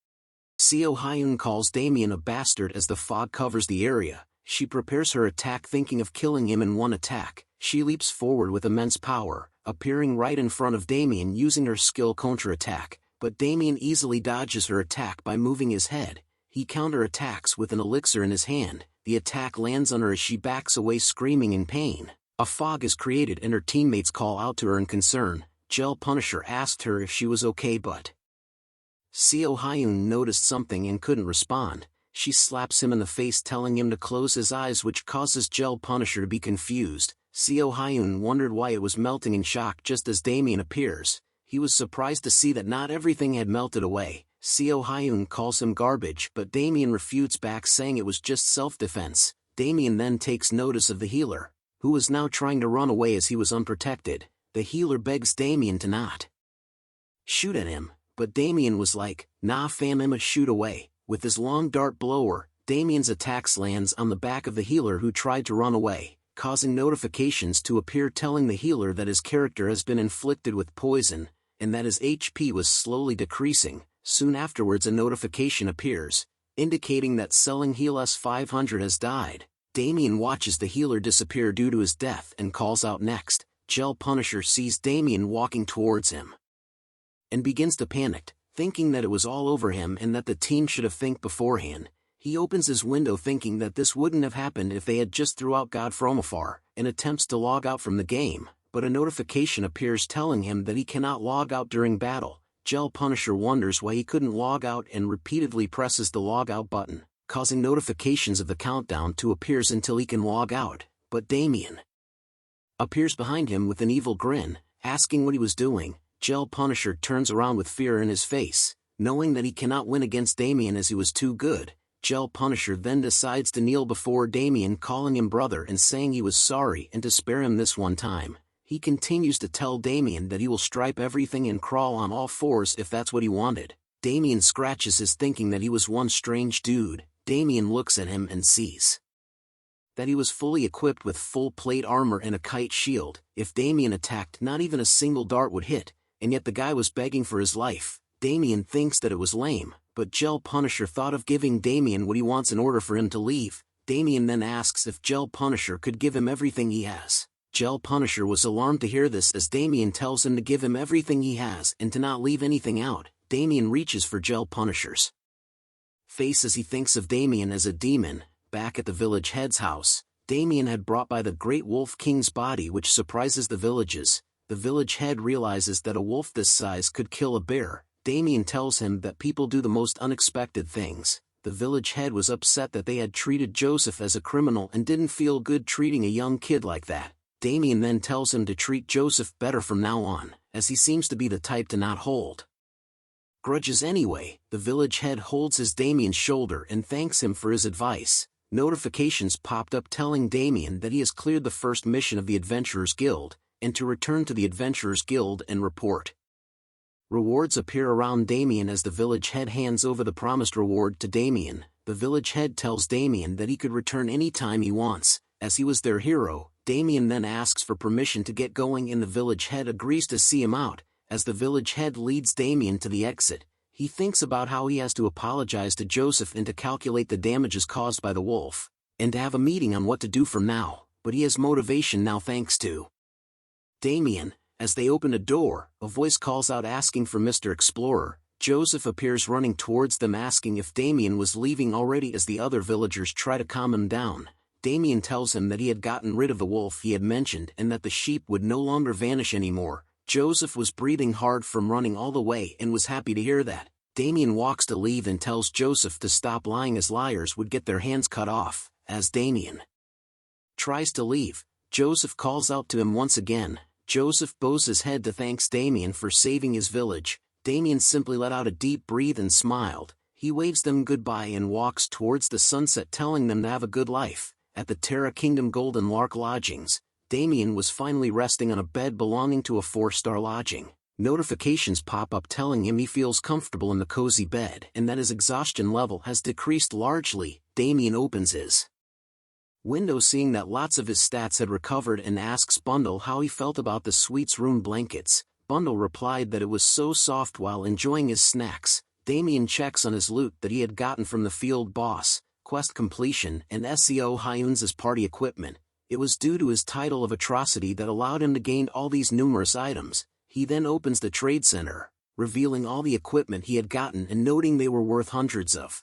Seo Hyun calls Damien a bastard as the fog covers the area. She prepares her attack thinking of killing him in one attack. She leaps forward with immense power, appearing right in front of Damien using her skill counter-attack, but Damien easily dodges her attack by moving his head. He counter-attacks with an elixir in his hand. The attack lands on her as she backs away screaming in pain. A fog is created and her teammates call out to her in concern. Gel Punisher asked her if she was okay, but Seo Hyun noticed something and couldn't respond. She slaps him in the face telling him to close his eyes, which causes Gel Punisher to be confused. Seo Hyun wondered why it was melting in shock just as Damien appears. He was surprised to see that not everything had melted away. Seo Hyun calls him garbage, but Damien refutes back saying it was just self-defense. Damien then takes notice of the healer, who was now trying to run away as he was unprotected. The healer begs Damien to not shoot at him, but Damien was like, nah fam, I'ma shoot away. With his long dart blower, Damien's attacks lands on the back of the healer who tried to run away, causing notifications to appear telling the healer that his character has been inflicted with poison, and that his HP was slowly decreasing. Soon afterwards a notification appears, indicating that selling Heal S500 has died. Damien watches the healer disappear due to his death and calls out next. Gel Punisher sees Damien walking towards him and begins to panic, thinking that it was all over him and that the team should have think beforehand. He opens his window thinking that this wouldn't have happened if they had just threw out God from afar, and attempts to log out from the game, but a notification appears telling him that he cannot log out during battle. Gel Punisher wonders why he couldn't log out and repeatedly presses the log out button, causing notifications of the countdown to appear until he can log out, but Damien appears behind him with an evil grin, asking what he was doing. Gel Punisher turns around with fear in his face, knowing that he cannot win against Damien as he was too good. Gel Punisher then decides to kneel before Damien, calling him brother and saying he was sorry and to spare him this one time. He continues to tell Damien that he will stripe everything and crawl on all fours if that's what he wanted. Damien scratches his thinking that he was one strange dude. Damien looks at him and sees that he was fully equipped with full plate armor and a kite shield. If Damien attacked, not even a single dart would hit, and yet the guy was begging for his life. Damien thinks that it was lame, but Gel Punisher thought of giving Damien what he wants in order for him to leave. Damien then asks if Gel Punisher could give him everything he has. Gel Punisher was alarmed to hear this as Damien tells him to give him everything he has and to not leave anything out. Damien reaches for Gel Punisher's face as he thinks of Damien as a demon. Back at the village head's house, Damien had brought by the Great Wolf King's body, which surprises the villages. The village head realizes that a wolf this size could kill a bear. Damien tells him that people do the most unexpected things. The village head was upset that they had treated Joseph as a criminal and didn't feel good treating a young kid like that. Damien then tells him to treat Joseph better from now on, as he seems to be the type to not hold grudges anyway. The village head holds his Damien's shoulder and thanks him for his advice. Notifications popped up telling Damien that he has cleared the first mission of the Adventurers Guild, and to return to the Adventurers Guild and report. Rewards appear around Damien as the village head hands over the promised reward to Damien. the village head tells Damien that he could return any time he wants, as he was their hero. Damien then asks for permission to get going and the village head agrees to see him out. As the village head leads Damien to the exit, he thinks about how he has to apologize to Joseph and to calculate the damages caused by the wolf, and to have a meeting on what to do from now, but he has motivation now thanks to Damien. As they open a door, a voice calls out asking for Mr. Explorer. Joseph appears running towards them asking if Damien was leaving already as the other villagers try to calm him down. Damien tells him that he had gotten rid of the wolf he had mentioned and that the sheep would no longer vanish anymore. Joseph was breathing hard from running all the way and was happy to hear that. Damien walks to leave and tells Joseph to stop lying as liars would get their hands cut off. As Damien tries to leave, Joseph calls out to him once again. Joseph bows his head to thank Damien for saving his village. Damien simply let out a deep breath and smiled. He waves them goodbye and walks towards the sunset telling them to have a good life. At the Terra Kingdom Golden Lark Lodgings, Damien was finally resting on a bed belonging to a 4-star lodging. Notifications pop up telling him he feels comfortable in the cozy bed and that his exhaustion level has decreased largely. Damien opens his window seeing that lots of his stats had recovered and asks Bundle how he felt about the suite's room blankets. Bundle replied that it was so soft while enjoying his snacks. Damien checks on his loot that he had gotten from the field boss, quest completion and SEO Hyun's party equipment. It was due to his title of atrocity that allowed him to gain all these numerous items. He then opens the trade center, revealing all the equipment he had gotten and noting they were worth hundreds of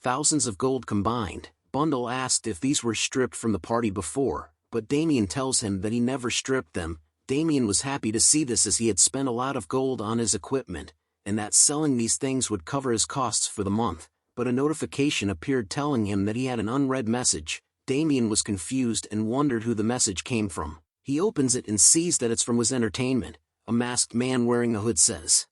thousands of gold combined. Bundle asked if these were stripped from the party before, but Damien tells him that he never stripped them. Damien was happy to see this as he had spent a lot of gold on his equipment, and that selling these things would cover his costs for the month, but a notification appeared telling him that he had an unread message. Damien was confused and wondered who the message came from. He opens it and sees that it's from Wiz Entertainment. A masked man wearing a hood says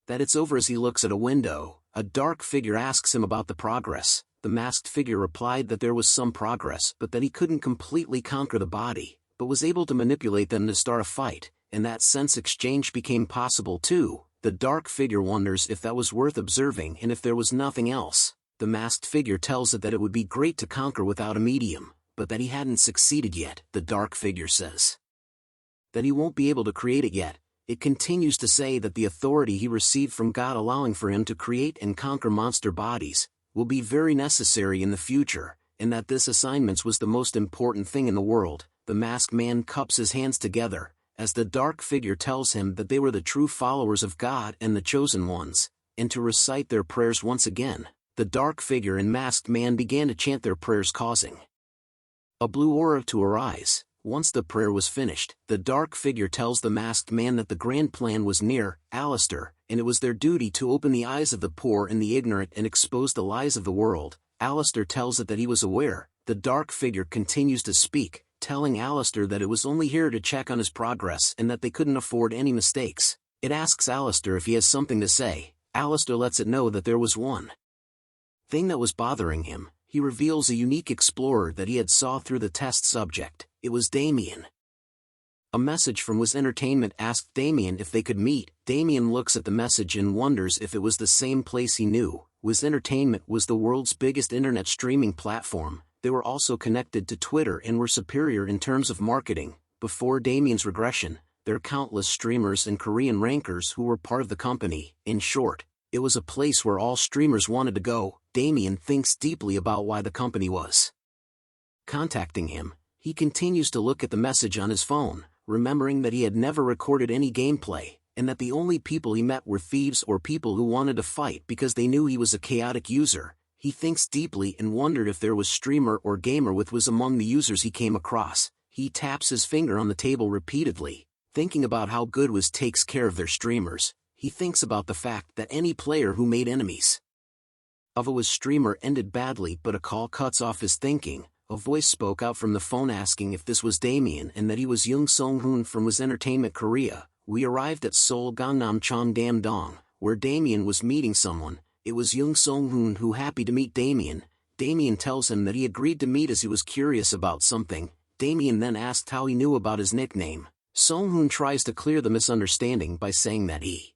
that it's over as he looks at a window. A dark figure asks him about the progress. The masked figure replied that there was some progress but that he couldn't completely conquer the body, but was able to manipulate them to start a fight, and that sense exchange became possible too. The dark figure wonders if that was worth observing and if there was nothing else. The masked figure tells it that it would be great to conquer without a medium, but that he hadn't succeeded yet. The dark figure says that he won't be able to create it yet. It continues to say that the authority he received from God allowing for him to create and conquer monster bodies will be very necessary in the future, and that this assignment was the most important thing in the world. The masked man cups his hands together, as the dark figure tells him that they were the true followers of God and the chosen ones, and to recite their prayers once again. The dark figure and masked man began to chant their prayers, causing a blue aura to arise. Once the prayer was finished, the dark figure tells the masked man that the grand plan was near, Alistair, and it was their duty to open the eyes of the poor and the ignorant and expose the lies of the world. Alistair tells it that he was aware. The dark figure continues to speak, telling Alistair that it was only here to check on his progress and that they couldn't afford any mistakes. It asks Alistair if he has something to say. Alistair lets it know that there was one thing that was bothering him. He reveals a unique explorer that he had saw through the test subject. It was Damien. A message from Wiz Entertainment asked Damien if they could meet. Damien looks at the message and wonders if it was the same place he knew. Wiz Entertainment was the world's biggest internet streaming platform. They were also connected to Twitter and were superior in terms of marketing. Before Damien's regression, there were countless streamers and Korean rankers who were part of the company. In short, it was a place where all streamers wanted to go. Damien thinks deeply about why the company was contacting him. He continues to look at the message on his phone, remembering that he had never recorded any gameplay, and that the only people he met were thieves or people who wanted to fight because they knew he was a chaotic user. He thinks deeply and wondered if there was streamer or gamer with was among the users he came across. He taps his finger on the table repeatedly, thinking about how good Wiz takes care of their streamers. He thinks about the fact that any player who made enemies of a Wiz streamer ended badly, but a call cuts off his thinking. A voice spoke out from the phone asking if this was Damien and that he was Young Song-hoon from Wiz Entertainment Korea. We arrived at Seoul Gangnam Cheongdam-dong, where Damien was meeting someone. It was Young Song-hoon who happy to meet Damien. Damien tells him that he agreed to meet as he was curious about something. Damien then asked how he knew about his nickname. Song-hoon tries to clear the misunderstanding by saying that he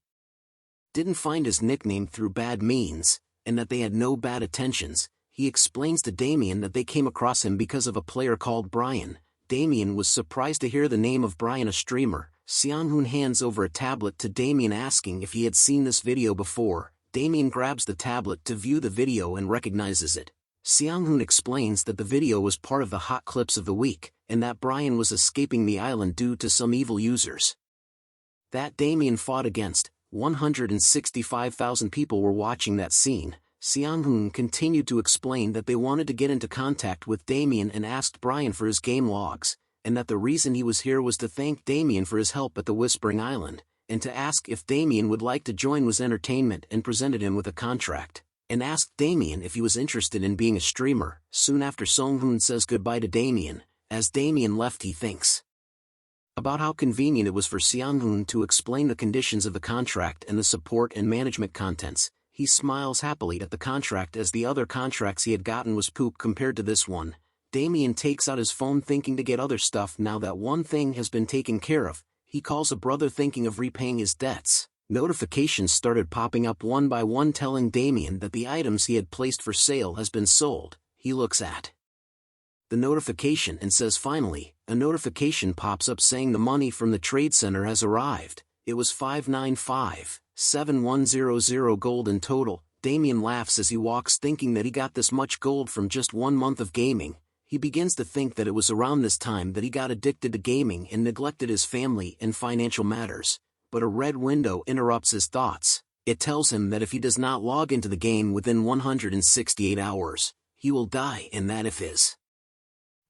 didn't find his nickname through bad means. and that they had no bad intentions. He explains to Damien that they came across him because of a player called Brian. Damien was surprised to hear the name of Brian, a streamer. Seong-hoon hands over a tablet to Damien asking if he had seen this video before. Damien grabs the tablet to view the video and recognizes it. Seong-hoon explains that the video was part of the hot clips of the week, and that Brian was escaping the island due to some evil users that Damien fought against. 165,000 people were watching that scene. Seong-hoon continued to explain that they wanted to get into contact with Damien and asked Brian for his game logs, and that the reason he was here was to thank Damien for his help at the Whispering Island, and to ask if Damien would like to join with Entertainment, and presented him with a contract, and asked Damien if he was interested in being a streamer. Soon after, Seong-hoon says goodbye to Damien. As Damien left, he thinks about how convenient it was for Seong-hoon to explain the conditions of the contract and the support and management contents. He smiles happily at the contract, as the other contracts he had gotten was poop compared to this one. Damien takes out his phone thinking to get other stuff now that one thing has been taken care of. He calls a brother thinking of repaying his debts. Notifications started popping up one by one telling Damien that the items he had placed for sale has been sold. He looks at the notification and says finally. A notification pops up saying the money from the trade center has arrived. It was 595,7100 gold in total. Damien laughs as he walks, thinking that he got this much gold from just 1 month of gaming. He begins to think that it was around this time that he got addicted to gaming and neglected his family and financial matters. But a red window interrupts his thoughts. It tells him that if he does not log into the game within 168 hours, he will die, and that if his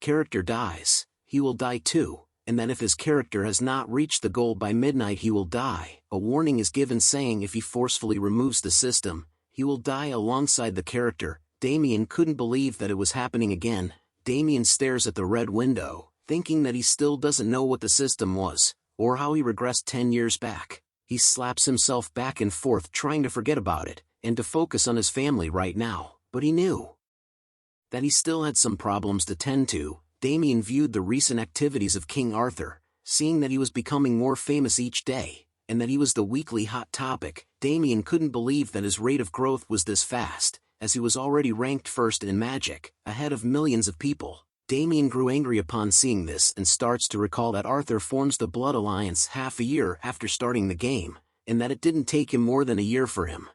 character dies, he will die too, and that if his character has not reached the goal by midnight, he will die. A warning is given saying if he forcefully removes the system, he will die alongside the character. Damien couldn't believe that it was happening again. Damien stares at the red window, thinking that he still doesn't know what the system was, or how he regressed 10 years back. He slaps himself back and forth trying to forget about it, and to focus on his family right now, but he knew that he still had some problems to tend to. Damien viewed the recent activities of King Arthur, seeing that he was becoming more famous each day, and that he was the weekly hot topic. Damien couldn't believe that his rate of growth was this fast, as he was already ranked first in Magic, ahead of millions of people. Damien grew angry upon seeing this and starts to recall that Arthur forms the Blood Alliance half a year after starting the game, and that it didn't take him more than a year for him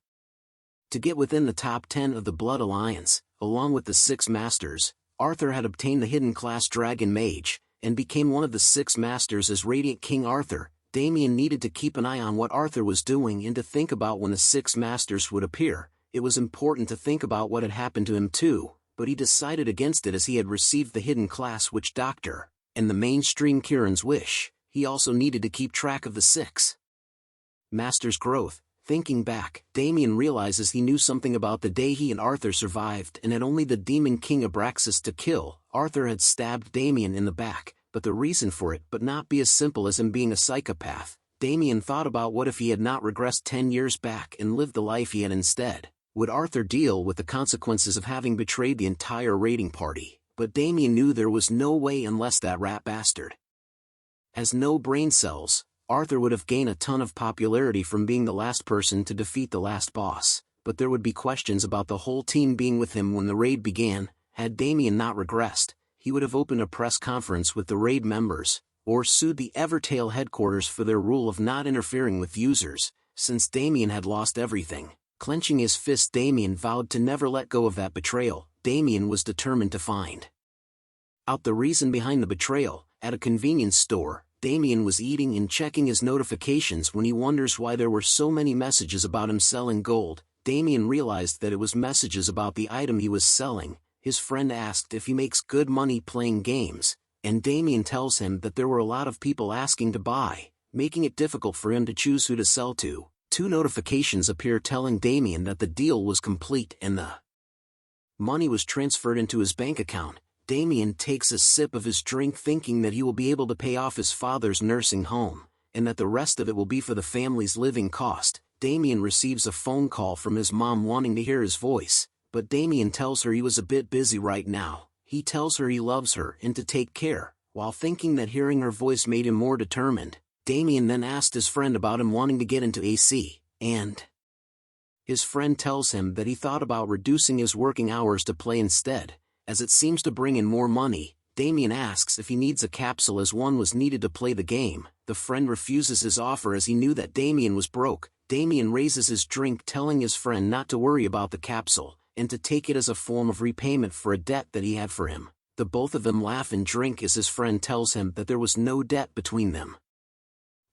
to get within the top 10 of the Blood Alliance. Along with the 6 Masters, Arthur had obtained the hidden class Dragon Mage, and became one of the 6 Masters as Radiant King Arthur. Damien needed to keep an eye on what Arthur was doing and to think about when the 6 Masters would appear. It was important to think about what had happened to him too, but he decided against it as he had received the hidden class Witch Doctor, and the mainstream Kieran's wish. He also needed to keep track of the 6 Masters' growth. Thinking back, Damien realizes he knew something about the day he and Arthur survived and had only the Demon King Abraxas to kill. Arthur had stabbed Damien in the back, but the reason for it but not be as simple as him being a psychopath. Damien thought about what if he had not regressed 10 years back and lived the life he had instead. Would Arthur deal with the consequences of having betrayed the entire raiding party? But Damien knew there was no way unless that rat bastard has no brain cells. Arthur would have gained a ton of popularity from being the last person to defeat the last boss, but there would be questions about the whole team being with him when the raid began. Had Damien not regressed, he would have opened a press conference with the raid members, or sued the Evertail headquarters for their rule of not interfering with users. Since Damien had lost everything, clenching his fist, Damien vowed to never let go of that betrayal. Damien was determined to find out the reason behind the betrayal. At a convenience store, Damien was eating and checking his notifications when he wonders why there were so many messages about him selling gold. Damien realized that it was messages about the item he was selling. His friend asked if he makes good money playing games, and Damien tells him that there were a lot of people asking to buy, making it difficult for him to choose who to sell to. 2 notifications appear telling Damien that the deal was complete and the money was transferred into his bank account. Damien takes a sip of his drink thinking that he will be able to pay off his father's nursing home, and that the rest of it will be for the family's living cost. Damien receives a phone call from his mom wanting to hear his voice, but Damien tells her he was a bit busy right now. He tells her he loves her and to take care, while thinking that hearing her voice made him more determined. Damien then asked his friend about him wanting to get into AC, and His friend tells him that he thought about reducing his working hours to play instead, as it seems to bring in more money. Damien asks if he needs a capsule as one was needed to play the game. The friend refuses his offer as he knew that Damien was broke. Damien raises his drink, telling his friend not to worry about the capsule, and to take it as a form of repayment for a debt that he had for him. The both of them laugh and drink as his friend tells him that there was no debt between them.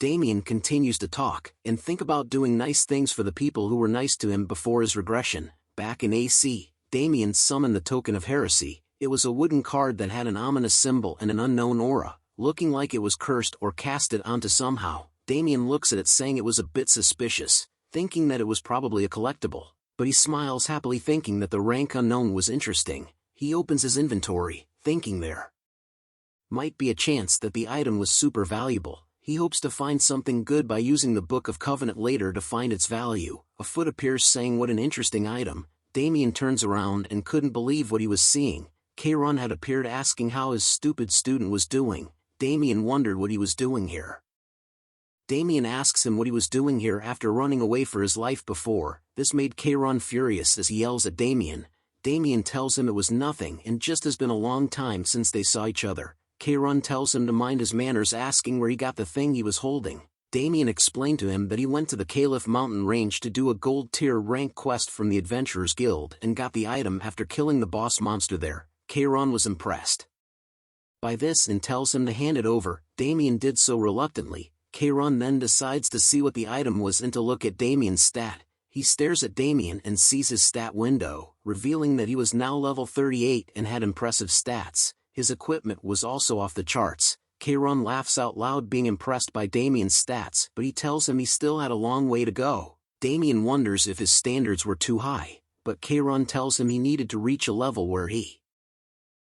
Damien continues to talk and think about doing nice things for the people who were nice to him before his regression. Back in AC, Damien summoned the token of heresy. It was a wooden card that had an ominous symbol and an unknown aura, looking like it was cursed or casted onto somehow. Damien looks at it saying it was a bit suspicious, thinking that it was probably a collectible, but he smiles happily thinking that the rank unknown was interesting. He opens his inventory, thinking there might be a chance that the item was super valuable. He hopes to find something good by using the Book of Covenant later to find its value. A foot appears saying what an interesting item. Damien turns around and couldn't believe what he was seeing. Kayron had appeared asking how his stupid student was doing. Damien wondered what he was doing here. Damien asks him what he was doing here after running away for his life before. This made Kayron furious as he yells at Damien. Damien tells him it was nothing and just has been a long time since they saw each other. Kayron tells him to mind his manners, asking where he got the thing he was holding. Damien explained to him that he went to the Caliph mountain range to do a gold tier rank quest from the Adventurers Guild and got the item after killing the boss monster there. Kayron was impressed by this and tells him to hand it over. Damien did so reluctantly. Kayron then decides to see what the item was and to look at Damien's stat. He stares at Damien and sees his stat window, revealing that he was now level 38 and had impressive stats. His equipment was also off the charts. Kayron laughs out loud being impressed by Damien's stats, but he tells him he still had a long way to go. Damien wonders if his standards were too high, but Kayron tells him he needed to reach a level where he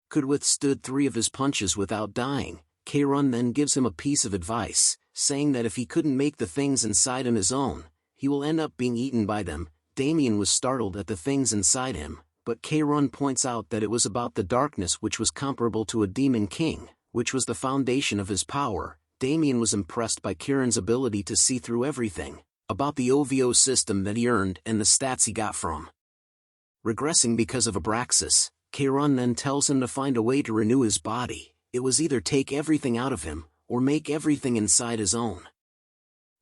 could withstood 3 of his punches without dying. Kayron then gives him a piece of advice, saying that if he couldn't make the things inside him his own, he will end up being eaten by them. Damien was startled at the things inside him, but Kayron points out that it was about the darkness, which was comparable to a demon king, which was the foundation of his power. Damien was impressed by Kieran's ability to see through everything, about the OVO system that he earned and the stats he got from regressing because of Abraxas. Kayron then tells him to find a way to renew his body. It was either take everything out of him, or make everything inside his own.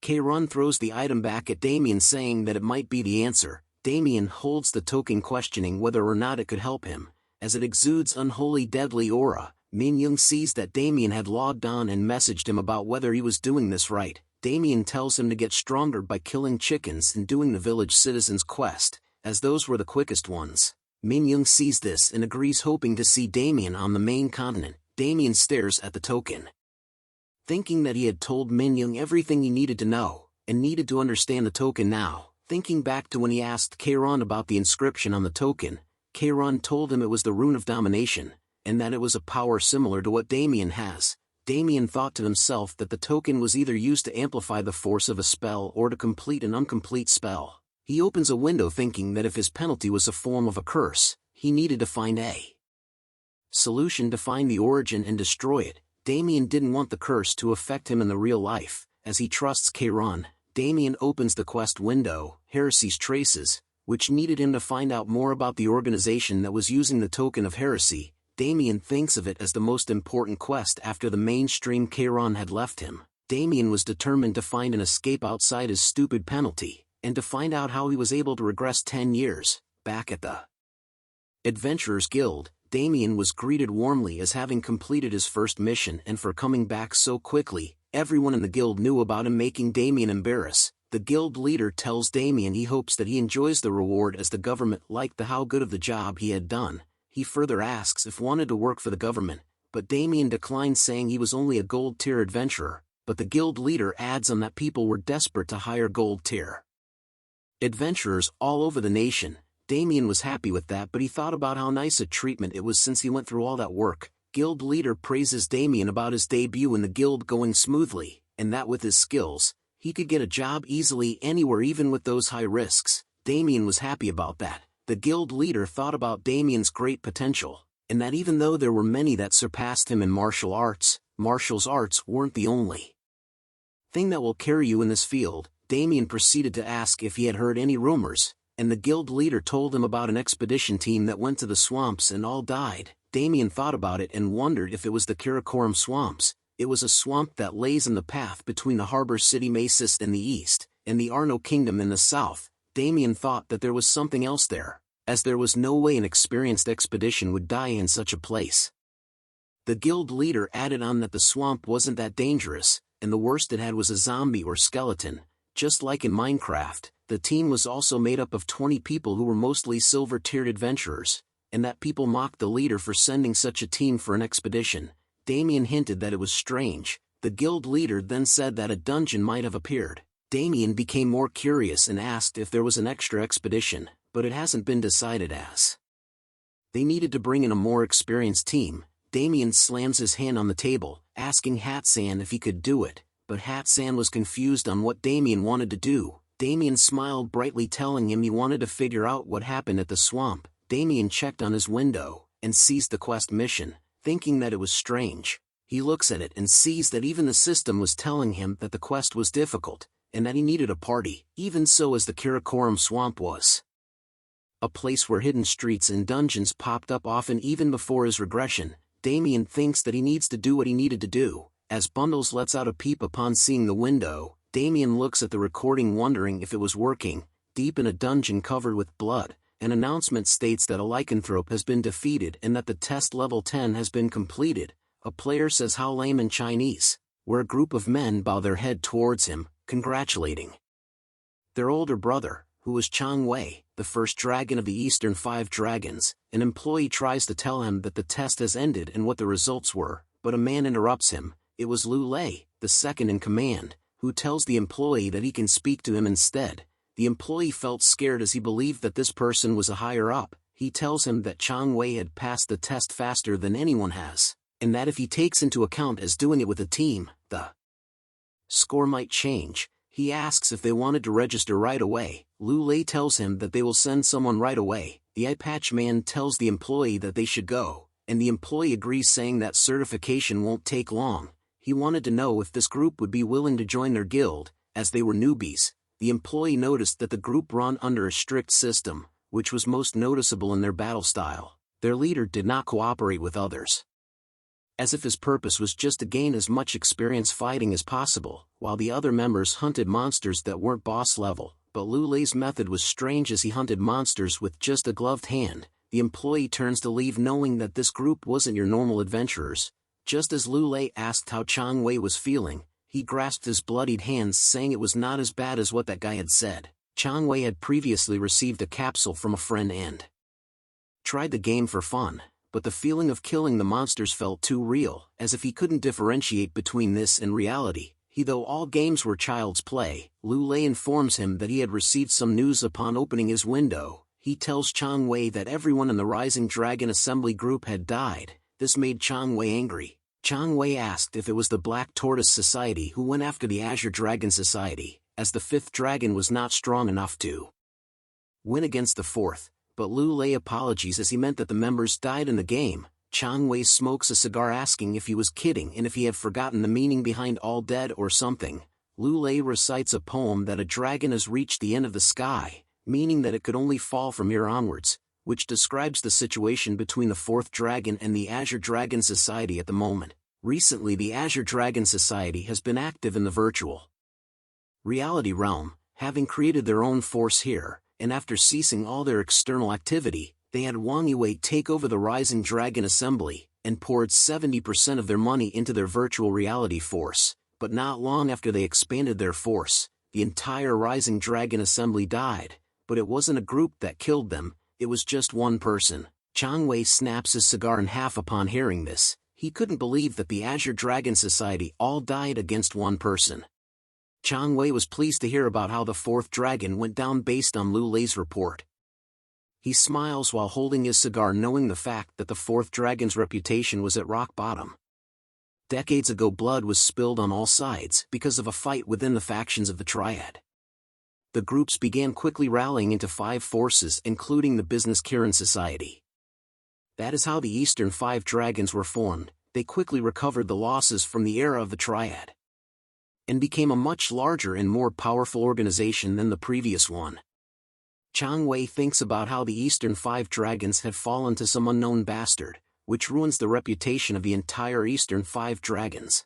Kayron throws the item back at Damien saying that it might be the answer. Damien holds the token, questioning whether or not it could help him, as it exudes unholy deadly aura. Min Young sees that Damien had logged on and messaged him about whether he was doing this right. Damien tells him to get stronger by killing chickens and doing the village citizens quest, as those were the quickest ones. Min Young sees this and agrees, hoping to see Damien on the main continent. Damien stares at the token, thinking that he had told Min Young everything he needed to know, and needed to understand the token now. Thinking back to when he asked Kayron about the inscription on the token, Kayron told him it was the Rune of Domination, and that it was a power similar to what Damien has. Damien thought to himself that the token was either used to amplify the force of a spell or to complete an incomplete spell. He opens a window thinking that if his penalty was a form of a curse, he needed to find a solution to find the origin and destroy it. Damien didn't want the curse to affect him in the real life, as he trusts Kayron. Damien opens the quest window, Heresy's Traces, which needed him to find out more about the organization that was using the token of heresy. Damien thinks of it as the most important quest after the mainstream Kayron had left him. Damien was determined to find an escape outside his stupid penalty, and to find out how he was able to regress 10 years. Back at the Adventurers Guild, Damien was greeted warmly as having completed his first mission and for coming back so quickly. Everyone in the guild knew about him, making Damien embarrassed. The guild leader tells Damien he hopes that he enjoys the reward as the government liked how good of the job he had done. He further asks if wanted to work for the government, but Damien declines, saying he was only a gold tier adventurer. But the guild leader adds on that people were desperate to hire gold tier adventurers all over the nation. Damien was happy with that, but he thought about how nice a treatment it was since he went through all that work. Guild leader praises Damien about his debut in the guild going smoothly, and that with his skills, he could get a job easily anywhere, even with those high risks. Damien was happy about that. The guild leader thought about Damien's great potential, and that even though there were many that surpassed him in martial arts weren't the only thing that will carry you in this field. Damien proceeded to ask if he had heard any rumors, and the guild leader told him about an expedition team that went to the swamps and all died. Damien thought about it and wondered if it was the Karakoram swamps. It was a swamp that lays in the path between the harbor city Masis in the east, and the Arno kingdom in the south. Damien thought that there was something else there, as there was no way an experienced expedition would die in such a place. The guild leader added on that the swamp wasn't that dangerous, and the worst it had was a zombie or skeleton. Just like in Minecraft, the team was also made up of 20 people who were mostly silver-tiered adventurers, and that people mocked the leader for sending such a team for an expedition. Damien hinted that it was strange. The guild leader then said that a dungeon might have appeared. Damien became more curious and asked if there was an extra expedition, but it hasn't been decided as. They needed to bring in a more experienced team. Damien slams his hand on the table, asking Hatsan if he could do it, but Hatsan was confused on what Damien wanted to do. Damien smiled brightly, telling him he wanted to figure out what happened at the swamp. Damien checked on his window, and sees the quest mission, thinking that it was strange. He looks at it and sees that even the system was telling him that the quest was difficult, and that he needed a party, even so as the Karakoram swamp was. A place where hidden streets and dungeons popped up often even before his regression. Damien thinks that he needs to do what he needed to do. As Bundles lets out a peep upon seeing the window, Damien looks at the recording wondering if it was working. Deep in a dungeon covered with blood, an announcement states that a lycanthrope has been defeated and that the test level 10 has been completed. A player says how lame in Chinese, where a group of men bow their head towards him, congratulating their older brother, who was Chang Wei, the first dragon of the Eastern 5 dragons. An employee tries to tell him that the test has ended and what the results were, but a man interrupts him. It was Lu Lei, the second in command, who tells the employee that he can speak to him instead. The employee felt scared as he believed that this person was a higher up. He tells him that Chang Wei had passed the test faster than anyone has, and that if he takes into account as doing it with a team, the score might change. He asks if they wanted to register right away. Lu Lei tells him that they will send someone right away. The eye patch man tells the employee that they should go, and the employee agrees, saying that certification won't take long. He wanted to know if this group would be willing to join their guild, as they were newbies. The employee noticed that the group run under a strict system, which was most noticeable in their battle style. Their leader did not cooperate with others, as if his purpose was just to gain as much experience fighting as possible, while the other members hunted monsters that weren't boss level. But Lu Lei's method was strange, as he hunted monsters with just a gloved hand. The employee turns to leave, knowing that this group wasn't your normal adventurers. Just as Lu Lei asked how Chang Wei was feeling, he grasped his bloodied hands, saying it was not as bad as what that guy had said. Chang Wei had previously received a capsule from a friend and tried the game for fun, but the feeling of killing the monsters felt too real, as if he couldn't differentiate between this and reality. Though all games were child's play, Lu Lei informs him that he had received some news upon opening his window. He tells Chang Wei that everyone in the Rising Dragon Assembly group had died. This made Chang Wei angry. Chang Wei asked if it was the Black Tortoise Society who went after the Azure Dragon Society, as the 5th dragon was not strong enough to win against the 4th, but Lu Lei apologizes as he meant that the members died in the game. Chang Wei smokes a cigar, asking if he was kidding and if he had forgotten the meaning behind all dead or something. Lu Lei recites a poem that a dragon has reached the end of the sky, meaning that it could only fall from here onwards, which describes the situation between the 4th dragon and the Azure Dragon Society at the moment. Recently, the Azure Dragon Society has been active in the virtual reality realm, having created their own force here, and after ceasing all their external activity, they had Wang Yue take over the Rising Dragon Assembly, and poured 70% of their money into their virtual reality force. But not long after they expanded their force, the entire Rising Dragon Assembly died. But it wasn't a group that killed them, it was just one person. Chang Wei snaps his cigar in half upon hearing this. He couldn't believe that the Azure Dragon Society all died against one person. Chang Wei was pleased to hear about how the 4th dragon went down based on Lu Lei's report. He smiles while holding his cigar, knowing the fact that the 4th dragon's reputation was at rock bottom. Decades ago, blood was spilled on all sides because of a fight within the factions of the Triad. The groups began quickly rallying into 5 forces, including the Business Kirin Society. That is how the Eastern 5 dragons were formed. They quickly recovered the losses from the era of the Triad, and became a much larger and more powerful organization than the previous one. Chang Wei thinks about how the Eastern Five Dragons had fallen to some unknown bastard, which ruins the reputation of the entire Eastern Five Dragons.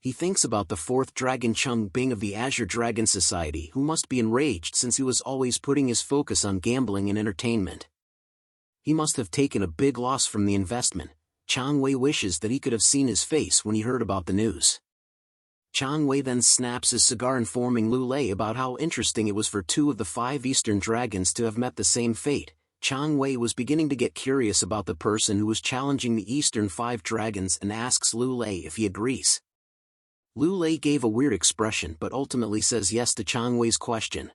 He thinks about the fourth dragon Chung Bing of the Azure Dragon Society, who must be enraged since he was always putting his focus on gambling and entertainment. He must have taken a big loss from the investment. Chang Wei wishes that he could have seen his face when he heard about the news. Chang Wei then snaps his cigar, informing Lu Lei about how interesting it was for two of the five Eastern Dragons to have met the same fate. Chang Wei was beginning to get curious about the person who was challenging the Eastern Five Dragons and asks Lu Lei if he agrees. Lu Lei gave a weird expression but ultimately says yes to Chang Wei's question.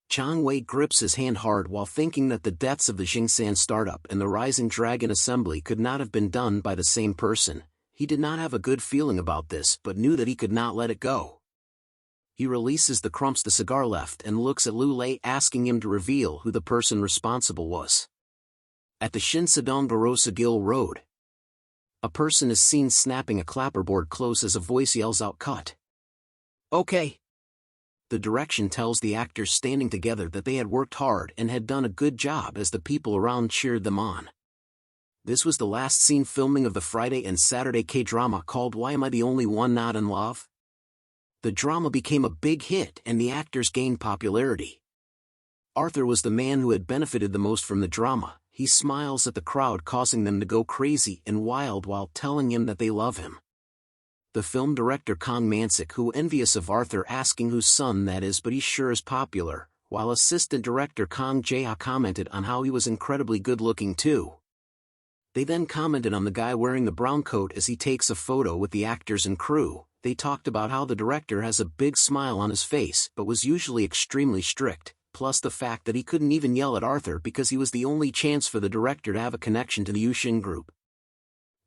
Chang Wei grips his hand hard while thinking that the deaths of the Jingsan startup and the Rising Dragon Assembly could not have been done by the same person. He did not have a good feeling about this but knew that he could not let it go. He releases the crumps the cigar left and looks at Lu Lei, asking him to reveal who the person responsible was. At the Shinsadong Gil Road, a person is seen snapping a clapperboard close as a voice yells out, "Cut." Okay. The direction tells the actors standing together that they had worked hard and had done a good job as the people around cheered them on. This was the last scene filming of the Friday and Saturday K-drama called Why Am I the Only One Not in Love? The drama became a big hit and the actors gained popularity. Arthur was the man who had benefited the most from the drama. He smiles at the crowd, causing them to go crazy and wild while telling him that they love him. The film director Kong Mansik, who envious of Arthur, asking whose son that is, but he sure is popular, while assistant director Kong Jae-ha commented on how he was incredibly good looking too. They then commented on the guy wearing the brown coat as he takes a photo with the actors and crew. They talked about how the director has a big smile on his face but was usually extremely strict, plus the fact that he couldn't even yell at Arthur because he was the only chance for the director to have a connection to the Yushin group.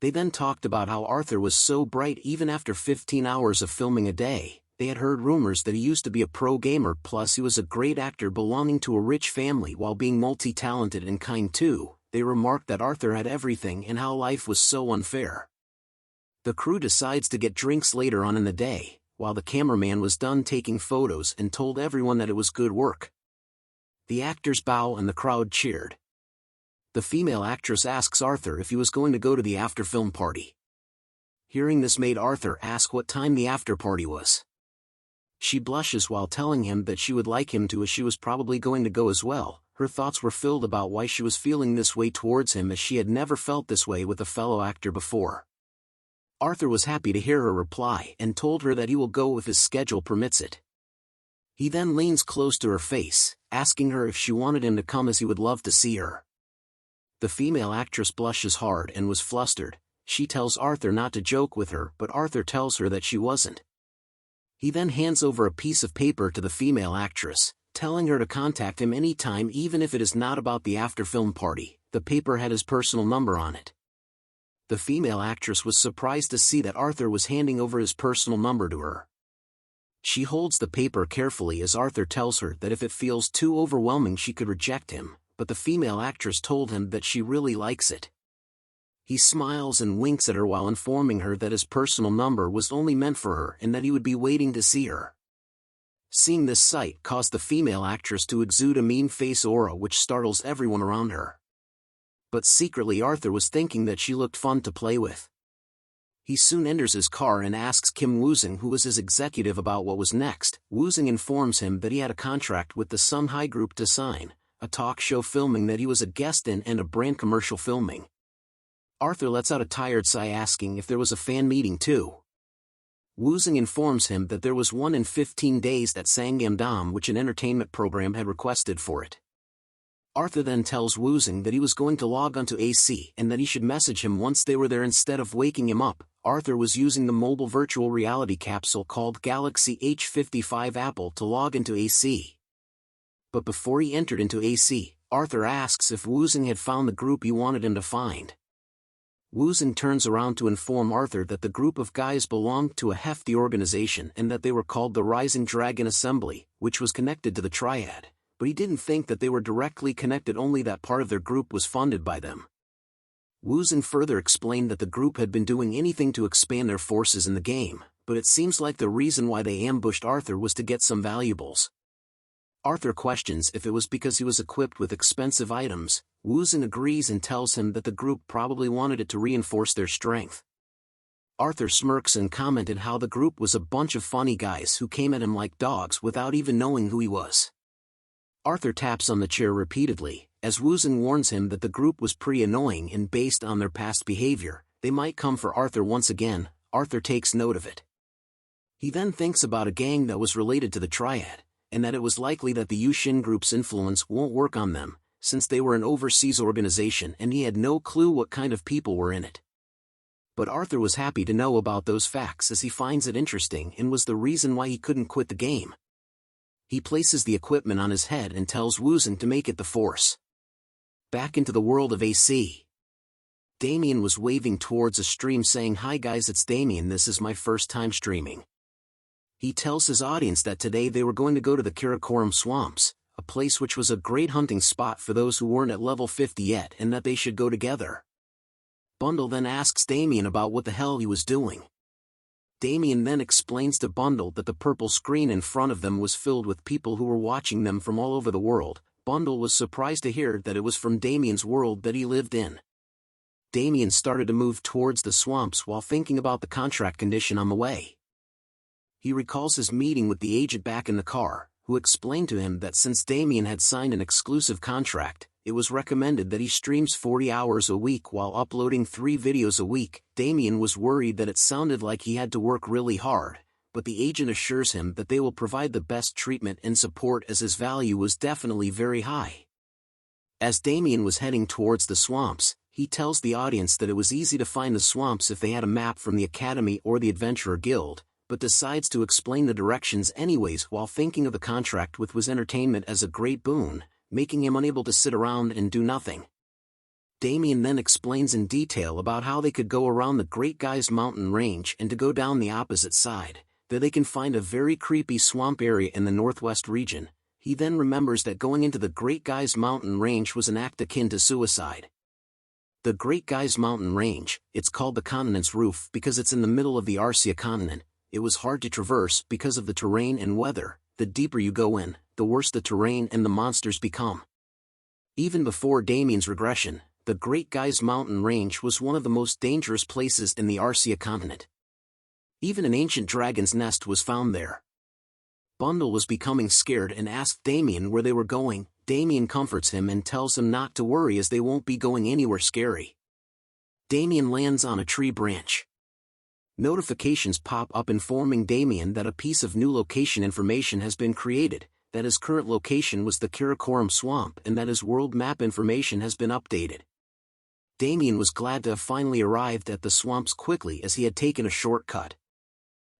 They then talked about how Arthur was so bright even after 15 hours of filming a day. They had heard rumors that he used to be a pro gamer, plus he was a great actor belonging to a rich family while being multi-talented and kind too. They remarked that Arthur had everything and how life was so unfair. The crew decides to get drinks later on in the day, while the cameraman was done taking photos and told everyone that it was good work. The actors bow and the crowd cheered. The female actress asks Arthur if he was going to go to the after-film party. Hearing this made Arthur ask what time the after-party was. She blushes while telling him that she would like him to, as she was probably going to go as well. Her thoughts were filled about why she was feeling this way towards him, as she had never felt this way with a fellow actor before. Arthur was happy to hear her reply and told her that he will go if his schedule permits it. He then leans close to her face, asking her if she wanted him to come, as he would love to see her. The female actress blushes hard and was flustered. She tells Arthur not to joke with her, but Arthur tells her that she wasn't. He then hands over a piece of paper to the female actress, telling her to contact him anytime even if it is not about the after-film party. The paper had his personal number on it. The female actress was surprised to see that Arthur was handing over his personal number to her. She holds the paper carefully as Arthur tells her that if it feels too overwhelming she could reject him, but the female actress told him that she really likes it. He smiles and winks at her while informing her that his personal number was only meant for her and that he would be waiting to see her. Seeing this sight caused the female actress to exude a mean face aura which startles everyone around her. But secretly Arthur was thinking that she looked fun to play with. He soon enters his car and asks Kim Woozing, who was his executive, about what was next. Woozing informs him that he had a contract with the Sunhai Group to sign, a talk show filming that he was a guest in and a brand commercial filming. Arthur lets out a tired sigh, asking if there was a fan meeting too. Woozing informs him that there was one in 15 days that Sangamdam, which an entertainment program had requested for it. Arthur then tells Woozing that he was going to log onto AC and that he should message him once they were there instead of waking him up. Arthur was using the mobile virtual reality capsule called Galaxy H55 Apple to log into AC. But before he entered into AC, Arthur asks if Woozing had found the group he wanted him to find. Woozing turns around to inform Arthur that the group of guys belonged to a hefty organization and that they were called the Rising Dragon Assembly, which was connected to the Triad, but he didn't think that they were directly connected, only that part of their group was funded by them. Woozing further explained that the group had been doing anything to expand their forces in the game, but it seems like the reason why they ambushed Arthur was to get some valuables. Arthur questions if it was because he was equipped with expensive items. Woozin agrees and tells him that the group probably wanted it to reinforce their strength. Arthur smirks and commented how the group was a bunch of funny guys who came at him like dogs without even knowing who he was. Arthur taps on the chair repeatedly, as Woozin warns him that the group was pretty annoying and based on their past behavior, they might come for Arthur once again. Arthur takes note of it. He then thinks about a gang that was related to the Triad, and that it was likely that the Yushin group's influence won't work on them, since they were an overseas organization and he had no clue what kind of people were in it. But Arthur was happy to know about those facts as he finds it interesting and was the reason why he couldn't quit the game. He places the equipment on his head and tells Woozin to make it the Force. Back into the world of AC. Damien was waving towards a stream saying, "Hi guys, it's Damien, this is my first time streaming." He tells his audience that today they were going to go to the Karakoram Swamps, a place which was a great hunting spot for those who weren't at level 50 yet, and that they should go together. Bundle then asks Damien about what the hell he was doing. Damien then explains to Bundle that the purple screen in front of them was filled with people who were watching them from all over the world. Bundle was surprised to hear that it was from Damien's world that he lived in. Damien started to move towards the swamps while thinking about the contract condition on the way. He recalls his meeting with the agent back in the car, who explained to him that since Damien had signed an exclusive contract, it was recommended that he streams 40 hours a week while uploading 3 videos a week. Damien was worried that it sounded like he had to work really hard, but the agent assures him that they will provide the best treatment and support as his value was definitely very high. As Damien was heading towards the swamps, he tells the audience that it was easy to find the swamps if they had a map from the Academy or the Adventurer Guild, but decides to explain the directions anyways while thinking of the contract with Wiz Entertainment as a great boon, making him unable to sit around and do nothing. Damien then explains in detail about how they could go around the Great Guys Mountain Range and to go down the opposite side, that they can find a very creepy swamp area in the northwest region. He then remembers that going into the Great Guys Mountain Range was an act akin to suicide. The Great Guys Mountain Range, it's called the continent's roof because it's in the middle of the Arcia continent. It was hard to traverse because of the terrain and weather. The deeper you go in, the worse the terrain and the monsters become. Even before Damien's regression, the Great Guys Mountain Range was one of the most dangerous places in the Arcia continent. Even an ancient dragon's nest was found there. Bundle was becoming scared and asked Damien where they were going. Damien comforts him and tells him not to worry as they won't be going anywhere scary. Damien lands on a tree branch. Notifications pop up informing Damien that a piece of new location information has been created, that his current location was the Karakoram Swamp and that his world map information has been updated. Damien was glad to have finally arrived at the swamps quickly as he had taken a shortcut.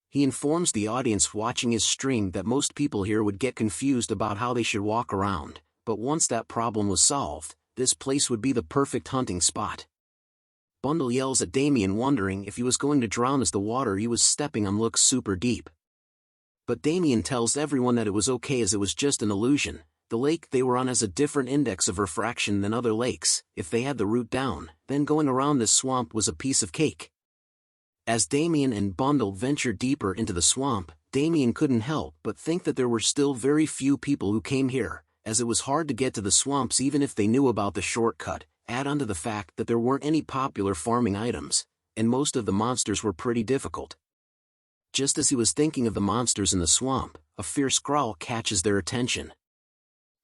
He informs the audience watching his stream that most people here would get confused about how they should walk around, but once that problem was solved, this place would be the perfect hunting spot. Bundle yells at Damien wondering if he was going to drown as the water he was stepping on looks super deep. But Damien tells everyone that it was okay as it was just an illusion. The lake they were on has a different index of refraction than other lakes. If they had the route down, then going around this swamp was a piece of cake. As Damien and Bundle ventured deeper into the swamp, Damien couldn't help but think that there were still very few people who came here, as it was hard to get to the swamps even if they knew about the shortcut. Add on to the fact that there weren't any popular farming items, and most of the monsters were pretty difficult. Just as he was thinking of the monsters in the swamp, a fierce growl catches their attention.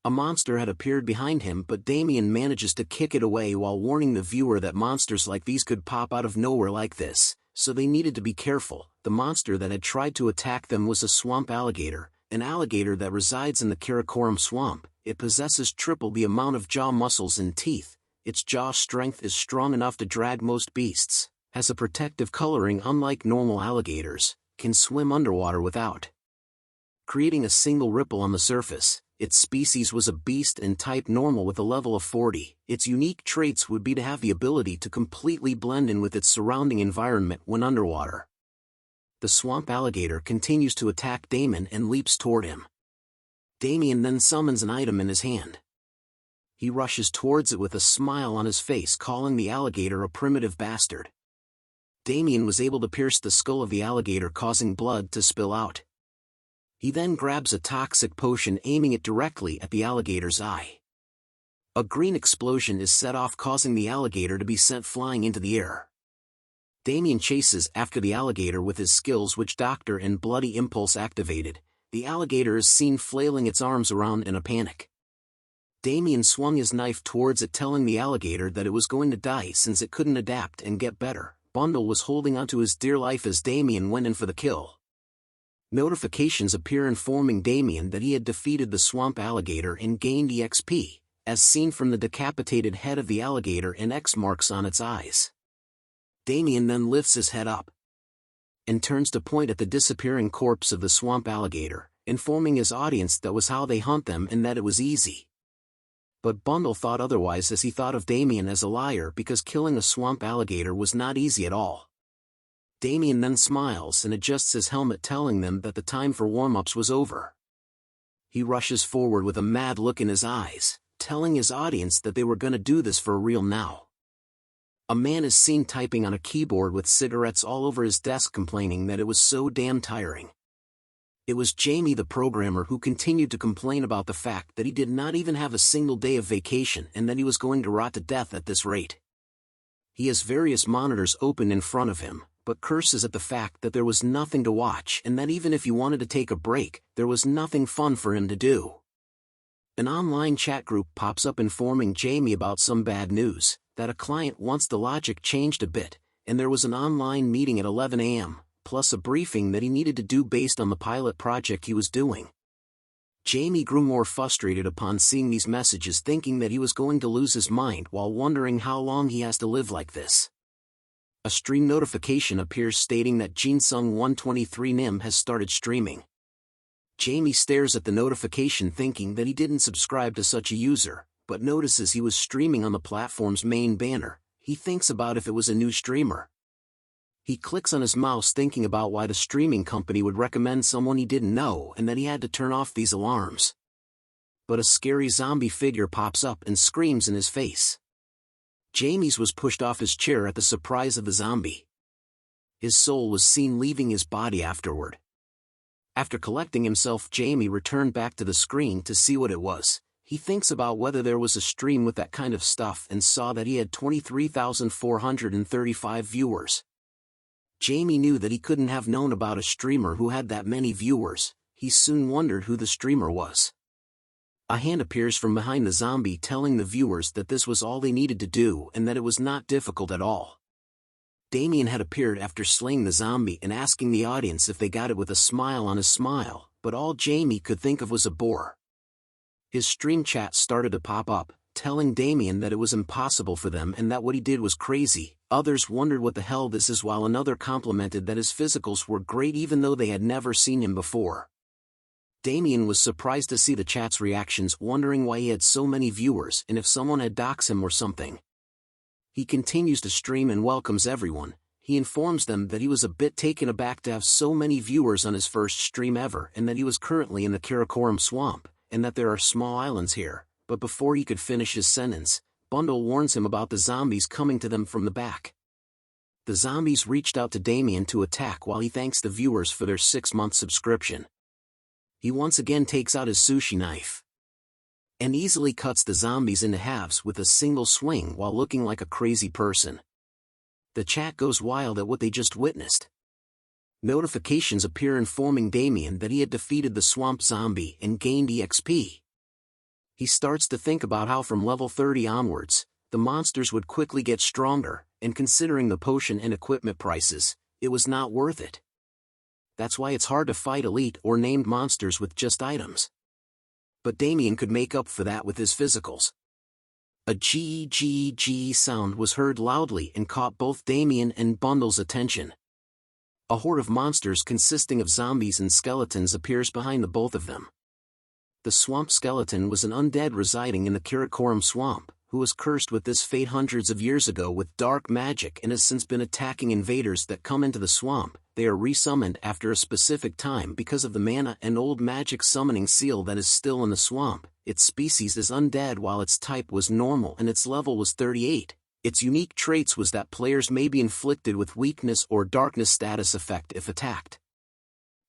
A monster had appeared behind him, but Damien manages to kick it away while warning the viewer that monsters like these could pop out of nowhere like this, so they needed to be careful. The monster that had tried to attack them was a swamp alligator, an alligator that resides in the Karakoram Swamp. It possesses triple the amount of jaw muscles and teeth. Its jaw strength is strong enough to drag most beasts, has a protective coloring unlike normal alligators, can swim underwater without creating a single ripple on the surface. Its species was a beast and type normal with a level of 40. Its unique traits would be to have the ability to completely blend in with its surrounding environment when underwater. The swamp alligator continues to attack Damien and leaps toward him. Damien then summons an item in his hand. He rushes towards it with a smile on his face, calling the alligator a primitive bastard. Damien was able to pierce the skull of the alligator, causing blood to spill out. He then grabs a toxic potion, aiming it directly at the alligator's eye. A green explosion is set off, causing the alligator to be sent flying into the air. Damien chases after the alligator with his skills, which Doctor and Bloody Impulse activated. The alligator is seen flailing its arms around in a panic. Damien swung his knife towards it, telling the alligator that it was going to die since it couldn't adapt and get better. Bundle was holding onto his dear life as Damien went in for the kill. Notifications appear informing Damien that he had defeated the swamp alligator and gained EXP, as seen from the decapitated head of the alligator and X marks on its eyes. Damien then lifts his head up and turns to point at the disappearing corpse of the swamp alligator, informing his audience that was how they hunt them and that it was easy. But Bundle thought otherwise, as he thought of Damien as a liar, because killing a swamp alligator was not easy at all. Damien then smiles and adjusts his helmet, telling them that the time for warm-ups was over. He rushes forward with a mad look in his eyes, telling his audience that they were gonna do this for real now. A man is seen typing on a keyboard with cigarettes all over his desk, complaining that it was so damn tiring. It was Jamie, the programmer, who continued to complain about the fact that he did not even have a single day of vacation and that he was going to rot to death at this rate. He has various monitors open in front of him, but curses at the fact that there was nothing to watch and that even if he wanted to take a break, there was nothing fun for him to do. An online chat group pops up informing Jamie about some bad news, that a client wants the logic changed a bit, and there was an online meeting at 11 a.m., plus a briefing that he needed to do based on the pilot project he was doing. Jamie grew more frustrated upon seeing these messages, thinking that he was going to lose his mind while wondering how long he has to live like this. A stream notification appears stating that Jinsung123 Nim has started streaming. Jamie stares at the notification, thinking that he didn't subscribe to such a user, but notices he was streaming on the platform's main banner. He thinks about if it was a new streamer. He clicks on his mouse, thinking about why the streaming company would recommend someone he didn't know and that he had to turn off these alarms. But a scary zombie figure pops up and screams in his face. Jamie's was pushed off his chair at the surprise of the zombie. His soul was seen leaving his body afterward. After collecting himself, Jamie returned back to the screen to see what it was. He thinks about whether there was a stream with that kind of stuff and saw that he had 23,435 viewers. Jamie knew that he couldn't have known about a streamer who had that many viewers. He soon wondered who the streamer was. A hand appears from behind the zombie, telling the viewers that this was all they needed to do and that it was not difficult at all. Damien had appeared after slaying the zombie and asking the audience if they got it with a smile on his smile, but all Jamie could think of was a bore. His stream chat started to pop up, telling Damien that it was impossible for them and that what he did was crazy. Others wondered what the hell this is, while another complimented that his physicals were great even though they had never seen him before. Damien was surprised to see the chat's reactions, wondering why he had so many viewers and if someone had doxed him or something. He continues to stream and welcomes everyone. He informs them that he was a bit taken aback to have so many viewers on his first stream ever and that he was currently in the Karakoram swamp, and that there are small islands here. But before he could finish his sentence, Bundle warns him about the zombies coming to them from the back. The zombies reached out to Damien to attack while he thanks the viewers for their 6-month subscription. He once again takes out his sushi knife and easily cuts the zombies into halves with a single swing while looking like a crazy person. The chat goes wild at what they just witnessed. Notifications appear informing Damien that he had defeated the swamp zombie and gained EXP. He starts to think about how from level 30 onwards, the monsters would quickly get stronger, and considering the potion and equipment prices, it was not worth it. That's why it's hard to fight elite or named monsters with just items. But Damien could make up for that with his physicals. A GGG sound was heard loudly and caught both Damien and Bundle's attention. A horde of monsters consisting of zombies and skeletons appears behind the both of them. The swamp skeleton was an undead residing in the Karakoram swamp, who was cursed with this fate hundreds of years ago with dark magic and has since been attacking invaders that come into the swamp. They are resummoned after a specific time because of the mana and old magic summoning seal that is still in the swamp. Its species is undead while its type was normal and its level was 38. Its unique traits was that players may be inflicted with weakness or darkness status effect if attacked.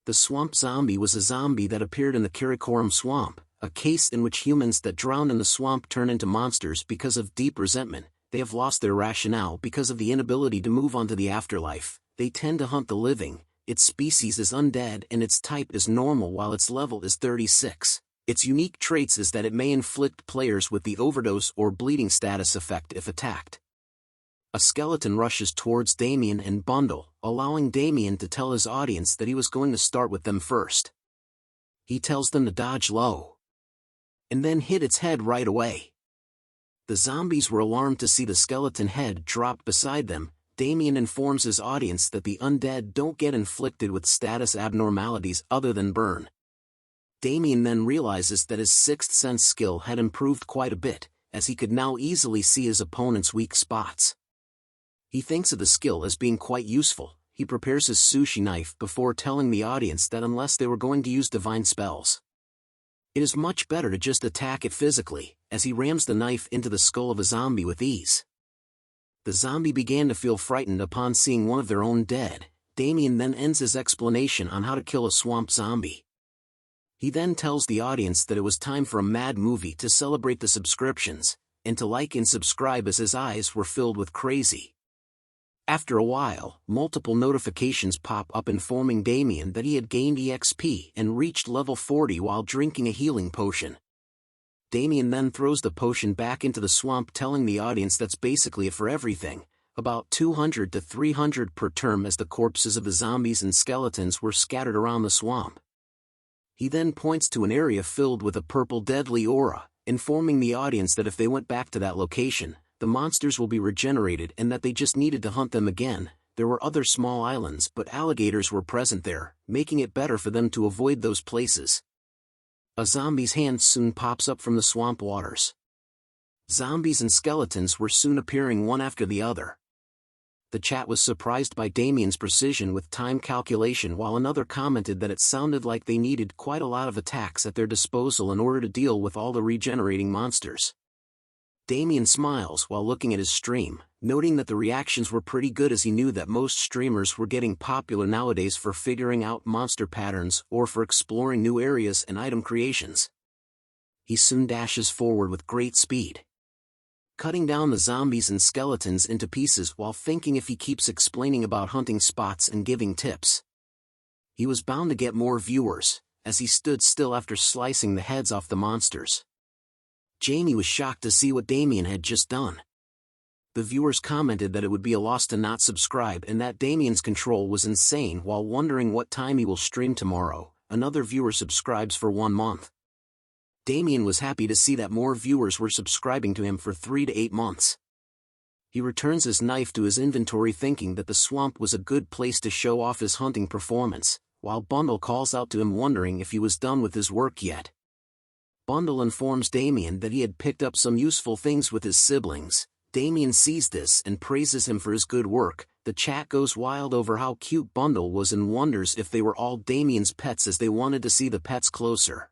The swamp zombie was a zombie that appeared in the Karakoram swamp, a case in which humans that drown in the swamp turn into monsters because of deep resentment. They have lost their rationale because of the inability to move on to the afterlife. They tend to hunt the living. Its species is undead and its type is normal while its level is 36. Its unique traits is that it may inflict players with the overdose or bleeding status effect if attacked. A skeleton rushes towards Damien and Bundle, allowing Damien to tell his audience that he was going to start with them first. He tells them to dodge low and then hit its head right away. The zombies were alarmed to see the skeleton head drop beside them. Damien informs his audience that the undead don't get inflicted with status abnormalities other than burn. Damien then realizes that his sixth sense skill had improved quite a bit, as he could now easily see his opponent's weak spots. He thinks of the skill as being quite useful. He prepares his sushi knife before telling the audience that unless they were going to use divine spells, it is much better to just attack it physically, as he rams the knife into the skull of a zombie with ease. The zombie began to feel frightened upon seeing one of their own dead. Damien then ends his explanation on how to kill a swamp zombie. He then tells the audience that it was time for a mad movie to celebrate the subscriptions, and to like and subscribe as his eyes were filled with crazy. After a while, multiple notifications pop up informing Damien that he had gained EXP and reached level 40 while drinking a healing potion. Damien then throws the potion back into the swamp, telling the audience that's basically it for everything, about 200 to 300 per turn, as the corpses of the zombies and skeletons were scattered around the swamp. He then points to an area filled with a purple deadly aura, informing the audience that if they went back to that location, the monsters will be regenerated and that they just needed to hunt them again. There were other small islands, but alligators were present there, making it better for them to avoid those places. A zombie's hand soon pops up from the swamp waters. Zombies and skeletons were soon appearing one after the other. The chat was surprised by Damien's precision with time calculation, while another commented that it sounded like they needed quite a lot of attacks at their disposal in order to deal with all the regenerating monsters. Damien smiles while looking at his stream, noting that the reactions were pretty good, as he knew that most streamers were getting popular nowadays for figuring out monster patterns or for exploring new areas and item creations. He soon dashes forward with great speed, cutting down the zombies and skeletons into pieces while thinking if he keeps explaining about hunting spots and giving tips, he was bound to get more viewers, as he stood still after slicing the heads off the monsters. Jamie was shocked to see what Damien had just done. The viewers commented that it would be a loss to not subscribe and that Damien's control was insane. While wondering what time he will stream tomorrow, another viewer subscribes for 1 month. Damien was happy to see that more viewers were subscribing to him for 3 to 8 months. He returns his knife to his inventory, thinking that the swamp was a good place to show off his hunting performance, while Bundle calls out to him, wondering if he was done with his work yet. Bundle informs Damien that he had picked up some useful things with his siblings. Damien sees this and praises him for his good work. The chat goes wild over how cute Bundle was and wonders if they were all Damien's pets, as they wanted to see the pets closer.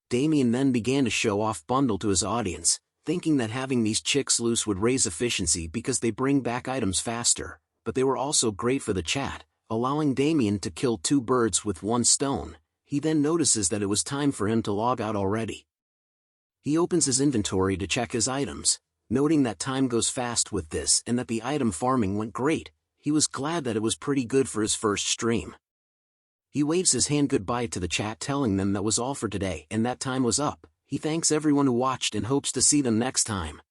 Damien then began to show off Bundle to his audience, thinking that having these chicks loose would raise efficiency because they bring back items faster, but they were also great for the chat, allowing Damien to kill 2 birds with 1 stone. He then notices that it was time for him to log out already. He opens his inventory to check his items, noting that time goes fast with this and that the item farming went great. He was glad that it was pretty good for his first stream. He waves his hand goodbye to the chat, telling them that was all for today and that time was up. He thanks everyone who watched and hopes to see them next time.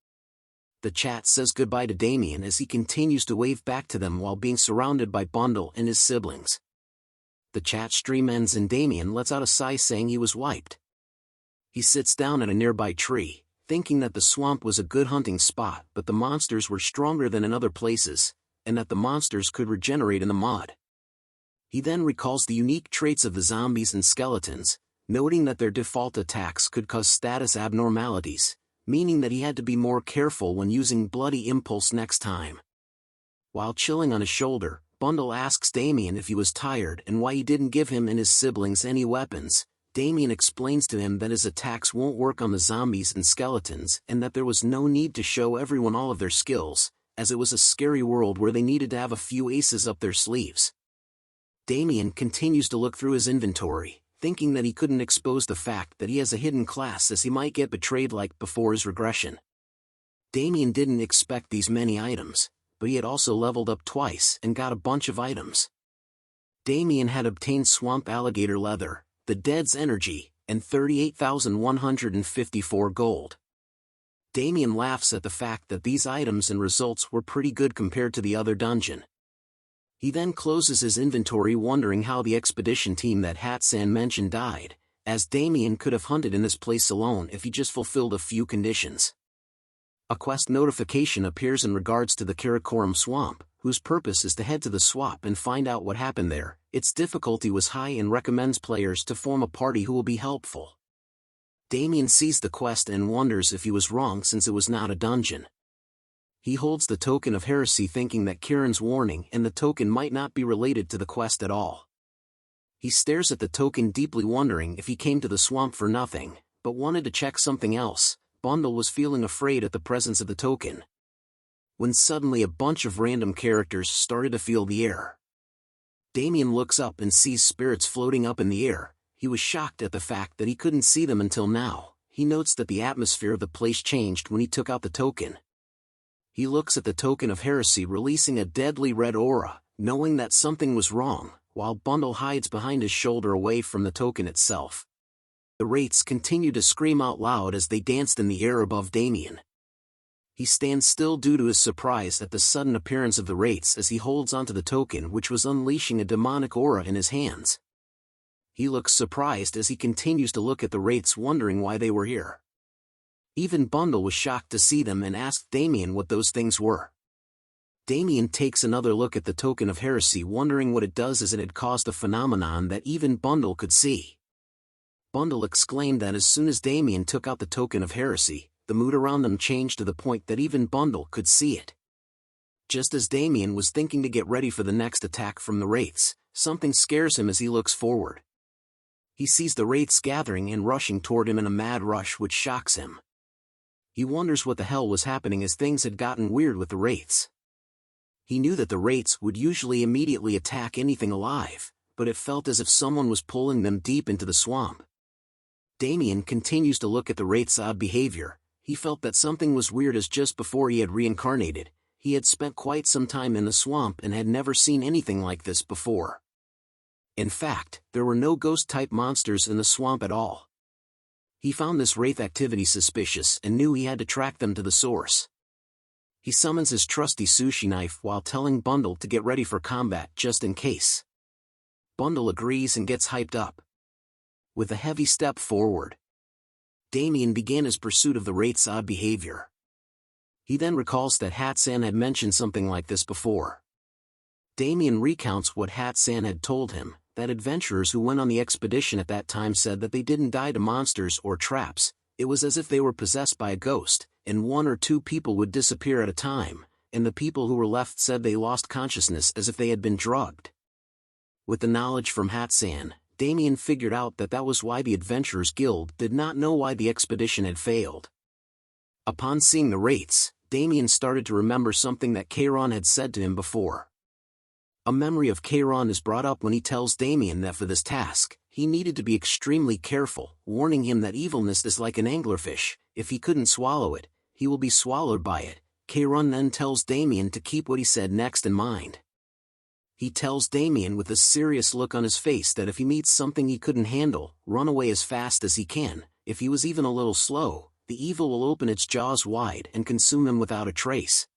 The chat says goodbye to Damien as he continues to wave back to them while being surrounded by Bundle and his siblings. The chat stream ends and Damien lets out a sigh, saying he was wiped. He sits down at a nearby tree, thinking that the swamp was a good hunting spot, but the monsters were stronger than in other places, and that the monsters could regenerate in the mud. He then recalls the unique traits of the zombies and skeletons, noting that their default attacks could cause status abnormalities, meaning that he had to be more careful when using Bloody Impulse next time. While chilling on his shoulder, Bundle asks Damien if he was tired and why he didn't give him and his siblings any weapons. Damien explains to him that his attacks won't work on the zombies and skeletons and that there was no need to show everyone all of their skills, as it was a scary world where they needed to have a few aces up their sleeves. Damien continues to look through his inventory, thinking that he couldn't expose the fact that he has a hidden class as he might get betrayed like before his regression. Damien didn't expect these many items, but he had also leveled up twice and got a bunch of items. Damien had obtained swamp alligator leather, the dead's energy, and 38,154 gold. Damien laughs at the fact that these items and results were pretty good compared to the other dungeon. He then closes his inventory wondering how the expedition team that Hatsan mentioned died, as Damien could have hunted in this place alone if he just fulfilled a few conditions. A quest notification appears in regards to the Karakoram swamp, whose purpose is to head to the swamp and find out what happened there. Its difficulty was high and recommends players to form a party who will be helpful. Damien sees the quest and wonders if he was wrong since it was not a dungeon. He holds the token of heresy thinking that Kieran's warning and the token might not be related to the quest at all. He stares at the token deeply wondering if he came to the swamp for nothing, but wanted to check something else. Bundle was feeling afraid at the presence of the token, when suddenly a bunch of random characters started to feel the air. Damien looks up and sees spirits floating up in the air. He was shocked at the fact that he couldn't see them until now. He notes that the atmosphere of the place changed when he took out the token. He looks at the token of heresy releasing a deadly red aura, knowing that something was wrong, while Bundle hides behind his shoulder away from the token itself. The wraiths continue to scream out loud as they danced in the air above Damien. He stands still due to his surprise at the sudden appearance of the wraiths as he holds onto the token which was unleashing a demonic aura in his hands. He looks surprised as he continues to look at the wraiths wondering why they were here. Even Bundle was shocked to see them and asked Damien what those things were. Damien takes another look at the token of heresy wondering what it does as it had caused a phenomenon that even Bundle could see. Bundle exclaimed that as soon as Damien took out the token of heresy, the mood around them changed to the point that even Bundle could see it. Just as Damien was thinking to get ready for the next attack from the wraiths, something scares him as he looks forward. He sees the wraiths gathering and rushing toward him in a mad rush which shocks him. He wonders what the hell was happening as things had gotten weird with the wraiths. He knew that the wraiths would usually immediately attack anything alive, but it felt as if someone was pulling them deep into the swamp. Damien continues to look at the wraith's odd behavior. He felt that something was weird as just before he had reincarnated, he had spent quite some time in the swamp and had never seen anything like this before. In fact, there were no ghost-type monsters in the swamp at all. He found this wraith activity suspicious and knew he had to track them to the source. He summons his trusty sushi knife while telling Bundle to get ready for combat just in case. Bundle agrees and gets hyped up. With a heavy step forward, Damien began his pursuit of the wraith's odd behavior. He then recalls that Hatsan had mentioned something like this before. Damien recounts what Hatsan had told him, that adventurers who went on the expedition at that time said that they didn't die to monsters or traps. It was as if they were possessed by a ghost, and 1 or 2 people would disappear at a time, and the people who were left said they lost consciousness as if they had been drugged. With the knowledge from Hatsan, Damien figured out that that was why the Adventurers Guild did not know why the expedition had failed. Upon seeing the wraiths, Damien started to remember something that Kairon had said to him before. A memory of Kairon is brought up when he tells Damien that for this task, he needed to be extremely careful, warning him that evilness is like an anglerfish. If he couldn't swallow it, he will be swallowed by it. Kairon then tells Damien to keep what he said next in mind. He tells Damien with a serious look on his face that if he meets something he couldn't handle, run away as fast as he can. If he was even a little slow, the evil will open its jaws wide and consume him without a trace.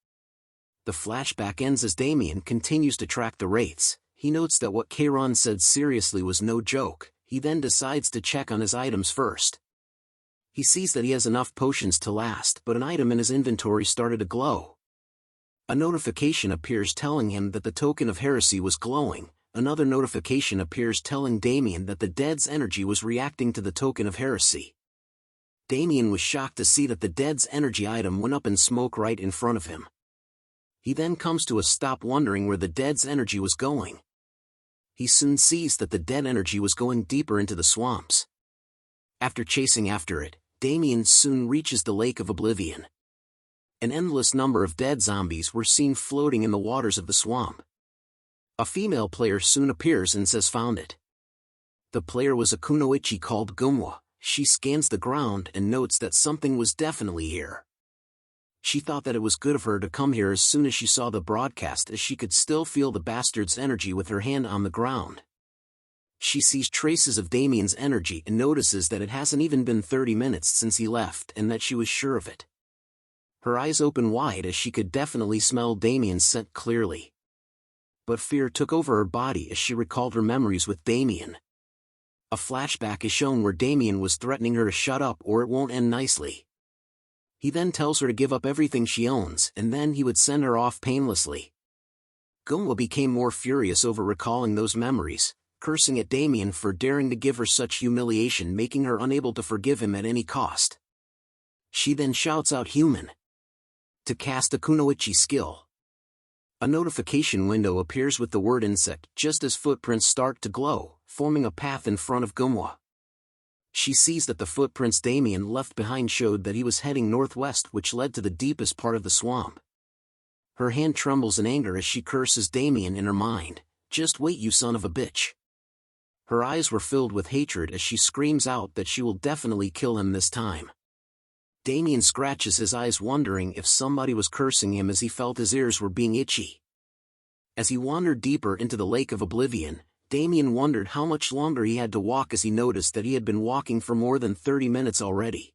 The flashback ends as Damien continues to track the wraiths. He notes that what Kairon said seriously was no joke. He then decides to check on his items first. He sees that he has enough potions to last, but an item in his inventory started to glow. A notification appears telling him that the token of heresy was glowing. Another notification appears telling Damien that the dead's energy was reacting to the token of heresy. Damien was shocked to see that the dead's energy item went up in smoke right in front of him. He then comes to a stop wondering where the dead's energy was going. He soon sees that the dead energy was going deeper into the swamps. After chasing after it, Damien soon reaches the Lake of Oblivion. An endless number of dead zombies were seen floating in the waters of the swamp. A female player soon appears and says found it. The player was a kunoichi called Gumwa. She scans the ground and notes that something was definitely here. She thought that it was good of her to come here as soon as she saw the broadcast, as she could still feel the bastard's energy with her hand on the ground. She sees traces of Damien's energy and notices that it hasn't even been 30 minutes since he left, and that she was sure of it. Her eyes open wide as she could definitely smell Damien's scent clearly. But fear took over her body as she recalled her memories with Damien. A flashback is shown where Damien was threatening her to shut up or it won't end nicely. He then tells her to give up everything she owns, and then he would send her off painlessly. Gumwa became more furious over recalling those memories, cursing at Damien for daring to give her such humiliation, making her unable to forgive him at any cost. She then shouts out human to cast a kunoichi skill. A notification window appears with the word insect just as footprints start to glow, forming a path in front of Gumwa. She sees that the footprints Damien left behind showed that he was heading northwest, which led to the deepest part of the swamp. Her hand trembles in anger as she curses Damien in her mind. Just wait, you son of a bitch. Her eyes were filled with hatred as she screams out that she will definitely kill him this time. Damien scratches his eyes, wondering if somebody was cursing him as he felt his ears were being itchy. As he wandered deeper into the lake of oblivion, Damien wondered how much longer he had to walk as he noticed that he had been walking for more than 30 minutes already.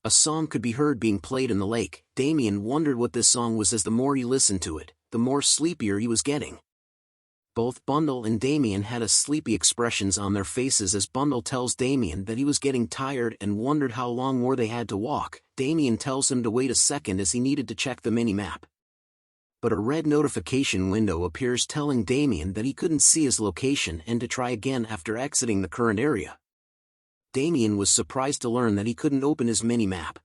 A song could be heard being played in the lake. Damien wondered what this song was as the more he listened to it, the more sleepier he was getting. Both Bundle and Damien had sleepy expressions on their faces as Bundle tells Damien that he was getting tired and wondered how long more they had to walk. Damien tells him to wait a second as he needed to check the mini-map. But a red notification window appears telling Damien that he couldn't see his location and to try again after exiting the current area. Damien was surprised to learn that he couldn't open his mini-map.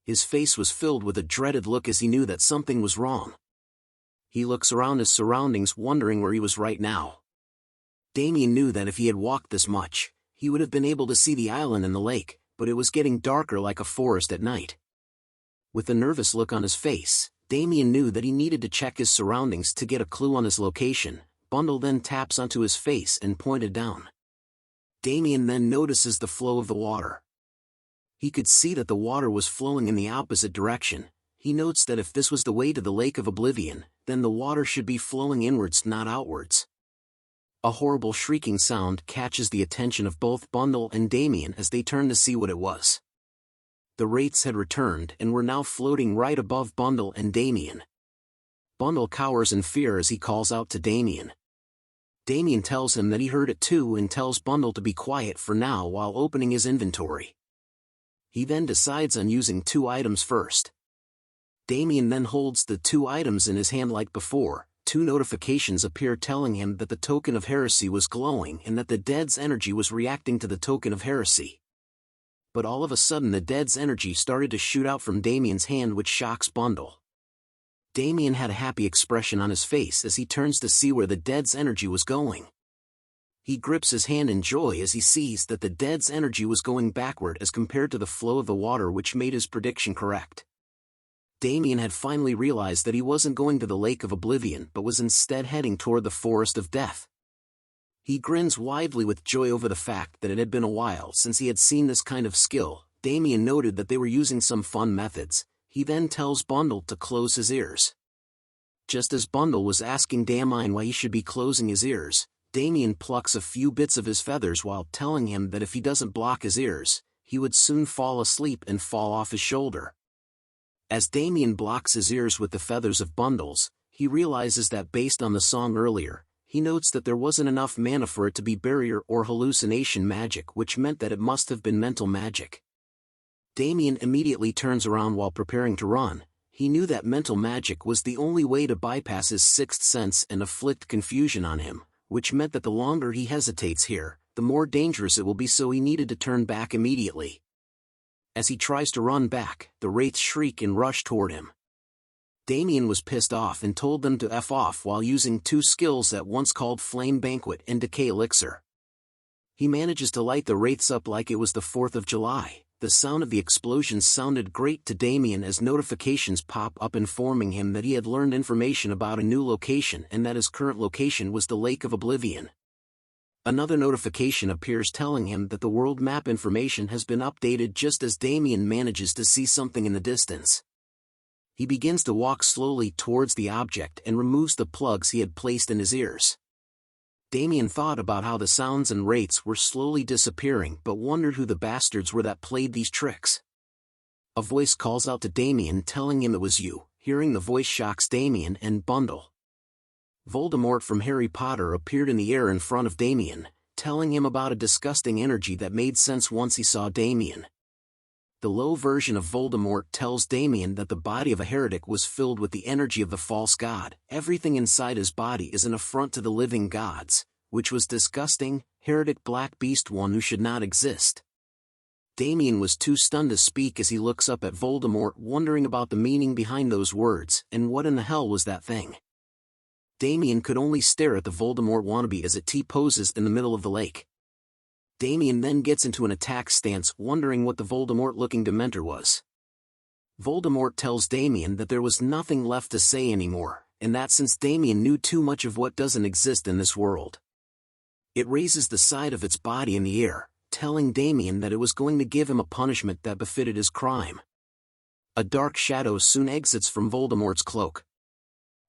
His face was filled with a dreaded look as he knew that something was wrong. He looks around his surroundings, wondering where he was right now. Damien knew that if he had walked this much, he would have been able to see the island and the lake, but it was getting darker like a forest at night. With a nervous look on his face, Damien knew that he needed to check his surroundings to get a clue on his location. Bundle then taps onto his face and pointed down. Damien then notices the flow of the water. He could see that the water was flowing in the opposite direction. He notes that if this was the way to the Lake of Oblivion, then the water should be flowing inwards, not outwards. A horrible shrieking sound catches the attention of both Bundle and Damien as they turn to see what it was. The wraiths had returned and were now floating right above Bundle and Damien. Bundle cowers in fear as he calls out to Damien. Damien tells him that he heard it too and tells Bundle to be quiet for now while opening his inventory. He then decides on using 2 items first. Damien then holds the 2 items in his hand like before. 2 notifications appear telling him that the token of heresy was glowing and that the dead's energy was reacting to the token of heresy. But all of a sudden the dead's energy started to shoot out from Damien's hand, which shocks Bundle. Damien had a happy expression on his face as he turns to see where the dead's energy was going. He grips his hand in joy as he sees that the dead's energy was going backward as compared to the flow of the water, which made his prediction correct. Damien had finally realized that he wasn't going to the Lake of Oblivion but was instead heading toward the Forest of Death. He grins widely with joy over the fact that it had been a while since he had seen this kind of skill. Damien noted that they were using some fun methods. He then tells Bundle to close his ears. Just as Bundle was asking Damien why he should be closing his ears, Damien plucks a few bits of his feathers while telling him that if he doesn't block his ears, he would soon fall asleep and fall off his shoulder. As Damien blocks his ears with the feathers of Bundle's, he realizes that based on the song earlier, he notes that there wasn't enough mana for it to be barrier or hallucination magic, which meant that it must have been mental magic. Damien immediately turns around while preparing to run. He knew that mental magic was the only way to bypass his 6th sense and afflict confusion on him, which meant that the longer he hesitates here, the more dangerous it will be, so he needed to turn back immediately. As he tries to run back, the wraiths shriek and rush toward him. Damien was pissed off and told them to F off while using 2 skills at once called Flame Banquet and Decay Elixir. He manages to light the wraiths up like it was the 4th of July. The sound of the explosions sounded great to Damien as notifications pop up informing him that he had learned information about a new location and that his current location was the Lake of Oblivion. Another notification appears telling him that the world map information has been updated just as Damien manages to see something in the distance. He begins to walk slowly towards the object and removes the plugs he had placed in his ears. Damien thought about how the sounds and rates were slowly disappearing but wondered who the bastards were that played these tricks. A voice calls out to Damien telling him it was you. Hearing the voice shocks Damien and Bundle. Voldemort from Harry Potter appeared in the air in front of Damien, telling him about a disgusting energy that made sense once he saw Damien. The low version of Voldemort tells Damien that the body of a heretic was filled with the energy of the false god. Everything inside his body is an affront to the living gods, which was disgusting. Heretic black beast one who should not exist. Damien was too stunned to speak as he looks up at Voldemort, wondering about the meaning behind those words and what in the hell was that thing. Damien could only stare at the Voldemort wannabe as it T-poses in the middle of the lake. Damien then gets into an attack stance, wondering what the Voldemort-looking Dementor was. Voldemort tells Damien that there was nothing left to say anymore, and that since Damien knew too much of what doesn't exist in this world. It raises the side of its body in the air, telling Damien that it was going to give him a punishment that befitted his crime. A dark shadow soon exits from Voldemort's cloak.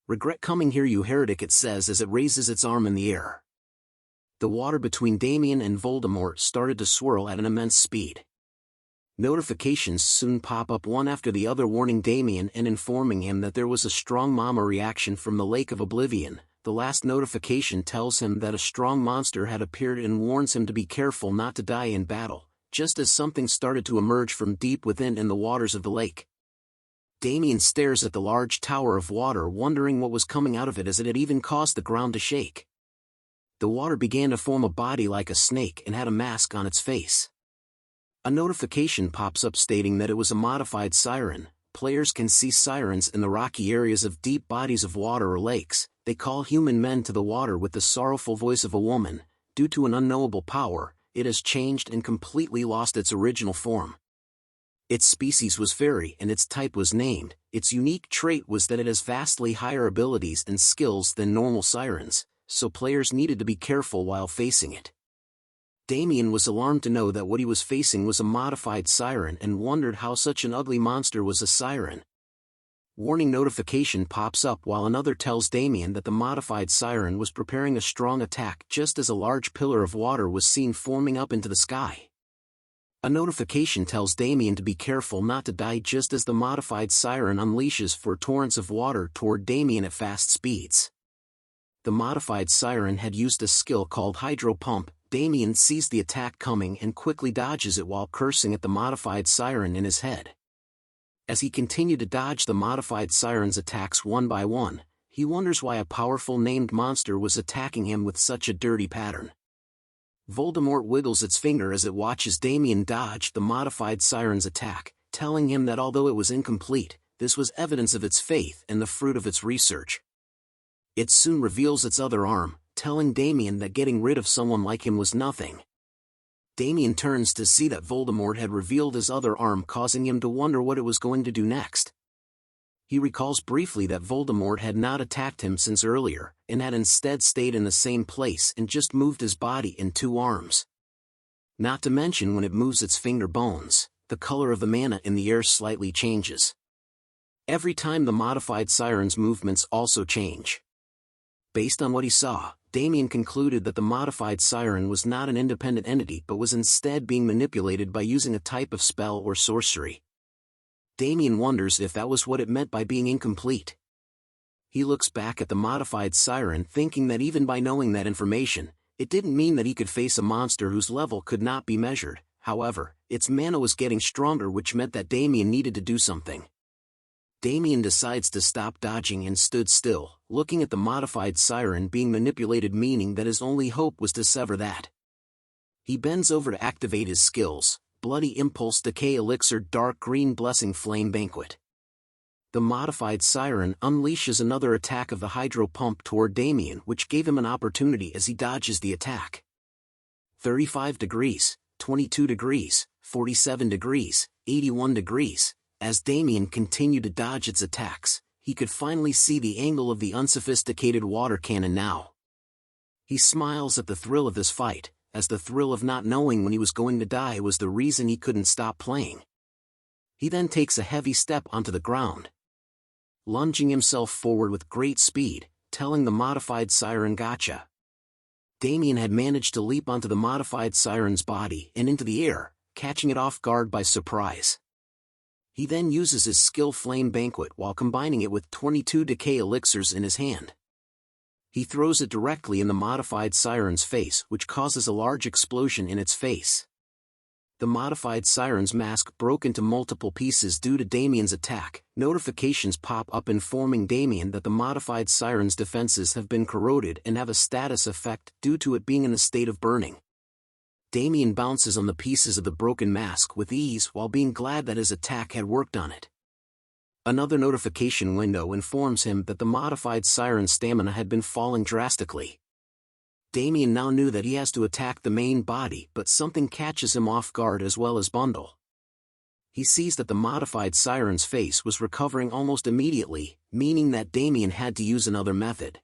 "Regret coming here, you heretic," it says as it raises its arm in the air. The water between Damien and Voldemort started to swirl at an immense speed. Notifications soon pop up one after the other warning Damien and informing him that there was a strong mama reaction from the Lake of Oblivion. The last notification tells him that a strong monster had appeared and warns him to be careful not to die in battle, just as something started to emerge from deep within in the waters of the lake. Damien stares at the large tower of water, wondering what was coming out of it as it had even caused the ground to shake. The water began to form a body like a snake and had a mask on its face. A notification pops up stating that it was a modified siren. Players can see sirens in the rocky areas of deep bodies of water or lakes. They call human men to the water with the sorrowful voice of a woman. Due to an unknowable power, it has changed and completely lost its original form. Its species was fairy and its type was named. Its unique trait was that it has vastly higher abilities and skills than normal sirens, so players needed to be careful while facing it. Damien was alarmed to know that what he was facing was a modified siren and wondered how such an ugly monster was a siren. Warning notification pops up while another tells Damien that the modified siren was preparing a strong attack just as a large pillar of water was seen forming up into the sky. A notification tells Damien to be careful not to die just as the modified siren unleashes four torrents of water toward Damien at fast speeds. The modified siren had used a skill called Hydro Pump. Damien sees the attack coming and quickly dodges it while cursing at the modified siren in his head. As he continued to dodge the modified siren's attacks one by one, he wonders why a powerful named monster was attacking him with such a dirty pattern. Voldemort wiggles its finger as it watches Damien dodge the modified siren's attack, telling him that although it was incomplete, this was evidence of its faith and the fruit of its research. It soon reveals its other arm, telling Damien that getting rid of someone like him was nothing. Damien turns to see that Voldemort had revealed his other arm, causing him to wonder what it was going to do next. He recalls briefly that Voldemort had not attacked him since earlier, and had instead stayed in the same place and just moved his body in two arms. Not to mention when it moves its finger bones, the color of the mana in the air slightly changes. Every time the modified siren's movements also change. Based on what he saw, Damien concluded that the modified siren was not an independent entity but was instead being manipulated by using a type of spell or sorcery. Damien wonders if that was what it meant by being incomplete. He looks back at the modified siren thinking that even by knowing that information, it didn't mean that he could face a monster whose level could not be measured. However, its mana was getting stronger, which meant that Damien needed to do something. Damien decides to stop dodging and stood still, looking at the modified siren being manipulated, meaning that his only hope was to sever that. He bends over to activate his skills: Bloody Impulse, Decay Elixir, Dark Green Blessing, Flame Banquet. The modified siren unleashes another attack of the Hydro Pump toward Damien, which gave him an opportunity as he dodges the attack. 35 degrees. 22 degrees, 47 degrees, 81 degrees. As Damien continued to dodge its attacks, he could finally see the angle of the unsophisticated water cannon now. He smiles at the thrill of this fight, as the thrill of not knowing when he was going to die was the reason he couldn't stop playing. He then takes a heavy step onto the ground, lunging himself forward with great speed, telling the modified siren gotcha. Damien had managed to leap onto the modified siren's body and into the air, catching it off guard by surprise. He then uses his skill Flame Banquet while combining it with 22 decay elixirs in his hand. He throws it directly in the modified siren's face, which causes a large explosion in its face. The modified siren's mask broke into multiple pieces due to Damien's attack. Notifications pop up informing Damien that the modified siren's defenses have been corroded and have a status effect due to it being in a state of burning. Damien bounces on the pieces of the broken mask with ease while being glad that his attack had worked on it. Another notification window informs him that the modified siren's stamina had been falling drastically. Damien now knew that he has to attack the main body, but something catches him off guard as well as Bundle. He sees that the modified siren's face was recovering almost immediately, meaning that Damien had to use another method.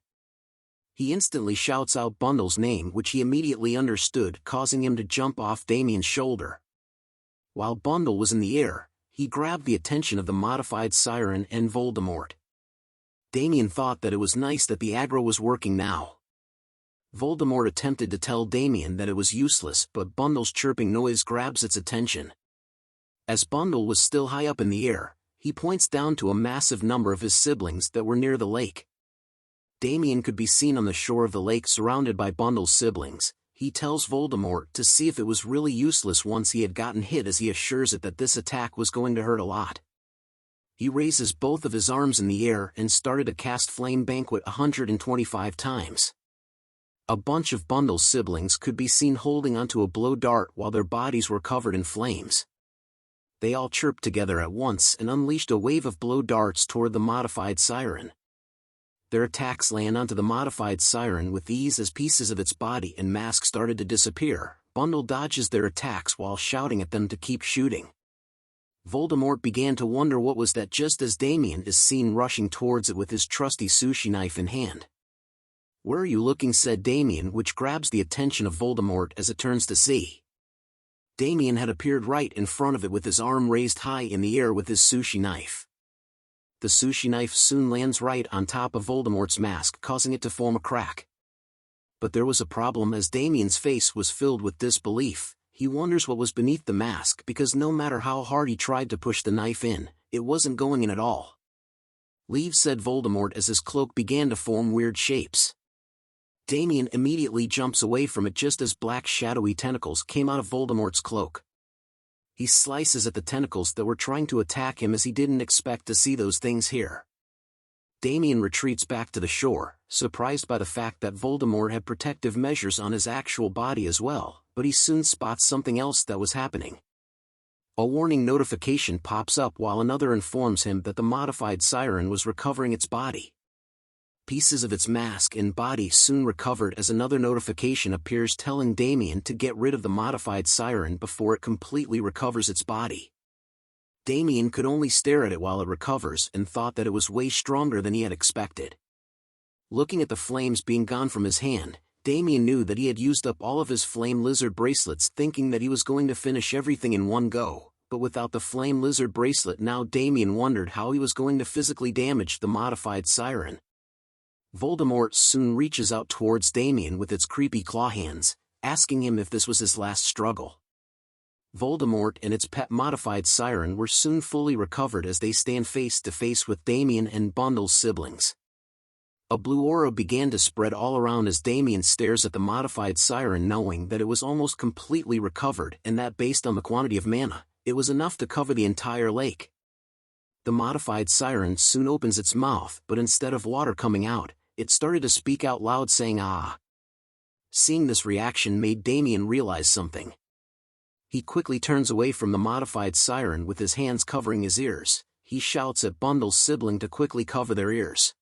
He instantly shouts out Bundle's name, which he immediately understood, causing him to jump off Damien's shoulder. While Bundle was in the air, he grabbed the attention of the modified siren and Voldemort. Damien thought that it was nice that the aggro was working now. Voldemort attempted to tell Damien that it was useless, but Bundle's chirping noise grabs its attention. As Bundle was still high up in the air, he points down to a massive number of his siblings that were near the lake. Damien could be seen on the shore of the lake surrounded by Bundle's siblings. He tells Voldemort to see if it was really useless once he had gotten hit, as he assures it that this attack was going to hurt a lot. He raises both of his arms in the air and started to cast Flame Banquet 125 times. A bunch of Bundle's siblings could be seen holding onto a blow dart while their bodies were covered in flames. They all chirped together at once and unleashed a wave of blow darts toward the modified siren. Their attacks land onto the modified siren with ease as pieces of its body and mask started to disappear. Bundle dodges their attacks while shouting at them to keep shooting. Voldemort began to wonder what was that just as Damien is seen rushing towards it with his trusty sushi knife in hand. "Where are you looking?" said Damien, which grabs the attention of Voldemort as it turns to see. Damien had appeared right in front of it with his arm raised high in the air with his sushi knife. The sushi knife soon lands right on top of Voldemort's mask, causing it to form a crack. But there was a problem, as Damien's face was filled with disbelief. He wonders what was beneath the mask, because no matter how hard he tried to push the knife in, it wasn't going in at all. "Leave," said Voldemort as his cloak began to form weird shapes. Damien immediately jumps away from it just as black shadowy tentacles came out of Voldemort's cloak. He slices at the tentacles that were trying to attack him, as he didn't expect to see those things here. Damien retreats back to the shore, surprised by the fact that Voldemort had protective measures on his actual body as well, but he soon spots something else that was happening. A warning notification pops up while another informs him that the modified siren was recovering its body. Pieces of its mask and body soon recovered, as another notification appears telling Damien to get rid of the modified siren before it completely recovers its body. Damien could only stare at it while it recovers and thought that it was way stronger than he had expected. Looking at the flames being gone from his hand, Damien knew that he had used up all of his flame lizard bracelets, thinking that he was going to finish everything in one go, but without the flame lizard bracelet now Damien wondered how he was going to physically damage the modified siren. Voldemort soon reaches out towards Damien with its creepy claw hands, asking him if this was his last struggle. Voldemort and its pet modified siren were soon fully recovered as they stand face to face with Damien and Bundle's siblings. A blue aura began to spread all around as Damien stares at the modified siren, knowing that it was almost completely recovered and that based on the quantity of mana, it was enough to cover the entire lake. The modified siren soon opens its mouth, but instead of water coming out, it started to speak out loud, saying "ah." Seeing this reaction made Damien realize something. He quickly turns away from the modified siren with his hands covering his ears. He shouts at Bundle's sibling to quickly cover their ears.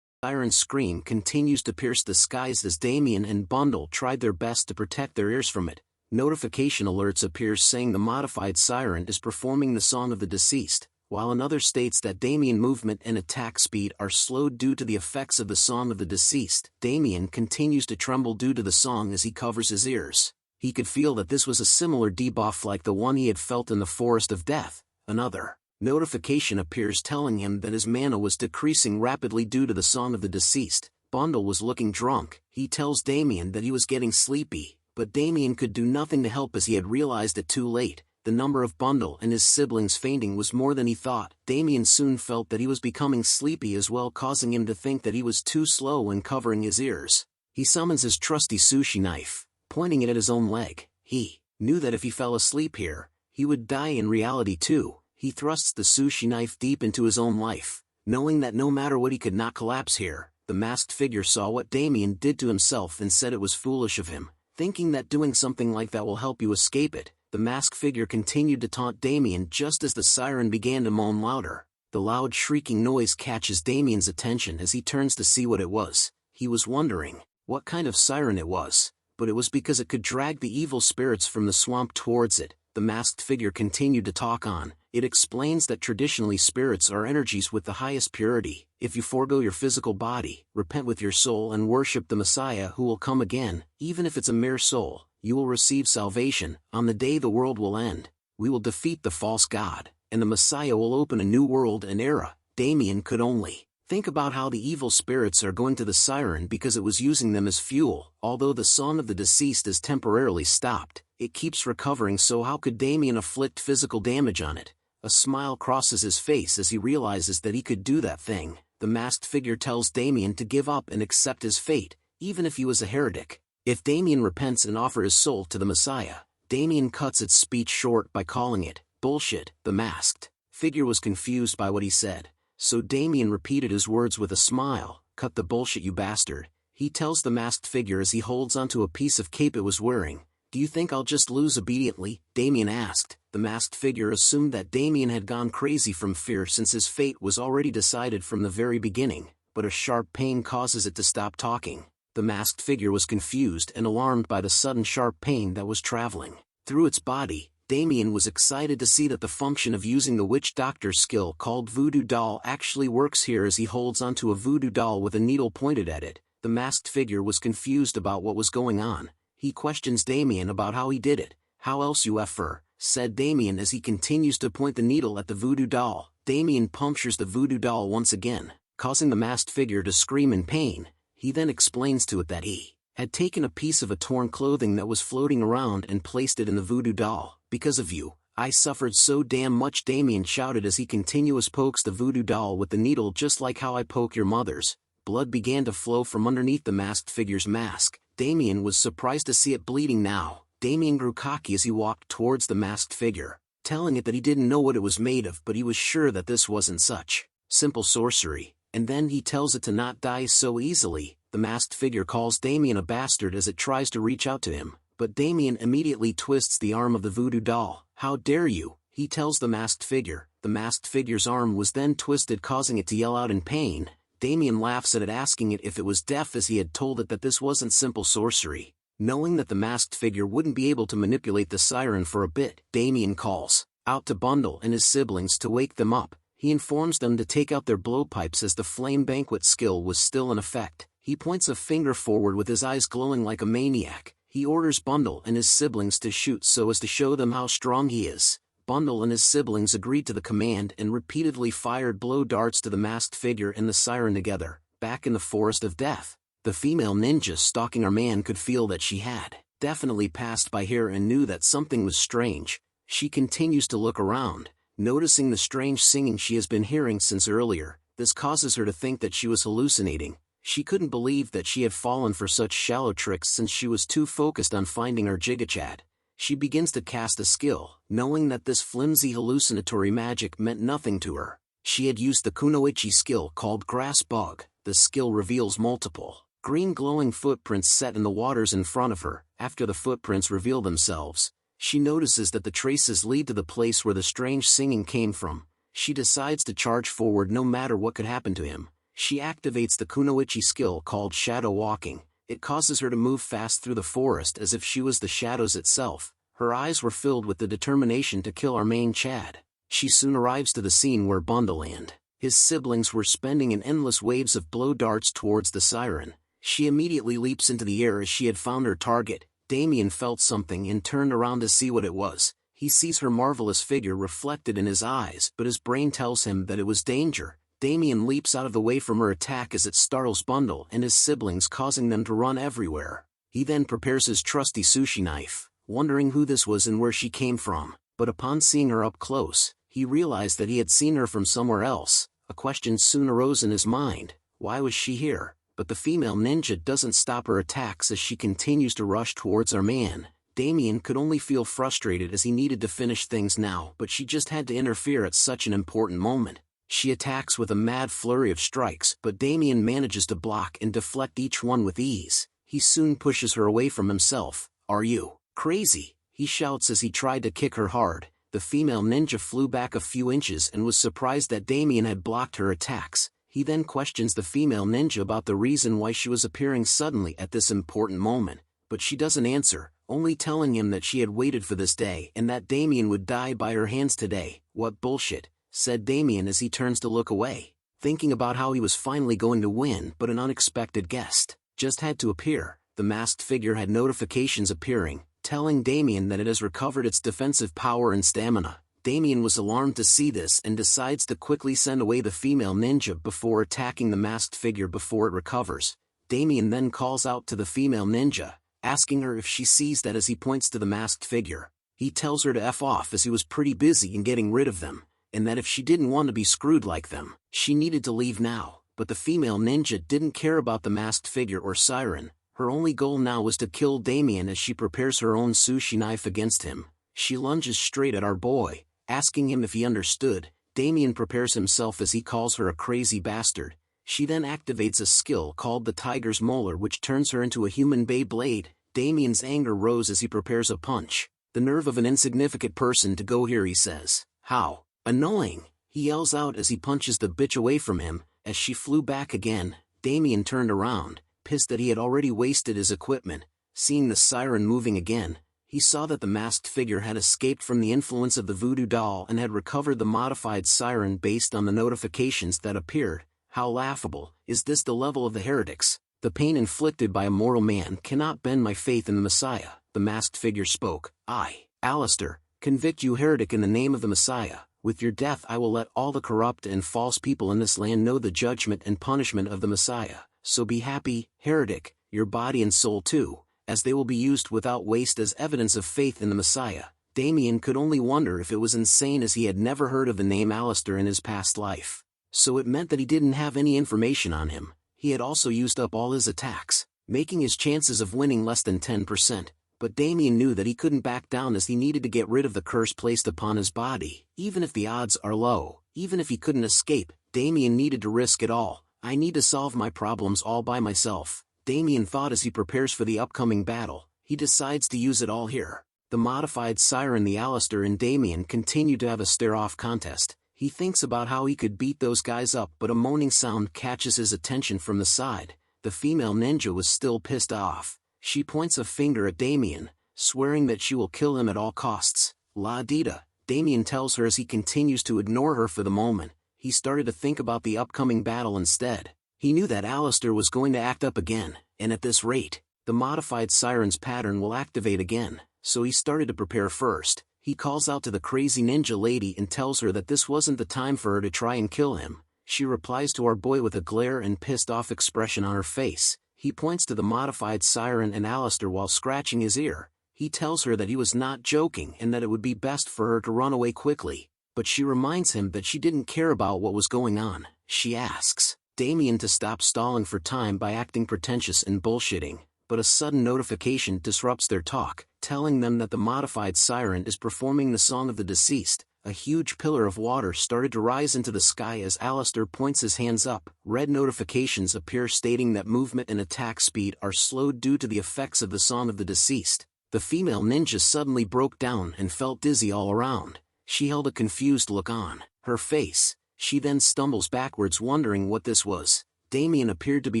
The siren's scream continues to pierce the skies as Damien and Bundle tried their best to protect their ears from it. Notification alerts appears saying the modified siren is performing the song of the deceased, while another states that Damien movement and attack speed are slowed due to the effects of the song of the deceased. Damien continues to tremble due to the song as he covers his ears. He could feel that this was a similar debuff like the one he had felt in the Forest of Death. Another notification appears telling him that his mana was decreasing rapidly due to the song of the deceased. Bundle was looking drunk. He tells Damien that he was getting sleepy, but Damien could do nothing to help as he had realized it too late. The number of Bundle and his siblings fainting was more than he thought. Damien soon felt that he was becoming sleepy as well, causing him to think that he was too slow in covering his ears. He summons his trusty sushi knife, pointing it at his own leg. He knew that if he fell asleep here, he would die in reality too. He thrusts the sushi knife deep into his own life, knowing that no matter what he could not collapse here. The masked figure saw what Damien did to himself and said it was foolish of him, thinking that doing something like that will help you escape it. The masked figure continued to taunt Damien just as the siren began to moan louder. The loud shrieking noise catches Damien's attention as he turns to see what it was. He was wondering what kind of siren it was, but it was because it could drag the evil spirits from the swamp towards it. The masked figure continued to talk on. It explains that traditionally spirits are energies with the highest purity. If you forego your physical body, repent with your soul and worship the Messiah who will come again, even if it's a mere soul, you will receive salvation. On the day the world will end, we will defeat the false god, and the Messiah will open a new world and era. Damien could only think about how the evil spirits are going to the siren because it was using them as fuel. Although the song of the deceased is temporarily stopped, it keeps recovering, so how could Damien inflict physical damage on it? A smile crosses his face as he realizes that he could do that thing. The masked figure tells Damien to give up and accept his fate, even if he was a heretic. If Damien repents and offers his soul to the Messiah, Damien cuts its speech short by calling it bullshit. The masked figure was confused by what he said, so Damien repeated his words with a smile. Cut the bullshit, you bastard, he tells the masked figure as he holds onto a piece of cape it was wearing. Do you think I'll just lose obediently? Damien asked. The masked figure assumed that Damien had gone crazy from fear since his fate was already decided from the very beginning, but a sharp pain causes it to stop talking. The masked figure was confused and alarmed by the sudden sharp pain that was traveling through its body. Damien was excited to see that the function of using the witch doctor's skill called voodoo doll actually works here as he holds onto a voodoo doll with a needle pointed at it. The masked figure was confused about what was going on. He questions Damien about how he did it. How else you effer, said Damien as he continues to point the needle at the voodoo doll. Damien punctures the voodoo doll once again, causing the masked figure to scream in pain. He then explains to it that he had taken a piece of a torn clothing that was floating around and placed it in the voodoo doll. Because of you, I suffered so damn much, Damien shouted as he continuously pokes the voodoo doll with the needle, just like how I poke your mothers. Blood began to flow from underneath the masked figure's mask. Damien was surprised to see it bleeding now. Damien grew cocky as he walked towards the masked figure, telling it that he didn't know what it was made of, but he was sure that this wasn't such simple sorcery. And then he tells it to not die so easily. The masked figure calls Damien a bastard as it tries to reach out to him, but Damien immediately twists the arm of the voodoo doll. How dare you, he tells the masked figure. The masked figure's arm was then twisted, causing it to yell out in pain. Damien laughs at it, asking it if it was deaf, as he had told it that this wasn't simple sorcery. Knowing that the masked figure wouldn't be able to manipulate the siren for a bit, Damien calls out to Bundle and his siblings to wake them up. He informs them to take out their blowpipes as the flame banquet skill was still in effect. He points a finger forward with his eyes glowing like a maniac. He orders Bundle and his siblings to shoot so as to show them how strong he is. Bundle and his siblings agreed to the command and repeatedly fired blow darts to the masked figure and the siren together. Back in the Forest of Death, the female ninja stalking our man could feel that she had definitely passed by here and knew that something was strange. She continues to look around, noticing the strange singing she has been hearing since earlier. This causes her to think that she was hallucinating. She couldn't believe that she had fallen for such shallow tricks since she was too focused on finding her Jigachad. She begins to cast a skill, knowing that this flimsy hallucinatory magic meant nothing to her. She had used the kunoichi skill called Grass Bug. The skill reveals multiple green glowing footprints set in the waters in front of her. After the footprints reveal themselves, she notices that the traces lead to the place where the strange singing came from. She decides to charge forward no matter what could happen to him. She activates the kunoichi skill called Shadow Walking. It causes her to move fast through the forest as if she was the shadows itself. Her eyes were filled with the determination to kill our main Chad. She soon arrives to the scene where Bundle and his siblings were spending in endless waves of blow darts towards the siren. She immediately leaps into the air as she had found her target. Damien felt something and turned around to see what it was. He sees her marvelous figure reflected in his eyes, but his brain tells him that it was danger. Damien leaps out of the way from her attack as it startles Bundle and his siblings, causing them to run everywhere. He then prepares his trusty sushi knife, wondering who this was and where she came from. But upon seeing her up close, he realized that he had seen her from somewhere else. A question soon arose in his mind: why was she here? But the female ninja doesn't stop her attacks as she continues to rush towards our man. Damien could only feel frustrated as he needed to finish things now, but she just had to interfere at such an important moment. She attacks with a mad flurry of strikes, but Damien manages to block and deflect each one with ease. He soon pushes her away from himself. "Are you crazy?" he shouts as he tried to kick her hard. The female ninja flew back a few inches and was surprised that Damien had blocked her attacks. He then questions the female ninja about the reason why she was appearing suddenly at this important moment, but she doesn't answer, only telling him that she had waited for this day and that Damien would die by her hands today. "What bullshit," said Damien as he turns to look away, thinking about how he was finally going to win, but an unexpected guest just had to appear. The masked figure had notifications appearing, telling Damien that it has recovered its defensive power and stamina. Damien was alarmed to see this and decides to quickly send away the female ninja before attacking the masked figure before it recovers. Damien then calls out to the female ninja, asking her if she sees that as he points to the masked figure. He tells her to F off as he was pretty busy in getting rid of them, and that if she didn't want to be screwed like them, she needed to leave now. But the female ninja didn't care about the masked figure or siren. Her only goal now was to kill Damien as she prepares her own sushi knife against him. She lunges straight at our boy, asking him if he understood. Damien prepares himself as he calls her a crazy bastard. She then activates a skill called the Tiger's Molar, which turns her into a human Beyblade. Damien's anger rose as he prepares a punch. "The nerve of an insignificant person to go here," he says. "How annoying," he yells out as he punches the bitch away from him. As she flew back again, Damien turned around, pissed that he had already wasted his equipment. Seeing the siren moving again, he saw that the masked figure had escaped from the influence of the voodoo doll and had recovered the modified siren based on the notifications that appeared. How laughable. Is this the level of the heretics? The pain inflicted by a mortal man cannot bend my faith in the Messiah. The masked figure spoke. "I, Alistair, convict you heretic in the name of the Messiah. With your death I will let all the corrupt and false people in this land know the judgment and punishment of the Messiah. So be happy, heretic, your body and soul too, as they will be used without waste as evidence of faith in the Messiah." Damien could only wonder if it was insane, as he had never heard of the name Alistair in his past life. So it meant that he didn't have any information on him. He had also used up all his attacks, making his chances of winning less than 10%. But Damien knew that he couldn't back down, as he needed to get rid of the curse placed upon his body. Even if the odds are low, even if he couldn't escape, Damien needed to risk it all. "I need to solve my problems all by myself," Damien thought as he prepares for the upcoming battle. He decides to use it all here. The modified siren, the Alistair and Damien continue to have a stare-off contest. He thinks about how he could beat those guys up, but a moaning sound catches his attention from the side. The female ninja was still pissed off. She points a finger at Damien, swearing that she will kill him at all costs. "La Dita," Damien tells her as he continues to ignore her for the moment. He started to think about the upcoming battle instead. He knew that Alistair was going to act up again, and at this rate, the modified siren's pattern will activate again, so he started to prepare first. He calls out to the crazy ninja lady and tells her that this wasn't the time for her to try and kill him. She replies to our boy with a glare and pissed-off expression on her face. He points to the modified siren and Alistair while scratching his ear. He tells her that he was not joking and that it would be best for her to run away quickly. But she reminds him that she didn't care about what was going on. She asks Damien to stop stalling for time by acting pretentious and bullshitting. But a sudden notification disrupts their talk, telling them that the modified siren is performing the song of the deceased. A huge pillar of water started to rise into the sky as Alistair points his hands up. Red notifications appear stating that movement and attack speed are slowed due to the effects of the song of the deceased. The female ninja suddenly broke down and felt dizzy all around. She held a confused look on her face. She then stumbles backwards, wondering what this was. Damien appeared to be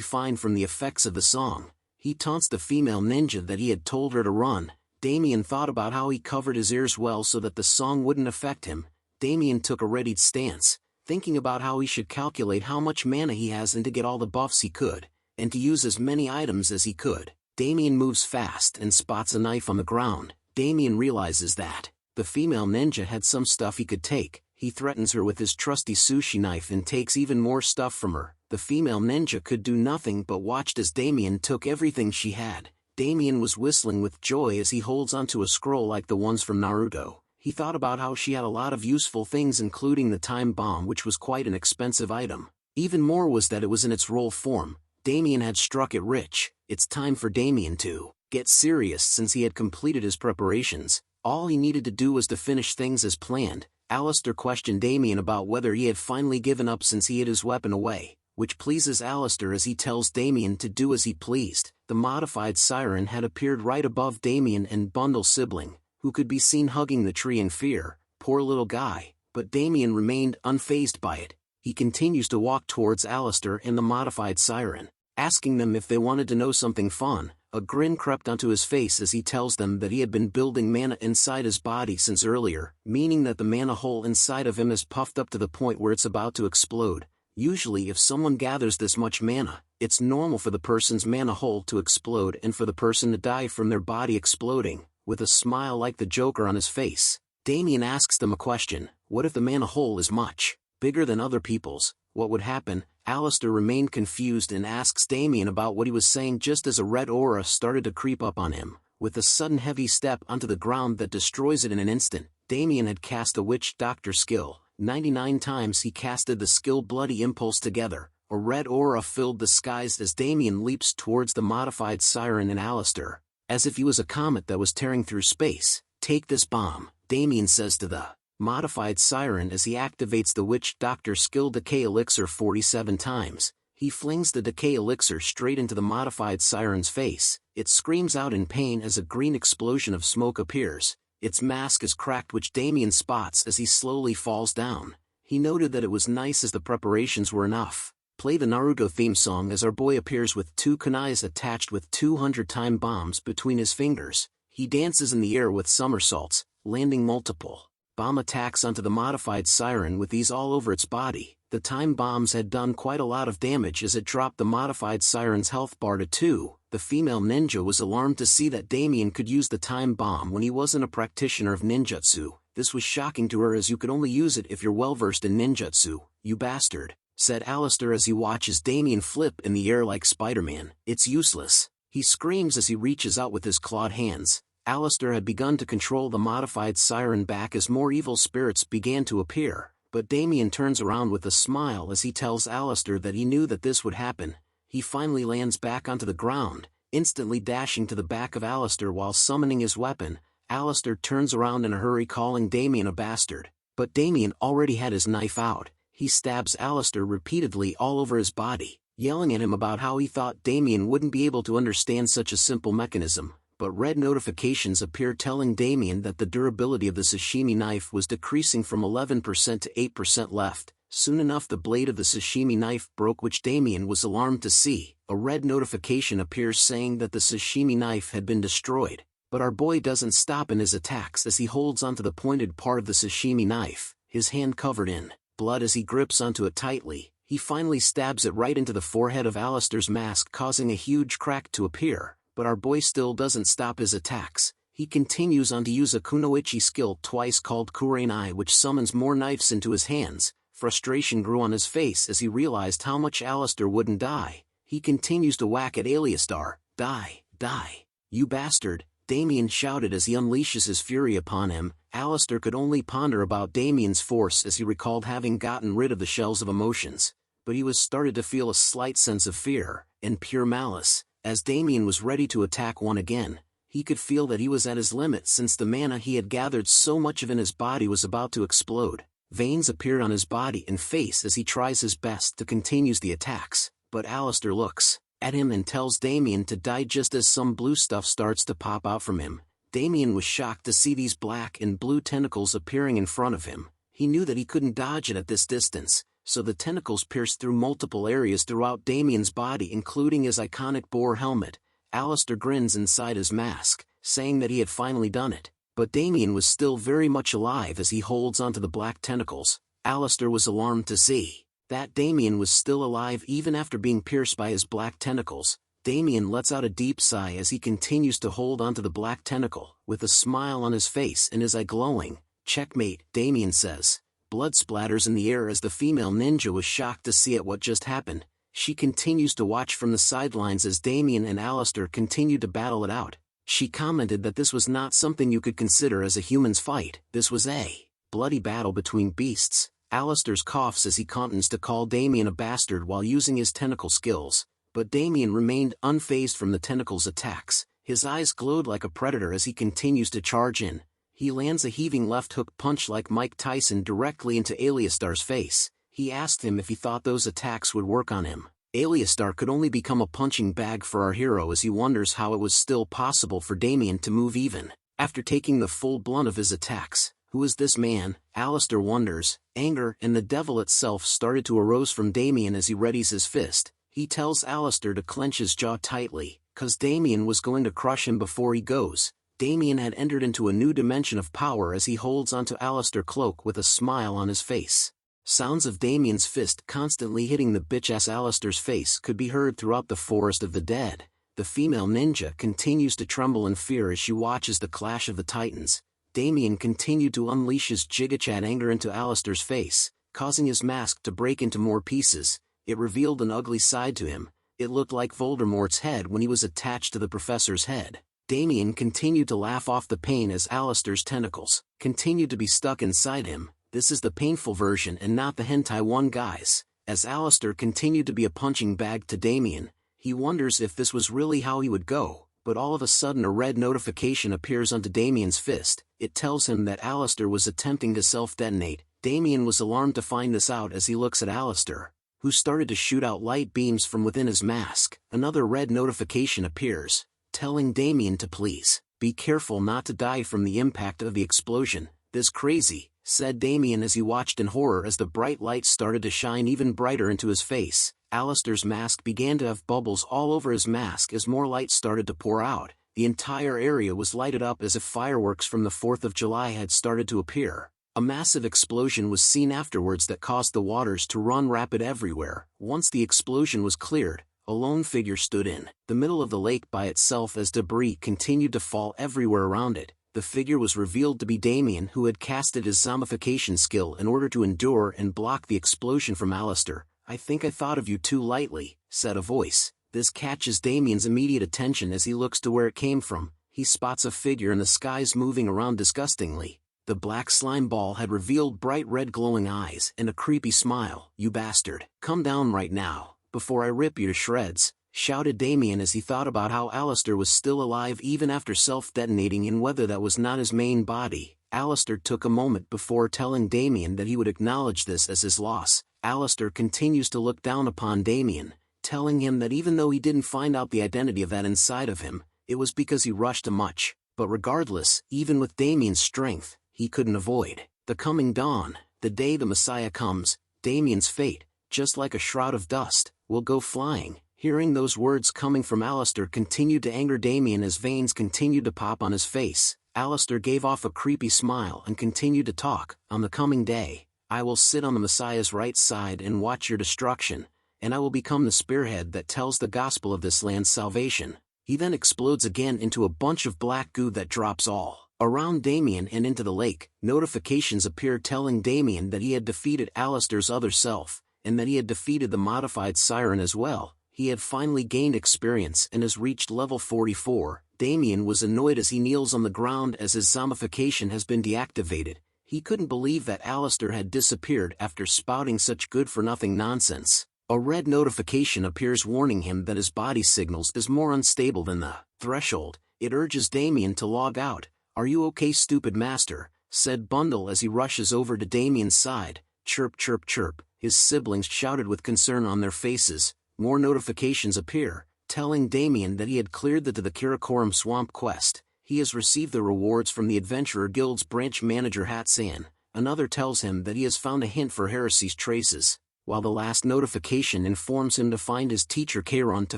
fine from the effects of the song. He taunts the female ninja that he had told her to run. Damien thought about how he covered his ears well so that the song wouldn't affect him. Damien took a readied stance, thinking about how he should calculate how much mana he has and to get all the buffs he could, and to use as many items as he could. Damien moves fast and spots a knife on the ground. Damien realizes that the female ninja had some stuff he could take. He threatens her with his trusty sushi knife and takes even more stuff from her. The female ninja could do nothing but watched as Damien took everything she had. Damien was whistling with joy as he holds onto a scroll like the ones from Naruto. He thought about how she had a lot of useful things, including the time bomb, which was quite an expensive item. Even more was that it was in its roll form. Damien had struck it rich. It's time for Damien to get serious since he had completed his preparations. All he needed to do was to finish things as planned. Alistair questioned Damien about whether he had finally given up since he hid his weapon away, which pleases Alistair as he tells Damien to do as he pleased. The modified siren had appeared right above Damien and Bundle's sibling, who could be seen hugging the tree in fear. Poor little guy, but Damien remained unfazed by it. He continues to walk towards Alistair and the modified siren, asking them if they wanted to know something fun. A grin crept onto his face as he tells them that he had been building mana inside his body since earlier, meaning that the mana hole inside of him is puffed up to the point where it's about to explode. Usually if someone gathers this much mana, it's normal for the person's mana hole to explode and for the person to die from their body exploding. With a smile like the Joker on his face, Damien asks them a question: what if the mana hole is much bigger than other people's? What would happen? Alistair remained confused and asks Damien about what he was saying just as a red aura started to creep up on him. With a sudden heavy step onto the ground that destroys it in an instant, Damien had cast the Witch Doctor skill. 99 times he casted the skill Bloody Impulse together. A red aura filled the skies as Damien leaps towards the modified siren and Alistair, as if he was a comet that was tearing through space. Take this bomb, Damien says to the modified siren as he activates the Witch Doctor skill Decay Elixir 47 times. He flings the Decay Elixir straight into the modified siren's face. It screams out in pain as a green explosion of smoke appears. Its mask is cracked, which Damien spots as he slowly falls down. He noted that it was nice as the preparations were enough. Play the Naruto theme song as our boy appears with 2 kunais attached with 200 time bombs between his fingers. He dances in the air with somersaults, landing multiple bomb attacks onto the modified siren with ease all over its body. The time bombs had done quite a lot of damage as it dropped the modified siren's health bar to 2. The female ninja was alarmed to see that Damien could use the time bomb when he wasn't a practitioner of ninjutsu. This was shocking to her, as you could only use it if you're well versed in ninjutsu. You bastard, said Alistair as he watches Damien flip in the air like Spider-Man. It's useless, he screams as he reaches out with his clawed hands. Alistair had begun to control the modified siren back as more evil spirits began to appear, but Damien turns around with a smile as he tells Alistair that he knew that this would happen. He finally lands back onto the ground, instantly dashing to the back of Alistair while summoning his weapon. Alistair turns around in a hurry, calling Damien a bastard, but Damien already had his knife out. He stabs Alistair repeatedly all over his body, yelling at him about how he thought Damien wouldn't be able to understand such a simple mechanism. But red notifications appear telling Damien that the durability of the sashimi knife was decreasing from 11% to 8% left. Soon enough the blade of the sashimi knife broke, which Damien was alarmed to see. A red notification appears saying that the sashimi knife had been destroyed, but our boy doesn't stop in his attacks as he holds onto the pointed part of the sashimi knife, his hand covered in blood as he grips onto it tightly. He finally stabs it right into the forehead of Alistair's mask, causing a huge crack to appear. But our boy still doesn't stop his attacks. He continues on to use a kunoichi skill twice called Kurenai, which summons more knives into his hands. Frustration grew on his face as he realized how much Alistair wouldn't die. He continues to whack at Alistair. Die, die, you bastard, Damien shouted as he unleashes his fury upon him. Alistair could only ponder about Damien's force as he recalled having gotten rid of the shells of emotions, but he was started to feel a slight sense of fear and pure malice. As Damien was ready to attack one again, he could feel that he was at his limit since the mana he had gathered so much of in his body was about to explode. Veins appeared on his body and face as he tries his best to continue the attacks, but Alistair looks at him and tells Damien to die just as some blue stuff starts to pop out from him. Damien was shocked to see these black and blue tentacles appearing in front of him. He knew that he couldn't dodge it at this distance, so the tentacles pierced through multiple areas throughout Damien's body, including his iconic boar helmet. Alistair grins inside his mask, saying that he had finally done it. But Damien was still very much alive as he holds onto the black tentacles. Alistair was alarmed to see that Damien was still alive even after being pierced by his black tentacles. Damien lets out a deep sigh as he continues to hold onto the black tentacle, with a smile on his face and his eye glowing. "Checkmate," Damien says. Blood splatters in the air as the female ninja was shocked to see what just happened. She continues to watch from the sidelines as Damien and Alistair continue to battle it out. She commented that this was not something you could consider as a human's fight. This was a bloody battle between beasts. Alistair coughs as he continues to call Damien a bastard while using his tentacle skills. But Damien remained unfazed from the tentacle's attacks. His eyes glowed like a predator as he continues to charge in. He lands a heaving left hook punch like Mike Tyson directly into Aliastar's face. He asked him if he thought those attacks would work on him. Aliastar could only become a punching bag for our hero as he wonders how it was still possible for Damien to move even after taking the full blunt of his attacks. Who is this man? Alistair wonders. Anger and the devil itself started to arise from Damien as he readies his fist. He tells Alistair to clench his jaw tightly, cause Damien was going to crush him before he goes. Damien had entered into a new dimension of power as he holds onto Alistair's cloak with a smile on his face. Sounds of Damien's fist constantly hitting the bitch-ass Alistair's face could be heard throughout the forest of the dead. The female ninja continues to tremble in fear as she watches the clash of the titans. Damien continued to unleash his gigachat anger into Alistair's face, causing his mask to break into more pieces. It revealed an ugly side to him. It looked like Voldemort's head when he was attached to the professor's head. Damien continued to laugh off the pain as Alistair's tentacles continued to be stuck inside him. This is the painful version and not the hentai one, guys. As Alistair continued to be a punching bag to Damien, he wonders if this was really how he would go, but all of a sudden a red notification appears onto Damien's fist. It tells him that Alistair was attempting to self-detonate. Damien was alarmed to find this out as he looks at Alistair, who started to shoot out light beams from within his mask. Another red notification appears, telling Damien to please be careful not to die from the impact of the explosion. "This crazy," said Damien as he watched in horror as the bright light started to shine even brighter into his face. Alistair's mask began to have bubbles all over his mask as more light started to pour out. The entire area was lighted up as if fireworks from the 4th of July had started to appear. A massive explosion was seen afterwards that caused the waters to run rapid everywhere. Once the explosion was cleared, a lone figure stood in the middle of the lake by itself as debris continued to fall everywhere around it. The figure was revealed to be Damien, who had casted his zombification skill in order to endure and block the explosion from Alistair. "I think I thought of you too lightly," said a voice. This catches Damien's immediate attention as he looks to where it came from. He spots a figure in the skies moving around disgustingly. The black slime ball had revealed bright red glowing eyes and a creepy smile. "You bastard, come down right now, before I rip you to shreds," shouted Damien as he thought about how Alistair was still alive even after self-detonating and whether that was not his main body. Alistair took a moment before telling Damien that he would acknowledge this as his loss. Alistair continues to look down upon Damien, telling him that even though he didn't find out the identity of that inside of him, it was because he rushed too much. But regardless, even with Damien's strength, he couldn't avoid the coming dawn. The day the Messiah comes, Damien's fate, just like a shroud of dust, will go flying. Hearing those words coming from Alistair continued to anger Damien as veins continued to pop on his face. Alistair gave off a creepy smile and continued to talk. "On the coming day, I will sit on the Messiah's right side and watch your destruction, and I will become the spearhead that tells the gospel of this land's salvation." He then explodes again into a bunch of black goo that drops all around Damien and into the lake. Notifications appear telling Damien that he had defeated Alistair's other self, and that he had defeated the modified siren as well. He had finally gained experience and has reached level 44. Damien was annoyed as he kneels on the ground as his zombification has been deactivated. He couldn't believe that Alistair had disappeared after spouting such good-for-nothing nonsense. A red notification appears warning him that his body signals is more unstable than the threshold. It urges Damien to log out. "Are you okay, stupid master?" said Bundle as he rushes over to Damien's side. "Chirp chirp chirp," his siblings shouted with concern on their faces. More notifications appear, telling Damien that he had cleared the Karakoram Swamp quest. He has received the rewards from the Adventurer Guild's branch manager Hatsan. Another tells him that he has found a hint for Heresy's traces, while the last notification informs him to find his teacher Kairon to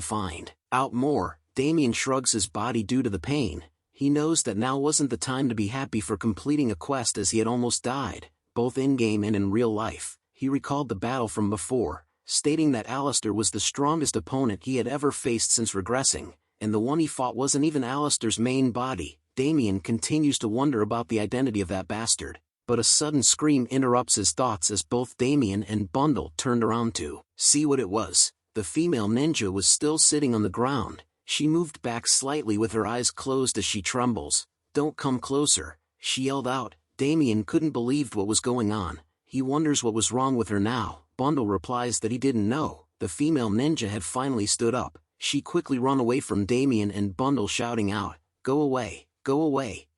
find out more. Damien shrugs his body due to the pain. He knows that now wasn't the time to be happy for completing a quest, as he had almost died, both in-game and in real life. He recalled the battle from before, stating that Alistair was the strongest opponent he had ever faced since regressing, and the one he fought wasn't even Alistair's main body. Damien continues to wonder about the identity of that bastard, but a sudden scream interrupts his thoughts as both Damien and Bundle turned around to see what it was. The female ninja was still sitting on the ground. She moved back slightly with her eyes closed as she trembles. "Don't come closer," she yelled out. Damien couldn't believe what was going on. He wonders what was wrong with her now. Bundle replies that he didn't know. The female ninja had finally stood up. She quickly ran away from Damien and Bundle, shouting out, go away,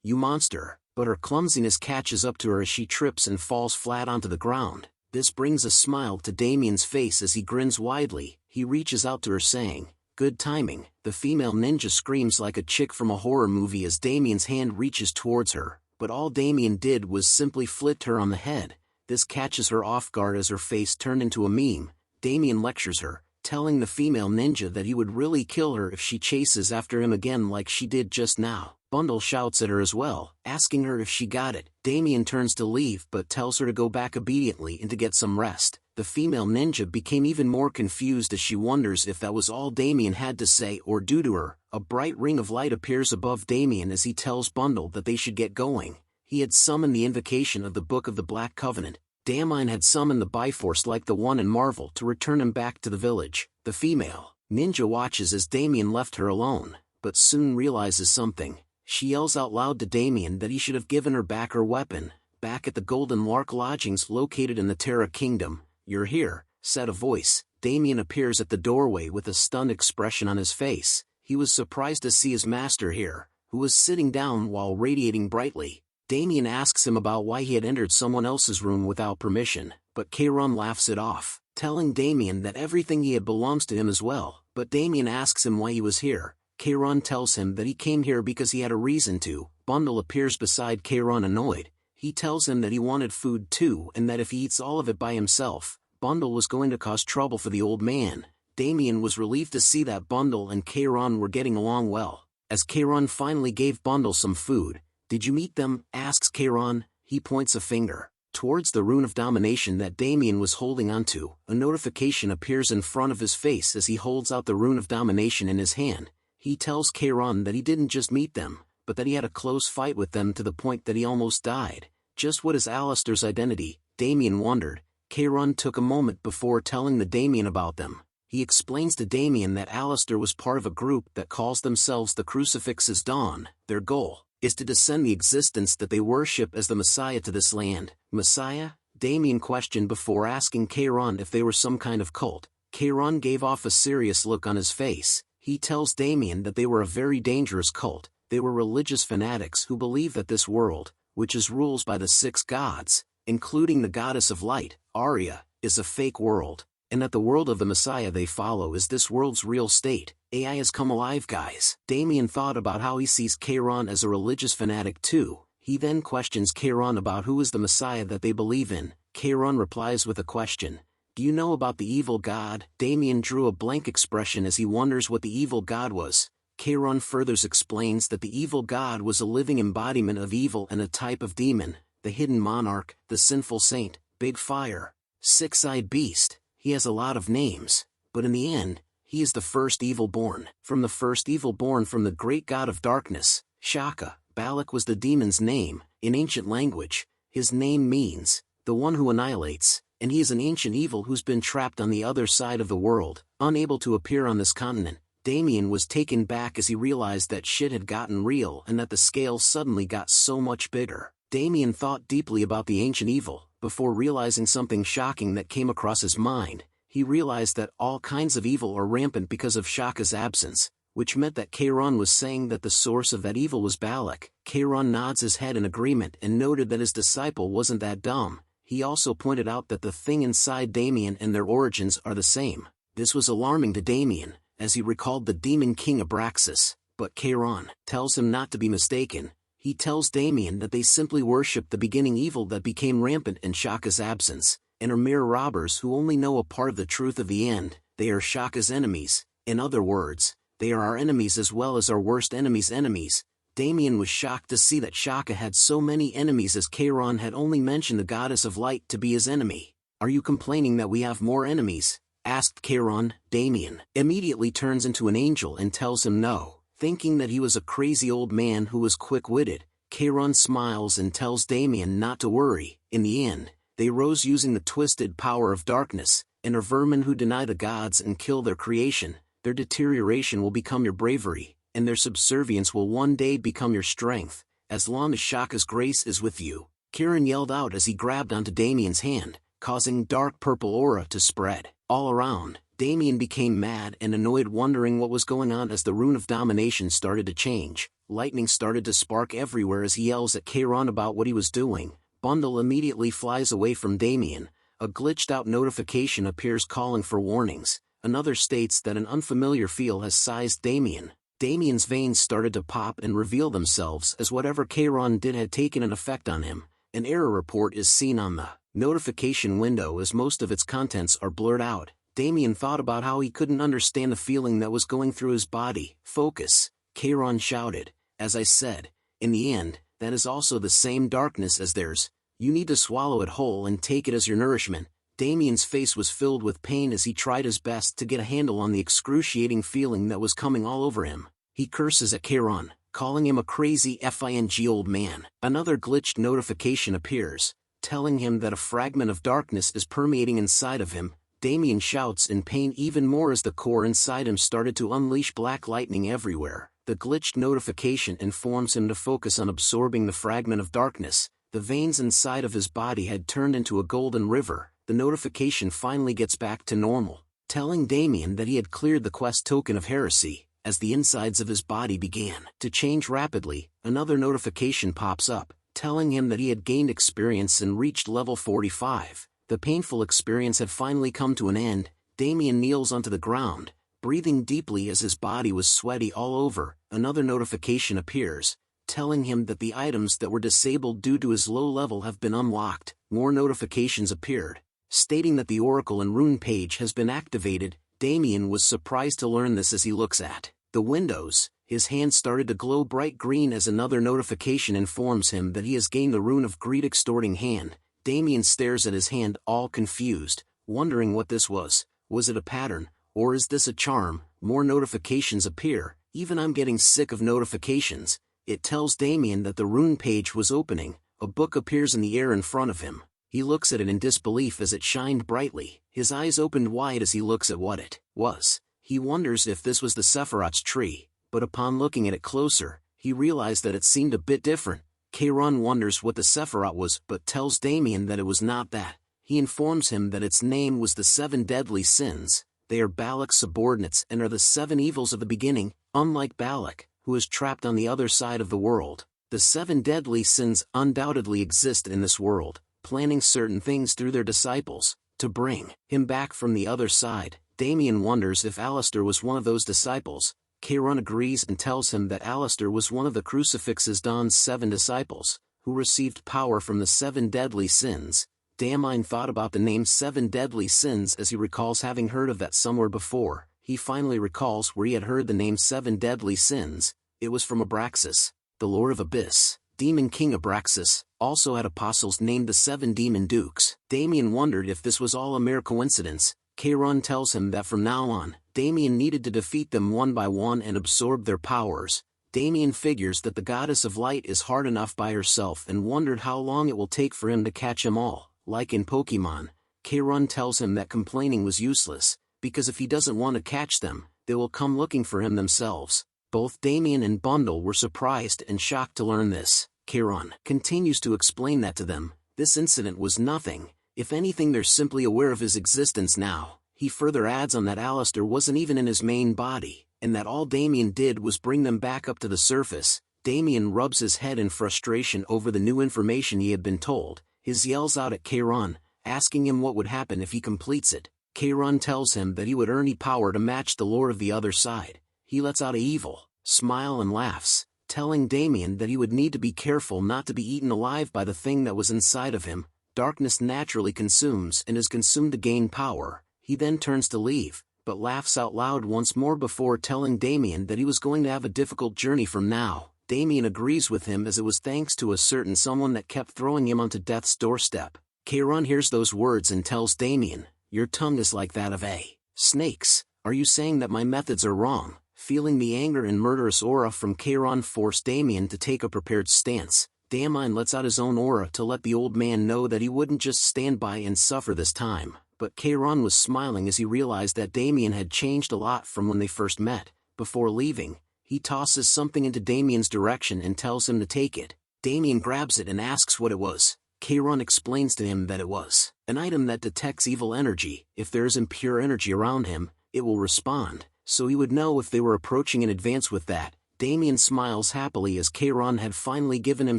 you monster," but her clumsiness catches up to her as she trips and falls flat onto the ground. This brings a smile to Damien's face as he grins widely. He reaches out to her saying, "Good timing." The female ninja screams like a chick from a horror movie as Damien's hand reaches towards her, but all Damien did was simply flick her on the head. This catches her off guard as her face turned into a meme. Damien lectures her, telling the female ninja that he would really kill her if she chases after him again like she did just now. Bundle shouts at her as well, asking her if she got it. Damien turns to leave but tells her to go back obediently and to get some rest. The female ninja became even more confused as she wonders if that was all Damien had to say or do to her. A bright ring of light appears above Damien as he tells Bundle that they should get going. He had summoned the invocation of the Book of the Black Covenant. Damien had summoned the Bifrost like the one in Marvel to return him back to the village. The female ninja watches as Damien left her alone, but soon realizes something. She yells out loud to Damien that he should have given her back her weapon. Back at the Golden Lark lodgings located in the Terra Kingdom, "You're here," said a voice. Damien appears at the doorway with a stunned expression on his face. He was surprised to see his master here, who was sitting down while radiating brightly. Damien asks him about why he had entered someone else's room without permission, but Kayron laughs it off, telling Damien that everything he had belongs to him as well. But Damien asks him why he was here. Kayron tells him that he came here because he had a reason to. Bundle appears beside Kayron annoyed. He tells him that he wanted food too and that if he eats all of it by himself, Bundle was going to cause trouble for the old man. Damien was relieved to see that Bundle and Kayron were getting along well. As Kayron finally gave Bundle some food, "Did you meet them?" asks Kayron. He points a finger towards the rune of domination that Damien was holding onto. A notification appears in front of his face as he holds out the rune of domination in his hand. He tells Kayron that he didn't just meet them, but that he had a close fight with them to the point that he almost died. Just what is Alistair's identity? Damien wondered. Kayron took a moment before telling the Damien about them. He explains to Damien that Alistair was part of a group that calls themselves the Crucifix's Dawn. Their goal is to descend the existence that they worship as the Messiah to this land. Messiah? Damien questioned before asking Kayron if they were some kind of cult. Kayron gave off a serious look on his face. He tells Damien that they were a very dangerous cult. They were religious fanatics who believe that this world, which is ruled by the 6 gods, including the goddess of light, Arya, is a fake world, and that the world of the Messiah they follow is this world's real state. AI has come alive, guys. Damien thought about how he sees Kayron as a religious fanatic too. He then questions Kayron about who is the Messiah that they believe in. Kayron replies with a question. "Do you know about the evil god?" Damien drew a blank expression as he wonders what the evil god was. Kayron further explains that the evil god was a living embodiment of evil and a type of demon, the hidden monarch, the sinful saint, Big Fire, Six-Eyed Beast. He has a lot of names, but in the end, he is the first evil born. From the first evil born from the great god of darkness, Shaka. Balak was the demon's name. In ancient language, his name means, the one who annihilates, and he is an ancient evil who's been trapped on the other side of the world, unable to appear on this continent. Damien was taken back as he realized that shit had gotten real and that the scale suddenly got so much bigger. Damien thought deeply about the ancient evil, before realizing something shocking that came across his mind. He realized that all kinds of evil are rampant because of Shaka's absence, which meant that Kayron was saying that the source of that evil was Balak. Kayron nods his head in agreement and noted that his disciple wasn't that dumb. He also pointed out that the thing inside Damien and their origins are the same. This was alarming to Damien, as he recalled the demon king Abraxas, but Kayron tells him not to be mistaken. He tells Damien that they simply worship the beginning evil that became rampant in Shaka's absence, and are mere robbers who only know a part of the truth of the end. They are Shaka's enemies. In other words, They are our enemies as well as our worst enemies' enemies. Damien was shocked to see that Shaka had so many enemies, as Kairon had only mentioned the goddess of light to be his enemy. "Are you complaining that we have more enemies?" asked Kairon. Damien immediately turns into an angel and tells him no, thinking that he was a crazy old man who was quick-witted. Kairon smiles and tells Damien not to worry. In the end, they rose using the twisted power of darkness, and are vermin who deny the gods and kill their creation. Their deterioration will become your bravery, and their subservience will one day become your strength, as long as Shaka's grace is with you. Kairon yelled out as he grabbed onto Damien's hand, causing dark purple aura to spread all around. Damien became mad and annoyed, wondering what was going on as the rune of domination started to change. Lightning started to spark everywhere as he yells at Kairon about what he was doing. Bundle immediately flies away from Damien. A glitched-out notification appears calling for warnings. Another states that an unfamiliar feel has seized Damien. Damien's veins started to pop and reveal themselves as whatever Kairon did had taken an effect on him. An error report is seen on the notification window as most of its contents are blurred out. Damien thought about how he couldn't understand the feeling that was going through his body. "Focus," Kairon shouted. "As I said, in the end, that is also the same darkness as theirs. You need to swallow it whole and take it as your nourishment." Damien's face was filled with pain as he tried his best to get a handle on the excruciating feeling that was coming all over him. He curses at Kairon, calling him a crazy FING old man. Another glitched notification appears, telling him that a fragment of darkness is permeating inside of him. Damien shouts in pain even more as the core inside him started to unleash black lightning everywhere. The glitched notification informs him to focus on absorbing the fragment of darkness. The veins inside of his body had turned into a golden river. The notification finally gets back to normal, telling Damien that he had cleared the quest token of heresy. As the insides of his body began to change rapidly, another notification pops up, telling him that he had gained experience and reached level 45. The painful experience had finally come to an end. Damien kneels onto the ground, breathing deeply as his body was sweaty all over. Another notification appears, telling him that the items that were disabled due to his low level have been unlocked. More notifications appeared, stating that the Oracle and Rune page has been activated. Damien was surprised to learn this as he looks at the windows. His hand started to glow bright green as another notification informs him that he has gained the Rune of Greed Extorting Hand. Damien stares at his hand, all confused, wondering what this was. Was it a pattern, or is this a charm? More notifications appear. Even I'm getting sick of notifications. It tells Damien that the Rune page was opening. A book appears in the air in front of him. He looks at it in disbelief as it shined brightly. His eyes opened wide as he looks at what it was. He wonders if this was the Sephiroth's tree, but upon looking at it closer, he realized that it seemed a bit different. Kairon wonders what the Sephiroth was but tells Damien that it was not that. He informs him that its name was the 7 Deadly Sins. They are Balak's subordinates and are the 7 evils of the beginning. Unlike Balak, who is trapped on the other side of the world, the 7 Deadly Sins undoubtedly exist in this world, planning certain things through their disciples, to bring him back from the other side. Damien wonders if Alistair was one of those disciples. Kairon agrees and tells him that Alistair was one of the Crucifix's Dawn's 7 disciples, who received power from the 7 Deadly Sins. Damien thought about the name 7 Deadly Sins as he recalls having heard of that somewhere before. He finally recalls where he had heard the name 7 Deadly Sins. It was from Abraxas, the Lord of Abyss. Demon King Abraxas also had apostles named the 7 Demon Dukes. Damien wondered if this was all a mere coincidence. Kairon tells him that from now on, Damien needed to defeat them one by one and absorb their powers. Damien figures that the Goddess of Light is hard enough by herself and wondered how long it will take for him to catch them all. Like in Pokemon, Kairon tells him that complaining was useless, because if he doesn't want to catch them, they will come looking for him themselves. Both Damien and Bundle were surprised and shocked to learn this. Kairon continues to explain that to them. This incident was nothing. If anything, they're simply aware of his existence now. He further adds on that Alistair wasn't even in his main body, and that all Damien did was bring them back up to the surface. Damien rubs his head in frustration over the new information he had been told. He yells out at Kairon, asking him what would happen if he completes it. Kairon tells him that he would earn power to match the lore of the other side. He lets out an evil smile and laughs, telling Damien that he would need to be careful not to be eaten alive by the thing that was inside of him. Darkness naturally consumes and is consumed to gain power. He then turns to leave, but laughs out loud once more before telling Damien that he was going to have a difficult journey from now. Damien agrees with him, as it was thanks to a certain someone that kept throwing him onto death's doorstep. Keiron hears those words and tells Damien, "Your tongue is like that of a snake's. Are you saying that my methods are wrong?" Feeling the anger and murderous aura from Keiron forced Damien to take a prepared stance. Damien lets out his own aura to let the old man know that he wouldn't just stand by and suffer this time. But Keiron was smiling as he realized that Damien had changed a lot from when they first met. Before leaving, he tosses something into Damien's direction and tells him to take it. Damien grabs it and asks what it was. Keiron explains to him that it was an item that detects evil energy. If there is impure energy around him, it will respond, so he would know if they were approaching in advance with that. Damien smiles happily as Keiron had finally given him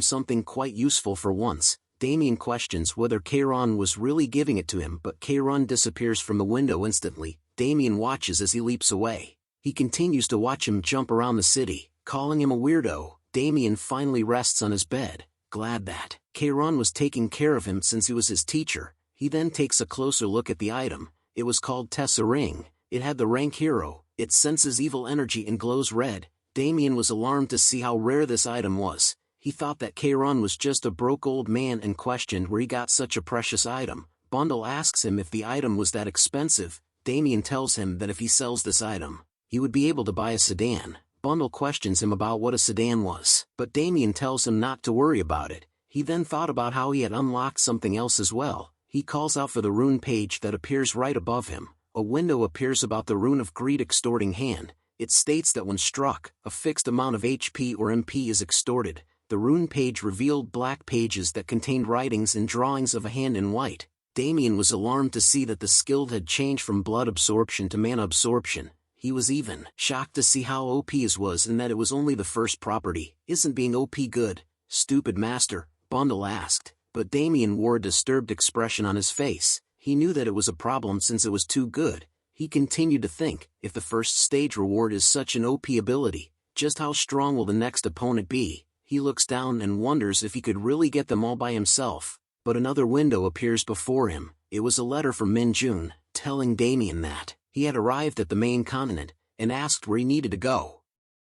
something quite useful for once. Damien questions whether Keiron was really giving it to him, but Keiron disappears from the window instantly. Damien watches as he leaps away. He continues to watch him jump around the city, calling him a weirdo. Damien finally rests on his bed, glad that Keiron was taking care of him since he was his teacher. He then takes a closer look at the item. It was called Tessa Ring. It had the rank hero. It senses evil energy and glows red. Damien was alarmed to see how rare this item was. He thought that Keiron was just a broke old man and questioned where he got such a precious item. Bundle asks him if the item was that expensive. Damien tells him that if he sells this item, he would be able to buy a sedan. Bundle questions him about what a sedan was, but Damien tells him not to worry about it. He then thought about how he had unlocked something else as well. He calls out for the rune page that appears right above him. A window appears about the rune of greed extorting hand. It states that when struck, a fixed amount of HP or MP is extorted. The rune page revealed black pages that contained writings and drawings of a hand in white. Damien was alarmed to see that the skill had changed from blood absorption to mana absorption. He was even shocked to see how OP his was and that it was only the first property. "Isn't being OP good, stupid master?" Bundle asked, but Damien wore a disturbed expression on his face. He knew that it was a problem since it was too good. He continued to think, if the first stage reward is such an OP ability, just how strong will the next opponent be? He looks down and wonders if he could really get them all by himself. But another window appears before him. It was a letter from Minjun, telling Damien that he had arrived at the main continent, and asked where he needed to go.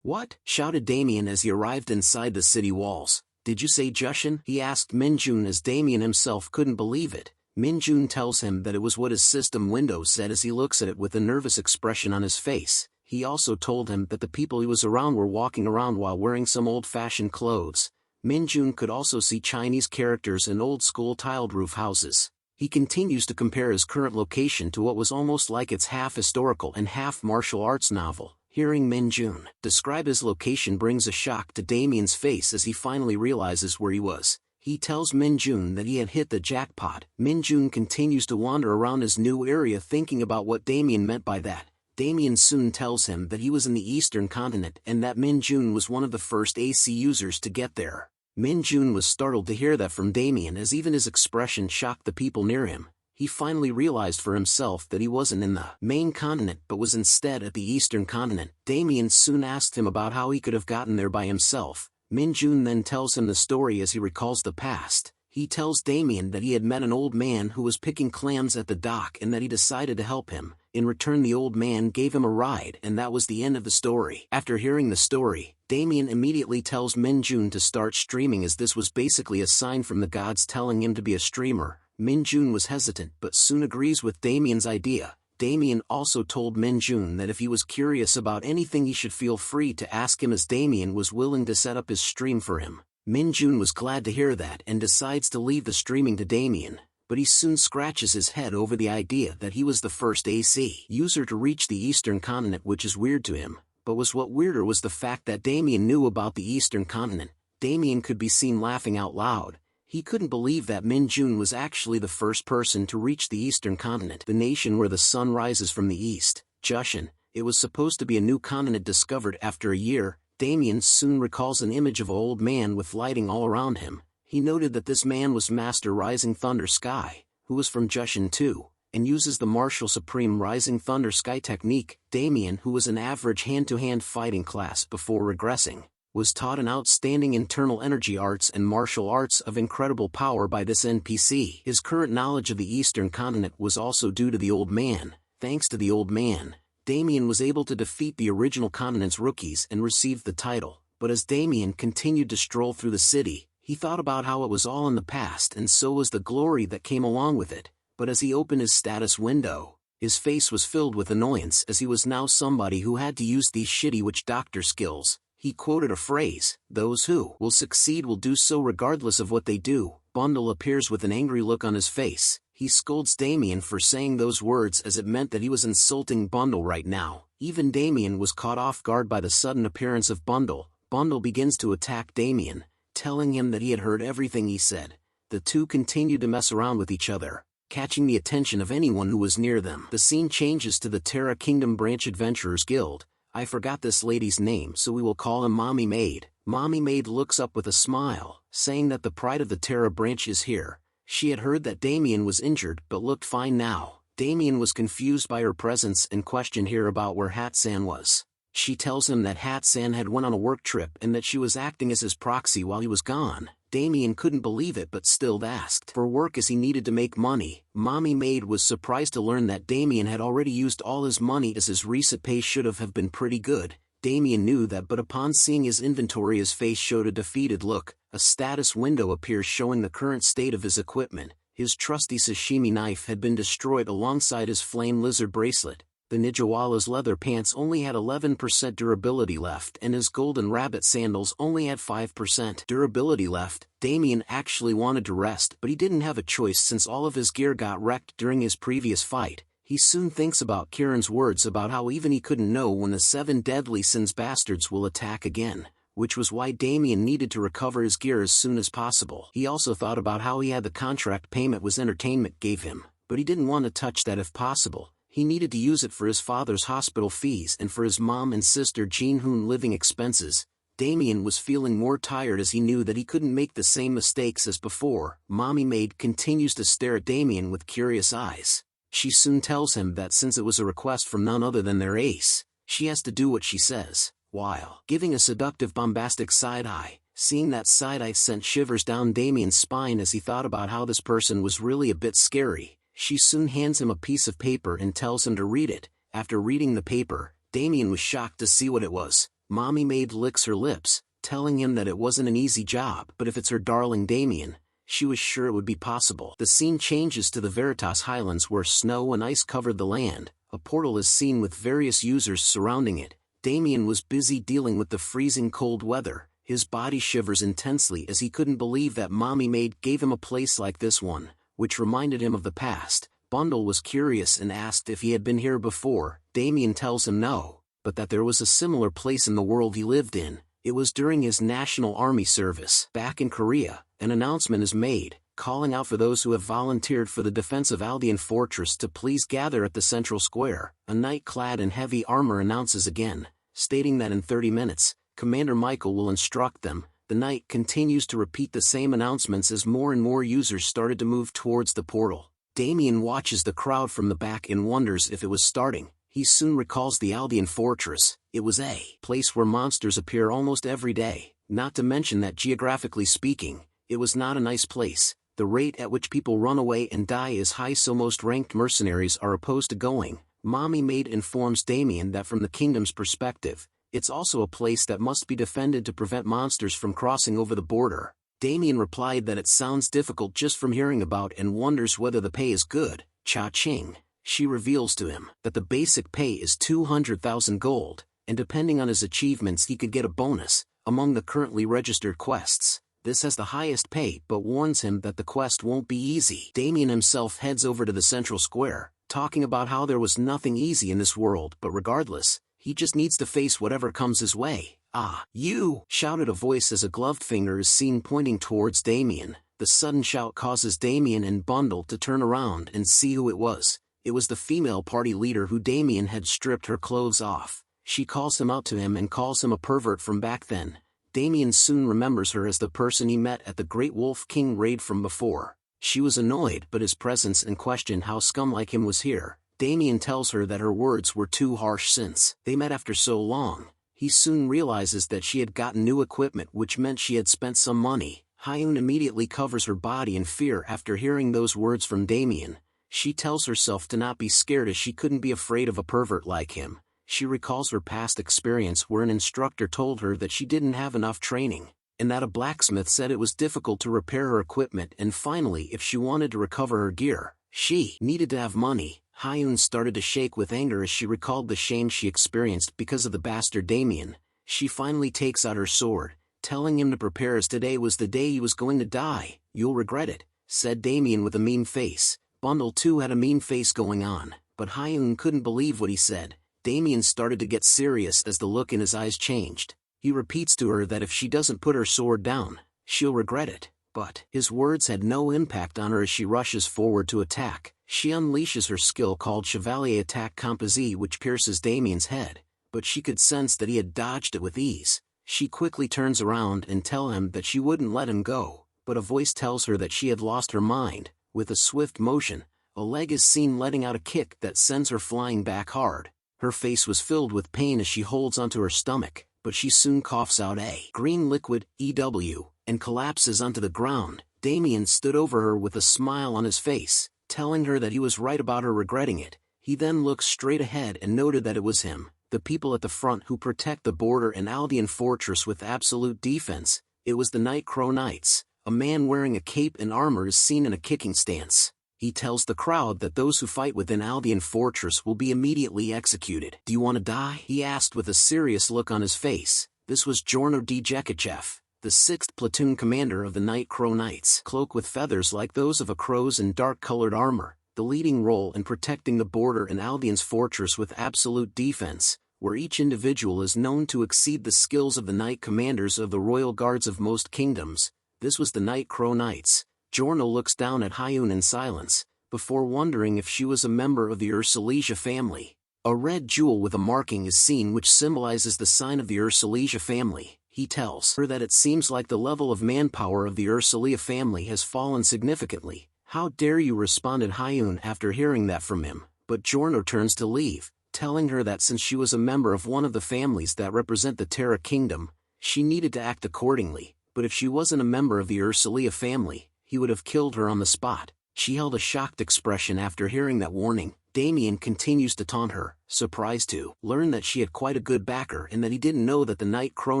"What?" shouted Damien as he arrived inside the city walls. "Did you say Jushin?" he asked Minjun, as Damien himself couldn't believe it. Minjun tells him that it was what his system window said as he looks at it with a nervous expression on his face. He also told him that the people he was around were walking around while wearing some old-fashioned clothes. Minjun could also see Chinese characters and old-school tiled roof houses. He continues to compare his current location to what was almost like its half-historical and half-martial arts novel. Hearing Minjun describe his location brings a shock to Damien's face as he finally realizes where he was. He tells Minjun that he had hit the jackpot. Minjun continues to wander around his new area thinking about what Damien meant by that. Damien soon tells him that he was in the Eastern Continent and that Minjun was one of the first AC users to get there. Minjun was startled to hear that from Damien, as even his expression shocked the people near him. He finally realized for himself that he wasn't in the main continent but was instead at the Eastern Continent. Damien soon asked him about how he could have gotten there by himself. Minjun then tells him the story as he recalls the past. He tells Damien that he had met an old man who was picking clams at the dock and that he decided to help him. In return, the old man gave him a ride, and that was the end of the story. After hearing the story, Damien immediately tells Minjun to start streaming, as this was basically a sign from the gods telling him to be a streamer. Minjun was hesitant but soon agrees with Damien's idea. Damien also told Minjun that if he was curious about anything he should feel free to ask him, as Damien was willing to set up his stream for him. Minjun was glad to hear that and decides to leave the streaming to Damien, but he soon scratches his head over the idea that he was the first AC user to reach the Eastern Continent, which is weird to him. But what weirder was the fact that Damien knew about the Eastern Continent. Damien could be seen laughing out loud. He couldn't believe that Minjun was actually the first person to reach the Eastern Continent, the nation where the sun rises from the east. Jushin. It was supposed to be a new continent discovered after a year. Damien soon recalls an image of an old man with lighting all around him. He noted that this man was Master Rising Thunder Sky, who was from Jushin too, and uses the Martial Supreme Rising Thunder Sky technique. Damien, who was an average hand-to-hand fighting class before regressing, was taught an outstanding internal energy arts and martial arts of incredible power by this NPC. His current knowledge of the Eastern Continent was also due to the old man. Thanks to the old man, Damien was able to defeat the original continent's rookies and received the title, but as Damien continued to stroll through the city, he thought about how it was all in the past and so was the glory that came along with it, but as he opened his status window, his face was filled with annoyance as he was now somebody who had to use these shitty witch doctor skills. He quoted a phrase, "Those who will succeed will do so regardless of what they do." Bundle appears with an angry look on his face. He scolds Damien for saying those words as it meant that he was insulting Bundle right now. Even Damien was caught off guard by the sudden appearance of Bundle. Bundle begins to attack Damien, telling him that he had heard everything he said. The two continued to mess around with each other, catching the attention of anyone who was near them. The scene changes to the Terra Kingdom Branch Adventurers Guild. I forgot this lady's name, so we will call him Mommy Maid. Mommy Maid looks up with a smile, saying that the pride of the Terra branch is here. She had heard that Damien was injured but looked fine now. Damien was confused by her presence and questioned her about where Hatsan was. She tells him that Hatsan had went on a work trip and that she was acting as his proxy while he was gone. Damien couldn't believe it but still asked for work as he needed to make money. Mommy Maid was surprised to learn that Damien had already used all his money as his recent pay should have been pretty good. Damien knew that, but upon seeing his inventory his face showed a defeated look. A status window appears showing the current state of his equipment. His trusty sashimi knife had been destroyed alongside his flame lizard bracelet. The Ninjawala's leather pants only had 11% durability left and his golden rabbit sandals only had 5% durability left. Damien actually wanted to rest, but he didn't have a choice since all of his gear got wrecked during his previous fight. He soon thinks about Kieran's words about how even he couldn't know when the 7 deadly sins bastards will attack again, which was why Damien needed to recover his gear as soon as possible. He also thought about how he had the contract payment was entertainment gave him, but he didn't want to touch that if possible. He needed to use it for his father's hospital fees and for his mom and sister Jean-Hoon living expenses. Damien was feeling more tired as he knew that he couldn't make the same mistakes as before. Mommy Maid continues to stare at Damien with curious eyes. She soon tells him that since it was a request from none other than their ace, she has to do what she says, while giving a seductive bombastic side-eye. Seeing that side-eye sent shivers down Damien's spine as he thought about how this person was really a bit scary. She soon hands him a piece of paper and tells him to read it. After reading the paper, Damien was shocked to see what it was. Mommy Maid licks her lips, telling him that it wasn't an easy job, but if it's her darling Damien, she was sure it would be possible. The scene changes to the Veritas Highlands where snow and ice covered the land. A portal is seen with various users surrounding it. Damien was busy dealing with the freezing cold weather. His body shivers intensely as he couldn't believe that Mommy Maid gave him a place like this one, which reminded him of the past. Bundle was curious and asked if he had been here before. Damien tells him no, but that there was a similar place in the world he lived in. It was during his National Army service. Back in Korea, an announcement is made, calling out for those who have volunteered for the defense of Aldean Fortress to please gather at the central square. A knight clad in heavy armor announces again, stating that in 30 minutes, Commander Michael will instruct them. The knight continues to repeat the same announcements as more and more users started to move towards the portal. Damien watches the crowd from the back and wonders if it was starting. He soon recalls the Aldean Fortress. It was a place where monsters appear almost every day, not to mention that geographically speaking, it was not a nice place. The rate at which people run away and die is high, so most ranked mercenaries are opposed to going. Mommy Maid informs Damien that from the kingdom's perspective, it's also a place that must be defended to prevent monsters from crossing over the border. Damien replied that it sounds difficult just from hearing about and wonders whether the pay is good. Cha-ching. She reveals to him that the basic pay is 200,000 gold, and depending on his achievements he could get a bonus. Among the currently registered quests, this has the highest pay but warns him that the quest won't be easy. Damien himself heads over to the central square, talking about how there was nothing easy in this world, but regardless, he just needs to face whatever comes his way. "Ah, you!" shouted a voice as a gloved finger is seen pointing towards Damien. The sudden shout causes Damien and Bundle to turn around and see who it was. It was the female party leader who Damien had stripped her clothes off. She calls him out to him and calls him a pervert from back then. Damien soon remembers her as the person he met at the Great Wolf King raid from before. She was annoyed but his presence and questioned how scum like him was here. Damien tells her that her words were too harsh since they met after so long. He soon realizes that she had gotten new equipment, which meant she had spent some money. Hyun immediately covers her body in fear after hearing those words from Damien. She tells herself to not be scared as she couldn't be afraid of a pervert like him. She recalls her past experience where an instructor told her that she didn't have enough training, and that a blacksmith said it was difficult to repair her equipment, and finally if she wanted to recover her gear, she needed to have money. Hyun started to shake with anger as she recalled the shame she experienced because of the bastard Damien. She finally takes out her sword, telling him to prepare as today was the day he was going to die. "You'll regret it," said Damien with a mean face. Bundle too had a mean face going on, but Hyun couldn't believe what he said. Damien started to get serious as the look in his eyes changed. He repeats to her that if she doesn't put her sword down, she'll regret it. But his words had no impact on her as she rushes forward to attack. She unleashes her skill called Chevalier Attack Composite, which pierces Damien's head, but she could sense that he had dodged it with ease. She quickly turns around and tells him that she wouldn't let him go, but a voice tells her that she had lost her mind. With a swift motion, a leg is seen letting out a kick that sends her flying back hard. Her face was filled with pain as she holds onto her stomach, but she soon coughs out a green liquid, EW, and collapses onto the ground. Damien stood over her with a smile on his face, telling her that he was right about her regretting it. He then looked straight ahead and noted that it was him, the people at the front who protect the border and Aldean fortress with absolute defense. It was the Night Crow Knights. A man wearing a cape and armor is seen in a kicking stance. He tells the crowd that those who fight within Aldean fortress will be immediately executed. "Do you want to die?" he asked with a serious look on his face. This was Jorno D. Jekachev, the 6th platoon commander of the Night Crow Knights. Cloak with feathers like those of a crow's and dark-colored armor, the leading role in protecting the border in Aldean's fortress with absolute defense, where each individual is known to exceed the skills of the knight commanders of the royal guards of most kingdoms. This was the Night Crow Knights. Jorno looks down at Hyun in silence, before wondering if she was a member of the Ursulija family. A red jewel with a marking is seen which symbolizes the sign of the Ursulija family. He tells her that it seems like the level of manpower of the Ursulija family has fallen significantly. "How dare you," responded Hyun after hearing that from him, but Jorno turns to leave, telling her that since she was a member of one of the families that represent the Terra Kingdom, she needed to act accordingly, but if she wasn't a member of the Ursulija family, he would have killed her on the spot. She held a shocked expression after hearing that warning. Damien continues to taunt her, surprised to learn that she had quite a good backer and that he didn't know that the Night Crow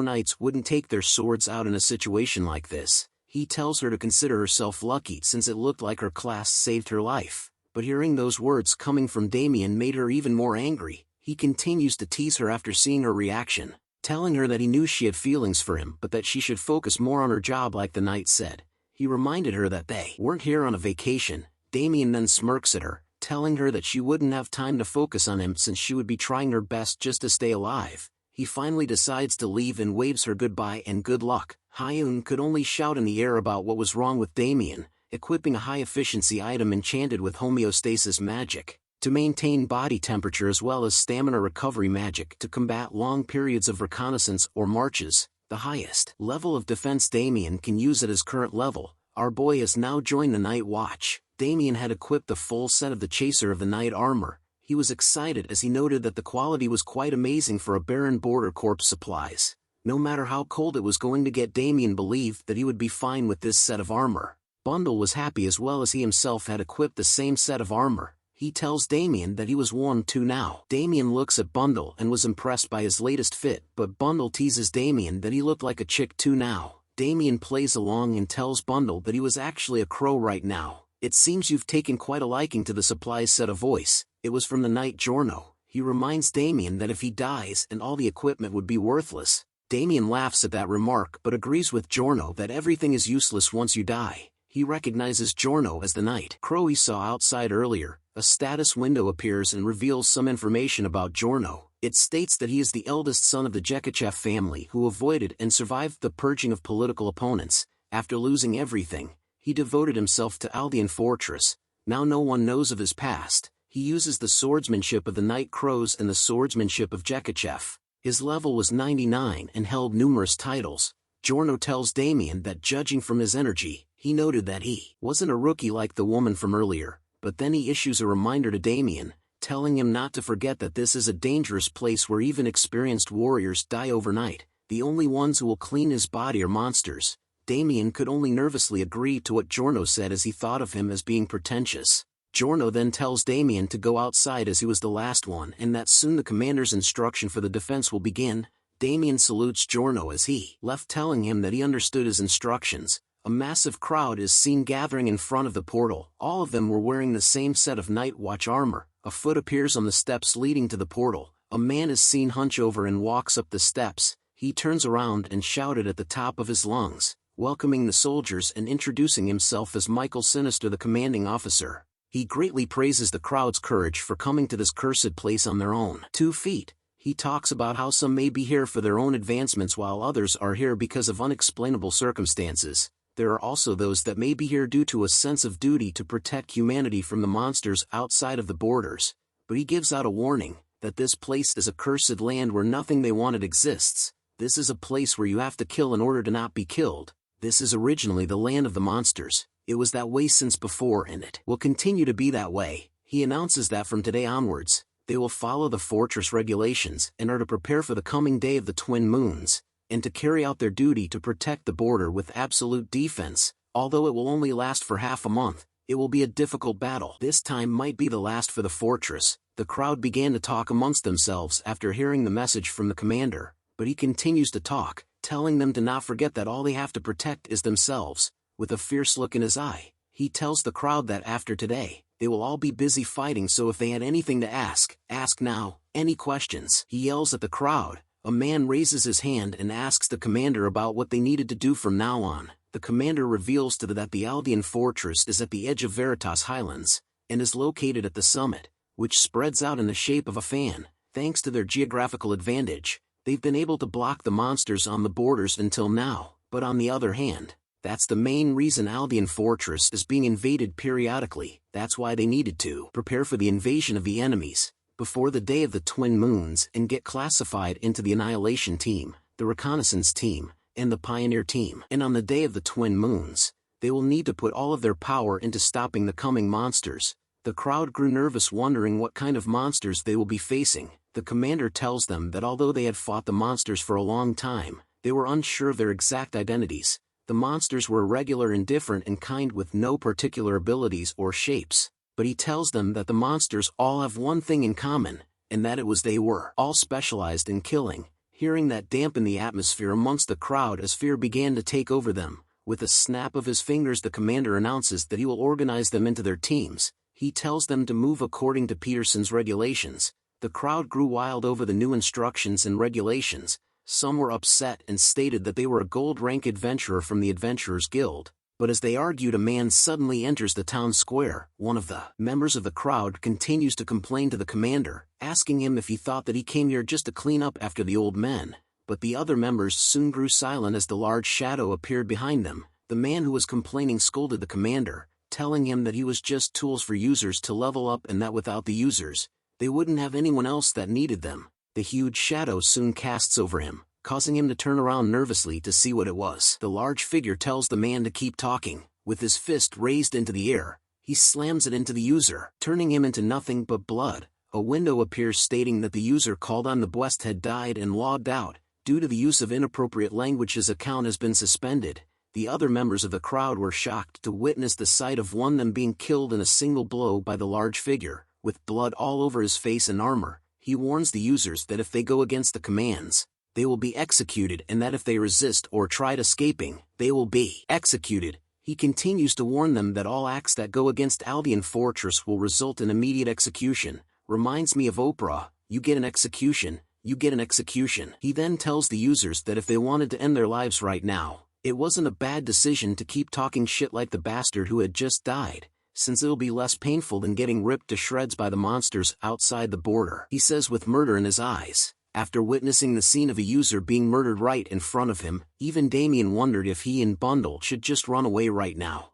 Knights wouldn't take their swords out in a situation like this. He tells her to consider herself lucky since it looked like her class saved her life. But hearing those words coming from Damien made her even more angry. He continues to tease her after seeing her reaction, telling her that he knew she had feelings for him but that she should focus more on her job like the knight said. He reminded her that they weren't here on a vacation. Damien then smirks at her, telling her that she wouldn't have time to focus on him since she would be trying her best just to stay alive. He finally decides to leave and waves her goodbye and good luck. Hyun could only shout in the air about what was wrong with Damien, equipping a high-efficiency item enchanted with homeostasis magic to maintain body temperature as well as stamina recovery magic to combat long periods of reconnaissance or marches. The highest level of defense Damien can use at his current level. Our boy has now joined the Night Watch. Damien had equipped the full set of the Chaser of the Night armor. He was excited as he noted that the quality was quite amazing for a Baron Border Corps supplies. No matter how cold it was going to get, Damien believed that he would be fine with this set of armor. Bundle was happy as well as he himself had equipped the same set of armor. He tells Damien that he was warm too now. Damien looks at Bundle and was impressed by his latest fit, but Bundle teases Damien that he looked like a chick too now. Damien plays along and tells Bundle that he was actually a crow right now. "It seems you've taken quite a liking to the supplies," said a voice. It was from the Knight Jorno. He reminds Damien that if he dies and all the equipment would be worthless. Damien laughs at that remark but agrees with Jorno that everything is useless once you die. He recognizes Jorno as the Night Crow he saw outside earlier. A status window appears and reveals some information about Jorno. It states that he is the eldest son of the Jekachev family who avoided and survived the purging of political opponents. After losing everything, he devoted himself to Aldean Fortress. Now no one knows of his past. He uses the swordsmanship of the Night Crows and the swordsmanship of Jekachev. His level was 99 and held numerous titles. Jorno tells Damien that judging from his energy, he noted that he wasn't a rookie like the woman from earlier. But then he issues a reminder to Damien, telling him not to forget that this is a dangerous place where even experienced warriors die overnight. The only ones who will clean his body are monsters. Damien could only nervously agree to what Jorno said as he thought of him as being pretentious. Giorno then tells Damien to go outside as he was the last one and that soon the commander's instruction for the defense will begin. Damien salutes Giorno as he left, telling him that he understood his instructions. A massive crowd is seen gathering in front of the portal. All of them were wearing the same set of night watch armor. A foot appears on the steps leading to the portal. A man is seen hunch over and walks up the steps. He turns around and shouted at the top of his lungs, welcoming the soldiers and introducing himself as Michael Sinister, the commanding officer. He greatly praises the crowd's courage for coming to this cursed place on their own 2 feet. He talks about how some may be here for their own advancements while others are here because of unexplainable circumstances. There are also those that may be here due to a sense of duty to protect humanity from the monsters outside of the borders. But he gives out a warning that this place is a cursed land where nothing they wanted exists. This is a place where you have to kill in order to not be killed. This is originally the land of the monsters. It was that way since before and it will continue to be that way. He announces that from today onwards, they will follow the fortress regulations and are to prepare for the coming day of the twin moons, and to carry out their duty to protect the border with absolute defense. Although it will only last for half a month, it will be a difficult battle. This time might be the last for the fortress. The crowd began to talk amongst themselves after hearing the message from the commander, but he continues to talk, telling them to not forget that all they have to protect is themselves. With a fierce look in his eye, he tells the crowd that after today, they will all be busy fighting, so if they had anything to ask now. Any questions? He yells at the crowd. A man raises his hand and asks the commander about what they needed to do from now on. The commander reveals to them that the Aldean fortress is at the edge of Veritas Highlands, and is located at the summit, which spreads out in the shape of a fan. Thanks to their geographical advantage, they've been able to block the monsters on the borders until now. But on the other hand, that's the main reason Aldean Fortress is being invaded periodically. That's why they needed to prepare for the invasion of the enemies before the day of the twin moons and get classified into the Annihilation Team, the Reconnaissance Team, and the Pioneer Team. And on the day of the twin moons, they will need to put all of their power into stopping the coming monsters. The crowd grew nervous, wondering what kind of monsters they will be facing. The commander tells them that although they had fought the monsters for a long time, they were unsure of their exact identities. The monsters were irregular and different in kind with no particular abilities or shapes, but he tells them that the monsters all have one thing in common, and that it was they were all specialized in killing. Hearing that dampened the atmosphere amongst the crowd as fear began to take over them. With a snap of his fingers, the commander announces that he will organize them into their teams. He tells them to move according to Peterson's regulations. The crowd grew wild over the new instructions and regulations. Some were upset and stated that they were a gold-rank adventurer from the Adventurers Guild. But as they argued, a man suddenly enters the town square. One of the members of the crowd continues to complain to the commander, asking him if he thought that he came here just to clean up after the old men. But the other members soon grew silent as the large shadow appeared behind them. The man who was complaining scolded the commander, telling him that he was just tools for users to level up and that without the users, they wouldn't have anyone else that needed them. The huge shadow soon casts over him, causing him to turn around nervously to see what it was. The large figure tells the man to keep talking. With his fist raised into the air, he slams it into the user, turning him into nothing but blood. A window appears stating that the user called on the West had died and logged out. Due to the use of inappropriate language, his account has been suspended. The other members of the crowd were shocked to witness the sight of one of them being killed in a single blow by the large figure, with blood all over his face and armor. He warns the users that if they go against the commands, they will be executed, and that if they resist or tried escaping, they will be executed. He continues to warn them that all acts that go against Aldean Fortress will result in immediate execution. Reminds me of Oprah, you get an execution, you get an execution. He then tells the users that if they wanted to end their lives right now, it wasn't a bad decision to keep talking shit like the bastard who had just died, since it'll be less painful than getting ripped to shreds by the monsters outside the border. He says with murder in his eyes. After witnessing the scene of a user being murdered right in front of him, even Damien wondered if he and Bundle should just run away right now.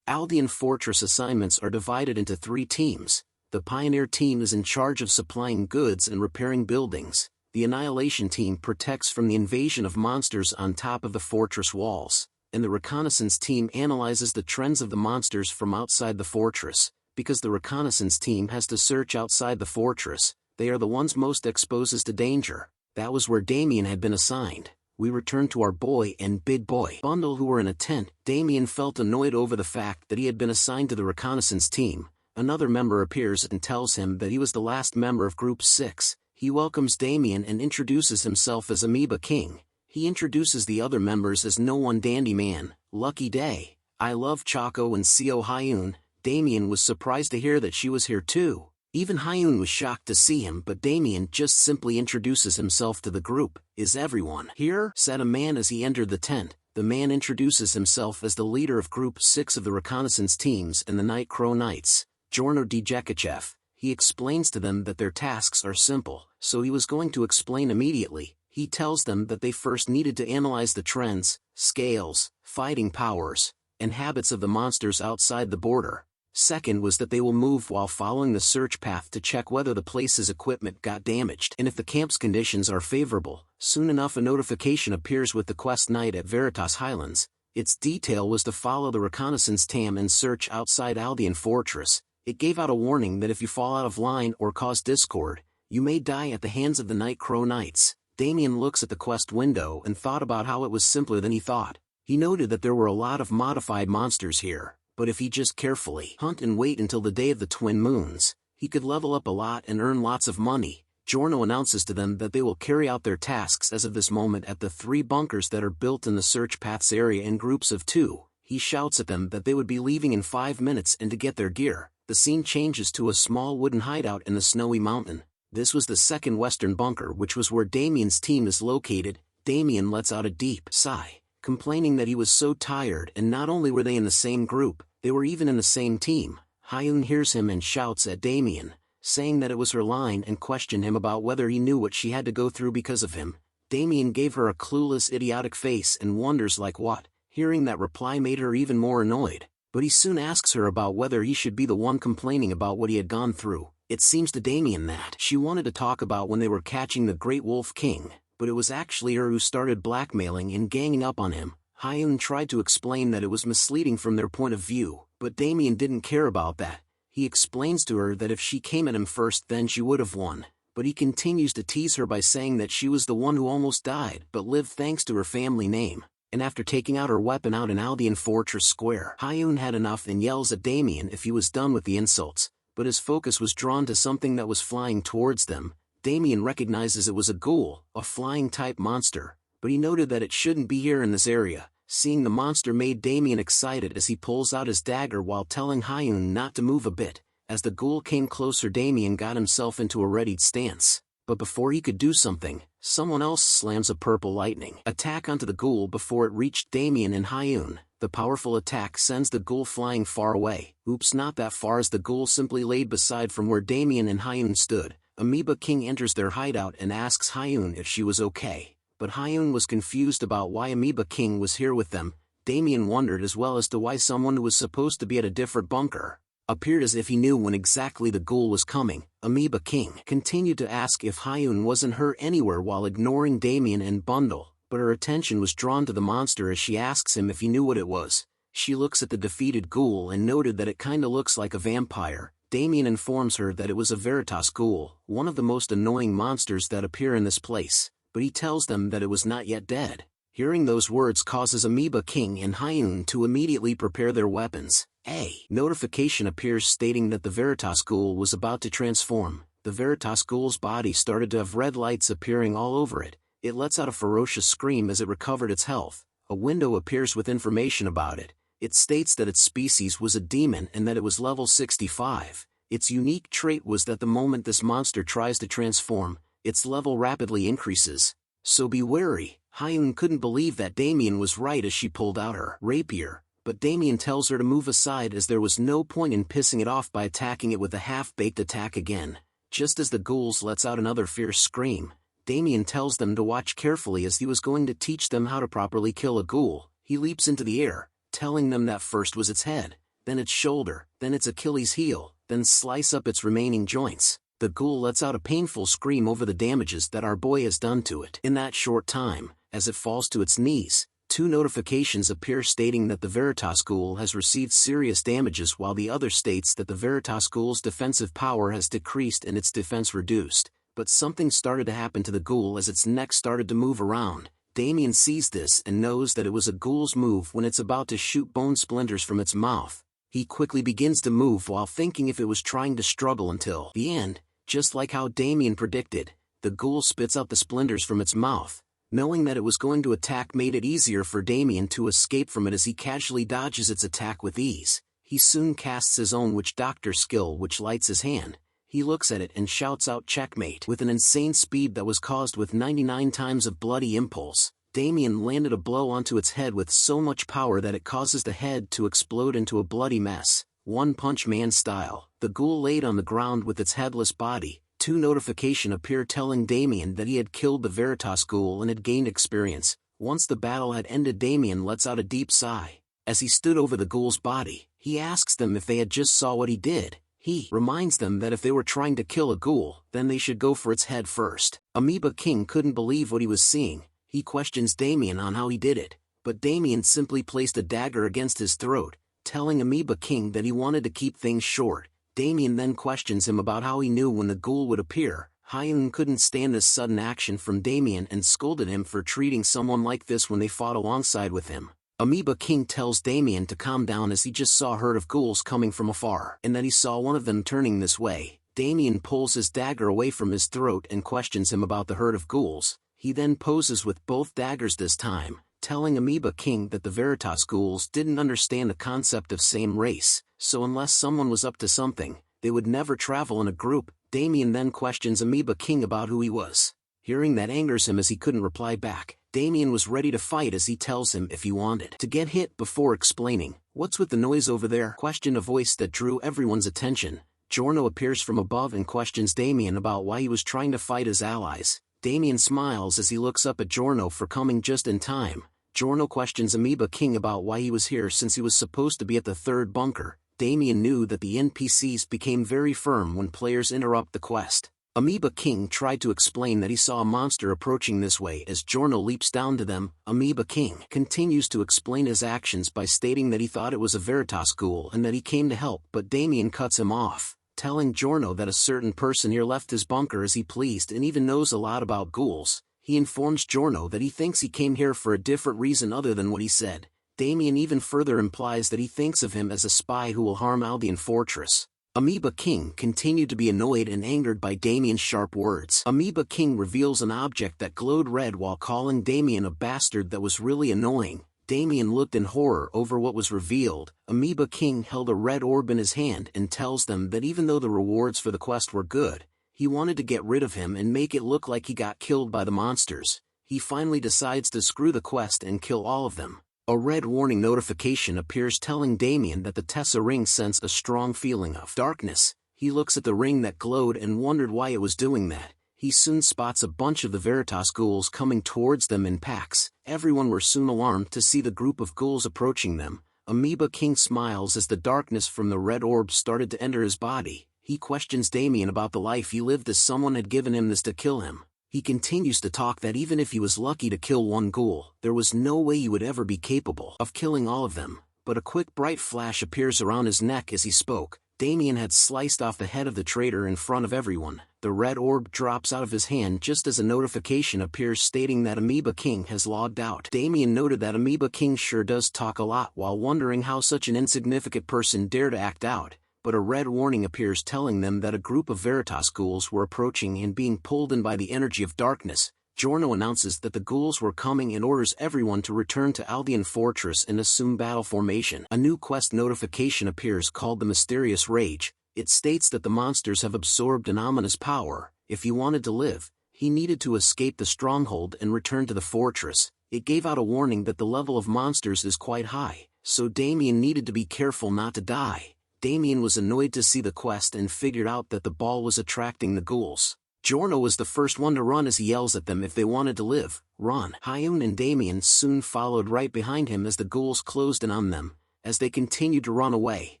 Aldean Fortress assignments are divided into 3 teams. The Pioneer Team is in charge of supplying goods and repairing buildings. The Annihilation Team protects from the invasion of monsters on top of the fortress walls. And the Reconnaissance Team analyzes the trends of the monsters from outside the fortress. Because the Reconnaissance Team has to search outside the fortress, they are the ones most exposed to danger. That was where Damien had been assigned. We returned to our boy and big boy Bundle, who were in a tent. Damien felt annoyed over the fact that he had been assigned to the Reconnaissance Team, Another member appears and tells him that he was the last member of Group 6. He welcomes Damien and introduces himself as Amoeba King. He introduces the other members as No One Dandy Man, Lucky Day, I Love Choco and Seo Hyun. Damien was surprised to hear that she was here too. Even Hyun was shocked to see him, but Damien just simply introduces himself to the group. Is everyone here? Said a man as he entered the tent. The man introduces himself as the leader of Group 6 of the reconnaissance teams and the Night Crow Knights, Jorno Djekachev. He explains to them that their tasks are simple, so he was going to explain immediately. He tells them that they first needed to analyze the trends, scales, fighting powers, and habits of the monsters outside the border. Second was that they will move while following the search path to check whether the place's equipment got damaged. And if the camp's conditions are favorable, soon enough a notification appears with the quest night at Veritas Highlands. Its detail was to follow the reconnaissance tam and search outside Aldean Fortress. It gave out a warning that if you fall out of line or cause discord, you may die at the hands of the Night Crow Knights. Damien looks at the quest window and thought about how it was simpler than he thought. He noted that there were a lot of modified monsters here, but if he just carefully hunt and wait until the day of the twin moons, he could level up a lot and earn lots of money. Jorno announces to them that they will carry out their tasks as of this moment at the 3 bunkers that are built in the search paths area in groups of 2. He shouts at them that they would be leaving in 5 minutes and to get their gear. The scene changes to a small wooden hideout in the snowy mountain. This was the second western bunker, which was where Damien's team is located. Damien lets out a deep sigh, complaining that he was so tired, and not only were they in the same group, they were even in the same team. Hyun hears him and shouts at Damien, saying that it was her line and questioned him about whether he knew what she had to go through because of him. Damien gave her a clueless, idiotic face and wonders like what. Hearing that reply made her even more annoyed, but he soon asks her about whether he should be the one complaining about what he had gone through. It seems to Damien that she wanted to talk about when they were catching the Great Wolf King, but it was actually her who started blackmailing and ganging up on him. Hyun tried to explain that it was misleading from their point of view, but Damien didn't care about that. He explains to her that if she came at him first then she would have won, but he continues to tease her by saying that she was the one who almost died but lived thanks to her family name. And after taking out her weapon out in Aldean Fortress Square, Hyun had enough and yells at Damien if he was done with the insults, but his focus was drawn to something that was flying towards them. Damien recognizes it was a ghoul, a flying-type monster, but he noted that it shouldn't be here in this area. Seeing the monster made Damien excited as he pulls out his dagger while telling Hyun not to move a bit. As the ghoul came closer, Damien got himself into a readied stance. But before he could do something, someone else slams a purple lightning attack onto the ghoul before it reached Damien and Hyun. The powerful attack sends the ghoul flying far away. Oops, not that far, as the ghoul simply laid beside from where Damien and Hyun stood. Amoeba King enters their hideout and asks Hyun if she was okay, but Hyun was confused about why Amoeba King was here with them. Damien wondered as well as to why someone who was supposed to be at a different bunker appeared as if he knew when exactly the ghoul was coming. Amoeba King continued to ask if Hyun wasn't hurt anywhere while ignoring Damien and Bundle, but her attention was drawn to the monster as she asks him if he knew what it was. She looks at the defeated ghoul and noted that it kinda looks like a vampire. Damien informs her that it was a Veritas ghoul, one of the most annoying monsters that appear in this place, but he tells them that it was not yet dead. Hearing those words causes Amoeba King and Hyun to immediately prepare their weapons. A notification appears stating that the Veritas ghoul was about to transform. The Veritas ghoul's body started to have red lights appearing all over it. It lets out a ferocious scream as it recovered its health. A window appears with information about it. It states that its species was a demon and that it was level 65. Its unique trait was that the moment this monster tries to transform, its level rapidly increases. So be wary. Hyun couldn't believe that Damien was right as she pulled out her rapier, but Damien tells her to move aside as there was no point in pissing it off by attacking it with a half-baked attack again. Just as the ghouls lets out another fierce scream, Damien tells them to watch carefully as he was going to teach them how to properly kill a ghoul. He leaps into the air, telling them that first was its head, then its shoulder, then its Achilles heel, then slice up its remaining joints. The ghoul lets out a painful scream over the damages that our boy has done to it. In that short time, as it falls to its knees, 2 notifications appear stating that the Veritas ghoul has received serious damages, while the other states that the Veritas ghoul's defensive power has decreased and its defense reduced. But something started to happen to the ghoul as its neck started to move around. Damien sees this and knows that it was a ghoul's move when it's about to shoot bone splinters from its mouth. He quickly begins to move while thinking if it was trying to struggle until the end. Just like how Damien predicted, the ghoul spits out the splinters from its mouth. Knowing that it was going to attack made it easier for Damien to escape from it as he casually dodges its attack with ease. He soon casts his own witch doctor skill, which lights his hand. He looks at it and shouts out checkmate with an insane speed that was caused with 99 times of bloody impulse. Damien landed a blow onto its head with so much power that it causes the head to explode into a bloody mess. One Punch Man style. The ghoul laid on the ground with its headless body. Two notifications appear telling Damien that he had killed the Veritas ghoul and had gained experience. Once the battle had ended, Damien lets out a deep sigh. As he stood over the ghoul's body, he asks them if they had just saw what he did. He reminds them that if they were trying to kill a ghoul, then they should go for its head first. Amoeba King couldn't believe what he was seeing. He questions Damien on how he did it, but Damien simply placed a dagger against his throat, telling Amoeba King that he wanted to keep things short. Damien then questions him about how he knew when the ghoul would appear. Hyun couldn't stand this sudden action from Damien and scolded him for treating someone like this when they fought alongside with him. Amoeba King tells Damien to calm down as he just saw a herd of ghouls coming from afar, and that he saw one of them turning this way. Damien pulls his dagger away from his throat and questions him about the herd of ghouls. He then poses with both daggers this time, telling Amoeba King that the Veritas ghouls didn't understand the concept of same race, so unless someone was up to something, they would never travel in a group. Damien then questions Amoeba King about who he was. Hearing that angers him as he couldn't reply back. Damien was ready to fight as he tells him if he wanted to get hit before explaining. "What's with the noise over there?" questioned a voice that drew everyone's attention. Giorno appears from above and questions Damien about why he was trying to fight his allies. Damien smiles as he looks up at Giorno for coming just in time. Giorno questions Amoeba King about why he was here since he was supposed to be at the third bunker. Damien knew that the NPCs became very firm when players interrupt the quest. Amoeba King tried to explain that he saw a monster approaching this way as Giorno leaps down to them. Amoeba King continues to explain his actions by stating that he thought it was a Veritas ghoul and that he came to help, but Damien cuts him off, telling Giorno that a certain person here left his bunker as he pleased and even knows a lot about ghouls. He informs Giorno that he thinks he came here for a different reason other than what he said. Damien even further implies that he thinks of him as a spy who will harm Aldean Fortress. Amoeba King continued to be annoyed and angered by Damien's sharp words. Amoeba King reveals an object that glowed red while calling Damien a bastard that was really annoying. Damien looked in horror over what was revealed. Amoeba King held a red orb in his hand and tells them that even though the rewards for the quest were good, he wanted to get rid of him and make it look like he got killed by the monsters. He finally decides to screw the quest and kill all of them. A red warning notification appears telling Damien that the Tessa ring sensed a strong feeling of darkness. He looks at the ring that glowed and wondered why it was doing that. He soon spots a bunch of the Veritas ghouls coming towards them in packs. Everyone were soon alarmed to see the group of ghouls approaching them. Amoeba King smiles as the darkness from the red orb started to enter his body. He questions Damien about the life he lived as someone had given him this to kill him. He continues to talk that even if he was lucky to kill one ghoul, there was no way he would ever be capable of killing all of them. But a quick bright flash appears around his neck as he spoke. Damien had sliced off the head of the traitor in front of everyone. The red orb drops out of his hand just as a notification appears stating that Amoeba King has logged out. Damien noted that Amoeba King sure does talk a lot while wondering how such an insignificant person dared to act out. But a red warning appears telling them that a group of Veritas ghouls were approaching and being pulled in by the energy of darkness. Giorno announces that the ghouls were coming and orders everyone to return to Aldean Fortress and assume battle formation. A new quest notification appears called the Mysterious Rage. It states that the monsters have absorbed an ominous power. If he wanted to live, he needed to escape the stronghold and return to the fortress. It gave out a warning that the level of monsters is quite high, so Damien needed to be careful not to die. Damien was annoyed to see the quest and figured out that the ball was attracting the ghouls. Giorno was the first one to run as he yells at them if they wanted to live. Run! Hyun and Damien soon followed right behind him as the ghouls closed in on them. As they continued to run away,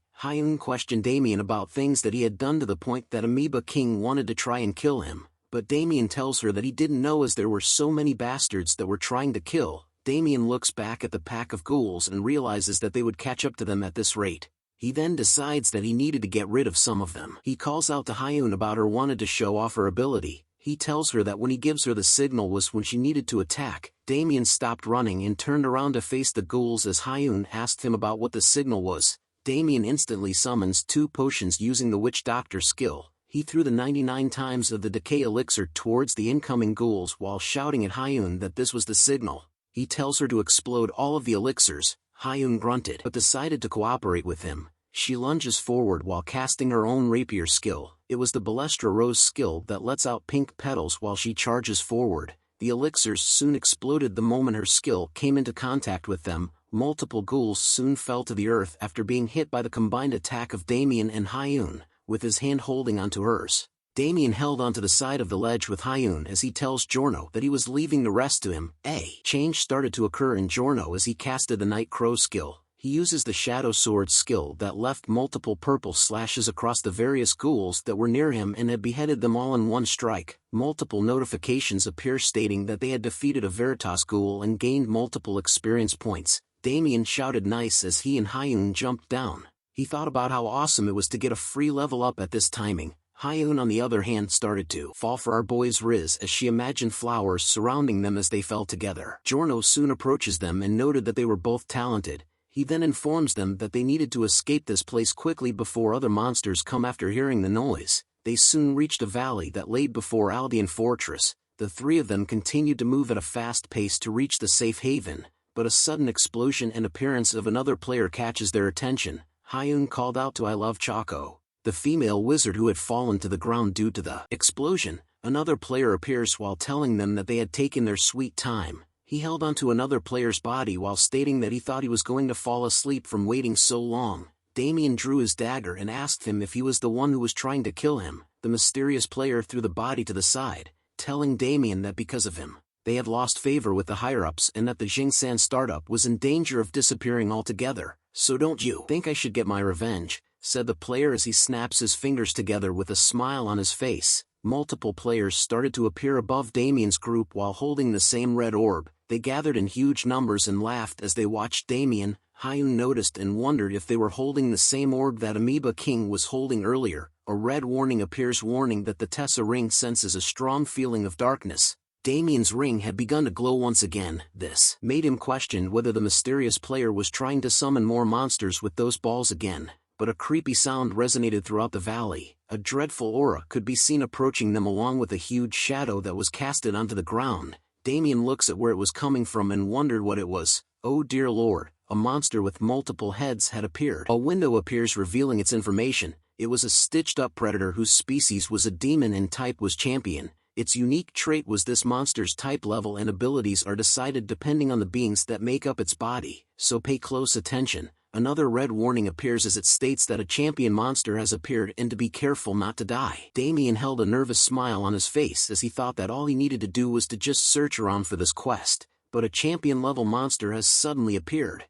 Hyun questioned Damien about things that he had done to the point that Amoeba King wanted to try and kill him. But Damien tells her that he didn't know as there were so many bastards that were trying to kill. Damien looks back at the pack of ghouls and realizes that they would catch up to them at this rate. He then decides that he needed to get rid of some of them. He calls out to Hyun about her wanted to show off her ability. He tells her that when he gives her the signal was when she needed to attack. Damien stopped running and turned around to face the ghouls as Hyun asked him about what the signal was. Damien instantly summons 2 potions using the Witch Doctor skill. He threw the 99 times of the decay elixir towards the incoming ghouls while shouting at Hyun that this was the signal. He tells her to explode all of the elixirs. Hyun grunted but decided to cooperate with him. She lunges forward while casting her own rapier skill. It was the Balestra Rose skill that lets out pink petals while she charges forward. The elixirs soon exploded the moment her skill came into contact with them. Multiple ghouls soon fell to the earth after being hit by the combined attack of Damien and Hyun, with his hand holding onto hers. Damien held onto the side of the ledge with Hyun as he tells Giorno that he was leaving the rest to him. A change started to occur in Giorno as he casted the Night Crow skill. He uses the Shadow Sword skill that left multiple purple slashes across the various ghouls that were near him and had beheaded them all in one strike. Multiple notifications appear stating that they had defeated a Veritas ghoul and gained multiple experience points. Damien shouted nice as he and Hyun jumped down. He thought about how awesome it was to get a free level up at this timing. Hyun on the other hand started to fall for our boy's Riz as she imagined flowers surrounding them as they fell together. Giorno soon approaches them and noted that they were both talented. He then informs them that they needed to escape this place quickly before other monsters come. After hearing the noise, they soon reached a valley that laid before Aldean Fortress. The 3 of them continued to move at a fast pace to reach the safe haven, but a sudden explosion and appearance of another player catches their attention. Hyun called out to I Love Choco, the female wizard who had fallen to the ground due to the explosion. Another player appears while telling them that they had taken their sweet time. He held onto another player's body while stating that he thought he was going to fall asleep from waiting so long. Damien drew his dagger and asked him if he was the one who was trying to kill him. The mysterious player threw the body to the side, telling Damien that because of him, they had lost favor with the higher-ups and that the Jingsan startup was in danger of disappearing altogether. So don't you think I should get my revenge? Said the player as he snaps his fingers together with a smile on his face. Multiple players started to appear above Damien's group while holding the same red orb. They gathered in huge numbers and laughed as they watched Damien. Hyun noticed and wondered if they were holding the same orb that Amoeba King was holding earlier. A red warning appears warning that the Tessa ring senses a strong feeling of darkness. Damien's ring had begun to glow once again. This made him question whether the mysterious player was trying to summon more monsters with those balls again. But a creepy sound resonated throughout the valley. A dreadful aura could be seen approaching them along with a huge shadow that was casted onto the ground. Damien looks at where it was coming from and wondered what it was. Oh dear lord, a monster with multiple heads had appeared. A window appears revealing its information. It was a stitched-up predator whose species was a demon and type was champion. Its unique trait was this monster's type level and abilities are decided depending on the beings that make up its body, so pay close attention. Another red warning appears as it states that a champion monster has appeared and to be careful not to die. Damien held a nervous smile on his face as he thought that all he needed to do was to just search around for this quest, but a champion-level monster has suddenly appeared.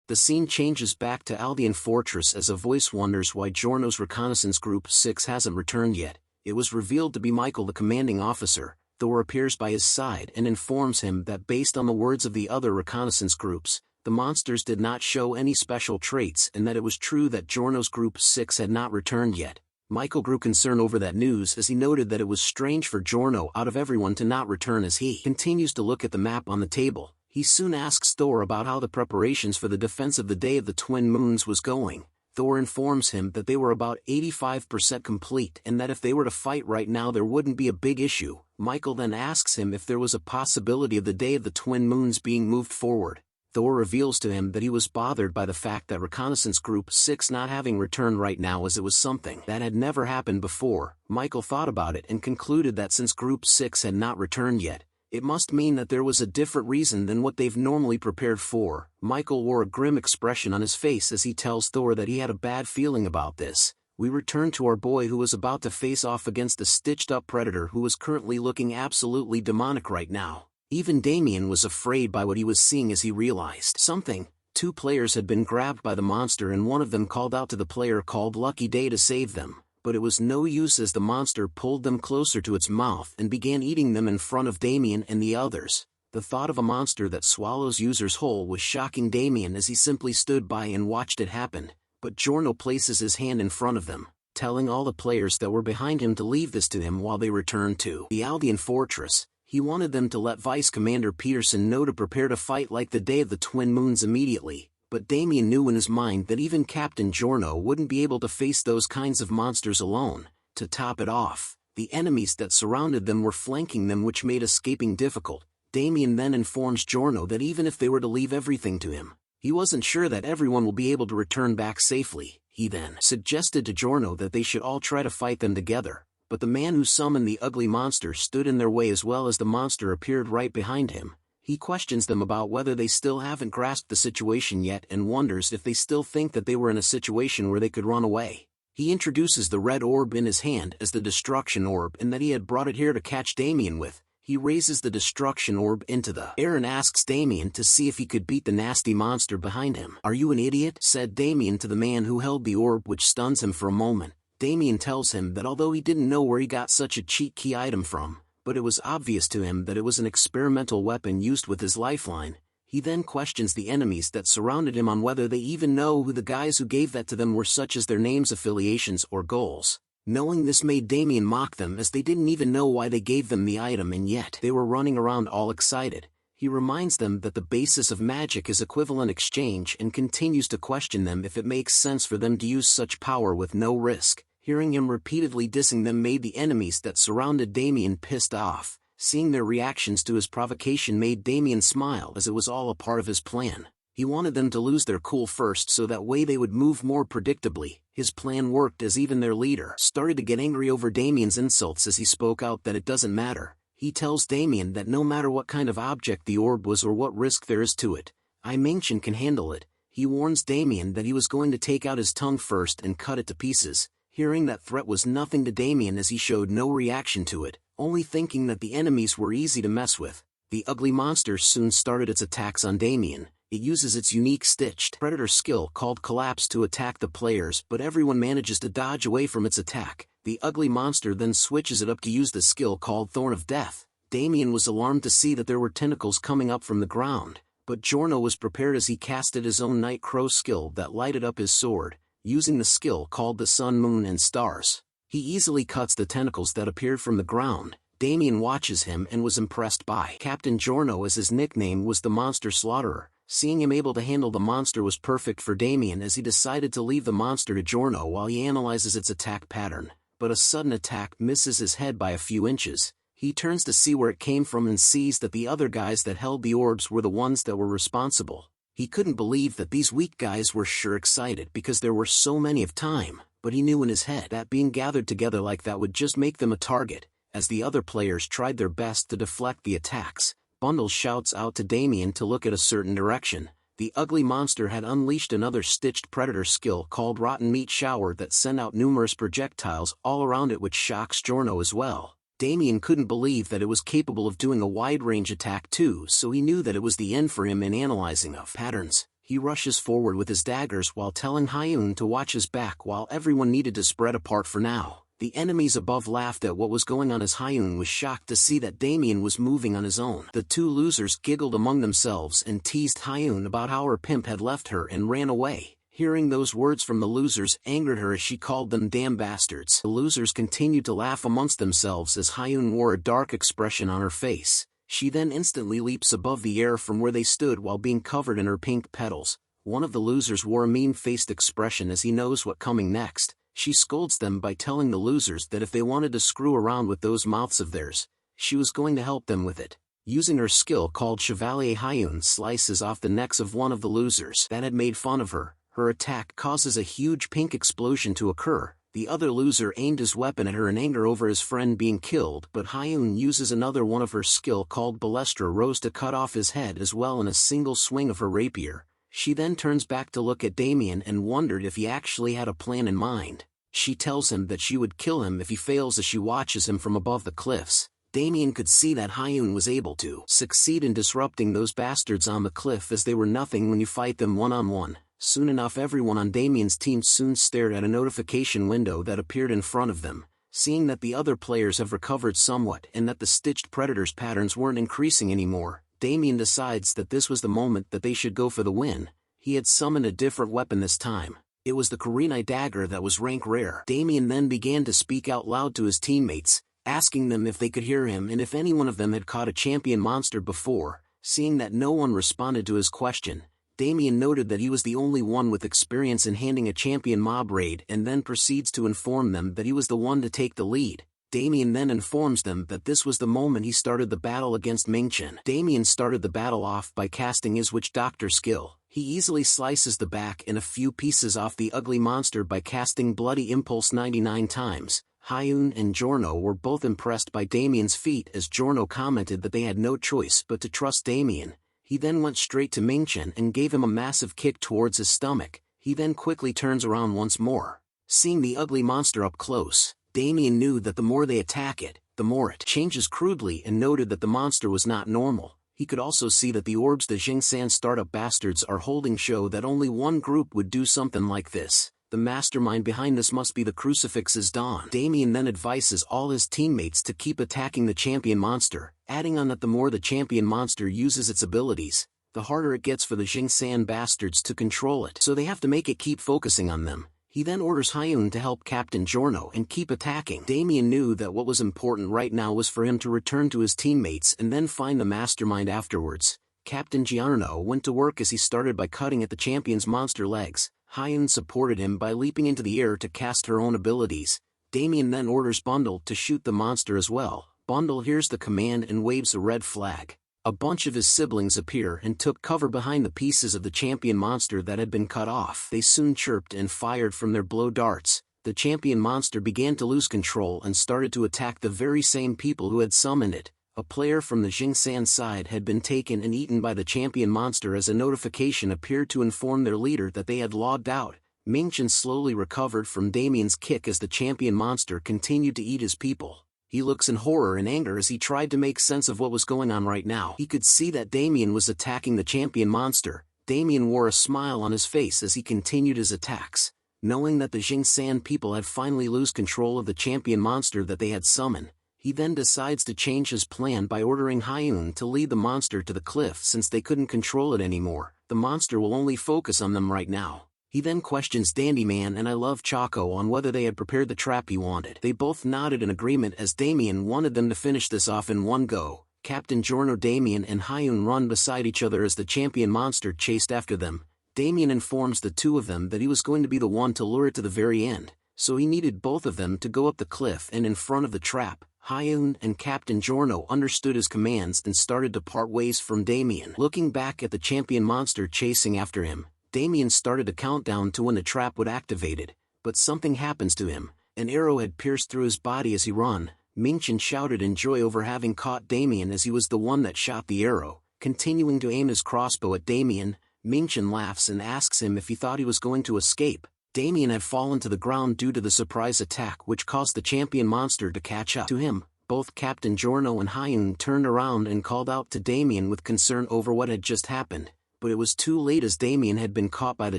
The scene changes back to Aldean Fortress as a voice wonders why Giorno's reconnaissance group 6 hasn't returned yet. It was revealed to be Michael, the commanding officer. Thor appears by his side and informs him that based on the words of the other reconnaissance groups, the monsters did not show any special traits and that it was true that Giorno's Group 6 had not returned yet. Michael grew concerned over that news as he noted that it was strange for Giorno out of everyone to not return. As he continues to look at the map on the table, he soon asks Thor about how the preparations for the defense of the Day of the Twin Moons was going. Thor informs him that they were about 85% complete and that if they were to fight right now there wouldn't be a big issue. Michael then asks him if there was a possibility of the Day of the Twin Moons being moved forward. Thor reveals to him that he was bothered by the fact that Reconnaissance Group 6 not having returned right now as it was something that had never happened before. Michael thought about it and concluded that since Group 6 had not returned yet, it must mean that there was a different reason than what they've normally prepared for. Michael wore a grim expression on his face as he tells Thor that he had a bad feeling about this. We return to our boy who was about to face off against a stitched-up predator who was currently looking absolutely demonic right now. Even Damien was afraid by what he was seeing as he realized something. 2 players had been grabbed by the monster and one of them called out to the player called Lucky Day to save them, but it was no use as the monster pulled them closer to its mouth and began eating them in front of Damien and the others. The thought of a monster that swallows users whole was shocking Damien as he simply stood by and watched it happen, but Giorno places his hand in front of them, telling all the players that were behind him to leave this to him while they returned to the Aldean Fortress. He wanted them to let Vice Commander Peterson know to prepare to fight like the Day of the Twin Moons immediately, But Damien knew in his mind that even Captain Giorno wouldn't be able to face those kinds of monsters alone. To top it off, the enemies that surrounded them were flanking them, which made escaping difficult. Damien then informs Giorno that even if they were to leave everything to him, he wasn't sure that everyone will be able to return back safely. He then suggested to Giorno that they should all try to fight them together, but the man who summoned the ugly monster stood in their way, as well as the monster appeared right behind him. He questions them about whether they still haven't grasped the situation yet and wonders if they still think that they were in a situation where they could run away. He introduces the red orb in his hand as the destruction orb and that he had brought it here to catch Damien with. He raises the destruction orb into the air and asks Damien to see if he could beat the nasty monster behind him. "Are you an idiot?" said Damien to the man who held the orb, which stuns him for a moment. Damien tells him that although he didn't know where he got such a cheat key item from, but it was obvious to him that it was an experimental weapon used with his lifeline. He then questions the enemies that surrounded him on whether they even know who the guys who gave that to them were, such as their names, affiliations, or goals. Knowing this made Damien mock them, as they didn't even know why they gave them the item and yet they were running around all excited. He reminds them that the basis of magic is equivalent exchange and continues to question them if it makes sense for them to use such power with no risk. Hearing him repeatedly dissing them made the enemies that surrounded Damien pissed off. Seeing their reactions to his provocation made Damien smile, as it was all a part of his plan. He wanted them to lose their cool first so that way they would move more predictably. His plan worked, as even their leader started to get angry over Damien's insults as he spoke out that it doesn't matter. He tells Damien that no matter what kind of object the orb was or what risk there is to it, I-Ming-Chen can handle it. He warns Damien that he was going to take out his tongue first and cut it to pieces. Hearing that threat was nothing to Damien, as he showed no reaction to it, only thinking that the enemies were easy to mess with. The ugly monster soon started its attacks on Damien. It uses its unique stitched predator skill called Collapse to attack the players, but everyone manages to dodge away from its attack. The ugly monster then switches it up to use the skill called Thorn of Death. Damien was alarmed to see that there were tentacles coming up from the ground, but Giorno was prepared as he casted his own Night Crow skill that lighted up his sword, using the skill called the Sun, Moon, and Stars. He easily cuts the tentacles that appeared from the ground. Damien watches him and was impressed by Captain Giorno, as his nickname was the Monster Slaughterer. Seeing him able to handle the monster was perfect for Damien, as he decided to leave the monster to Giorno while he analyzes its attack pattern. But a sudden attack misses his head by a few inches. He turns to see where it came from and sees that the other guys that held the orbs were the ones that were responsible. He couldn't believe that these weak guys were sure excited because there were so many of time, but he knew in his head that being gathered together like that would just make them a target. As the other players tried their best to deflect the attacks, Bundles shouts out to Damien to look at a certain direction. The ugly monster had unleashed another stitched predator skill called Rotten Meat Shower that sent out numerous projectiles all around it, which shocks Giorno as well. Damien couldn't believe that it was capable of doing a wide-range attack too, so he knew that it was the end for him in analyzing of patterns. He rushes forward with his daggers while telling Hyun to watch his back while everyone needed to spread apart for now. The enemies above laughed at what was going on as Hyun was shocked to see that Damien was moving on his own. The two losers giggled among themselves and teased Hyun about how her pimp had left her and ran away. Hearing those words from the losers angered her as she called them damn bastards. The losers continued to laugh amongst themselves as Hyun wore a dark expression on her face. She then instantly leaps above the air from where they stood while being covered in her pink petals. One of the losers wore a mean-faced expression as he knows what's coming next. She scolds them by telling the losers that if they wanted to screw around with those mouths of theirs, she was going to help them with it. Using her skill called Chevalier, Hyun slices off the necks of one of the losers that had made fun of her. Her attack causes a huge pink explosion to occur. The other loser aimed his weapon at her in anger over his friend being killed, but Hyun uses another one of her skill called Balestra Rose to cut off his head as well in a single swing of her rapier. She then turns back to look at Damien and wondered if he actually had a plan in mind. She tells him that she would kill him if he fails as she watches him from above the cliffs. Damien could see that Hyun was able to succeed in disrupting those bastards on the cliff, as they were nothing when you fight them one-on-one. Soon enough, everyone on Damien's team soon stared at a notification window that appeared in front of them. Seeing that the other players have recovered somewhat and that the stitched predators patterns weren't increasing anymore, Damien decides that this was the moment that they should go for the win. He had summoned a different weapon this time. It was the Kurenai dagger that was rank rare. Damien then began to speak out loud to his teammates, asking them if they could hear him and if any one of them had caught a champion monster before. Seeing that no one responded to his question, Damien noted that he was the only one with experience in handling a champion mob raid and then proceeds to inform them that he was the one to take the lead. Damien then informs them that this was the moment he started the battle against Mingchen. Damien started the battle off by casting his witch doctor skill. He easily slices the back and a few pieces off the ugly monster by casting Bloody Impulse 99 times. Hyun and Giorno were both impressed by Damien's feat, as Giorno commented that they had no choice but to trust Damien. He then went straight to Mingchen and gave him a massive kick towards his stomach. He then quickly turns around once more. Seeing the ugly monster up close, Damien knew that the more they attack it, the more it changes crudely, and noted that the monster was not normal. He could also see that the orbs the Jingsan startup bastards are holding show that only one group would do something like this. The mastermind behind this must be the Crucifix's Dawn. Damien then advises all his teammates to keep attacking the champion monster, adding on that the more the champion monster uses its abilities, the harder it gets for the Jingsan bastards to control it, so they have to make it keep focusing on them. He then orders Hyun to help Captain Giorno and keep attacking. Damien knew that what was important right now was for him to return to his teammates and then find the mastermind afterwards. Captain Giorno went to work as he started by cutting at the champion's monster legs. Hyun supported him by leaping into the air to cast her own abilities. Damien then orders Bundle to shoot the monster as well. Bundle hears the command and waves a red flag. A bunch of his siblings appear and took cover behind the pieces of the champion monster that had been cut off. They soon chirped and fired from their blow darts. The champion monster began to lose control and started to attack the very same people who had summoned it. A player from the Jingsan side had been taken and eaten by the champion monster as a notification appeared to inform their leader that they had logged out. Mingchen slowly recovered from Damien's kick as the champion monster continued to eat his people. He looks in horror and anger as he tried to make sense of what was going on right now. He could see that Damien was attacking the champion monster. Damien wore a smile on his face as he continued his attacks. Knowing that the Jingsan people had finally lost control of the champion monster that they had summoned, he then decides to change his plan by ordering Hyun to lead the monster to the cliff since they couldn't control it anymore. The monster will only focus on them right now. He then questions Dandyman and I Love Choco on whether they had prepared the trap he wanted. They both nodded in agreement as Damien wanted them to finish this off in one go. Captain Giorno, Damien and Hyun run beside each other as the champion monster chased after them. Damien informs the two of them that he was going to be the one to lure it to the very end, so he needed both of them to go up the cliff and in front of the trap. Hyun and Captain Giorno understood his commands and started to part ways from Damien. Looking back at the champion monster chasing after him, Damien started to count down to when the trap would activate it, but something happens to him. An arrow had pierced through his body as he ran. Mingchen shouted in joy over having caught Damien as he was the one that shot the arrow. Continuing to aim his crossbow at Damien, Mingchen laughs and asks him if he thought he was going to escape. Damien had fallen to the ground due to the surprise attack which caused the champion monster to catch up to him. Both Captain Giorno and Hyun turned around and called out to Damien with concern over what had just happened. But it was too late as Damien had been caught by the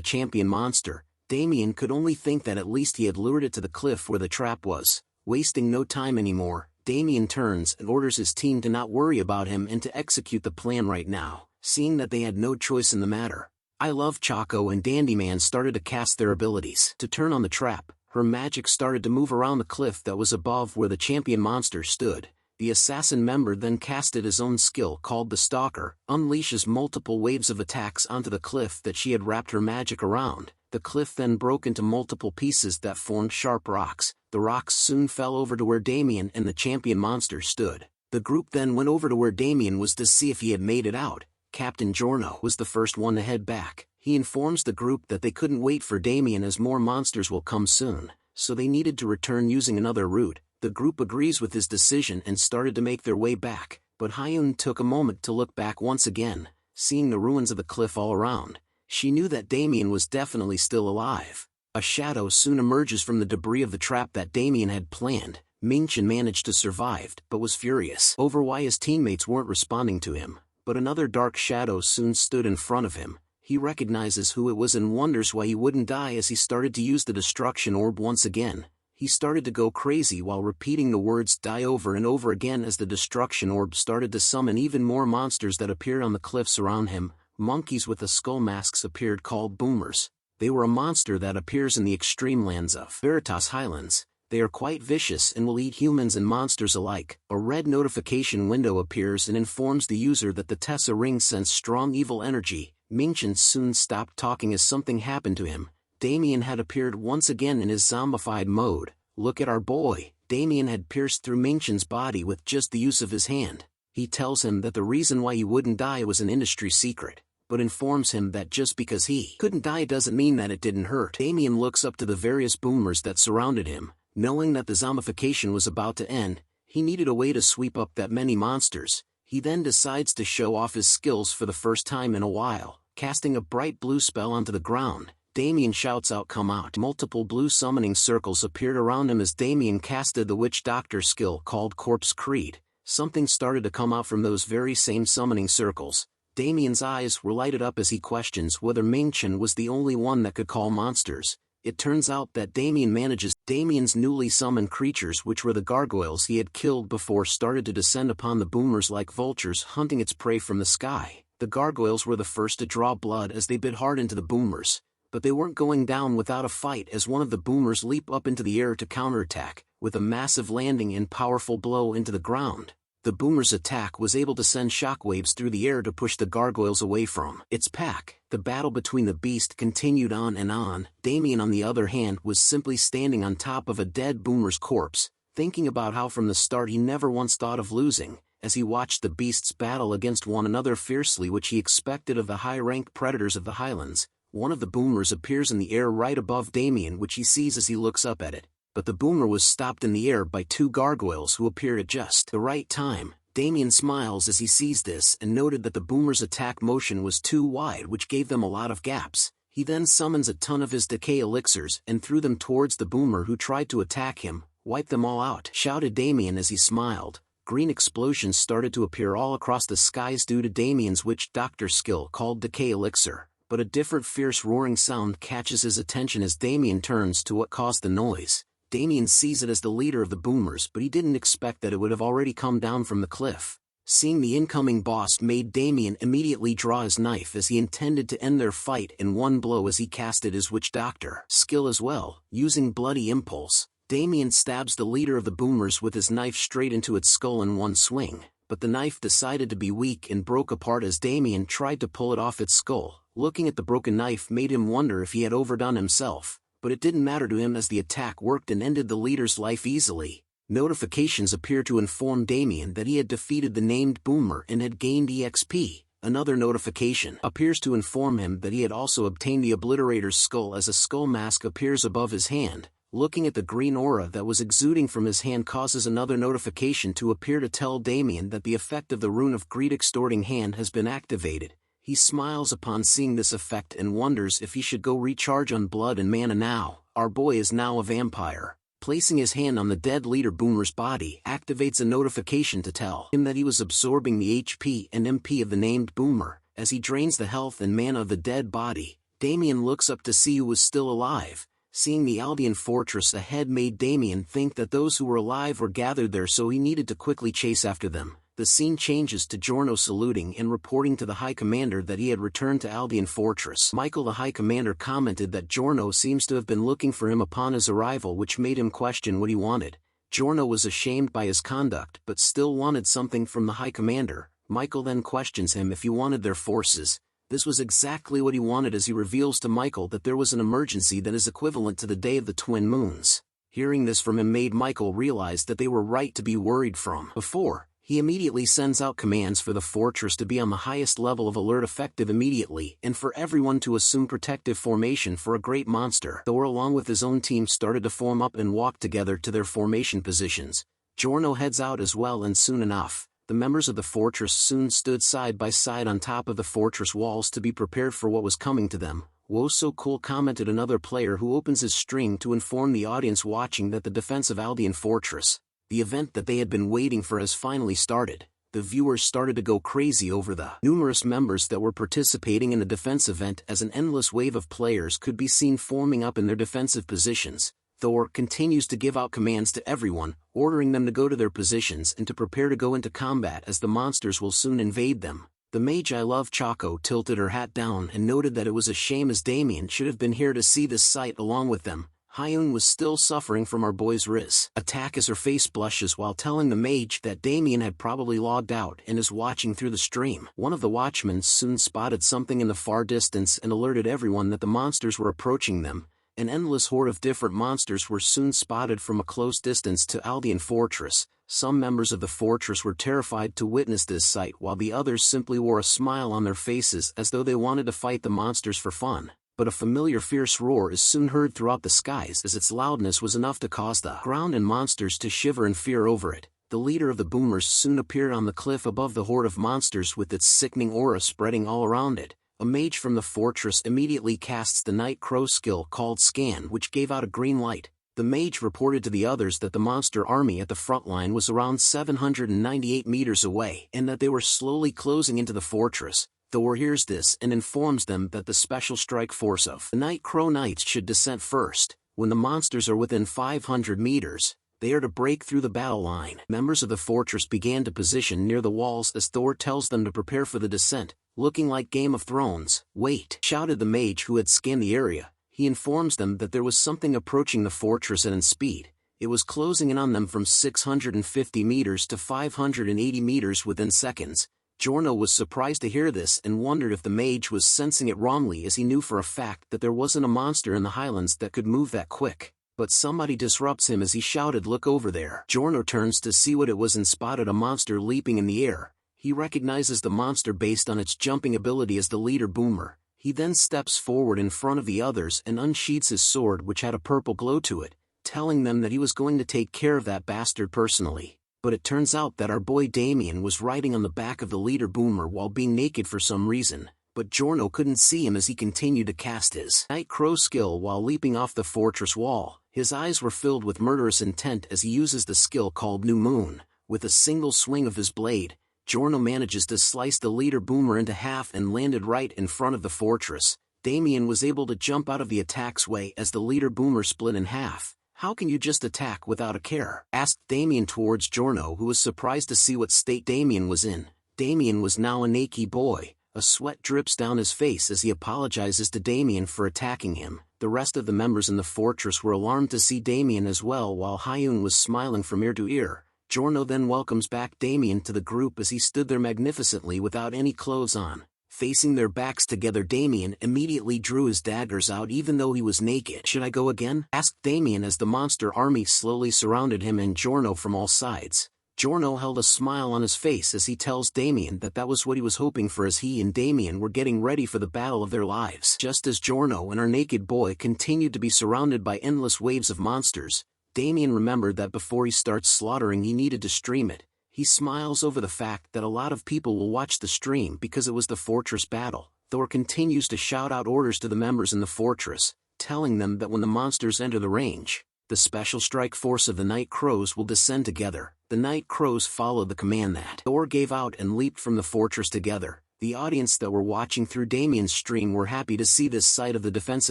champion monster. Damien could only think that at least he had lured it to the cliff where the trap was. Wasting no time anymore, Damien turns and orders his team to not worry about him and to execute the plan right now, seeing that they had no choice in the matter. I Love Choco and Dandyman started to cast their abilities to turn on the trap. Her magic started to move around the cliff that was above where the champion monster stood. The assassin member then casted his own skill called the Stalker, unleashes multiple waves of attacks onto the cliff that she had wrapped her magic around. The cliff then broke into multiple pieces that formed sharp rocks. The rocks soon fell over to where Damien and the champion monster stood. The group then went over to where Damien was to see if he had made it out. Captain Giorno was the first one to head back. He informs the group that they couldn't wait for Damien as more monsters will come soon, so they needed to return using another route. The group agrees with his decision and started to make their way back, but Hyun took a moment to look back once again, seeing the ruins of the cliff all around. She knew that Damien was definitely still alive. A shadow soon emerges from the debris of the trap that Damien had planned. Mingchen managed to survive, but was furious over why his teammates weren't responding to him. But another dark shadow soon stood in front of him. He recognizes who it was and wonders why he wouldn't die as he started to use the destruction orb once again. He started to go crazy while repeating the words "die" over and over again as the destruction orb started to summon even more monsters that appeared on the cliffs around him. Monkeys with the skull masks appeared called boomers. They were a monster that appears in the extreme lands of Veritas Highlands. They are quite vicious and will eat humans and monsters alike. A red notification window appears and informs the user that the Tessa ring sends strong evil energy. Mingchen soon stopped talking as something happened to him. Damien had appeared once again in his zombified mode. "Look at our boy." Damien had pierced through Mingchen's body with just the use of his hand. He tells him that the reason why he wouldn't die was an industry secret, but informs him that just because he couldn't die doesn't mean that it didn't hurt. Damien looks up to the various boomers that surrounded him. Knowing that the zombification was about to end, he needed a way to sweep up that many monsters. He then decides to show off his skills for the first time in a while, casting a bright blue spell onto the ground. Damien shouts out, "Come out." Multiple blue summoning circles appeared around him as Damien casted the witch doctor skill called Corpse Creed. Something started to come out from those very same summoning circles. Damien's eyes were lighted up as he questions whether Mingchen was the only one that could call monsters. It turns out that Damien manages. Damien's newly summoned creatures, which were the gargoyles he had killed before, started to descend upon the boomers like vultures hunting its prey from the sky. The gargoyles were the first to draw blood as they bit hard into the boomers, but they weren't going down without a fight as one of the boomers leaped up into the air to counterattack, with a massive landing and powerful blow into the ground. The boomer's attack was able to send shockwaves through the air to push the gargoyles away from its pack. The battle between the beast continued on and on. Damien, on the other hand, was simply standing on top of a dead boomer's corpse, thinking about how from the start he never once thought of losing, as he watched the beasts battle against one another fiercely, which he expected of the high-ranked predators of the highlands. One of the boomers appears in the air right above Damien, which he sees as he looks up at it, but the boomer was stopped in the air by two gargoyles who appeared at just the right time. Damien smiles as he sees this and noted that the boomer's attack motion was too wide, which gave them a lot of gaps. He then summons a ton of his decay elixirs and threw them towards the boomer who tried to attack him. "Wipe them all out," shouted Damien as he smiled. Green explosions started to appear all across the skies due to Damien's witch doctor skill called Decay Elixir, but a different fierce roaring sound catches his attention as Damien turns to what caused the noise. Damien sees it as the leader of the boomers, but he didn't expect that it would have already come down from the cliff. Seeing the incoming boss made Damien immediately draw his knife as he intended to end their fight in one blow as he casted his witch doctor skill as well. Using Bloody Impulse, Damien stabs the leader of the boomers with his knife straight into its skull in one swing, but the knife decided to be weak and broke apart as Damien tried to pull it off its skull. Looking at the broken knife made him wonder if he had overdone himself, but it didn't matter to him as the attack worked and ended the leader's life easily. Notifications appear to inform Damien that he had defeated the named boomer and had gained EXP. Another notification appears to inform him that he had also obtained the obliterator's skull as a skull mask appears above his hand. Looking at the green aura that was exuding from his hand causes another notification to appear to tell Damien that the effect of the Rune of Greed Extorting Hand has been activated. He smiles upon seeing this effect and wonders if he should go recharge on blood and mana now. Our boy is now a vampire. Placing his hand on the dead leader boomer's body activates a notification to tell him that he was absorbing the HP and MP of the named boomer. As he drains the health and mana of the dead body, Damien looks up to see who was still alive. Seeing the Albion fortress ahead made Damien think that those who were alive were gathered there, so he needed to quickly chase after them. The scene changes to Giorno saluting and reporting to the High Commander that he had returned to Albion Fortress. Michael, the High Commander, commented that Giorno seems to have been looking for him upon his arrival, which made him question what he wanted. Giorno was ashamed by his conduct but still wanted something from the High Commander. Michael then questions him if he wanted their forces. This was exactly what he wanted as he reveals to Michael that there was an emergency that is equivalent to the Day of the Twin Moons. Hearing this from him made Michael realize that they were right to be worried from before. He immediately sends out commands for the fortress to be on the highest level of alert effective immediately and for everyone to assume protective formation for a great monster. Thor along with his own team started to form up and walk together to their formation positions. Giorno heads out as well, and soon enough, the members of the fortress soon stood side by side on top of the fortress walls to be prepared for what was coming to them. "Whoa, so cool," commented another player who opens his stream to inform the audience watching that the defense of Albion Fortress, the event that they had been waiting for, has finally started. The viewers started to go crazy over the numerous members that were participating in the defense event as an endless wave of players could be seen forming up in their defensive positions. Thor continues to give out commands to everyone, ordering them to go to their positions and to prepare to go into combat as the monsters will soon invade them. The mage I Love Choco tilted her hat down and noted that it was a shame as Damien should have been here to see this sight along with them. Hyun was still suffering from our boy's attack as her face blushes while telling the mage that Damien had probably logged out and is watching through the stream. One of the watchmen soon spotted something in the far distance and alerted everyone that the monsters were approaching them. An endless horde of different monsters were soon spotted from a close distance to Aldean Fortress. Some members of the fortress were terrified to witness this sight while the others simply wore a smile on their faces as though they wanted to fight the monsters for fun. But a familiar fierce roar is soon heard throughout the skies as its loudness was enough to cause the ground and monsters to shiver in fear over it. The leader of the boomers soon appeared on the cliff above the horde of monsters with its sickening aura spreading all around it. A mage from the fortress immediately casts the Night Crow skill called Scan, which gave out a green light. The mage reported to the others that the monster army at the front line was around 798 meters away and that they were slowly closing into the fortress. The war hears this and informs them that the special strike force of the Night Crow Knights should descend first. When the monsters are within 500 meters, they are to break through the battle line. Members of the fortress began to position near the walls as Thor tells them to prepare for the descent. Looking like Game of Thrones. "Wait!" shouted the mage who had scanned the area. He informs them that there was something approaching the fortress at speed. It was closing in on them from 650 meters to 580 meters within seconds. Giorno was surprised to hear this and wondered if the mage was sensing it wrongly, as he knew for a fact that there wasn't a monster in the highlands that could move that quick. But somebody disrupts him as he shouted, "Look over there!" Giorno turns to see what it was and spotted a monster leaping in the air. He recognizes the monster based on its jumping ability as the leader boomer. He then steps forward in front of the others and unsheathes his sword, which had a purple glow to it, telling them that he was going to take care of that bastard personally. But it turns out that our boy Damien was riding on the back of the leader boomer while being naked for some reason, but Giorno couldn't see him as he continued to cast his Night Crow skill while leaping off the fortress wall. His eyes were filled with murderous intent as he uses the skill called New Moon. With a single swing of his blade, Giorno manages to slice the leader boomer into half and landed right in front of the fortress. Damien was able to jump out of the attack's way as the leader boomer split in half. "How can you just attack without a care?" asked Damien towards Giorno, who was surprised to see what state Damien was in. Damien was now a naked boy. A sweat drips down his face as he apologizes to Damien for attacking him. The rest of the members in the fortress were alarmed to see Damien as well, while Hyun was smiling from ear to ear. Giorno then welcomes back Damien to the group as he stood there magnificently without any clothes on. Facing their backs together, Damien immediately drew his daggers out even though he was naked. "Should I go again?" asked Damien as the monster army slowly surrounded him and Giorno from all sides. Giorno held a smile on his face as he tells Damien that that was what he was hoping for, as he and Damien were getting ready for the battle of their lives. Just as Giorno and our naked boy continued to be surrounded by endless waves of monsters, Damien remembered that before he starts slaughtering he needed to stream it. He smiles over the fact that a lot of people will watch the stream because it was the fortress battle. Thor continues to shout out orders to the members in the fortress, telling them that when the monsters enter the range, the special strike force of the Night Crows will descend together. The Night Crows followed the command that Thor gave out and leaped from the fortress together. The audience that were watching through Damien's stream were happy to see this side of the defense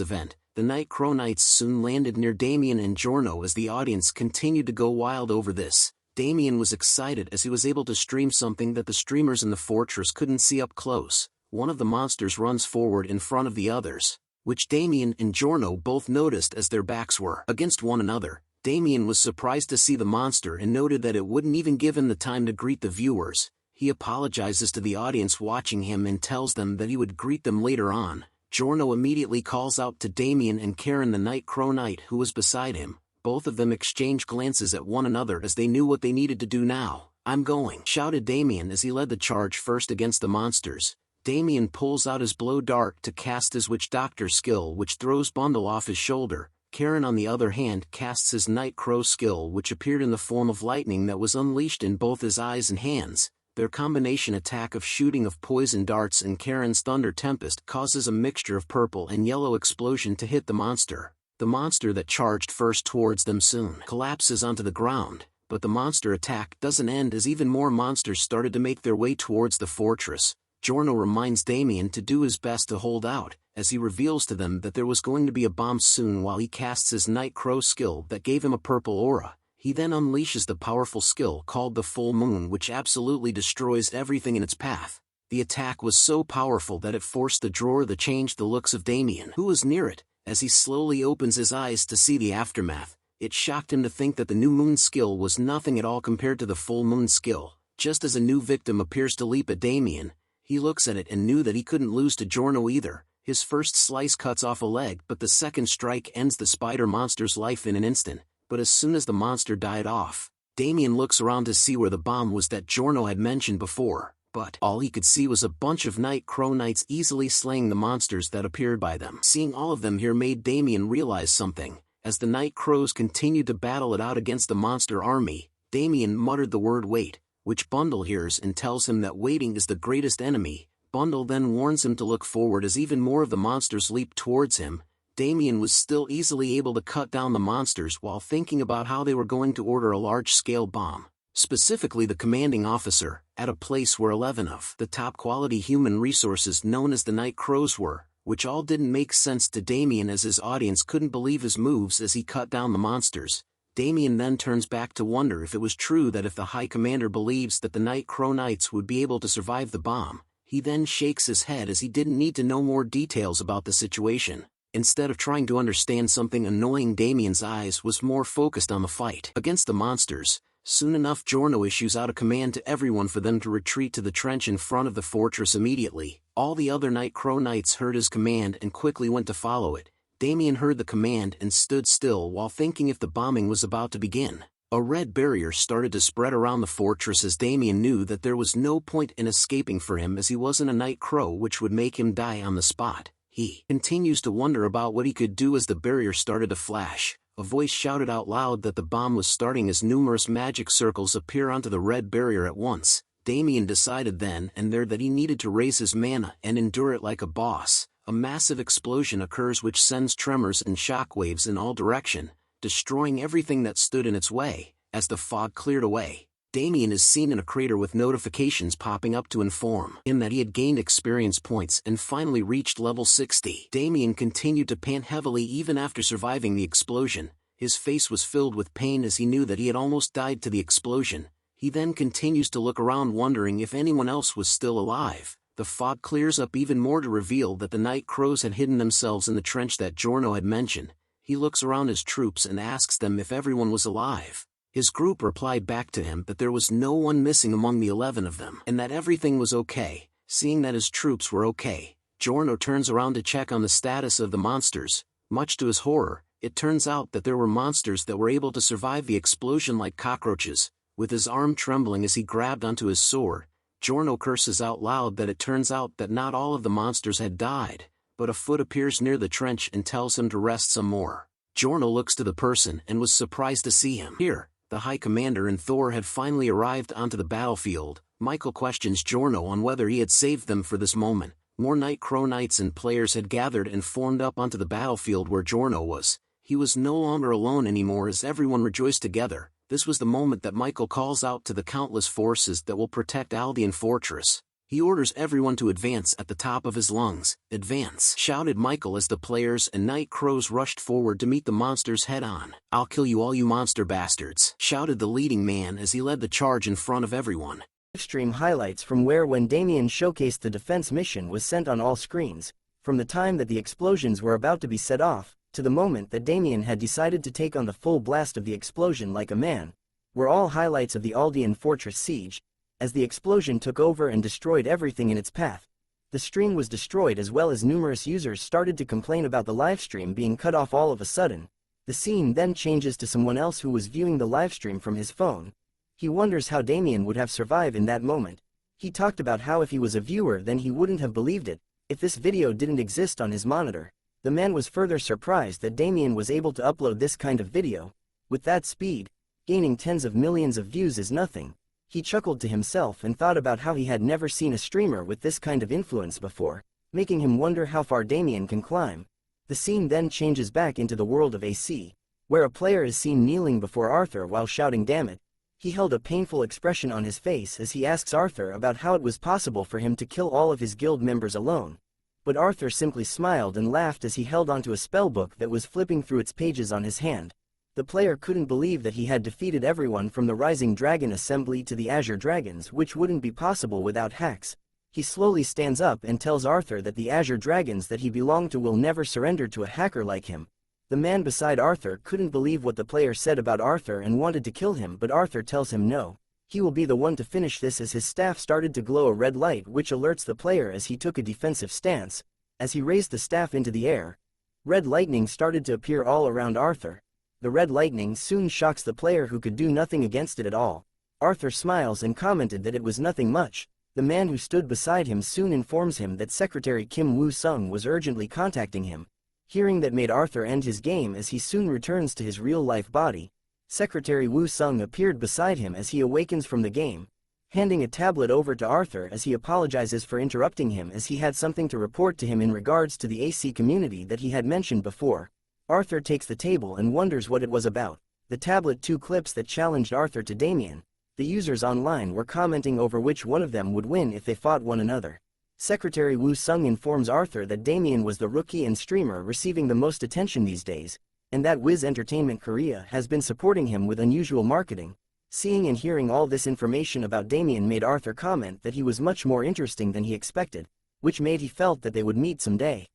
event. The Night Crow Knights soon landed near Damien and Giorno as the audience continued to go wild over this. Damien was excited as he was able to stream something that the streamers in the fortress couldn't see up close. One of the monsters runs forward in front of the others, which Damien and Giorno both noticed as their backs were against one another. Damien was surprised to see the monster and noted that it wouldn't even give him the time to greet the viewers. He apologizes to the audience watching him and tells them that he would greet them later on. Giorno immediately calls out to Damien and Karen, the Night Crow Knight who was beside him. Both of them exchange glances at one another as they knew what they needed to do now. "I'm going," shouted Damien as he led the charge first against the monsters. Damien pulls out his blow dart to cast his Witch Doctor skill, which throws Bundle off his shoulder. Karen on the other hand casts his Night Crow skill, which appeared in the form of lightning that was unleashed in both his eyes and hands. Their combination attack of shooting of poison darts and Karen's Thunder Tempest causes a mixture of purple and yellow explosion to hit the monster. The monster that charged first towards them soon collapses onto the ground, but the monster attack doesn't end as even more monsters started to make their way towards the fortress. Giorno reminds Damien to do his best to hold out, as he reveals to them that there was going to be a bomb soon while he casts his Night Crow skill that gave him a purple aura. He then unleashes the powerful skill called the Full Moon, which absolutely destroys everything in its path. The attack was so powerful that it forced the drawer to change the looks of Damien, who was near it. As he slowly opens his eyes to see the aftermath, it shocked him to think that the new moon skill was nothing at all compared to the full moon skill. Just as a new victim appears to leap at Damien, he looks at it and knew that he couldn't lose to Giorno either. His first slice cuts off a leg, but the second strike ends the spider monster's life in an instant. But as soon as the monster died off, Damien looks around to see where the bomb was that Giorno had mentioned before, but all he could see was a bunch of Night Crow Knights easily slaying the monsters that appeared by them. Seeing all of them here made Damien realize something. As the Night Crows continued to battle it out against the monster army, Damien muttered the word wait, which Bundle hears and tells him that waiting is the greatest enemy. Bundle then warns him to look forward as even more of the monsters leap towards him. Damien was still easily able to cut down the monsters while thinking about how they were going to order a large-scale bomb. Specifically the commanding officer, at a place where 11 of the top-quality human resources known as the Night Crows were, which all didn't make sense to Damien as his audience couldn't believe his moves as he cut down the monsters. Damien then turns back to wonder if it was true that if the High Commander believes that the Night Crow Knights would be able to survive the bomb. He then shakes his head as he didn't need to know more details about the situation. Instead of trying to understand something annoying, Damien's eyes was more focused on the fight against the monsters. Soon enough, Giorno issues out a command to everyone for them to retreat to the trench in front of the fortress immediately. All the other Night Crow Knights heard his command and quickly went to follow it. Damien heard the command and stood still while thinking if the bombing was about to begin. A red barrier started to spread around the fortress as Damien knew that there was no point in escaping for him as he wasn't a Night Crow, which would make him die on the spot. He continues to wonder about what he could do as the barrier started to flash. A voice shouted out loud that the bomb was starting as numerous magic circles appear onto the red barrier at once. Damien decided then and there that he needed to raise his mana and endure it like a boss. A massive explosion occurs which sends tremors and shockwaves in all directions, destroying everything that stood in its way. As the fog cleared away, Damien is seen in a crater with notifications popping up to inform him that he had gained experience points and finally reached level 60. Damien continued to pant heavily even after surviving the explosion. His face was filled with pain as he knew that he had almost died to the explosion. He then continues to look around wondering if anyone else was still alive. The fog clears up even more to reveal that the Night Crows had hidden themselves in the trench that Giorno had mentioned. He looks around his troops and asks them if everyone was alive. His group replied back to him that there was no one missing among the 11 of them and that everything was okay. Seeing that his troops were okay, Giorno turns around to check on the status of the monsters. Much to his horror, it turns out that there were monsters that were able to survive the explosion like cockroaches. With his arm trembling as he grabbed onto his sword, Giorno curses out loud that it turns out that not all of the monsters had died, but a foot appears near the trench and tells him to rest some more. Giorno looks to the person and was surprised to see him here. The High Commander and Thor had finally arrived onto the battlefield. Michael questions Giorno on whether he had saved them for this moment. More Night Crow Knights and players had gathered and formed up onto the battlefield where Giorno was. He was no longer alone anymore as everyone rejoiced together. This was the moment that Michael calls out to the countless forces that will protect Aldean Fortress. He orders everyone to advance at the top of his lungs. "Advance!" shouted Michael as the players and Night Crows rushed forward to meet the monsters head-on. "I'll kill you all, you monster bastards!" shouted the leading man as he led the charge in front of everyone. Stream highlights from when Damien showcased the defense mission was sent on all screens, from the time that the explosions were about to be set off, to the moment that Damien had decided to take on the full blast of the explosion like a man, were all highlights of the Aldean Fortress siege. As the explosion took over and destroyed everything in its path, the stream was destroyed as well as numerous users started to complain about the livestream being cut off all of a sudden. The scene then changes to someone else who was viewing the livestream from his phone. He wonders how Damien would have survived in that moment. He talked about how if he was a viewer then he wouldn't have believed it, if this video didn't exist on his monitor. The man was further surprised that Damien was able to upload this kind of video. With that speed, gaining tens of millions of views is nothing. He chuckled to himself and thought about how he had never seen a streamer with this kind of influence before, making him wonder how far Damien can climb. The scene then changes back into the world of AC, where a player is seen kneeling before Arthur while shouting "damn it." He held a painful expression on his face as he asks Arthur about how it was possible for him to kill all of his guild members alone. But Arthur simply smiled and laughed as he held onto a spellbook that was flipping through its pages on his hand. The player couldn't believe that he had defeated everyone from the Rising Dragon Assembly to the Azure Dragons, which wouldn't be possible without hacks. He slowly stands up and tells Arthur that the Azure Dragons that he belonged to will never surrender to a hacker like him. The man beside Arthur couldn't believe what the player said about Arthur and wanted to kill him, but Arthur tells him no. He will be the one to finish this, as his staff started to glow a red light which alerts the player as he took a defensive stance. As he raised the staff into the air, red lightning started to appear all around Arthur. The red lightning soon shocks the player, who could do nothing against it at all. Arthur smiles and commented that it was nothing much. The man who stood beside him soon informs him that Secretary Kim Woo-sung was urgently contacting him. Hearing that made Arthur end his game, as he soon returns to his real-life body. Secretary Woo-sung appeared beside him as he awakens from the game, handing a tablet over to Arthur as he apologizes for interrupting him, as he had something to report to him in regards to the AC community that he had mentioned before. Arthur takes the table and wonders what it was about. The tablet, 2 clips that challenged Arthur to Damien. The users online were commenting over which one of them would win if they fought one another. Secretary Woo-sung informs Arthur that Damien was the rookie and streamer receiving the most attention these days, and that Wiz Entertainment Korea has been supporting him with unusual marketing. Seeing and hearing all this information about Damien made Arthur comment that he was much more interesting than he expected, which made he felt that they would meet someday.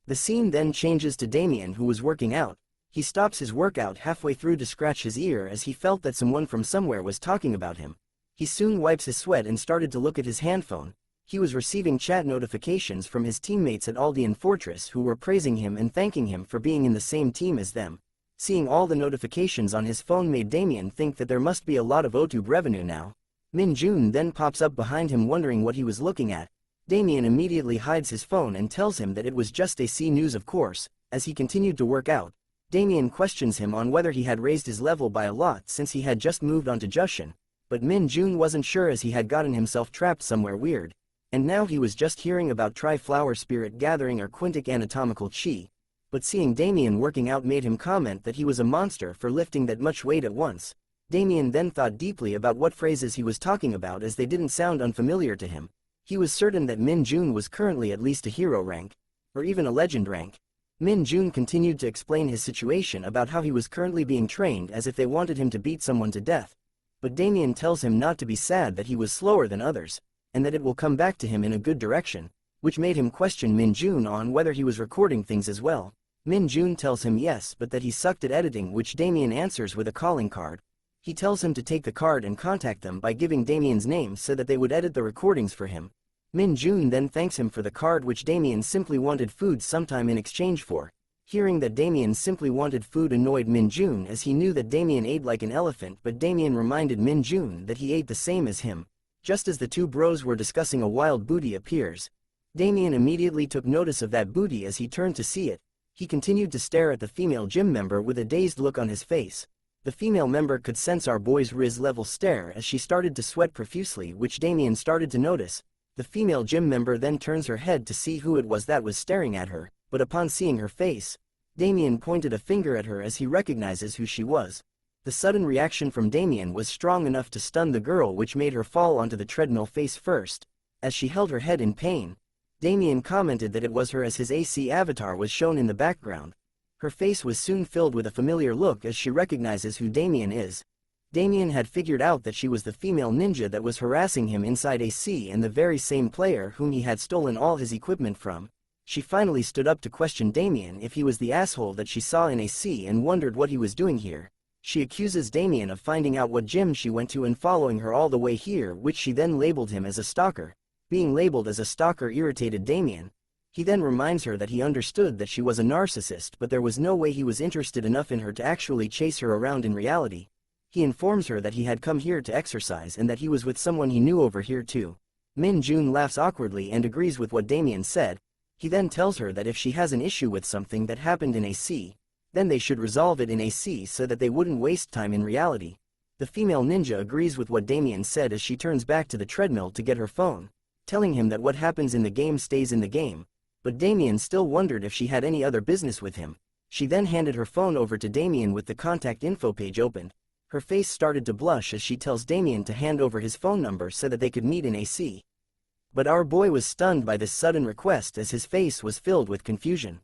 The scene then changes to Damien, who was working out. He stops his workout halfway through to scratch his ear as he felt that someone from somewhere was talking about him. He soon wipes his sweat and started to look at his handphone. He was receiving chat notifications from his teammates at Aldean Fortress who were praising him and thanking him for being in the same team as them. Seeing all the notifications on his phone made Damien think that there must be a lot of OTube revenue now. Min Jun then pops up behind him, wondering what he was looking at. Damien immediately hides his phone and tells him that it was just AC news, of course. As he continued to work out, Damien questions him on whether he had raised his level by a lot since he had just moved on to Jushin, but Min Jun wasn't sure as he had gotten himself trapped somewhere weird, and now he was just hearing about Tri-Flower Spirit Gathering or Quintic Anatomical Chi, but seeing Damien working out made him comment that he was a monster for lifting that much weight at once. Damien then thought deeply about what phrases he was talking about, as they didn't sound unfamiliar to him. He was certain that Min Jun was currently at least a hero rank, or even a legend rank. Min Jun continued to explain his situation about how he was currently being trained as if they wanted him to beat someone to death. But Damien tells him not to be sad, that he was slower than others, and that it will come back to him in a good direction, which made him question Min Jun on whether he was recording things as well. Min Jun tells him yes, but that he sucked at editing, which Damien answers with a calling card. He tells him to take the card and contact them by giving Damien's name so that they would edit the recordings for him. Min Jun then thanks him for the card, which Damien simply wanted food sometime in exchange for. Hearing that Damien simply wanted food annoyed Min Jun, as he knew that Damien ate like an elephant, but Damien reminded Min Jun that he ate the same as him. Just as the two bros were discussing, a wild booty appears. Damien immediately took notice of that booty as he turned to see it. He continued to stare at the female gym member with a dazed look on his face. The female member could sense our boy's Riz level stare as she started to sweat profusely, which Damien started to notice. The female gym member then turns her head to see who it was that was staring at her, but upon seeing her face, Damien pointed a finger at her as he recognizes who she was. The sudden reaction from Damien was strong enough to stun the girl, which made her fall onto the treadmill face first. As she held her head in pain, Damien commented that it was her, as his AC avatar was shown in the background. Her face was soon filled with a familiar look as she recognizes who Damien is. Damien had figured out that she was the female ninja that was harassing him inside AC, and the very same player whom he had stolen all his equipment from. She finally stood up to question Damien if he was the asshole that she saw in AC and wondered what he was doing here. She accuses Damien of finding out what gym she went to and following her all the way here, which she then labeled him as a stalker. Being labeled as a stalker irritated Damien. He then reminds her that he understood that she was a narcissist, but there was no way he was interested enough in her to actually chase her around in reality. He informs her that he had come here to exercise and that he was with someone he knew over here too. Min Jun laughs awkwardly and agrees with what Damien said. He then tells her that if she has an issue with something that happened in AC, then they should resolve it in AC so that they wouldn't waste time in reality. The female ninja agrees with what Damien said as she turns back to the treadmill to get her phone, telling him that what happens in the game stays in the game. But Damien still wondered if she had any other business with him. She then handed her phone over to Damien with the contact info page opened. Her face started to blush as she tells Damien to hand over his phone number so that they could meet in AC. But our boy was stunned by this sudden request as his face was filled with confusion.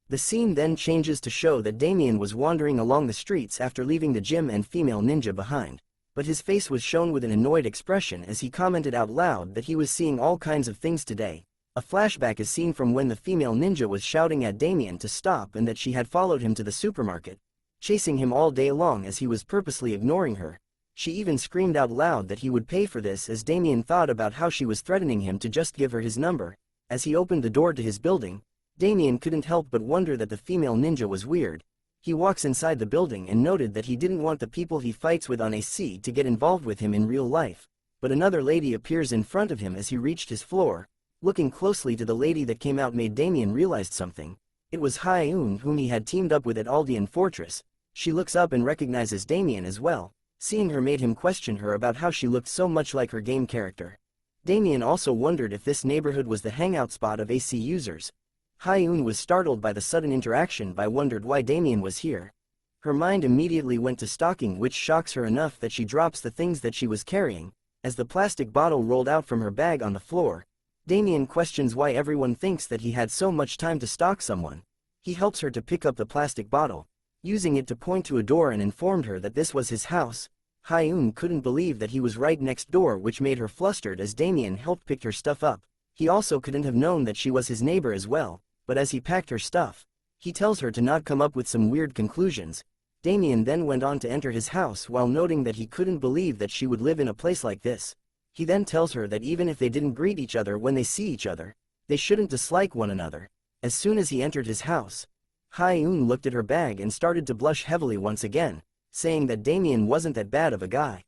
The scene then changes to show that Damien was wandering along the streets after leaving the gym and female ninja behind. but his face was shown with an annoyed expression as he commented out loud that he was seeing all kinds of things today. A flashback is seen from when the female ninja was shouting at Damien to stop and that she had followed him to the supermarket, chasing him all day long as he was purposely ignoring her. She even screamed out loud that he would pay for this as Damien thought about how she was threatening him to just give her his number. As he opened the door to his building, Damien couldn't help but wonder that the female ninja was weird. He walks inside the building and noted that he didn't want the people he fights with on AC to get involved with him in real life, but another lady appears in front of him as he reached his floor. Looking closely to the lady that came out made Damien realize something. It was Hyun, whom he had teamed up with at Aldean Fortress. She looks up and recognizes Damien as well. Seeing her made him question her about how she looked so much like her game character. Damien also wondered if this neighborhood was the hangout spot of AC users. Hyun was startled by the sudden interaction but wondered why Damien was here. Her mind immediately went to stalking, which shocks her enough that she drops the things that she was carrying. As the plastic bottle rolled out from her bag on the floor, Damien questions why everyone thinks that he had so much time to stalk someone. He helps her to pick up the plastic bottle, using it to point to a door, and informed her that this was his house. Hyun couldn't believe that he was right next door, which made her flustered as Damien helped pick her stuff up. He also couldn't have known that she was his neighbor as well, but as he packed her stuff, he tells her to not come up with some weird conclusions. Damien then went on to enter his house while noting that he couldn't believe that she would live in a place like this. He then tells her that even if they didn't greet each other when they see each other, they shouldn't dislike one another. As soon as he entered his house, Hyun looked at her bag and started to blush heavily once again, saying that Damien wasn't that bad of a guy.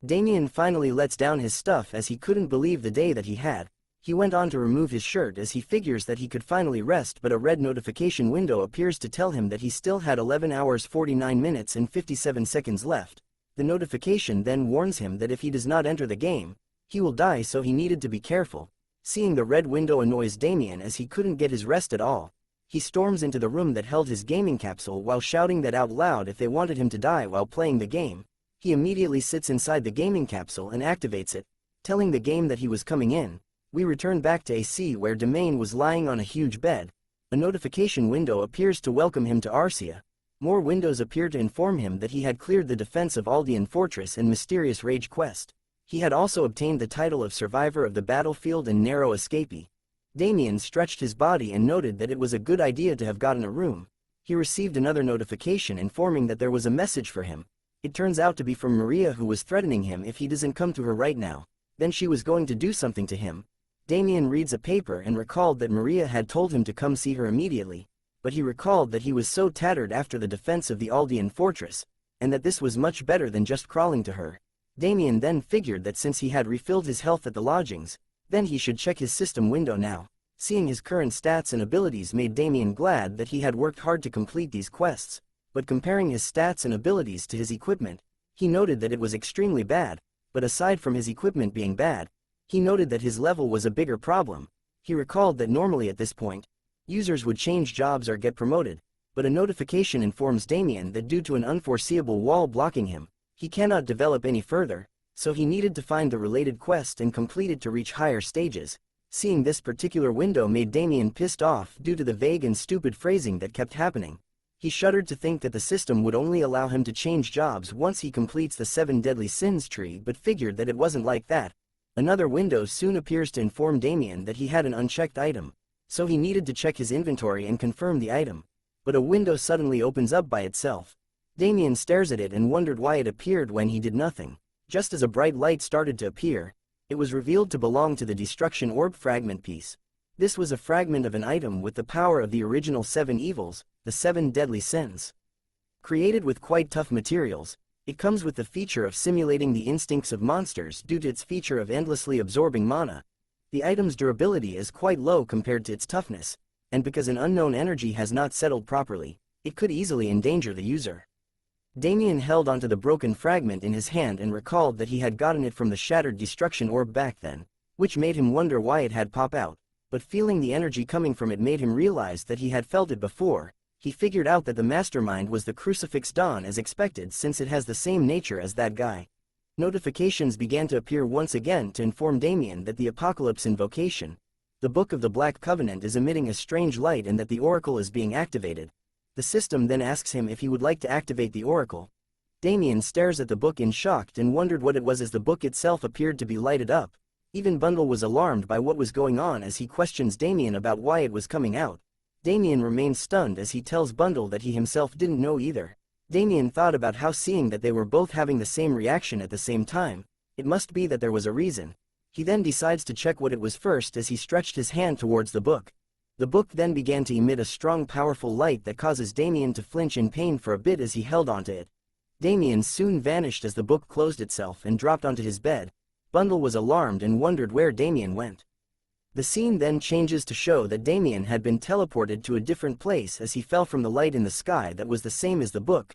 Damien finally lets down his stuff as he couldn't believe the day that he had. He went on to remove his shirt as he figures that he could finally rest, but a red notification window appears to tell him that he still had 11 hours 49 minutes and 57 seconds left. The notification then warns him that if he does not enter the game, he will die, so he needed to be careful. Seeing the red window annoys Damien as he couldn't get his rest at all. He storms into the room that held his gaming capsule while shouting that out loud if they wanted him to die while playing the game. He immediately sits inside the gaming capsule and activates it, telling the game that he was coming in. We return back to AC where Damien was lying on a huge bed. A notification window appears to welcome him to Arcia. More windows appear to inform him that he had cleared the defense of Aldean Fortress and Mysterious Rage quest. He had also obtained the title of Survivor of the Battlefield and Narrow Escapee. Damien stretched his body and noted that it was a good idea to have gotten a room. He received another notification informing that there was a message for him. It turns out to be from Maria, who was threatening him if he doesn't come to her right now, then she was going to do something to him. Damien reads a paper and recalled that Maria had told him to come see her immediately, but he recalled that he was so tattered after the defense of the Aldean Fortress, and that this was much better than just crawling to her. Damien then figured that since he had refilled his health at the lodgings, then he should check his system window now. Seeing his current stats and abilities made Damien glad that he had worked hard to complete these quests, but comparing his stats and abilities to his equipment, he noted that it was extremely bad. But aside from his equipment being bad, he noted that his level was a bigger problem. He recalled that normally at this point, users would change jobs or get promoted, but a notification informs Damien that due to an unforeseeable wall blocking him, he cannot develop any further, so he needed to find the related quest and complete it to reach higher stages. Seeing this particular window made Damien pissed off due to the vague and stupid phrasing that kept happening. He shuddered to think that the system would only allow him to change jobs once he completes the 7 Deadly Sins tree, but figured that it wasn't like that. Another window soon appears to inform Damien that he had an unchecked item, so he needed to check his inventory and confirm the item. But a window suddenly opens up by itself. Damien stares at it and wondered why it appeared when he did nothing. Just as a bright light started to appear, it was revealed to belong to the Destruction Orb fragment piece. This was a fragment of an item with the power of the original 7 evils, the 7 Deadly Sins. Created with quite tough materials, it comes with the feature of simulating the instincts of monsters due to its feature of endlessly absorbing mana. The item's durability is quite low compared to its toughness, and because an unknown energy has not settled properly, it could easily endanger the user. Damien held onto the broken fragment in his hand and recalled that he had gotten it from the shattered Destruction Orb back then, which made him wonder why it had popped out, but feeling the energy coming from it made him realize that he had felt it before. He figured out that the mastermind was the Crucifix Dawn as expected, since it has the same nature as that guy. Notifications began to appear once again to inform Damien that the Apocalypse Invocation, the Book of the Black Covenant, is emitting a strange light and that the Oracle is being activated. The system then asks him if he would like to activate the Oracle. Damien stares at the book in shock and wondered what it was as the book itself appeared to be lighted up. Even Bundle was alarmed by what was going on as he questions Damien about why it was coming out. Damien remains stunned as he tells Bundle that he himself didn't know either. Damien thought about how seeing that they were both having the same reaction at the same time, it must be that there was a reason. He then decides to check what it was first as he stretched his hand towards the book. The book then began to emit a strong powerful light that causes Damien to flinch in pain for a bit as he held onto it. Damien soon vanished as the book closed itself and dropped onto his bed. Bundle was alarmed and wondered where Damien went. The scene then changes to show that Damien had been teleported to a different place as he fell from the light in the sky that was the same as the book.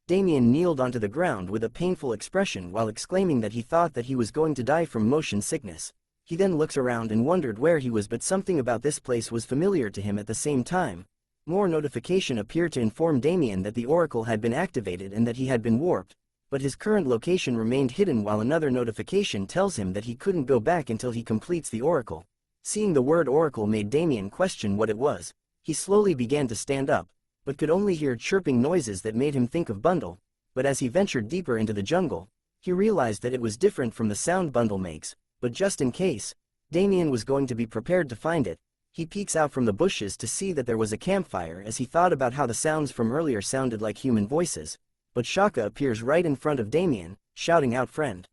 Damien kneeled onto the ground with a painful expression while exclaiming that he thought that he was going to die from motion sickness. He then looks around and wondered where he was, but something about this place was familiar to him at the same time. More notification appeared to inform Damien that the oracle had been activated and that he had been warped, but his current location remained hidden, while another notification tells him that he couldn't go back until he completes the oracle. Seeing the word oracle made Damien question what it was. He slowly began to stand up, but could only hear chirping noises that made him think of Bundle. But as he ventured deeper into the jungle, he realized that it was different from the sound Bundle makes. But just in case, Damien was going to be prepared to find it. He peeks out from the bushes to see that there was a campfire as he thought about how the sounds from earlier sounded like human voices. But Shaka appears right in front of Damien, shouting out "friend"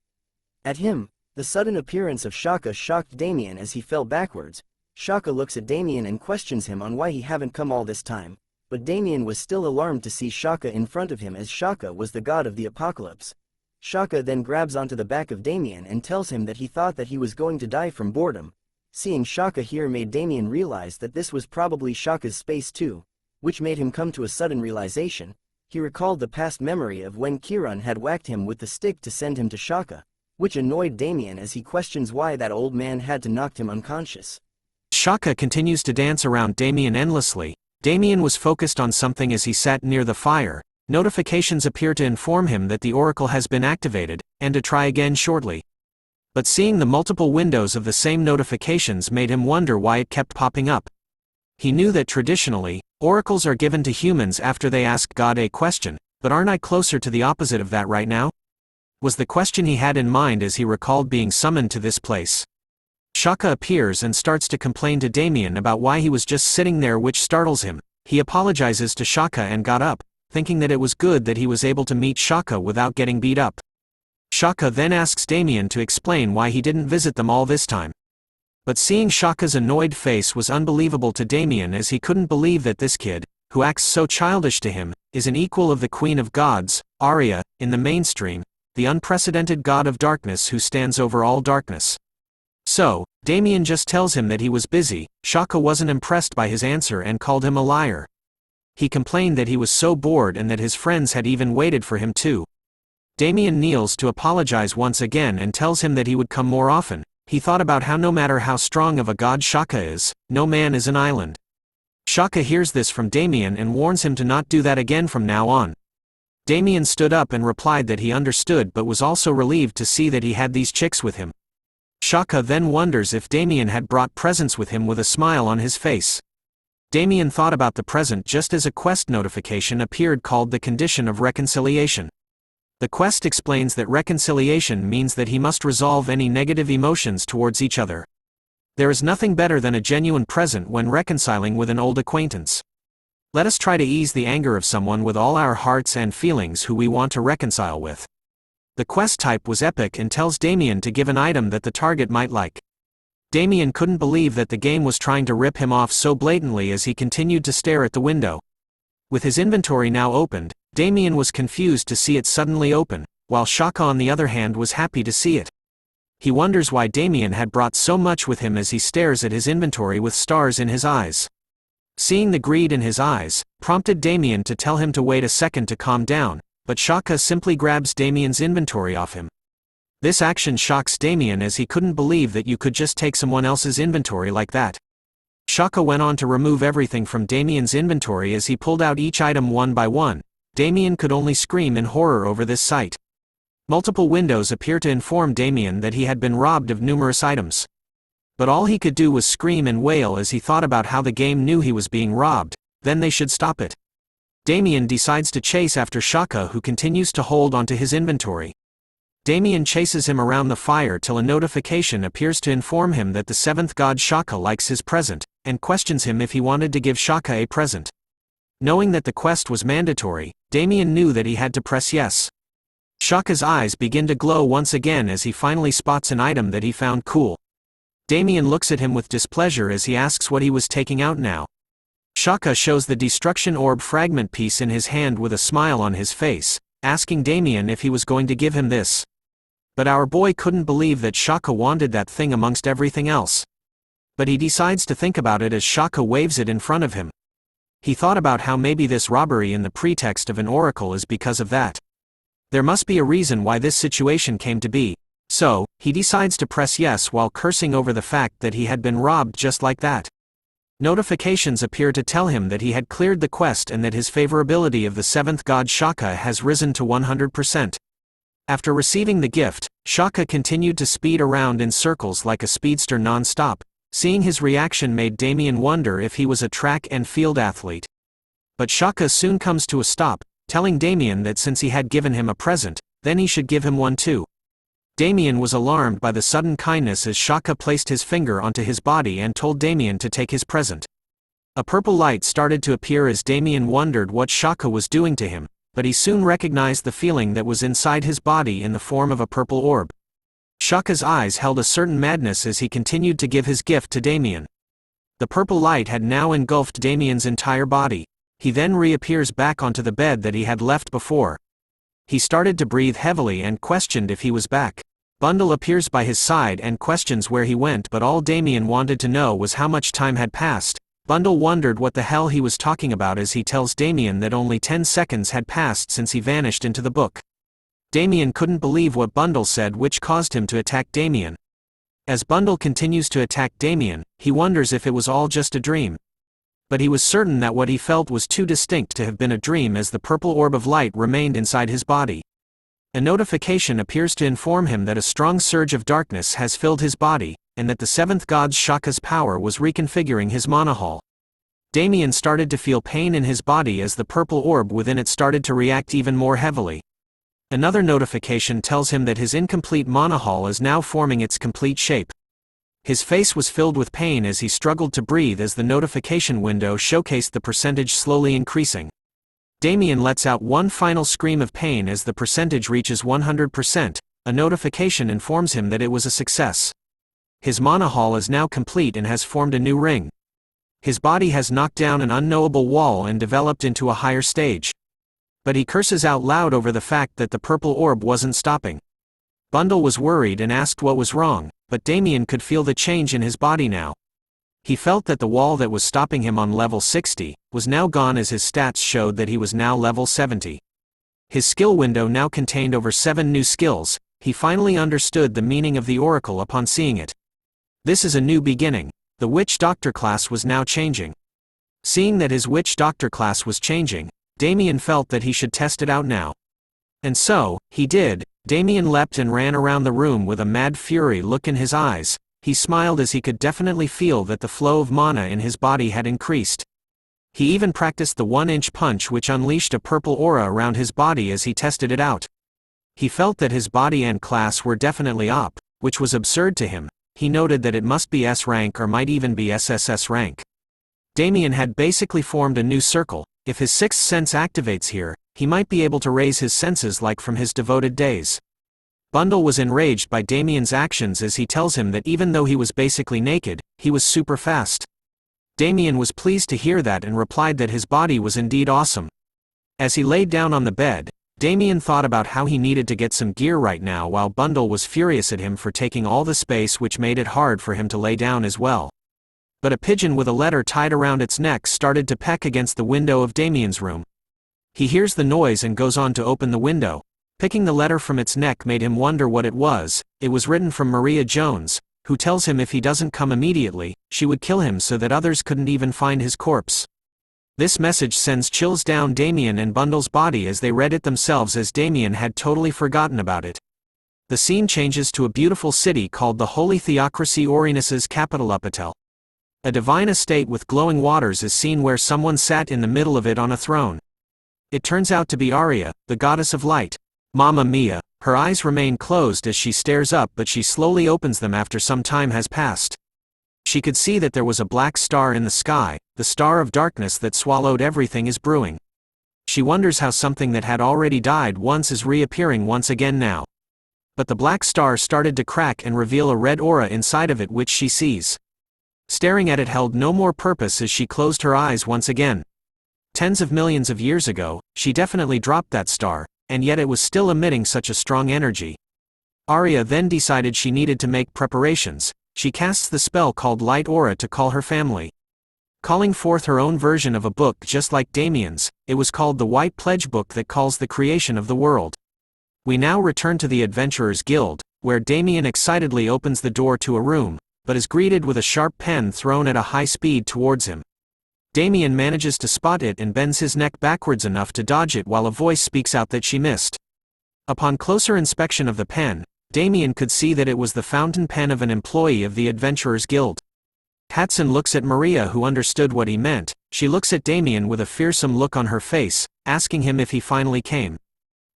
at him. The sudden appearance of Shaka shocked Damien as he fell backwards. Shaka looks at Damien and questions him on why he haven't come all this time. But Damien was still alarmed to see Shaka in front of him, as Shaka was the god of the apocalypse. Shaka then grabs onto the back of Damien and tells him that he thought that he was going to die from boredom. Seeing Shaka here made Damien realize that this was probably Shaka's space too, which made him come to a sudden realization. He recalled the past memory of when Kiran had whacked him with the stick to send him to Shaka, which annoyed Damien as he questions why that old man had to knock him unconscious. Shaka continues to dance around Damien endlessly. Damien was focused on something as he sat near the fire. Notifications appear to inform him that the oracle has been activated, and to try again shortly. But seeing the multiple windows of the same notifications made him wonder why it kept popping up. He knew that traditionally, oracles are given to humans after they ask God a question, but aren't I closer to the opposite of that right now? Was the question he had in mind as he recalled being summoned to this place. Shaka appears and starts to complain to Damien about why he was just sitting there, which startles him. He apologizes to Shaka and got up, thinking that it was good that he was able to meet Shaka without getting beat up. Shaka then asks Damien to explain why he didn't visit them all this time. But seeing Shaka's annoyed face was unbelievable to Damien, as he couldn't believe that this kid, who acts so childish to him, is an equal of the Queen of Gods, Arya, in the mainstream, the unprecedented god of darkness who stands over all darkness. So, Damien just tells him that he was busy. Shaka wasn't impressed by his answer and called him a liar. He complained that he was so bored and that his friends had even waited for him too. Damien kneels to apologize once again and tells him that he would come more often. He thought about how no matter how strong of a god Shaka is, no man is an island. Shaka hears this from Damien and warns him to not do that again from now on. Damien stood up and replied that he understood, but was also relieved to see that he had these chicks with him. Shaka then wonders if Damien had brought presents with him with a smile on his face. Damien thought about the present just as a quest notification appeared called the condition of reconciliation. The quest explains that reconciliation means that he must resolve any negative emotions towards each other. There is nothing better than a genuine present when reconciling with an old acquaintance. Let us try to ease the anger of someone with all our hearts and feelings who we want to reconcile with. The quest type was epic and tells Damien to give an item that the target might like. Damien couldn't believe that the game was trying to rip him off so blatantly as he continued to stare at the window. With his inventory now opened, Damien was confused to see it suddenly open, while Shaka on the other hand was happy to see it. He wonders why Damien had brought so much with him as he stares at his inventory with stars in his eyes. Seeing the greed in his eyes, prompted Damien to tell him to wait a second to calm down, but Shaka simply grabs Damien's inventory off him. This action shocks Damien as he couldn't believe that you could just take someone else's inventory like that. Shaka went on to remove everything from Damien's inventory as he pulled out each item one by one. Damien could only scream in horror over this sight. Multiple windows appear to inform Damien that he had been robbed of numerous items. But all he could do was scream and wail as he thought about how the game knew he was being robbed, then they should stop it. Damien decides to chase after Shaka, who continues to hold onto his inventory. Damien chases him around the fire till a notification appears to inform him that the seventh god Shaka likes his present, and questions him if he wanted to give Shaka a present. Knowing that the quest was mandatory, Damien knew that he had to press yes. Shaka's eyes begin to glow once again as he finally spots an item that he found cool. Damien looks at him with displeasure as he asks what he was taking out now. Shaka shows the destruction orb fragment piece in his hand with a smile on his face, asking Damien if he was going to give him this. But our boy couldn't believe that Shaka wanted that thing amongst everything else. But he decides to think about it as Shaka waves it in front of him. He thought about how maybe this robbery in the pretext of an oracle is because of that. There must be a reason why this situation came to be, so he decides to press yes while cursing over the fact that he had been robbed just like that. Notifications appear to tell him that he had cleared the quest and that his favorability of the seventh god Shaka has risen to 100%. After receiving the gift, Shaka continued to speed around in circles like a speedster non-stop. Seeing his reaction made Damien wonder if he was a track and field athlete. But Shaka soon comes to a stop, telling Damien that since he had given him a present, then he should give him one too. Damien was alarmed by the sudden kindness as Shaka placed his finger onto his body and told Damien to take his present. A purple light started to appear as Damien wondered what Shaka was doing to him, but he soon recognized the feeling that was inside his body in the form of a purple orb. Shaka's eyes held a certain madness as he continued to give his gift to Damien. The purple light had now engulfed Damien's entire body. He then reappears back onto the bed that he had left before. He started to breathe heavily and questioned if he was back. Bundle appears by his side and questions where he went, but all Damien wanted to know was how much time had passed. Bundle wondered what the hell he was talking about as he tells Damien that only 10 seconds had passed since he vanished into the book. Damien couldn't believe what Bundle said, which caused him to attack Damien. As Bundle continues to attack Damien, he wonders if it was all just a dream. But he was certain that what he felt was too distinct to have been a dream as the purple orb of light remained inside his body. A notification appears to inform him that a strong surge of darkness has filled his body, and that the seventh god Shaka's power was reconfiguring his monohull. Damien started to feel pain in his body as the purple orb within it started to react even more heavily. Another notification tells him that his incomplete monohull is now forming its complete shape. His face was filled with pain as he struggled to breathe as the notification window showcased the percentage slowly increasing. Damien lets out one final scream of pain as the percentage reaches 100%. A notification informs him that it was a success. His monohull is now complete and has formed a new ring. His body has knocked down an unknowable wall and developed into a higher stage. But he curses out loud over the fact that the purple orb wasn't stopping. Bundle was worried and asked what was wrong, but Damien could feel the change in his body now. He felt that the wall that was stopping him on level 60 was now gone as his stats showed that he was now level 70. His skill window now contained over 7 new skills. He finally understood the meaning of the oracle upon seeing it. This is a new beginning. The witch doctor class was now changing. Seeing that his witch doctor class was changing, Damien felt that he should test it out now. And so, he did. Damien leapt and ran around the room with a mad fury look in his eyes. He smiled as he could definitely feel that the flow of mana in his body had increased. He even practiced the 1-inch punch, which unleashed a purple aura around his body as he tested it out. He felt that his body and class were definitely up, which was absurd to him. He noted that it must be S rank or might even be SSS rank. Damien had basically formed a new circle. If his sixth sense activates here, he might be able to raise his senses like from his devoted days. Bundle was enraged by Damien's actions as he tells him that even though he was basically naked, he was super fast. Damien was pleased to hear that and replied that his body was indeed awesome. As he laid down on the bed, Damien thought about how he needed to get some gear right now, while Bundle was furious at him for taking all the space, which made it hard for him to lay down as well. But a pigeon with a letter tied around its neck started to peck against the window of Damien's room. He hears the noise and goes on to open the window. Picking the letter from its neck made him wonder what it was. It was written from Maria Jones, who tells him if he doesn't come immediately, she would kill him so that others couldn't even find his corpse. This message sends chills down Damien and Bundle's body as they read it themselves, as Damien had totally forgotten about it. The scene changes to a beautiful city called the Holy Theocracy Orinus's capital Upatel. A divine estate with glowing waters is seen where someone sat in the middle of it on a throne. It turns out to be Arya, the goddess of light. Mamma mia, her eyes remain closed as she stares up, but she slowly opens them after some time has passed. She could see that there was a black star in the sky, the star of darkness that swallowed everything is brewing. She wonders how something that had already died once is reappearing once again now. But the black star started to crack and reveal a red aura inside of it which she sees. Staring at it held no more purpose as she closed her eyes once again. Tens of millions of years ago, she definitely dropped that star, and yet it was still emitting such a strong energy. Arya then decided she needed to make preparations. She casts the spell called Light Aura to call her family. Calling forth her own version of a book just like Damien's, it was called the White Pledge Book that calls the creation of the world. We now return to the Adventurers Guild, where Damien excitedly opens the door to a room, but is greeted with a sharp pen thrown at a high speed towards him. Damien manages to spot it and bends his neck backwards enough to dodge it while a voice speaks out that she missed. Upon closer inspection of the pen, Damien could see that it was the fountain pen of an employee of the Adventurers Guild. Hatsun looks at Maria, who understood what he meant. She looks at Damien with a fearsome look on her face, asking him if he finally came.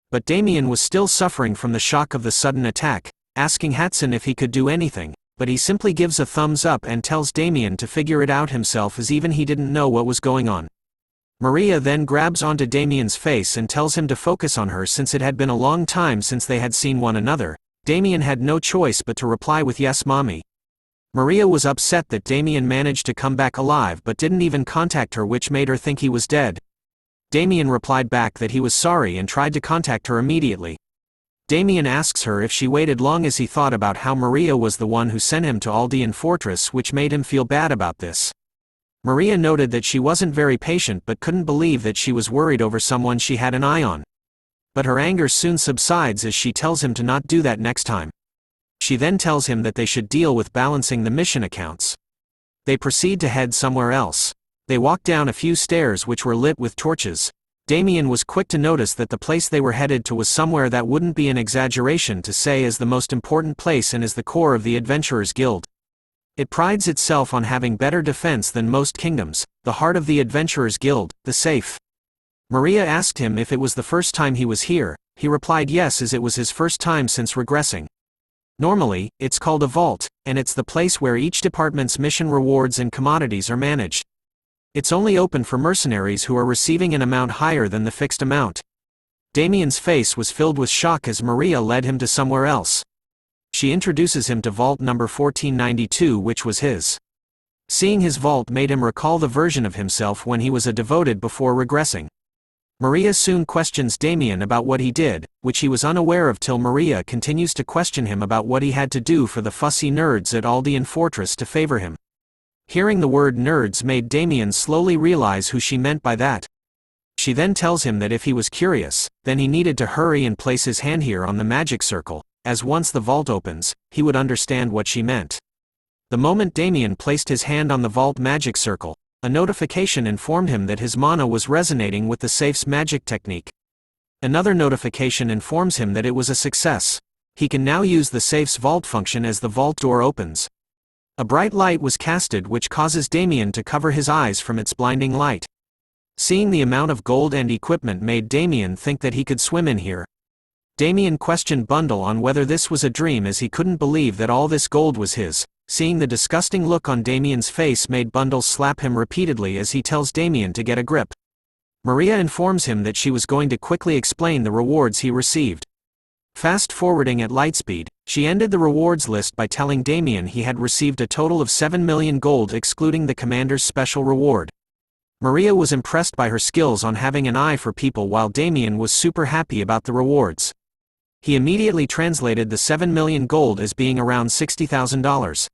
But Damien was still suffering from the shock of the sudden attack, asking Hatsun if he could do anything, but he simply gives a thumbs up and tells Damien to figure it out himself, as even he didn't know what was going on. Maria then grabs onto Damien's face and tells him to focus on her since it had been a long time since they had seen one another. Damien had no choice but to reply with "Yes, mommy." Maria was upset that Damien managed to come back alive but didn't even contact her, which made her think he was dead. Damien replied back that he was sorry and tried to contact her immediately. Damien asks her if she waited long, as he thought about how Maria was the one who sent him to Aldean Fortress, which made him feel bad about this. Maria noted that she wasn't very patient but couldn't believe that she was worried over someone she had an eye on. But her anger soon subsides as she tells him to not do that next time. She then tells him that they should deal with balancing the mission accounts. They proceed to head somewhere else. They walk down a few stairs which were lit with torches. Damien was quick to notice that the place they were headed to was somewhere that wouldn't be an exaggeration to say is the most important place and is the core of the Adventurers Guild. It prides itself on having better defense than most kingdoms, the heart of the Adventurers Guild, the safe. Maria asked him if it was the first time he was here. He replied yes, as it was his first time since regressing. Normally, it's called a vault, and it's the place where each department's mission rewards and commodities are managed. It's only open for mercenaries who are receiving an amount higher than the fixed amount. Damien's face was filled with shock as Maria led him to somewhere else. She introduces him to vault number 1492, which was his. Seeing his vault made him recall the version of himself when he was a devoted before regressing. Maria soon questions Damien about what he did, which he was unaware of, till Maria continues to question him about what he had to do for the fussy nerds at Aldean Fortress to favor him. Hearing the word nerds made Damien slowly realize who she meant by that. She then tells him that if he was curious, then he needed to hurry and place his hand here on the magic circle, as once the vault opens, he would understand what she meant. The moment Damien placed his hand on the vault magic circle, a notification informed him that his mana was resonating with the safe's magic technique. Another notification informs him that it was a success. He can now use the safe's vault function as the vault door opens. A bright light was casted which causes Damien to cover his eyes from its blinding light. Seeing the amount of gold and equipment made Damien think that he could swim in here. Damien questioned Bundle on whether this was a dream, as he couldn't believe that all this gold was his. Seeing the disgusting look on Damien's face made Bundle slap him repeatedly as he tells Damien to get a grip. Maria informs him that she was going to quickly explain the rewards he received. Fast forwarding at lightspeed, she ended the rewards list by telling Damien he had received a total of 7 million gold excluding the commander's special reward. Maria was impressed by her skills on having an eye for people, while Damien was super happy about the rewards. He immediately translated the 7 million gold as being around $60,000.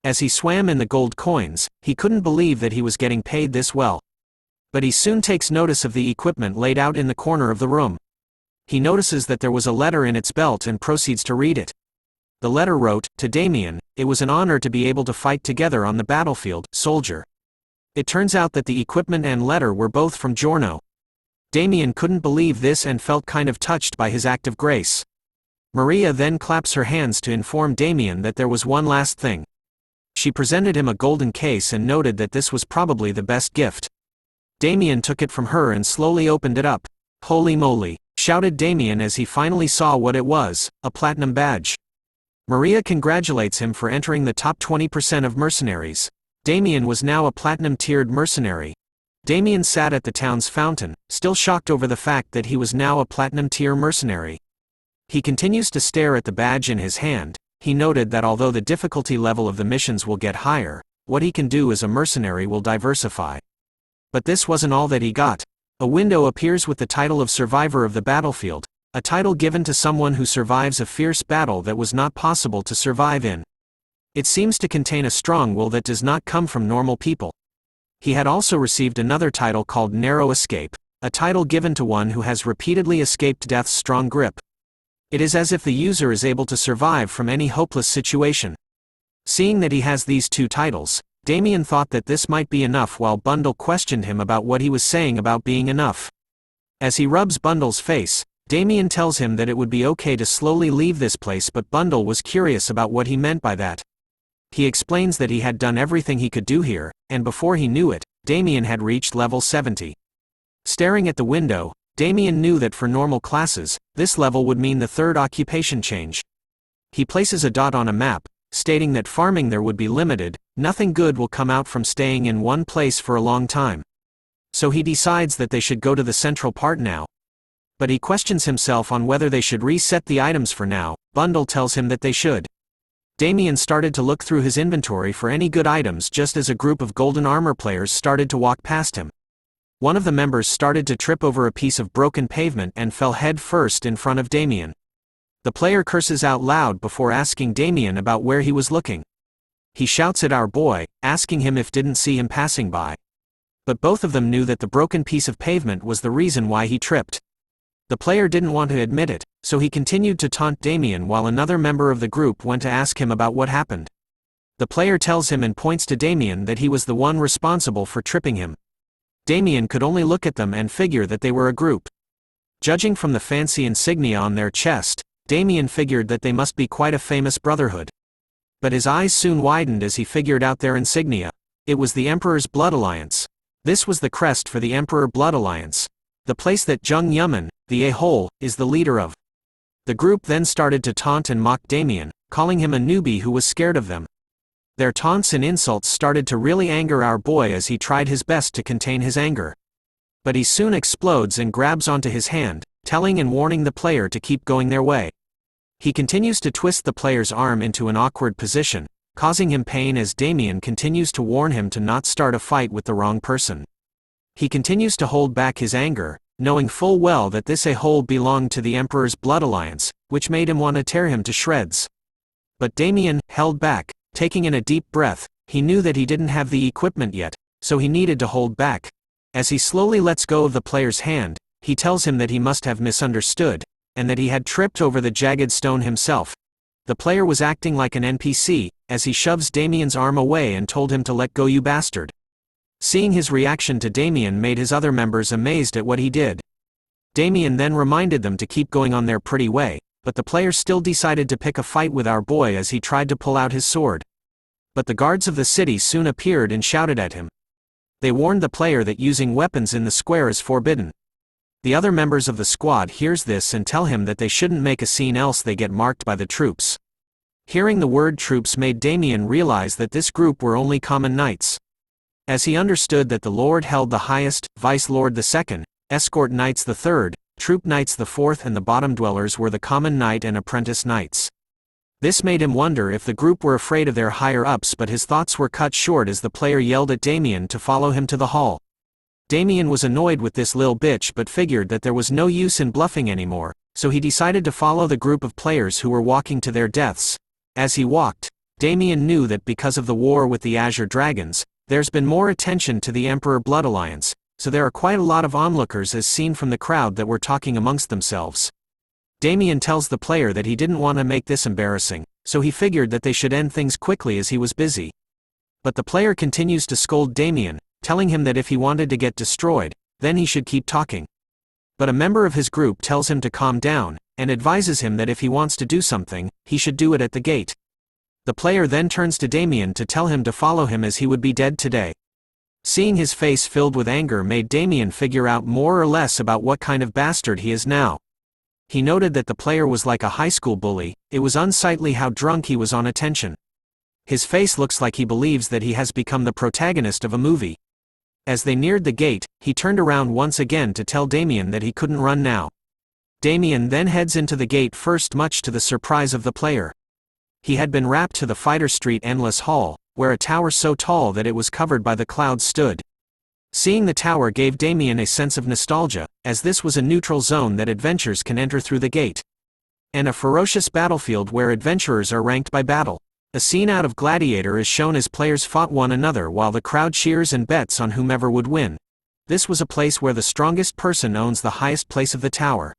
As he swam in the gold coins, he couldn't believe that he was getting paid this well. But he soon takes notice of the equipment laid out in the corner of the room. He notices that there was a letter in its belt and proceeds to read it. The letter wrote, "To Damien, it was an honor to be able to fight together on the battlefield, soldier." It turns out that the equipment and letter were both from Giorno. Damien couldn't believe this and felt kind of touched by his act of grace. Maria then claps her hands to inform Damien that there was one last thing. She presented him a golden case and noted that this was probably the best gift. Damien took it from her and slowly opened it up. "Holy moly," shouted Damien as he finally saw what it was, a platinum badge. Maria congratulates him for entering the top 20% of mercenaries. Damien was now a platinum-tiered mercenary. Damien sat at the town's fountain, still shocked over the fact that he was now a platinum-tier mercenary. He continues to stare at the badge in his hand. He noted that although the difficulty level of the missions will get higher, what he can do as a mercenary will diversify. But this wasn't all that he got. A window appears with the title of Survivor of the Battlefield, a title given to someone who survives a fierce battle that was not possible to survive in. It seems to contain a strong will that does not come from normal people. He had also received another title called Narrow Escape, a title given to one who has repeatedly escaped death's strong grip. It is as if the user is able to survive from any hopeless situation. Seeing that he has these two titles, Damien thought that this might be enough while Bundle questioned him about what he was saying about being enough. As he rubs Bundle's face, Damien tells him that it would be okay to slowly leave this place, but Bundle was curious about what he meant by that. He explains that he had done everything he could do here, and before he knew it, Damien had reached level 70. Staring at the window, Damien knew that for normal classes, this level would mean the third occupation change. He places a dot on a map, stating that farming there would be limited. Nothing good will come out from staying in one place for a long time. So he decides that they should go to the central part now. But he questions himself on whether they should reset the items for now. Bundle tells him that they should. Damien started to look through his inventory for any good items just as a group of golden armor players started to walk past him. One of the members started to trip over a piece of broken pavement and fell head first in front of Damien. The player curses out loud before asking Damien about where he was looking. He shouts at our boy, asking him if didn't see him passing by. But both of them knew that the broken piece of pavement was the reason why he tripped. The player didn't want to admit it, so he continued to taunt Damien while another member of the group went to ask him about what happened. The player tells him and points to Damien that he was the one responsible for tripping him. Damien could only look at them and figure that they were a group. Judging from the fancy insignia on their chest, Damien figured that they must be quite a famous brotherhood. But his eyes soon widened as he figured out their insignia. It was the Emperor's Blood Alliance. This was the crest for the Emperor Blood Alliance, the place that Jung Yuman, the a-hole, is the leader of. The group then started to taunt and mock Damien, calling him a newbie who was scared of them. Their taunts and insults started to really anger our boy as he tried his best to contain his anger. But he soon explodes and grabs onto his hand, telling and warning the player to keep going their way. He continues to twist the player's arm into an awkward position, causing him pain as Damien continues to warn him to not start a fight with the wrong person. He continues to hold back his anger, knowing full well that this a-hole belonged to the Emperor's Blood Alliance, which made him want to tear him to shreds. But Damien held back, taking in a deep breath. He knew that he didn't have the equipment yet, so he needed to hold back. As he slowly lets go of the player's hand, he tells him that he must have misunderstood, and that he had tripped over the jagged stone himself. The player was acting like an NPC, as he shoves Damien's arm away and told him to let go, "You bastard." Seeing his reaction to Damien made his other members amazed at what he did. Damien then reminded them to keep going on their pretty way, but the player still decided to pick a fight with our boy as he tried to pull out his sword. But the guards of the city soon appeared and shouted at him. They warned the player that using weapons in the square is forbidden. The other members of the squad hears this and tell him that they shouldn't make a scene else they get marked by the troops. Hearing the word troops made Damien realize that this group were only common knights. As he understood that the Lord held the highest, Vice Lord the second, Escort Knights the third, Troop Knights the fourth, and the bottom dwellers were the common knight and apprentice knights. This made him wonder if the group were afraid of their higher-ups, but his thoughts were cut short as the player yelled at Damien to follow him to the hall. Damien was annoyed with this lil bitch but figured that there was no use in bluffing anymore, so he decided to follow the group of players who were walking to their deaths. As he walked, Damien knew that because of the war with the Azure Dragons, there's been more attention to the Emperor Blood Alliance, so there are quite a lot of onlookers as seen from the crowd that were talking amongst themselves. Damien tells the player that he didn't want to make this embarrassing, so he figured that they should end things quickly as he was busy. But the player continues to scold Damien, telling him that if he wanted to get destroyed, then he should keep talking. But a member of his group tells him to calm down, and advises him that if he wants to do something, he should do it at the gate. The player then turns to Damien to tell him to follow him as he would be dead today. Seeing his face filled with anger made Damien figure out more or less about what kind of bastard he is now. He noted that the player was like a high school bully. It was unsightly how drunk he was on attention. His face looks like he believes that he has become the protagonist of a movie. As they neared the gate, he turned around once again to tell Damien that he couldn't run now. Damien then heads into the gate first, much to the surprise of the player. He had been wrapped to the Fighter Street Endless Hall, where a tower so tall that it was covered by the clouds stood. Seeing the tower gave Damien a sense of nostalgia, as this was a neutral zone that adventurers can enter through the gate. And a ferocious battlefield where adventurers are ranked by battle. A scene out of Gladiator is shown as players fought one another while the crowd cheers and bets on whomever would win. This was a place where the strongest person owns the highest place of the tower.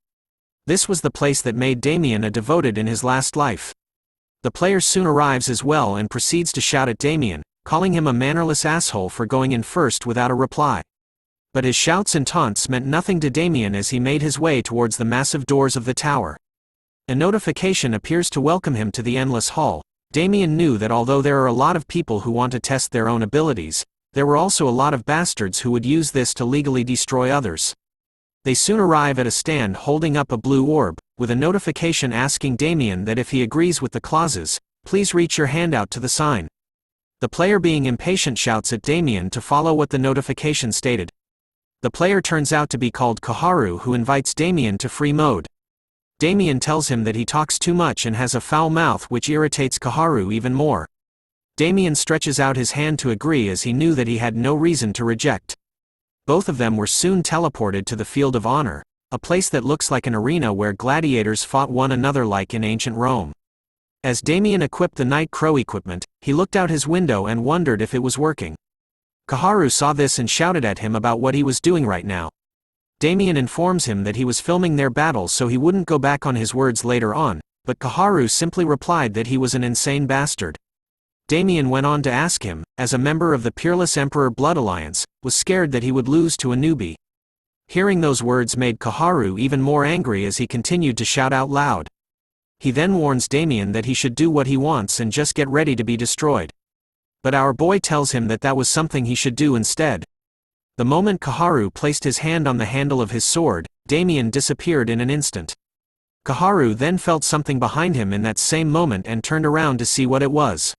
This was the place that made Damien a devoted in his last life. The player soon arrives as well and proceeds to shout at Damien, calling him a mannerless asshole for going in first without a reply. But his shouts and taunts meant nothing to Damien as he made his way towards the massive doors of the tower. A notification appears to welcome him to the Endless Hall. Damien knew that although there are a lot of people who want to test their own abilities, there were also a lot of bastards who would use this to legally destroy others. They soon arrive at a stand holding up a blue orb, with a notification asking Damien that if he agrees with the clauses, please reach your hand out to the sign. The player, being impatient, shouts at Damien to follow what the notification stated. The player turns out to be called Koharu, who invites Damien to free mode. Damien tells him that he talks too much and has a foul mouth, which irritates Koharu even more. Damien stretches out his hand to agree as he knew that he had no reason to reject. Both of them were soon teleported to the Field of Honor, a place that looks like an arena where gladiators fought one another like in ancient Rome. As Damien equipped the Night Crow equipment, he looked out his window and wondered if it was working. Koharu saw this and shouted at him about what he was doing right now. Damien informs him that he was filming their battle so he wouldn't go back on his words later on, but Koharu simply replied that he was an insane bastard. Damien went on to ask him, as a member of the Peerless Emperor Blood Alliance, was scared that he would lose to a newbie. Hearing those words made Koharu even more angry as he continued to shout out loud. He then warns Damien that he should do what he wants and just get ready to be destroyed. But our boy tells him that that was something he should do instead. The moment Koharu placed his hand on the handle of his sword, Damien disappeared in an instant. Koharu then felt something behind him in that same moment and turned around to see what it was.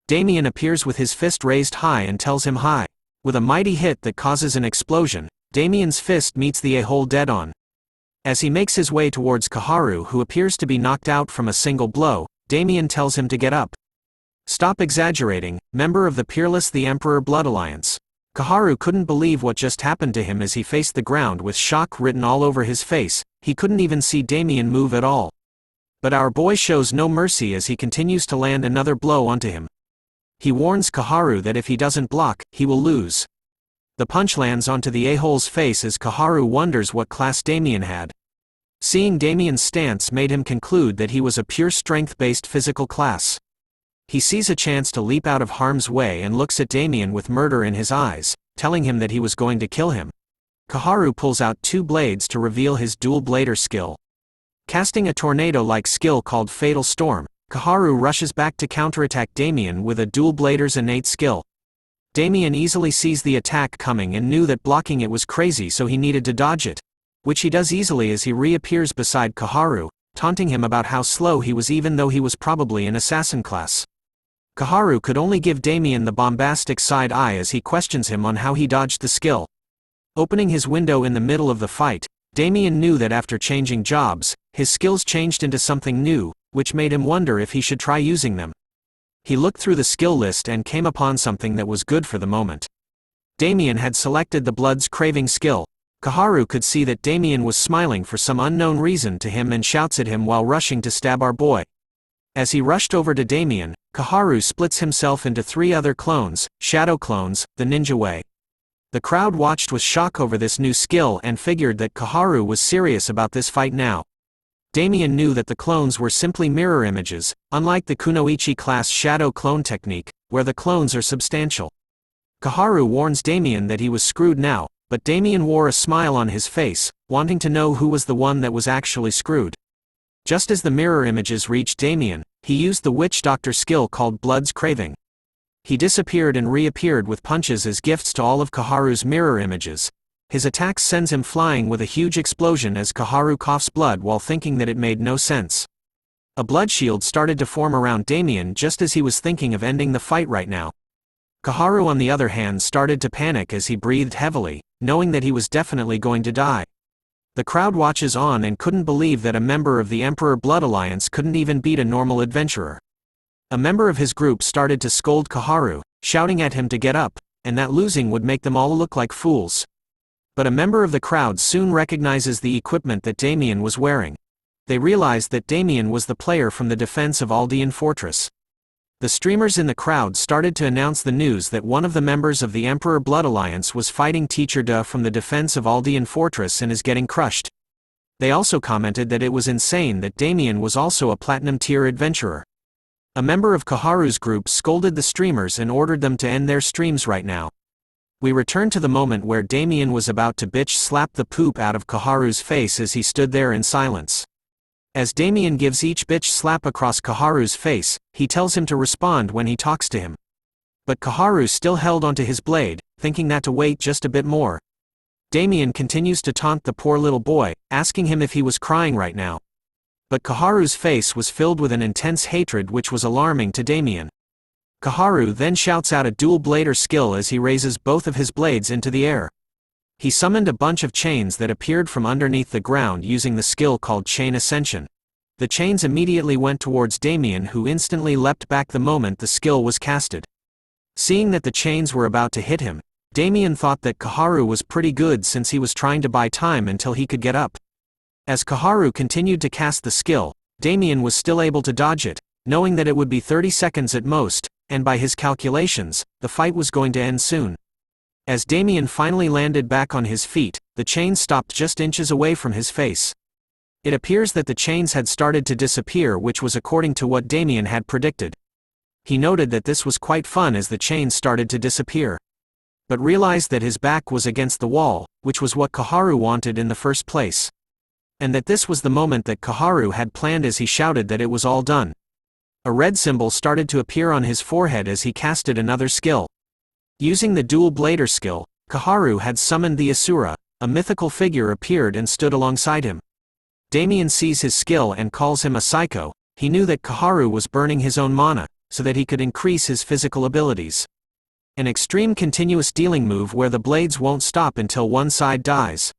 Damien appears with his fist raised high and tells him hi. With a mighty hit that causes an explosion, Damien's fist meets the a-hole dead-on. As he makes his way towards Koharu, who appears to be knocked out from a single blow, Damien tells him to get up. Stop exaggerating, member of the Peerless the Emperor Blood Alliance. Koharu couldn't believe what just happened to him as he faced the ground with shock written all over his face. He couldn't even see Damien move at all. But our boy shows no mercy as he continues to land another blow onto him. He warns Koharu that if he doesn't block, he will lose. The punch lands onto the a-hole's face as Koharu wonders what class Damien had. Seeing Damien's stance made him conclude that he was a pure strength-based physical class. He sees a chance to leap out of harm's way and looks at Damien with murder in his eyes, telling him that he was going to kill him. Koharu pulls out two blades to reveal his dual blader skill. Casting a tornado-like skill called Fatal Storm, Koharu rushes back to counterattack Damien with a dual blader's innate skill. Damien easily sees the attack coming and knew that blocking it was crazy, so he needed to dodge it, which he does easily as he reappears beside Koharu, taunting him about how slow he was even though he was probably an assassin class. Koharu could only give Damien the bombastic side eye as he questions him on how he dodged the skill. Opening his window in the middle of the fight, Damien knew that after changing jobs, his skills changed into something new, which made him wonder if he should try using them. He looked through the skill list and came upon something that was good for the moment. Damien had selected the Blood's Craving skill. Koharu could see that Damien was smiling for some unknown reason to him and shouts at him while rushing to stab our boy. As he rushed over to Damien, Koharu splits himself into three other clones, shadow clones, the ninja way. The crowd watched with shock over this new skill and figured that Koharu was serious about this fight now. Damien knew that the clones were simply mirror images, unlike the Kunoichi class shadow clone technique, where the clones are substantial. Koharu warns Damien that he was screwed now, but Damien wore a smile on his face, wanting to know who was the one that was actually screwed. Just as the mirror images reached Damien, he used the witch doctor skill called Blood's Craving. He disappeared and reappeared with punches as gifts to all of Koharu's mirror images. His attacks sends him flying with a huge explosion as Koharu coughs blood while thinking that it made no sense. A blood shield started to form around Damien just as he was thinking of ending the fight right now. Koharu on the other hand started to panic as he breathed heavily, knowing that he was definitely going to die. The crowd watches on and couldn't believe that a member of the Emperor Blood Alliance couldn't even beat a normal adventurer. A member of his group started to scold Koharu, shouting at him to get up, and that losing would make them all look like fools. But a member of the crowd soon recognizes the equipment that Damien was wearing. They realized that Damien was the player from the defense of Aldean Fortress. The streamers in the crowd started to announce the news that one of the members of the Emperor Blood Alliance was fighting Teacher Da from the defense of Aldean Fortress and is getting crushed. They also commented that it was insane that Damien was also a Platinum tier adventurer. A member of Koharu's group scolded the streamers and ordered them to end their streams right now. We return to the moment where Damien was about to bitch slap the poop out of Koharu's face as he stood there in silence. As Damien gives each bitch slap across Koharu's face, he tells him to respond when he talks to him. But Koharu still held onto his blade, thinking that to wait just a bit more. Damien continues to taunt the poor little boy, asking him if he was crying right now. But Koharu's face was filled with an intense hatred which was alarming to Damien. Koharu then shouts out a dual blader skill as he raises both of his blades into the air. He summoned a bunch of chains that appeared from underneath the ground using the skill called Chain Ascension. The chains immediately went towards Damien, who instantly leapt back the moment the skill was casted. Seeing that the chains were about to hit him, Damien thought that Koharu was pretty good since he was trying to buy time until he could get up. As Koharu continued to cast the skill, Damien was still able to dodge it, knowing that it would be 30 seconds at most, and by his calculations, the fight was going to end soon. As Damien finally landed back on his feet, the chains stopped just inches away from his face. It appears that the chains had started to disappear, which was according to what Damien had predicted. He noted that this was quite fun as the chains started to disappear. But realized that his back was against the wall, which was what Koharu wanted in the first place. And that this was the moment that Koharu had planned as he shouted that it was all done. A red symbol started to appear on his forehead as he casted another skill. Using the dual blader skill, Koharu had summoned the Asura. A mythical figure appeared and stood alongside him. Damien sees his skill and calls him a psycho. He knew that Koharu was burning his own mana, so that he could increase his physical abilities. An extreme continuous dealing move where the blades won't stop until one side dies.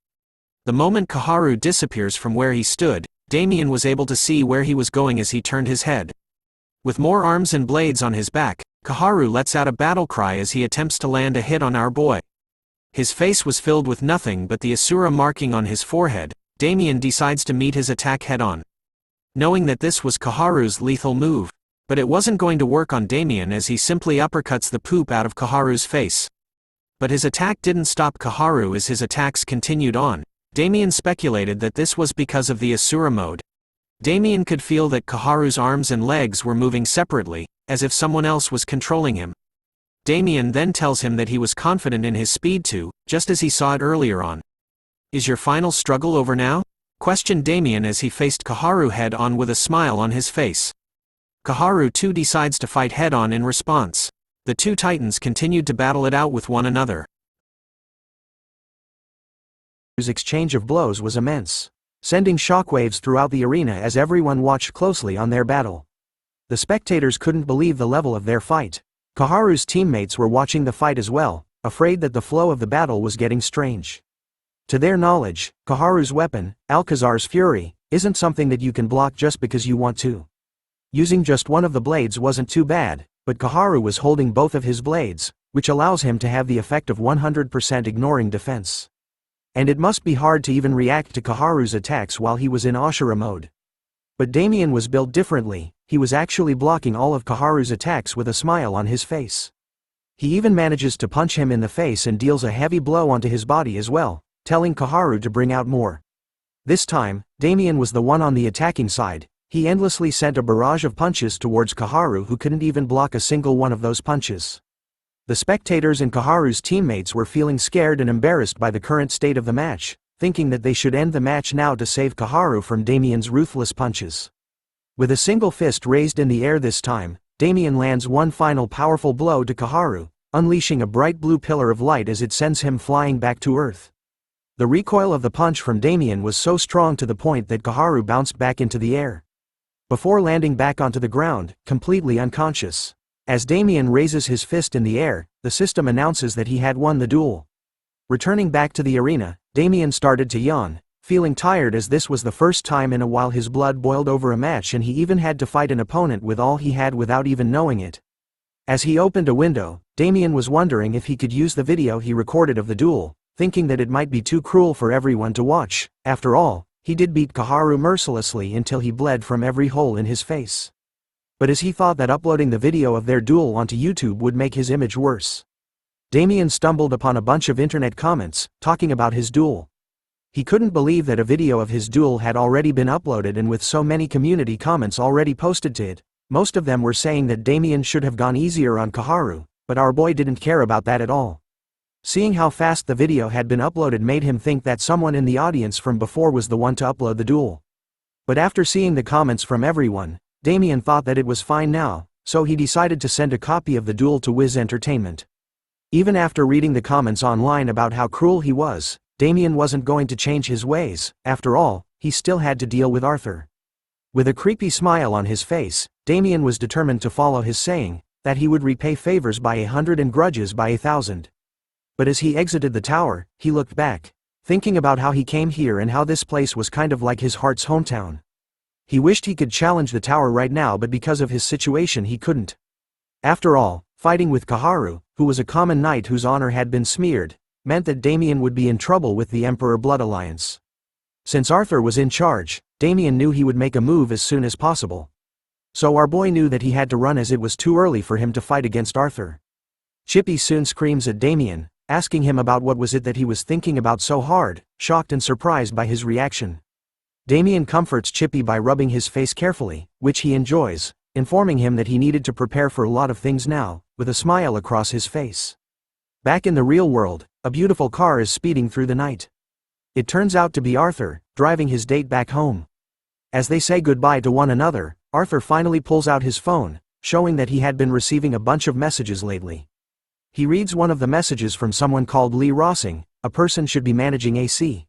The moment Koharu disappears from where he stood, Damien was able to see where he was going as he turned his head. With more arms and blades on his back, Koharu lets out a battle cry as he attempts to land a hit on our boy. His face was filled with nothing but the Asura marking on his forehead. Damien decides to meet his attack head-on. Knowing that this was Koharu's lethal move. But it wasn't going to work on Damien as he simply uppercuts the poop out of Koharu's face. But his attack didn't stop Koharu as his attacks continued on. Damien speculated that this was because of the Asura mode. Damien could feel that Koharu's arms and legs were moving separately, as if someone else was controlling him. Damien then tells him that he was confident in his speed too, just as he saw it earlier on. "Is your final struggle over now?" questioned Damien as he faced Koharu head-on with a smile on his face. Koharu too decides to fight head-on in response. The two titans continued to battle it out with one another. His exchange of blows was immense, sending shockwaves throughout the arena as everyone watched closely on their battle. The spectators couldn't believe the level of their fight. Koharu's teammates were watching the fight as well, afraid that the flow of the battle was getting strange. To their knowledge, Koharu's weapon, Alcazar's Fury, isn't something that you can block just because you want to. Using just one of the blades wasn't too bad, but Koharu was holding both of his blades, which allows him to have the effect of 100% ignoring defense. And it must be hard to even react to Koharu's attacks while he was in Ashura mode. But Damien was built differently. He was actually blocking all of Koharu's attacks with a smile on his face. He even manages to punch him in the face and deals a heavy blow onto his body as well, telling Koharu to bring out more. This time, Damien was the one on the attacking side. He endlessly sent a barrage of punches towards Koharu, who couldn't even block a single one of those punches. The spectators and Koharu's teammates were feeling scared and embarrassed by the current state of the match, thinking that they should end the match now to save Koharu from Damien's ruthless punches. With a single fist raised in the air this time, Damien lands one final powerful blow to Koharu, unleashing a bright blue pillar of light as it sends him flying back to Earth. The recoil of the punch from Damien was so strong to the point that Koharu bounced back into the air, before landing back onto the ground, completely unconscious. As Damien raises his fist in the air, the system announces that he had won the duel. Returning back to the arena, Damien started to yawn, feeling tired as this was the first time in a while his blood boiled over a match and he even had to fight an opponent with all he had without even knowing it. As he opened a window, Damien was wondering if he could use the video he recorded of the duel, thinking that it might be too cruel for everyone to watch. After all, he did beat Koharu mercilessly until he bled from every hole in his face. But as he thought that uploading the video of their duel onto YouTube would make his image worse, Damien stumbled upon a bunch of internet comments, talking about his duel. He couldn't believe that a video of his duel had already been uploaded, and with so many community comments already posted to it, most of them were saying that Damien should have gone easier on Koharu, but our boy didn't care about that at all. Seeing how fast the video had been uploaded made him think that someone in the audience from before was the one to upload the duel. But after seeing the comments from everyone, Damien thought that it was fine now, so he decided to send a copy of the duel to Wiz Entertainment. Even after reading the comments online about how cruel he was, Damien wasn't going to change his ways. After all, he still had to deal with Arthur. With a creepy smile on his face, Damien was determined to follow his saying, that he would repay favors by 100 and grudges by 1,000. But as he exited the tower, he looked back, thinking about how he came here and how this place was kind of like his heart's hometown. He wished he could challenge the tower right now, but because of his situation he couldn't. After all, fighting with Koharu, who was a common knight whose honor had been smeared, meant that Damien would be in trouble with the Emperor Blood Alliance. Since Arthur was in charge, Damien knew he would make a move as soon as possible. So our boy knew that he had to run as it was too early for him to fight against Arthur. Chippy soon screams at Damien, asking him about what was it that he was thinking about so hard, shocked and surprised by his reaction. Damien comforts Chippy by rubbing his face carefully, which he enjoys, informing him that he needed to prepare for a lot of things now, with a smile across his face. Back in the real world, a beautiful car is speeding through the night. It turns out to be Arthur, driving his date back home. As they say goodbye to one another, Arthur finally pulls out his phone, showing that he had been receiving a bunch of messages lately. He reads one of the messages from someone called Lee Rossing, a person should be managing AC.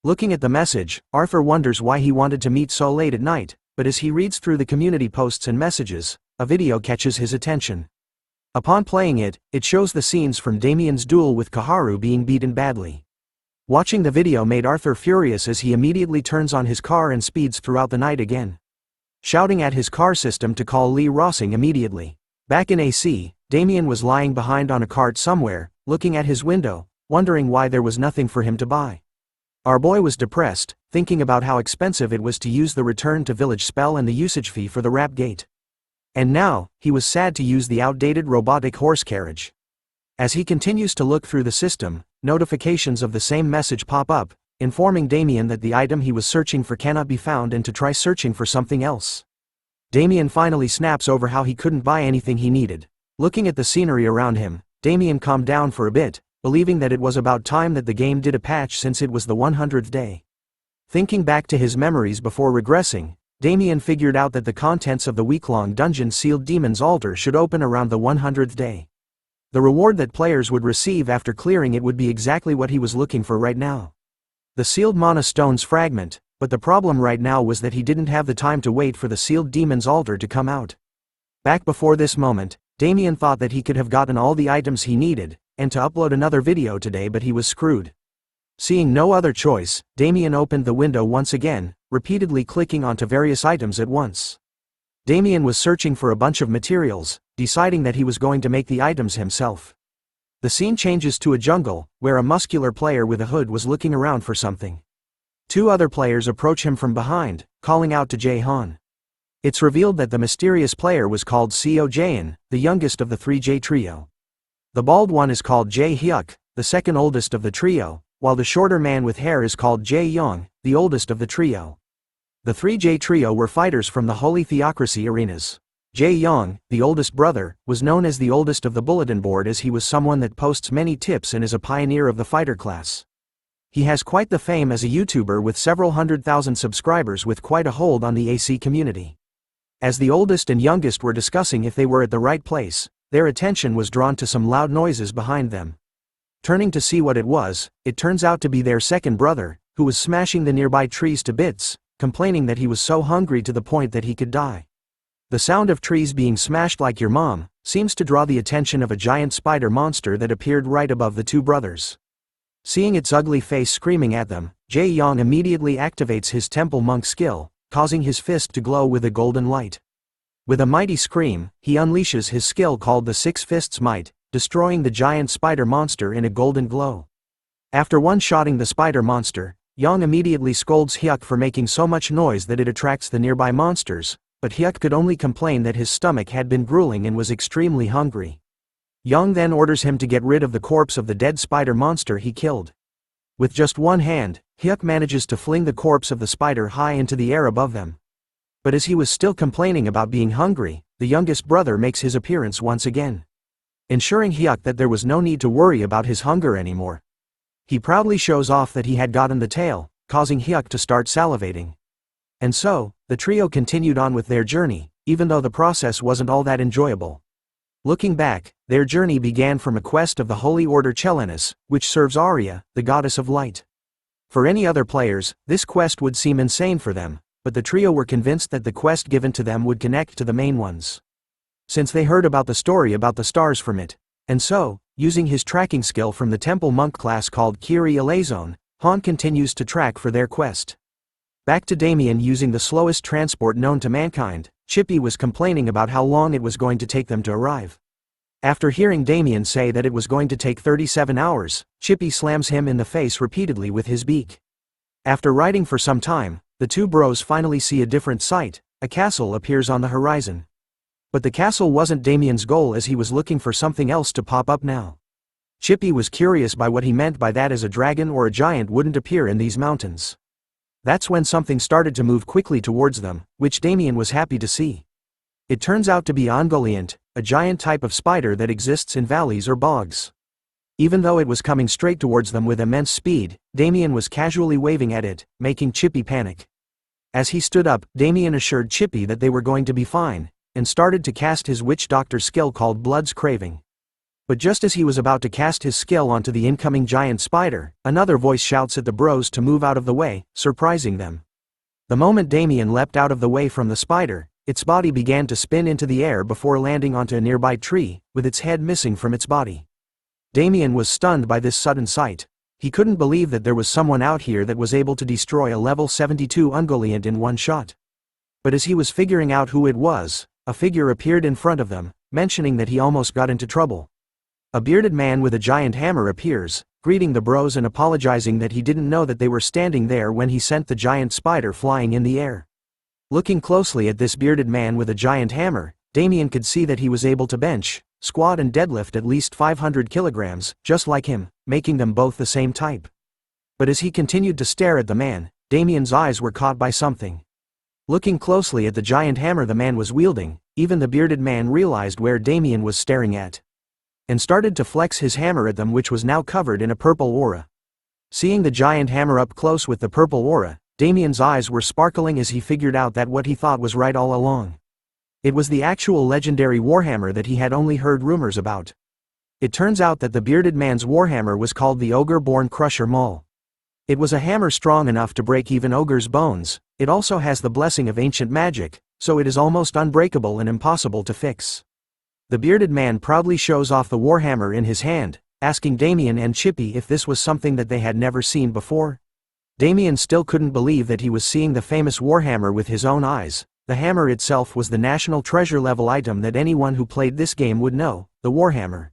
Looking at the message, Arthur wonders why he wanted to meet so late at night, but as he reads through the community posts and messages, a video catches his attention. Upon playing it, it shows the scenes from Damien's duel with Koharu being beaten badly. Watching the video made Arthur furious as he immediately turns on his car and speeds throughout the night again, shouting at his car system to call Lee Rossing immediately. Back in AC, Damien was lying behind on a cart somewhere, looking at his window, wondering why there was nothing for him to buy. Our boy was depressed, thinking about how expensive it was to use the return to village spell and the usage fee for the rap gate. And now, he was sad to use the outdated robotic horse carriage. As he continues to look through the system, notifications of the same message pop up, informing Damien that the item he was searching for cannot be found and to try searching for something else. Damien finally snaps over how he couldn't buy anything he needed. Looking at the scenery around him, Damien calmed down for a bit, believing that it was about time that the game did a patch since it was the 100th day. Thinking back to his memories before regressing, Damien figured out that the contents of the week-long dungeon sealed Demon's Altar should open around the 100th day. The reward that players would receive after clearing it would be exactly what he was looking for right now. The sealed Mana Stone's fragment, but the problem right now was that he didn't have the time to wait for the sealed Demon's Altar to come out. Back before this moment, Damien thought that he could have gotten all the items he needed, and to upload another video today, but he was screwed. Seeing no other choice, Damien opened the window once again, repeatedly clicking onto various items at once. Damien was searching for a bunch of materials, deciding that he was going to make the items himself. The scene changes to a jungle, where a muscular player with a hood was looking around for something. Two other players approach him from behind, calling out to Jae-han. It's revealed that the mysterious player was called Seo Jaein, the youngest of the 3J trio. The bald one is called Jae-hyuk, the second oldest of the trio, while the shorter man with hair is called Jae-young, the oldest of the trio. The 3J trio were fighters from the Holy Theocracy arenas. Jae-young, the oldest brother, was known as the oldest of the bulletin board as he was someone that posts many tips and is a pioneer of the fighter class. He has quite the fame as a YouTuber with several 100,000 subscribers with quite a hold on the AC community. As the oldest and youngest were discussing if they were at the right place, their attention was drawn to some loud noises behind them. Turning to see what it was, it turns out to be their second brother, who was smashing the nearby trees to bits, complaining that he was so hungry to the point that he could die. The sound of trees being smashed like your mom seems to draw the attention of a giant spider monster that appeared right above the two brothers. Seeing its ugly face screaming at them, Jae-young immediately activates his temple monk skill, causing his fist to glow with a golden light. With a mighty scream, he unleashes his skill called the Six Fists Might, destroying the giant spider monster in a golden glow. After one-shotting the spider monster, Young immediately scolds Hyuk for making so much noise that it attracts the nearby monsters, but Hyuk could only complain that his stomach had been grueling and was extremely hungry. Young then orders him to get rid of the corpse of the dead spider monster he killed. With just one hand, Hyuk manages to fling the corpse of the spider high into the air above them. But as he was still complaining about being hungry, the youngest brother makes his appearance once again. Ensuring Hyuk that there was no need to worry about his hunger anymore. He proudly shows off that he had gotten the tail, causing Hyuk to start salivating. And so, the trio continued on with their journey, even though the process wasn't all that enjoyable. Looking back, their journey began from a quest of the Holy Order Chelenus, which serves Arya, the goddess of light. For any other players, this quest would seem insane for them, but the trio were convinced that the quest given to them would connect to the main ones. Since they heard about the story about the stars from it. And so, using his tracking skill from the temple monk class called Kiri Elazone, Han continues to track for their quest. Back to Damien using the slowest transport known to mankind, Chippy was complaining about how long it was going to take them to arrive. After hearing Damien say that it was going to take 37 hours, Chippy slams him in the face repeatedly with his beak. After riding for some time, the two bros finally see a different sight. A castle appears on the horizon. But the castle wasn't Damien's goal, as he was looking for something else to pop up now. Chippy was curious by what he meant by that, as a dragon or a giant wouldn't appear in these mountains. That's when something started to move quickly towards them, which Damien was happy to see. It turns out to be Ongoliant, a giant type of spider that exists in valleys or bogs. Even though it was coming straight towards them with immense speed, Damien was casually waving at it, making Chippy panic. As he stood up, Damien assured Chippy that they were going to be fine, and started to cast his witch doctor skill called Blood's Craving. But just as he was about to cast his skill onto the incoming giant spider, another voice shouts at the bros to move out of the way, surprising them. The moment Damien leapt out of the way from the spider, its body began to spin into the air before landing onto a nearby tree, with its head missing from its body. Damien was stunned by this sudden sight. He couldn't believe that there was someone out here that was able to destroy a level 72 Ungoliant in one shot. But as he was figuring out who it was, a figure appeared in front of them, mentioning that he almost got into trouble. A bearded man with a giant hammer appears, greeting the bros and apologizing that he didn't know that they were standing there when he sent the giant spider flying in the air. Looking closely at this bearded man with a giant hammer, Damien could see that he was able to bench, squat and deadlift at least 500 kilograms, just like him, making them both the same type. But as he continued to stare at the man, Damien's eyes were caught by something. Looking closely at the giant hammer the man was wielding, even the bearded man realized where Damien was staring at. And started to flex his hammer at them, which was now covered in a purple aura. Seeing the giant hammer up close with the purple aura, Damien's eyes were sparkling as he figured out that what he thought was right all along. It was the actual legendary warhammer that he had only heard rumors about. It turns out that the bearded man's warhammer was called the Ogre-born Crusher Maul. It was a hammer strong enough to break even ogres' bones. It also has the blessing of ancient magic, so it is almost unbreakable and impossible to fix. The bearded man proudly shows off the warhammer in his hand, asking Damien and Chippy if this was something that they had never seen before. Damien still couldn't believe that he was seeing the famous warhammer with his own eyes. The hammer itself was the national treasure level item that anyone who played this game would know, the warhammer.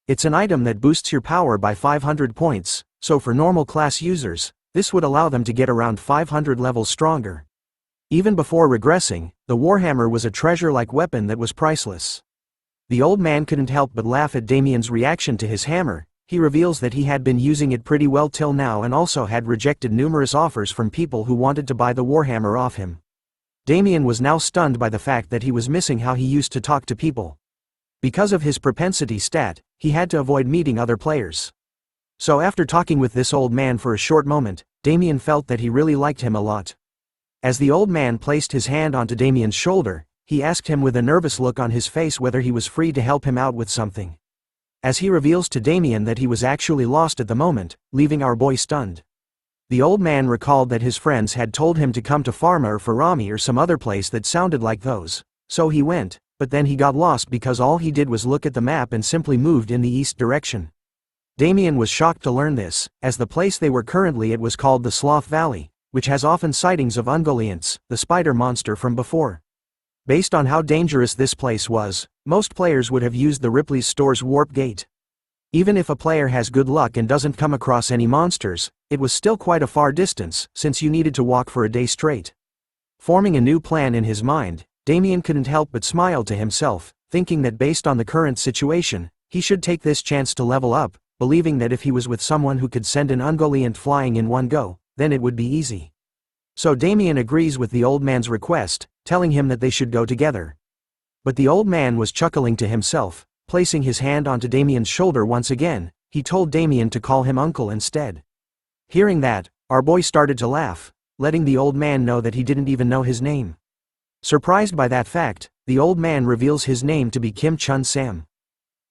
It's an item that boosts your power by 500 points, so for normal class users, this would allow them to get around 500 levels stronger. Even before regressing, the warhammer was a treasure-like weapon that was priceless. The old man couldn't help but laugh at Damien's reaction to his hammer. He reveals that he had been using it pretty well till now and also had rejected numerous offers from people who wanted to buy the warhammer off him. Damien was now stunned by the fact that he was missing how he used to talk to people. Because of his propensity stat, he had to avoid meeting other players. So after talking with this old man for a short moment, Damien felt that he really liked him a lot. As the old man placed his hand onto Damien's shoulder, he asked him with a nervous look on his face whether he was free to help him out with something. As he reveals to Damien that he was actually lost at the moment, leaving our boy stunned. The old man recalled that his friends had told him to come to Pharma or Farami or some other place that sounded like those, so he went, but then he got lost because all he did was look at the map and simply moved in the east direction. Damien was shocked to learn this, as the place they were currently at was called the Sloth Valley, which has often sightings of Ungoliants, the spider monster from before. Based on how dangerous this place was, most players would have used the Ripley's Store's warp gate. Even if a player has good luck and doesn't come across any monsters, it was still quite a far distance, since you needed to walk for a day straight. Forming a new plan in his mind, Damien couldn't help but smile to himself, thinking that based on the current situation, he should take this chance to level up, believing that if he was with someone who could send an Ungoliant flying in one go, then it would be easy. So Damien agrees with the old man's request, telling him that they should go together. But the old man was chuckling to himself, placing his hand onto Damien's shoulder once again. He told Damien to call him uncle instead. Hearing that, our boy started to laugh, letting the old man know that he didn't even know his name. Surprised by that fact, the old man reveals his name to be Kim Chun Sam.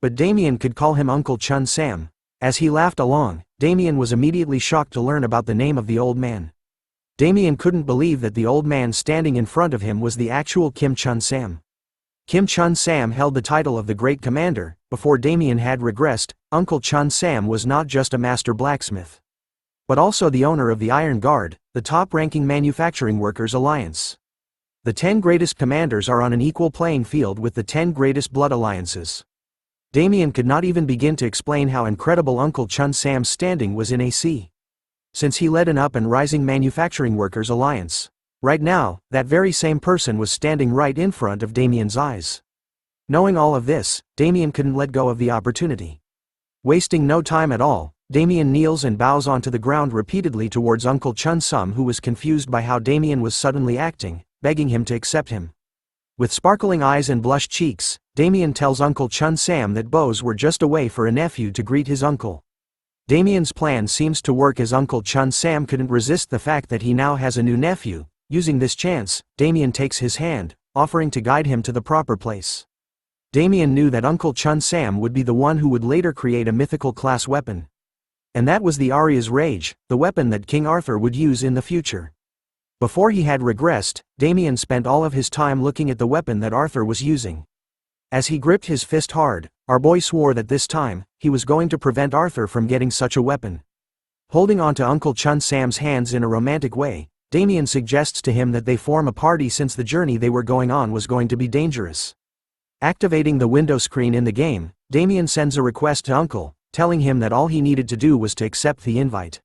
But Damien could call him Uncle Chun Sam. As he laughed along, Damien was immediately shocked to learn about the name of the old man. Damien couldn't believe that the old man standing in front of him was the actual Kim Chun Sam. Kim Chun Sam held the title of the Great Commander. Before Damien had regressed, Uncle Chun Sam was not just a master blacksmith, but also the owner of the Iron Guard, the top-ranking manufacturing workers' alliance. The 10 greatest commanders are on an equal playing field with the 10 greatest blood alliances. Damien could not even begin to explain how incredible Uncle Chun Sam's standing was in AC. Since he led an up and rising manufacturing workers' alliance. Right now, that very same person was standing right in front of Damien's eyes. Knowing all of this, Damien couldn't let go of the opportunity. Wasting no time at all, Damien kneels and bows onto the ground repeatedly towards Uncle Chun Sam, who was confused by how Damien was suddenly acting, begging him to accept him. With sparkling eyes and blushed cheeks, Damien tells Uncle Chun Sam that bows were just a way for a nephew to greet his uncle. Damien's plan seems to work, as Uncle Chun Sam couldn't resist the fact that he now has a new nephew. Using this chance, Damien takes his hand, offering to guide him to the proper place. Damien knew that Uncle Chun Sam would be the one who would later create a mythical class weapon. And that was the Arya's Rage, the weapon that King Arthur would use in the future. Before he had regressed, Damien spent all of his time looking at the weapon that Arthur was using. As he gripped his fist hard, our boy swore that this time, he was going to prevent Arthur from getting such a weapon. Holding onto Uncle Chun Sam's hands in a romantic way, Damien suggests to him that they form a party since the journey they were going on was going to be dangerous. Activating the window screen in the game, Damien sends a request to Uncle, telling him that all he needed to do was to accept the invite.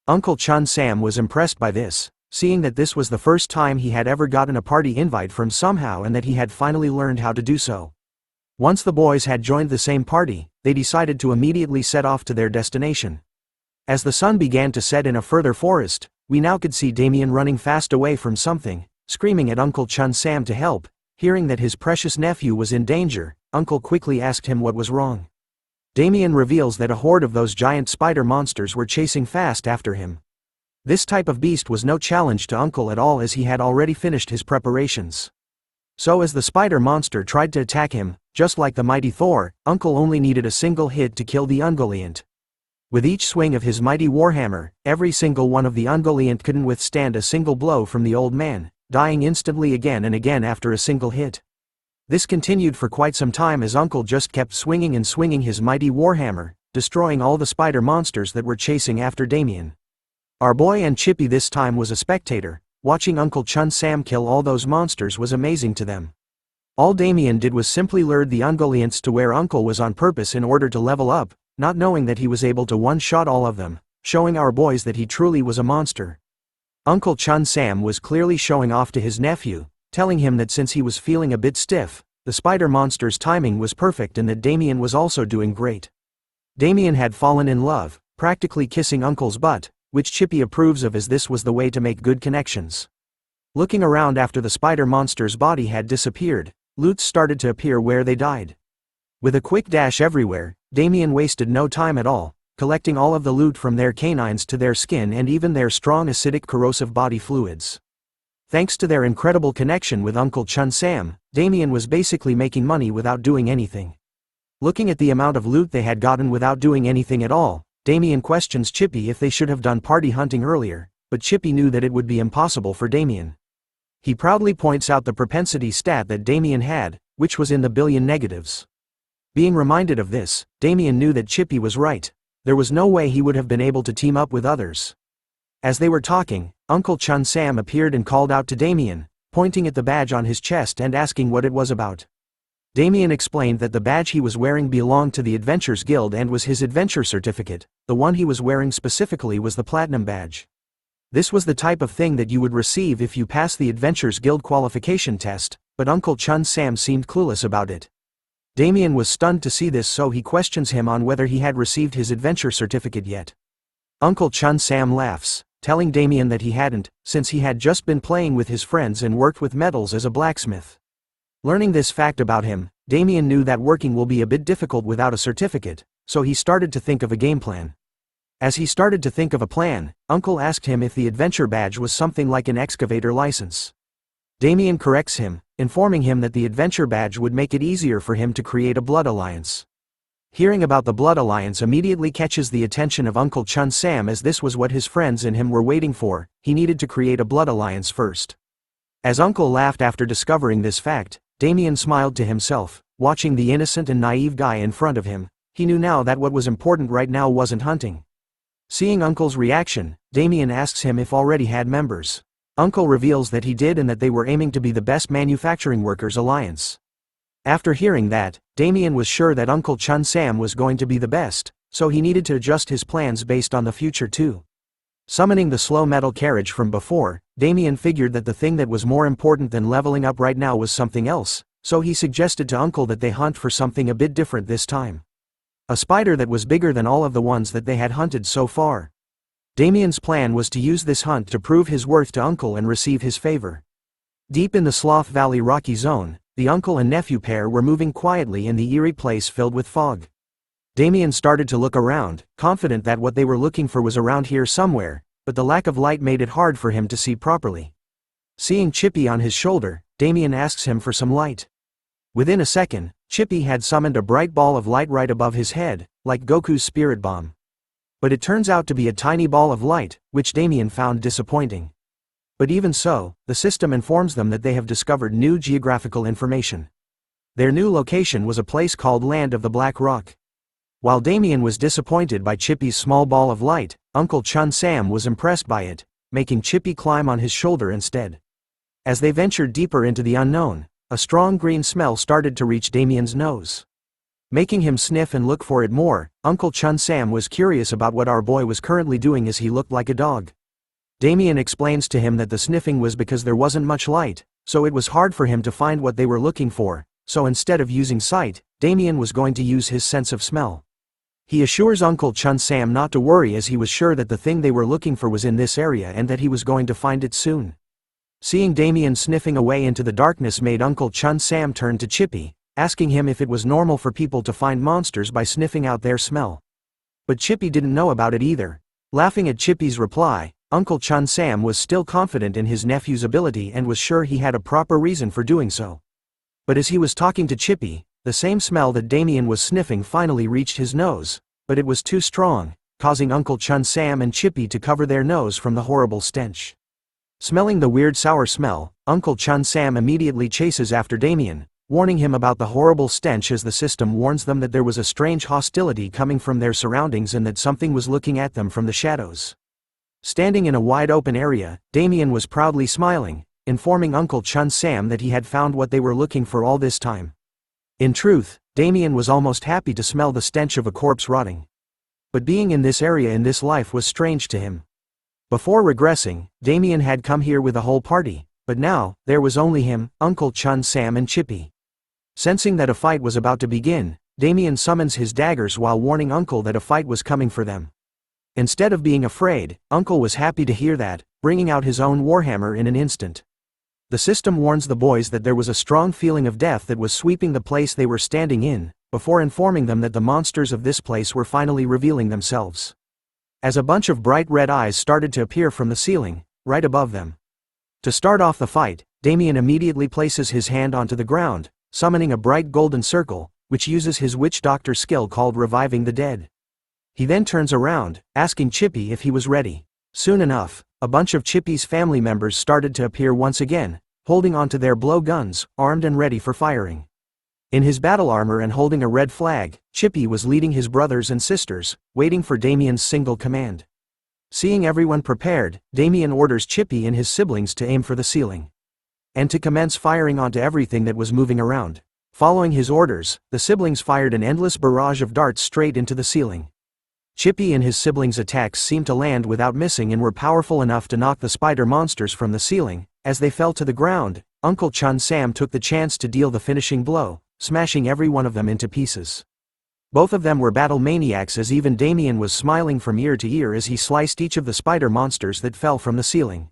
Uncle Chun Sam was impressed by this, seeing that this was the first time he had ever gotten a party invite from somehow and that he had finally learned how to do so. Once the boys had joined the same party, they decided to immediately set off to their destination. As the sun began to set in a further forest, we now could see Damien running fast away from something, screaming at Uncle Chun Sam to help. Hearing that his precious nephew was in danger, Uncle quickly asked him what was wrong. Damien reveals that a horde of those giant spider monsters were chasing fast after him. This type of beast was no challenge to Uncle at all, as he had already finished his preparations. So as the spider monster tried to attack him, just like the mighty Thor, Uncle only needed a single hit to kill the Ungoliant. With each swing of his mighty warhammer, every single one of the Ungoliant couldn't withstand a single blow from the old man, dying instantly again and again after a single hit. This continued for quite some time as Uncle just kept swinging and swinging his mighty warhammer, destroying all the spider monsters that were chasing after Damien. Our boy and Chippy this time was a spectator. Watching Uncle Chun Sam kill all those monsters was amazing to them. All Damien did was simply lure the Ungoliants to where Uncle was on purpose in order to level up, not knowing that he was able to one-shot all of them, showing our boys that he truly was a monster. Uncle Chun Sam was clearly showing off to his nephew, telling him that since he was feeling a bit stiff, the spider monster's timing was perfect and that Damien was also doing great. Damien had fallen in love, practically kissing Uncle's butt, which Chippy approves of, as this was the way to make good connections. Looking around after the spider monster's body had disappeared, loot started to appear where they died. With a quick dash everywhere, Damien wasted no time at all, collecting all of the loot from their canines to their skin and even their strong acidic corrosive body fluids. Thanks to their incredible connection with Uncle Chun Sam, Damien was basically making money without doing anything. Looking at the amount of loot they had gotten without doing anything at all, Damien questions Chippy if they should have done party hunting earlier, but Chippy knew that it would be impossible for Damien. He proudly points out the propensity stat that Damien had, which was in the billion negatives. Being reminded of this, Damien knew that Chippy was right. There was no way he would have been able to team up with others. As they were talking, Uncle Chun Sam appeared and called out to Damien, pointing at the badge on his chest and asking what it was about. Damien explained that the badge he was wearing belonged to the Adventures Guild and was his adventure certificate. The one he was wearing specifically was the Platinum badge. This was the type of thing that you would receive if you passed the Adventures Guild qualification test, but Uncle Chun Sam seemed clueless about it. Damien was stunned to see this, so he questions him on whether he had received his adventure certificate yet. Uncle Chun Sam laughs, telling Damien that he hadn't, since he had just been playing with his friends and worked with metals as a blacksmith. Learning this fact about him, Damien knew that working will be a bit difficult without a certificate, so he started to think of a game plan. As he started to think of a plan, Uncle asked him if the adventure badge was something like an excavator license. Damien corrects him, informing him that the adventure badge would make it easier for him to create a blood alliance. Hearing about the blood alliance immediately catches the attention of Uncle Chun Sam, as this was what his friends and him were waiting for. He needed to create a blood alliance first. As Uncle laughed after discovering this fact, Damien smiled to himself, watching the innocent and naive guy in front of him. He knew now that what was important right now wasn't hunting. Seeing Uncle's reaction, Damien asks him if already had members. Uncle reveals that he did and that they were aiming to be the best manufacturing workers alliance. After hearing that, Damien was sure that Uncle Chun Sam was going to be the best, so he needed to adjust his plans based on the future too. Summoning the slow metal carriage from before, Damien figured that the thing that was more important than leveling up right now was something else, so he suggested to Uncle that they hunt for something a bit different this time. A spider that was bigger than all of the ones that they had hunted so far. Damien's plan was to use this hunt to prove his worth to Uncle and receive his favor. Deep in the Sloth Valley rocky zone, the uncle and nephew pair were moving quietly in the eerie place filled with fog. Damien started to look around, confident that what they were looking for was around here somewhere, but the lack of light made it hard for him to see properly. Seeing Chippy on his shoulder, Damien asks him for some light. Within a second, Chippy had summoned a bright ball of light right above his head, like Goku's spirit bomb. But it turns out to be a tiny ball of light, which Damien found disappointing. But even so, the system informs them that they have discovered new geographical information. Their new location was a place called Land of the Black Rock. While Damien was disappointed by Chippy's small ball of light, Uncle Chun Sam was impressed by it, making Chippy climb on his shoulder instead. As they ventured deeper into the unknown, a strong green smell started to reach Damien's nose. Making him sniff and look for it more, Uncle Chun Sam was curious about what our boy was currently doing, as he looked like a dog. Damien explains to him that the sniffing was because there wasn't much light, so it was hard for him to find what they were looking for, so instead of using sight, Damien was going to use his sense of smell. He assures Uncle Chun Sam not to worry, as he was sure that the thing they were looking for was in this area and that he was going to find it soon. Seeing Damien sniffing away into the darkness made Uncle Chun Sam turn to Chippy, asking him if it was normal for people to find monsters by sniffing out their smell. But Chippy didn't know about it either. Laughing at Chippy's reply, Uncle Chun Sam was still confident in his nephew's ability and was sure he had a proper reason for doing so. But as he was talking to Chippy, the same smell that Damien was sniffing finally reached his nose, but it was too strong, causing Uncle Chun Sam and Chippy to cover their nose from the horrible stench. Smelling the weird sour smell, Uncle Chun Sam immediately chases after Damien, warning him about the horrible stench, as the system warns them that there was a strange hostility coming from their surroundings and that something was looking at them from the shadows. Standing in a wide open area, Damien was proudly smiling, informing Uncle Chun Sam that he had found what they were looking for all this time. In truth, Damien was almost happy to smell the stench of a corpse rotting. But being in this area in this life was strange to him. Before regressing, Damien had come here with a whole party, but now, there was only him, Uncle Chun Sam and Chippy. Sensing that a fight was about to begin, Damien summons his daggers while warning Uncle that a fight was coming for them. Instead of being afraid, Uncle was happy to hear that, bringing out his own warhammer in an instant. The system warns the boys that there was a strong feeling of death that was sweeping the place they were standing in, before informing them that the monsters of this place were finally revealing themselves. As a bunch of bright red eyes started to appear from the ceiling, right above them. To start off the fight, Damien immediately places his hand onto the ground, summoning a bright golden circle, which uses his witch doctor skill called reviving the dead. He then turns around, asking Chippy if he was ready. Soon enough, a bunch of Chippy's family members started to appear once again, holding onto their blow guns, armed and ready for firing. In his battle armor and holding a red flag, Chippy was leading his brothers and sisters, waiting for Damien's single command. Seeing everyone prepared, Damien orders Chippy and his siblings to aim for the ceiling and to commence firing onto everything that was moving around. Following his orders, the siblings fired an endless barrage of darts straight into the ceiling. Chippy and his siblings' attacks seemed to land without missing and were powerful enough to knock the spider monsters from the ceiling. As they fell to the ground, Uncle Chun Sam took the chance to deal the finishing blow, smashing every one of them into pieces. Both of them were battle maniacs, as even Damien was smiling from ear to ear as he sliced each of the spider monsters that fell from the ceiling.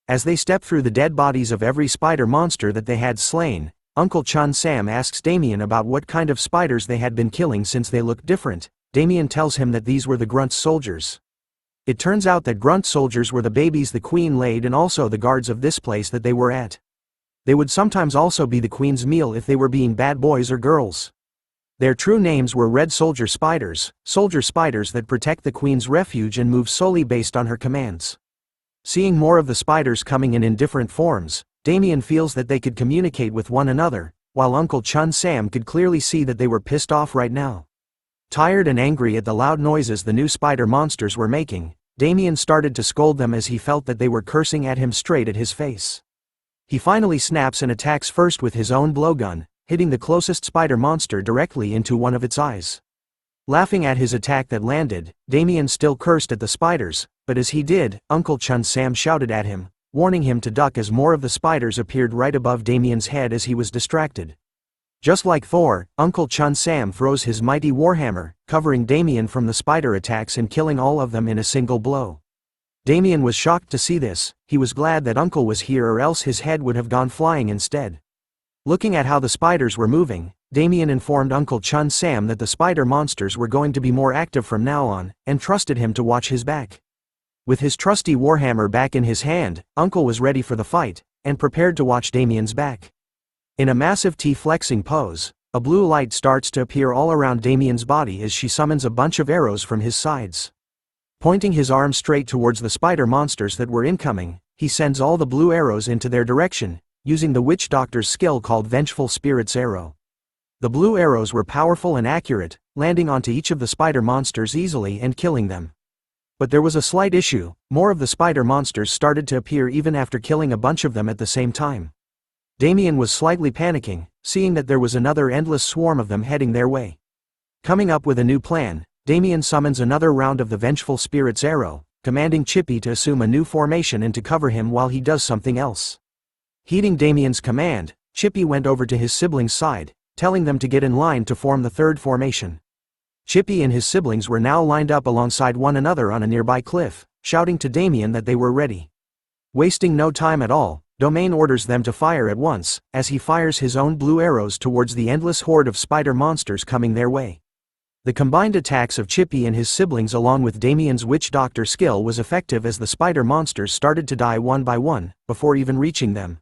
As they stepped through the dead bodies of every spider monster that they had slain, Uncle Chun Sam asks Damien about what kind of spiders they had been killing since they looked different. Damien tells him that these were the grunt soldiers. It turns out that grunt soldiers were the babies the queen laid and also the guards of this place that they were at. They would sometimes also be the queen's meal if they were being bad boys or girls. Their true names were red soldier spiders that protect the queen's refuge and move solely based on her commands. Seeing more of the spiders coming in different forms, Damien feels that they could communicate with one another, while Uncle Chun Sam could clearly see that they were pissed off right now. Tired and angry at the loud noises the new spider monsters were making, Damien started to scold them as he felt that they were cursing at him straight at his face. He finally snaps and attacks first with his own blowgun, hitting the closest spider monster directly into one of its eyes. Laughing at his attack that landed, Damien still cursed at the spiders, but as he did, Uncle Chun Sam shouted at him, warning him to duck as more of the spiders appeared right above Damien's head as he was distracted. Just like Thor, Uncle Chun Sam throws his mighty warhammer, covering Damien from the spider attacks and killing all of them in a single blow. Damien was shocked to see this. He was glad that Uncle was here, or else his head would have gone flying instead. Looking at how the spiders were moving, Damien informed Uncle Chun Sam that the spider monsters were going to be more active from now on, and trusted him to watch his back. With his trusty warhammer back in his hand, Uncle was ready for the fight, and prepared to watch Damien's back. In a massive T-flexing pose, a blue light starts to appear all around Damien's body as she summons a bunch of arrows from his sides. Pointing his arm straight towards the spider monsters that were incoming, he sends all the blue arrows into their direction, using the witch doctor's skill called Vengeful Spirit's Arrow. The blue arrows were powerful and accurate, landing onto each of the spider monsters easily and killing them. But there was a slight issue. More of the spider monsters started to appear even after killing a bunch of them at the same time. Damien was slightly panicking, seeing that there was another endless swarm of them heading their way. Coming up with a new plan, Damien summons another round of the Vengeful Spirit's Arrow, commanding Chippy to assume a new formation and to cover him while he does something else. Heeding Damien's command, Chippy went over to his siblings' side, telling them to get in line to form the third formation. Chippy and his siblings were now lined up alongside one another on a nearby cliff, shouting to Damien that they were ready. Wasting no time at all, Domain orders them to fire at once, as he fires his own blue arrows towards the endless horde of spider monsters coming their way. The combined attacks of Chippy and his siblings along with Damien's witch doctor skill was effective as the spider monsters started to die one by one, before even reaching them.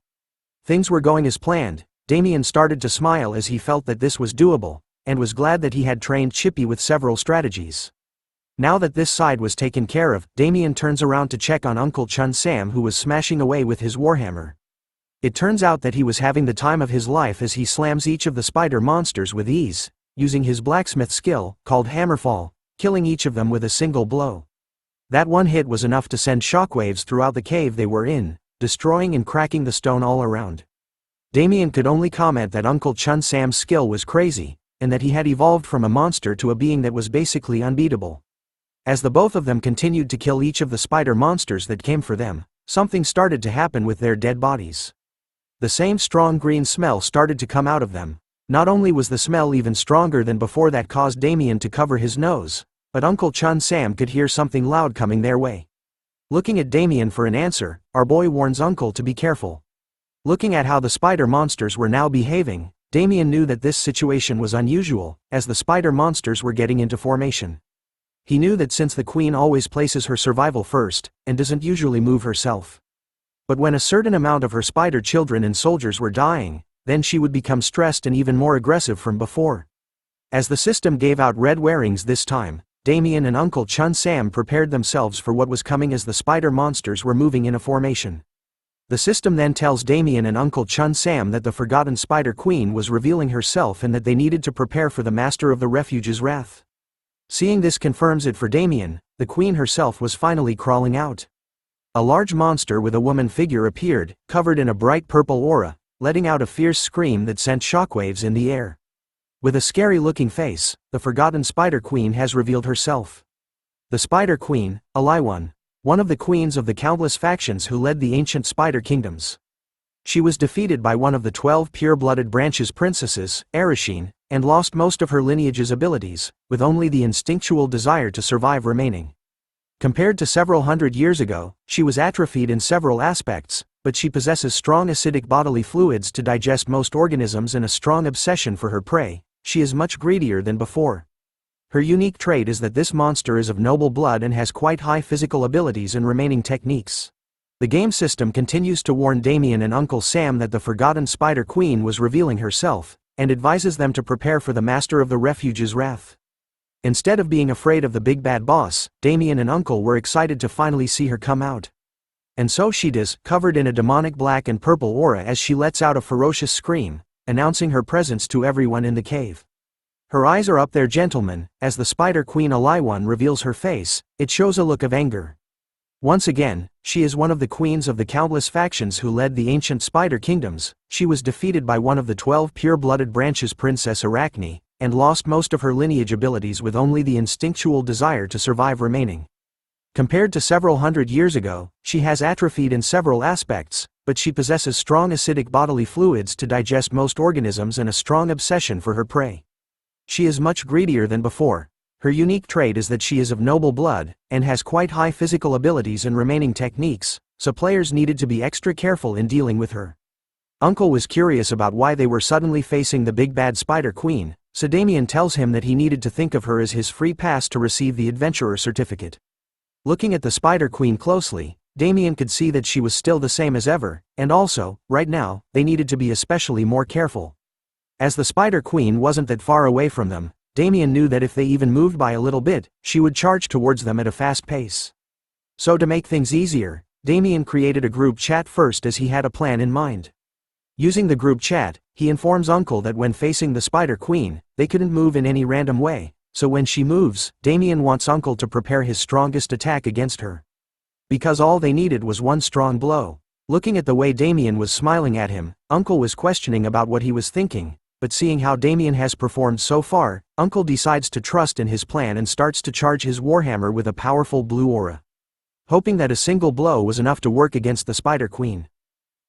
Things were going as planned. Damien started to smile as he felt that this was doable, and was glad that he had trained Chippy with several strategies. Now that this side was taken care of, Damien turns around to check on Uncle Chun Sam, who was smashing away with his warhammer. It turns out that he was having the time of his life as he slams each of the spider monsters with ease, using his blacksmith skill, called Hammerfall, killing each of them with a single blow. That one hit was enough to send shockwaves throughout the cave they were in, destroying and cracking the stone all around. Damien could only comment that Uncle Chun Sam's skill was crazy, and that he had evolved from a monster to a being that was basically unbeatable. As the both of them continued to kill each of the spider monsters that came for them, something started to happen with their dead bodies. The same strong green smell started to come out of them. Not only was the smell even stronger than before that caused Damien to cover his nose, but Uncle Chun Sam could hear something loud coming their way. Looking at Damien for an answer, our boy warns Uncle to be careful. Looking at how the spider monsters were now behaving, Damien knew that this situation was unusual, as the spider monsters were getting into formation. He knew that since the queen always places her survival first, and doesn't usually move herself, But when a certain amount of her spider children and soldiers were dying, then she would become stressed and even more aggressive from before. As the system gave out red warnings this time, Damien and Uncle Chun Sam prepared themselves for what was coming as the spider monsters were moving in a formation. The system then tells Damien and Uncle Chun Sam that the Forgotten Spider Queen was revealing herself and that they needed to prepare for the Master of the Refuge's wrath. Seeing this confirms it for Damien, the Queen herself was finally crawling out. A large monster with a woman figure appeared, covered in a bright purple aura, letting out a fierce scream that sent shockwaves in the air. With a scary-looking face, the Forgotten Spider Queen has revealed herself. The Spider Queen, Aliwan, one of the queens of the countless factions who led the ancient spider kingdoms. She was defeated by one of the 12 pure-blooded branches princesses, Arashine, and lost most of her lineage's abilities, with only the instinctual desire to survive remaining. Compared to several hundred years ago, she was atrophied in several aspects, but she possesses strong acidic bodily fluids to digest most organisms and a strong obsession for her prey. She is much greedier than before. Her unique trait is that this monster is of noble blood and has quite high physical abilities and remaining techniques. The game system continues to warn Damien and Uncle Sam that the Forgotten Spider Queen was revealing herself, and advises them to prepare for the Master of the Refuge's wrath. Instead of being afraid of the big bad boss, Damien and Uncle were excited to finally see her come out. And so she does, covered in a demonic black and purple aura as she lets out a ferocious scream, announcing her presence to everyone in the cave. Her eyes are up there, gentlemen. As the Spider Queen Aliwan reveals her face, it shows a look of anger. Once again, she is one of the queens of the countless factions who led the ancient spider kingdoms. She was defeated by one of the 12 pure-blooded branches, Princess Arachne, and lost most of her lineage abilities with only the instinctual desire to survive remaining. Compared to several hundred years ago, she has atrophied in several aspects, but she possesses strong acidic bodily fluids to digest most organisms and a strong obsession for her prey. She is much greedier than before. Her unique trait is that she is of noble blood, and has quite high physical abilities and remaining techniques, so players needed to be extra careful in dealing with her. Uncle was curious about why they were suddenly facing the big bad Spider Queen, so Damien tells him that he needed to think of her as his free pass to receive the Adventurer certificate. Looking at the Spider Queen closely, Damien could see that she was still the same as ever, and also, right now, they needed to be especially more careful. As the Spider Queen wasn't that far away from them, Damien knew that if they even moved by a little bit, she would charge towards them at a fast pace. So to make things easier, Damien created a group chat first as he had a plan in mind. Using the group chat, he informs Uncle that when facing the Spider Queen, they couldn't move in any random way, so when she moves, Damien wants Uncle to prepare his strongest attack against her. Because all they needed was one strong blow. Looking at the way Damien was smiling at him, Uncle was questioning about what he was thinking, but seeing how Damien has performed so far, Uncle decides to trust in his plan and starts to charge his warhammer with a powerful blue aura, hoping that a single blow was enough to work against the Spider Queen.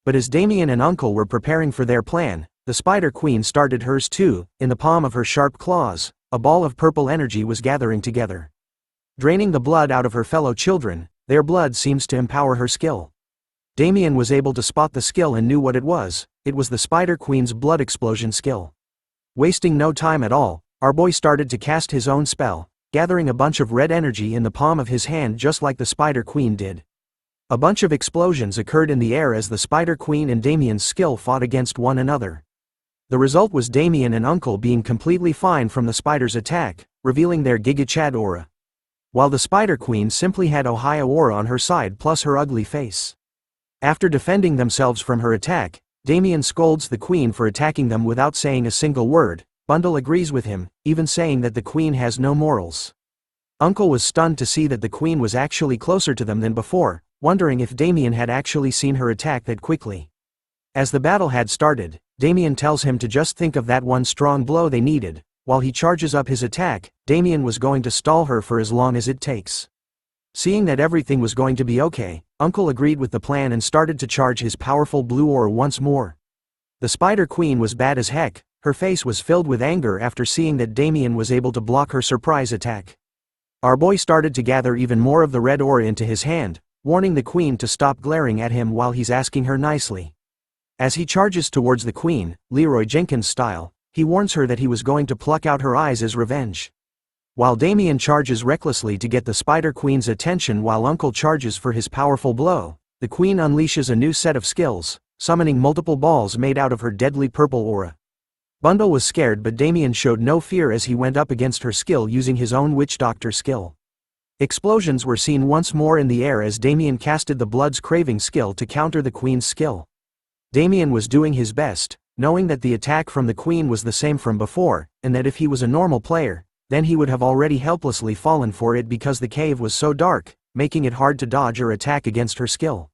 But as Damien and Uncle were preparing for their plan, the Spider Queen started hers too. In the palm of her sharp claws, a ball of purple energy was gathering together. Draining the blood out of her fellow children, their blood seems to empower her skill. Damien was able to spot the skill and knew what it was the Spider Queen's blood explosion skill. Wasting no time at all, our boy started to cast his own spell, gathering a bunch of red energy in the palm of his hand just like the Spider Queen did. A bunch of explosions occurred in the air as the Spider Queen and Damien's skill fought against one another. The result was Damien and Uncle being completely fine from the spider's attack, revealing their Giga Chad aura, while the Spider Queen simply had Ohio aura on her side plus her ugly face. After defending themselves from her attack, Damien scolds the Queen for attacking them without saying a single word. Bundle agrees with him, even saying that the Queen has no morals. Uncle was stunned to see that the Queen was actually closer to them than before, wondering if Damien had actually seen her attack that quickly. As the battle had started, Damien tells him to just think of that one strong blow they needed. While he charges up his attack, Damien was going to stall her for as long as it takes. Seeing that everything was going to be okay, Uncle agreed with the plan and started to charge his powerful blue aura once more. The Spider Queen was bad as heck. Her face was filled with anger after seeing that Damien was able to block her surprise attack. Our boy started to gather even more of the red aura into his hand, warning the Queen to stop glaring at him while he's asking her nicely. As he charges towards the Queen, Leroy Jenkins style, he warns her that he was going to pluck out her eyes as revenge. While Damien charges recklessly to get the Spider Queen's attention while Uncle charges for his powerful blow, the queen unleashes a new set of skills, summoning multiple balls made out of her deadly purple aura. Bundle was scared, but Damien showed no fear as he went up against her skill using his own witch doctor skill. Explosions were seen once more in the air as Damien casted the blood's craving skill to counter the queen's skill. Damien was doing his best, knowing that the attack from the queen was the same from before, and that if he was a normal player, then he would have already helplessly fallen for it because the cave was so dark, making it hard to dodge or attack against her skill.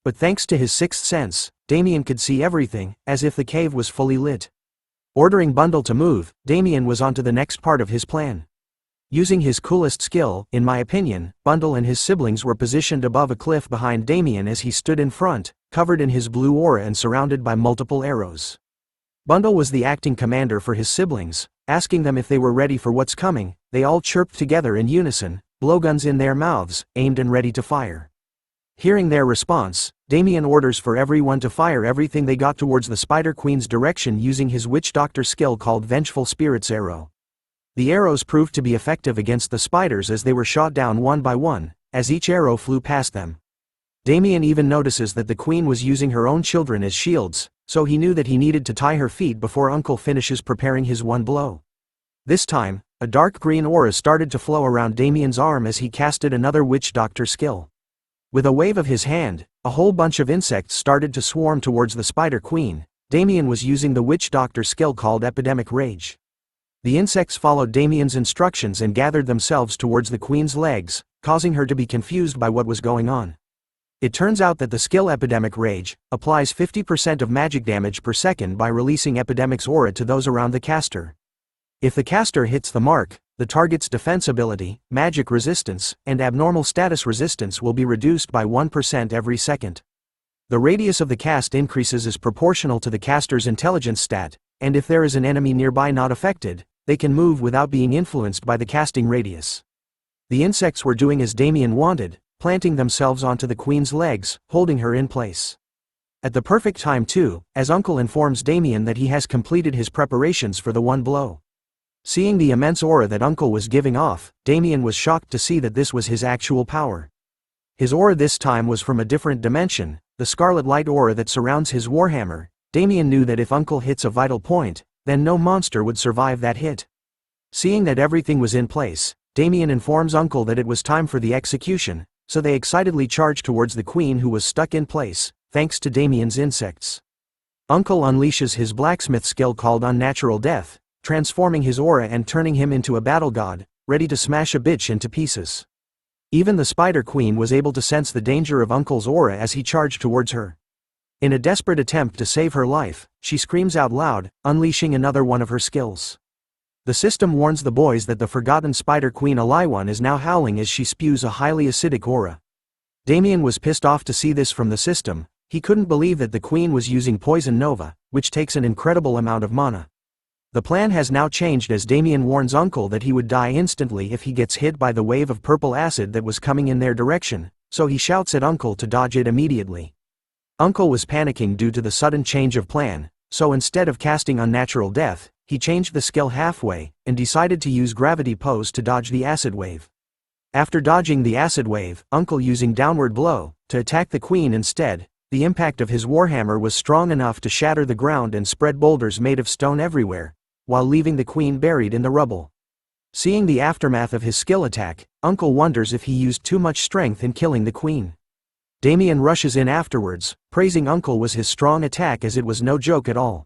But thanks to his sixth sense, Damien could see everything, as if the cave was fully lit. Ordering Bundle to move, Damien was on to the next part of his plan. Using his coolest skill, in my opinion, Bundle and his siblings were positioned above a cliff behind Damien as he stood in front, covered in his blue aura and surrounded by multiple arrows. Bundle was the acting commander for his siblings, asking them if they were ready for what's coming. They all chirped together in unison, blowguns in their mouths, aimed and ready to fire. Hearing their response, Damien orders for everyone to fire everything they got towards the Spider Queen's direction using his witch doctor skill called Vengeful Spirit's Arrow. The arrows proved to be effective against the spiders as they were shot down one by one, as each arrow flew past them. Damien even notices that the queen was using her own children as shields, so he knew that he needed to tie her feet before Uncle finishes preparing his one blow. This time, a dark green aura started to flow around Damien's arm as he casted another witch doctor skill. With a wave of his hand, a whole bunch of insects started to swarm towards the Spider Queen. Damien was using the witch doctor skill called Epidemic Rage. The insects followed Damien's instructions and gathered themselves towards the queen's legs, causing her to be confused by what was going on. It turns out that the skill Epidemic Rage applies 50% of magic damage per second by releasing Epidemic's aura to those around the caster. If the caster hits the mark, the target's defense ability, magic resistance, and abnormal status resistance will be reduced by 1% every second. The radius of the cast increases is proportional to the caster's intelligence stat, and if there is an enemy nearby not affected, they can move without being influenced by the casting radius. The insects were doing as Damien wanted, planting themselves onto the queen's legs, holding her in place. At the perfect time too, as Uncle informs Damien that he has completed his preparations for the one blow. Seeing the immense aura that Uncle was giving off, Damien was shocked to see that this was his actual power. His aura this time was from a different dimension, the scarlet light aura that surrounds his warhammer. Damien knew that if Uncle hits a vital point, then no monster would survive that hit. Seeing that everything was in place, Damien informs Uncle that it was time for the execution, so they excitedly charge towards the queen who was stuck in place, thanks to Damien's insects. Uncle unleashes his blacksmith skill called Unnatural Death, transforming his aura and turning him into a battle god, ready to smash a bitch into pieces. Even the Spider Queen was able to sense the danger of Uncle's aura as he charged towards her. In a desperate attempt to save her life, she screams out loud, unleashing another one of her skills. The system warns the boys that the forgotten Spider Queen Aliwan is now howling as she spews a highly acidic aura. Damien was pissed off to see this from the system. He couldn't believe that the queen was using Poison Nova, which takes an incredible amount of mana. The plan has now changed as Damien warns Uncle that he would die instantly if he gets hit by the wave of purple acid that was coming in their direction, so he shouts at Uncle to dodge it immediately. Uncle was panicking due to the sudden change of plan, so instead of casting Unnatural Death, he changed the skill halfway, and decided to use Gravity Pose to dodge the acid wave. After dodging the acid wave, Uncle using Downward Blow, to attack the queen instead. The impact of his warhammer was strong enough to shatter the ground and spread boulders made of stone everywhere, while leaving the queen buried in the rubble. Seeing the aftermath of his skill attack, Uncle wonders if he used too much strength in killing the queen. Damien rushes in afterwards, praising Uncle was his strong attack as it was no joke at all.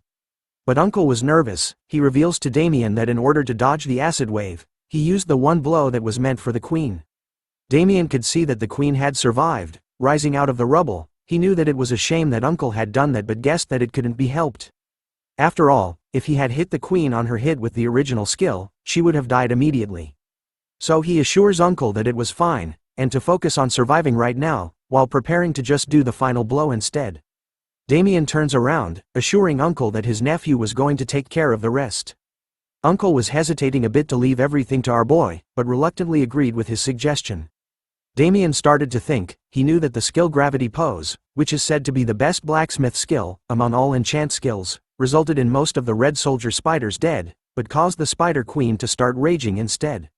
But Uncle was nervous. He reveals to Damien that in order to dodge the acid wave, he used the one blow that was meant for the queen. Damien could see that the queen had survived, rising out of the rubble. He knew that it was a shame that Uncle had done that but guessed that it couldn't be helped. After all, if he had hit the queen on her hit with the original skill, she would have died immediately. So he assures Uncle that it was fine, and to focus on surviving right now, while preparing to just do the final blow instead. Damien turns around, assuring Uncle that his nephew was going to take care of the rest. Uncle was hesitating a bit to leave everything to our boy, but reluctantly agreed with his suggestion. Damien started to think. He knew that the skill Gravity Pose, which is said to be the best blacksmith skill among all enchant skills, resulted in most of the Red Soldier spiders dead, but caused the Spider Queen to start raging instead.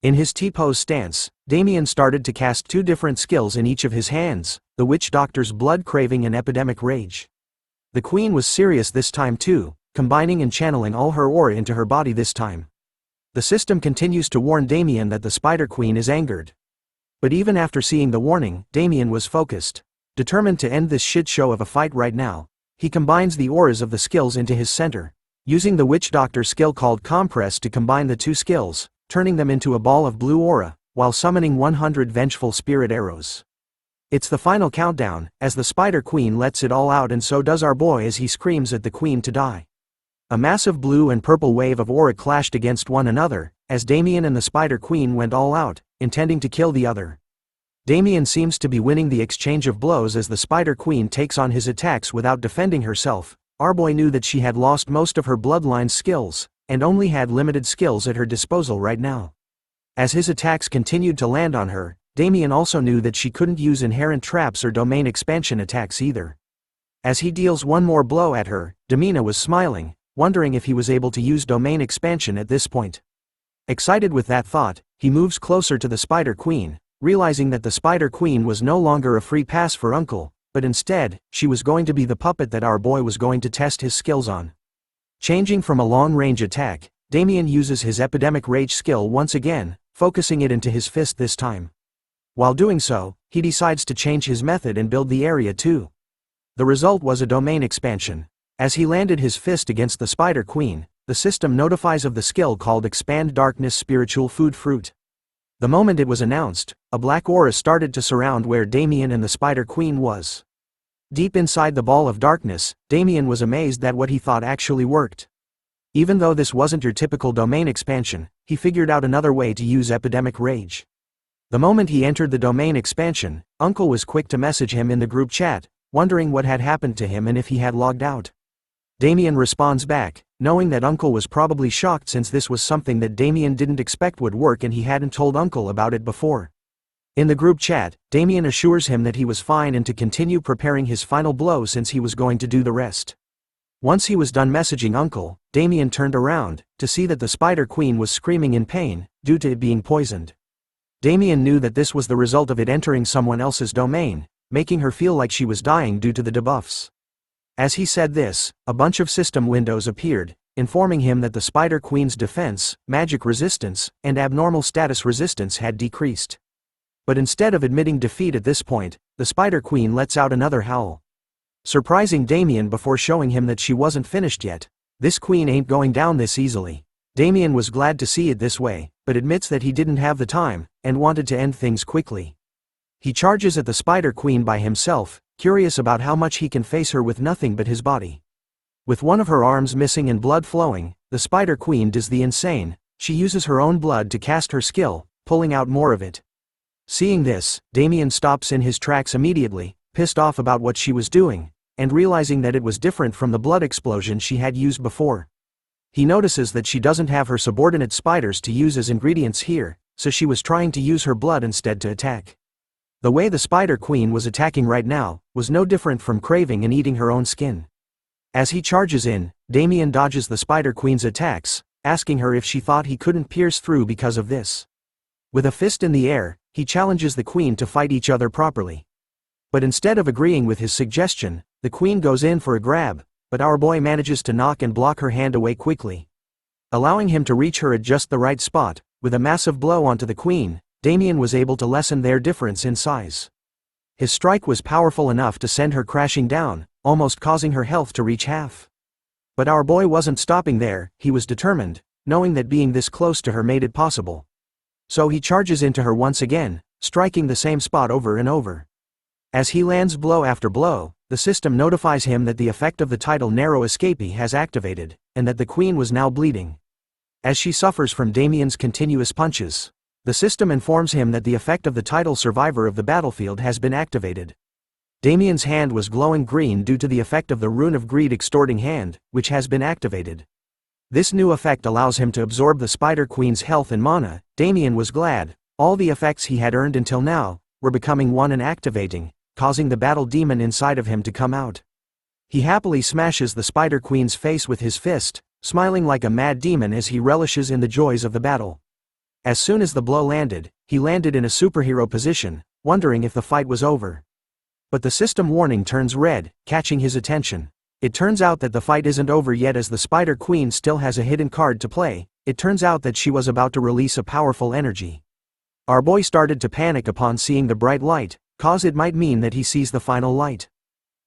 In his T-pose stance, Damien started to cast 2 different skills in each of his hands, the Witch Doctor's Blood Craving and Epidemic Rage. The Queen was serious this time too, combining and channeling all her aura into her body this time. The system continues to warn Damien that the Spider Queen is angered. But even after seeing the warning, Damien was focused. Determined to end this shit show of a fight right now, he combines the auras of the skills into his center, using the Witch Doctor skill called Compress to combine the 2 skills, turning them into a ball of blue aura, while summoning 100 vengeful spirit arrows. It's the final countdown, as the Spider Queen lets it all out, and so does our boy as he screams at the Queen to die. A massive blue and purple wave of aura clashed against one another, as Damien and the Spider Queen went all out, intending to kill the other. Damien seems to be winning the exchange of blows as the Spider Queen takes on his attacks without defending herself. Our boy knew that she had lost most of her bloodline skills, and only had limited skills at her disposal right now. As his attacks continued to land on her, Damien also knew that she couldn't use inherent traps or domain expansion attacks either. As he deals one more blow at her, Damina was smiling, wondering if he was able to use domain expansion at this point. Excited with that thought, he moves closer to the Spider Queen, realizing that the Spider Queen was no longer a free pass for Uncle, but instead, she was going to be the puppet that our boy was going to test his skills on. Changing from a long-range attack, Damien uses his Epidemic Rage skill once again, focusing it into his fist this time. While doing so, he decides to change his method and build the area too. The result was a domain expansion. As he landed his fist against the Spider Queen, the system notifies of the skill called Expand Darkness Spiritual Food Fruit. The moment it was announced, a black aura started to surround where Damien and the Spider Queen was. Deep inside the ball of darkness, Damien was amazed that what he thought actually worked. Even though this wasn't your typical domain expansion, he figured out another way to use Epidemic Rage. The moment he entered the domain expansion, Uncle was quick to message him in the group chat, wondering what had happened to him and if he had logged out. Damien responds back, knowing that Uncle was probably shocked since this was something that Damien didn't expect would work and he hadn't told Uncle about it before. In the group chat, Damien assures him that he was fine and to continue preparing his final blow since he was going to do the rest. Once he was done messaging Uncle, Damien turned around, to see that the Spider Queen was screaming in pain, due to it being poisoned. Damien knew that this was the result of it entering someone else's domain, making her feel like she was dying due to the debuffs. As he said this, a bunch of system windows appeared, informing him that the Spider Queen's defense, magic resistance, and abnormal status resistance had decreased. But instead of admitting defeat at this point, the Spider Queen lets out another howl, surprising Damien before showing him that she wasn't finished yet. This queen ain't going down this easily. Damien was glad to see it this way, but admits that he didn't have the time, and wanted to end things quickly. He charges at the Spider Queen by himself, curious about how much he can face her with nothing but his body. With one of her arms missing and blood flowing, the Spider Queen does the insane. She uses her own blood to cast her skill, pulling out more of it. Seeing this, Damien stops in his tracks immediately, pissed off about what she was doing, and realizing that it was different from the blood explosion she had used before. He notices that she doesn't have her subordinate spiders to use as ingredients here, so she was trying to use her blood instead to attack. The way the Spider Queen was attacking right now, was no different from craving and eating her own skin. As he charges in, Damien dodges the Spider Queen's attacks, asking her if she thought he couldn't pierce through because of this. With a fist in the air, he challenges the Queen to fight each other properly. But instead of agreeing with his suggestion, the Queen goes in for a grab, but our boy manages to knock and block her hand away quickly, allowing him to reach her at just the right spot. With a massive blow onto the Queen, Damien was able to lessen their difference in size. His strike was powerful enough to send her crashing down, almost causing her health to reach half. But our boy wasn't stopping there. He was determined, knowing that being this close to her made it possible. So he charges into her once again, striking the same spot over and over. As he lands blow after blow, the system notifies him that the effect of the title Narrow Escapee has activated, and that the Queen was now bleeding. As she suffers from Damien's continuous punches, the system informs him that the effect of the title Survivor of the Battlefield has been activated. Damien's hand was glowing green due to the effect of the Rune of Greed Extorting Hand, which has been activated. This new effect allows him to absorb the Spider Queen's health and mana. Damien was glad. All the effects he had earned until now were becoming one and activating, causing the battle demon inside of him to come out. He happily smashes the Spider Queen's face with his fist, smiling like a mad demon as he relishes in the joys of the battle. As soon as the blow landed, he landed in a superhero position, wondering if the fight was over. But the system warning turns red, catching his attention. It turns out that the fight isn't over yet, as the Spider Queen still has a hidden card to play. It turns out that she was about to release a powerful energy. Our boy started to panic upon seeing the bright light, cause it might mean that he sees the final light.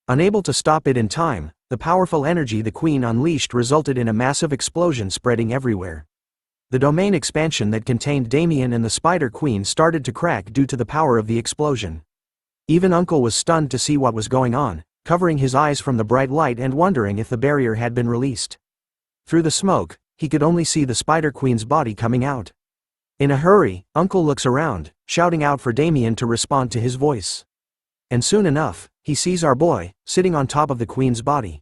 Unable to stop it in time, the powerful energy the Queen unleashed resulted in a massive explosion spreading everywhere. The domain expansion that contained Damien and the Spider Queen started to crack due to the power of the explosion. Even Uncle was stunned to see what was going on, covering his eyes from the bright light and wondering if the barrier had been released. Through the smoke, he could only see the Spider Queen's body coming out. In a hurry, Uncle looks around, shouting out for Damien to respond to his voice. And soon enough, he sees our boy, sitting on top of the Queen's body.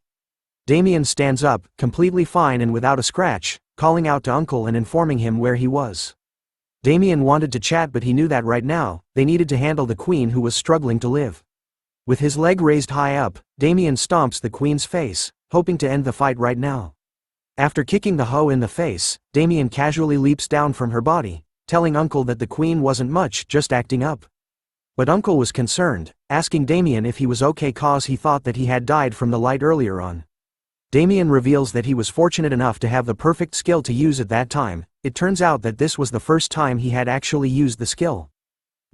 Damien stands up, completely fine and without a scratch, calling out to Uncle and informing him where he was. Damien wanted to chat, but he knew that right now, they needed to handle the Queen, who was struggling to live. With his leg raised high up, Damien stomps the Queen's face, hoping to end the fight right now. After kicking the hoe in the face, Damien casually leaps down from her body, telling Uncle that the Queen wasn't much, just acting up. But Uncle was concerned, asking Damien if he was okay cause he thought that he had died from the light earlier on. Damien reveals that he was fortunate enough to have the perfect skill to use at that time. It turns out that this was the first time he had actually used the skill.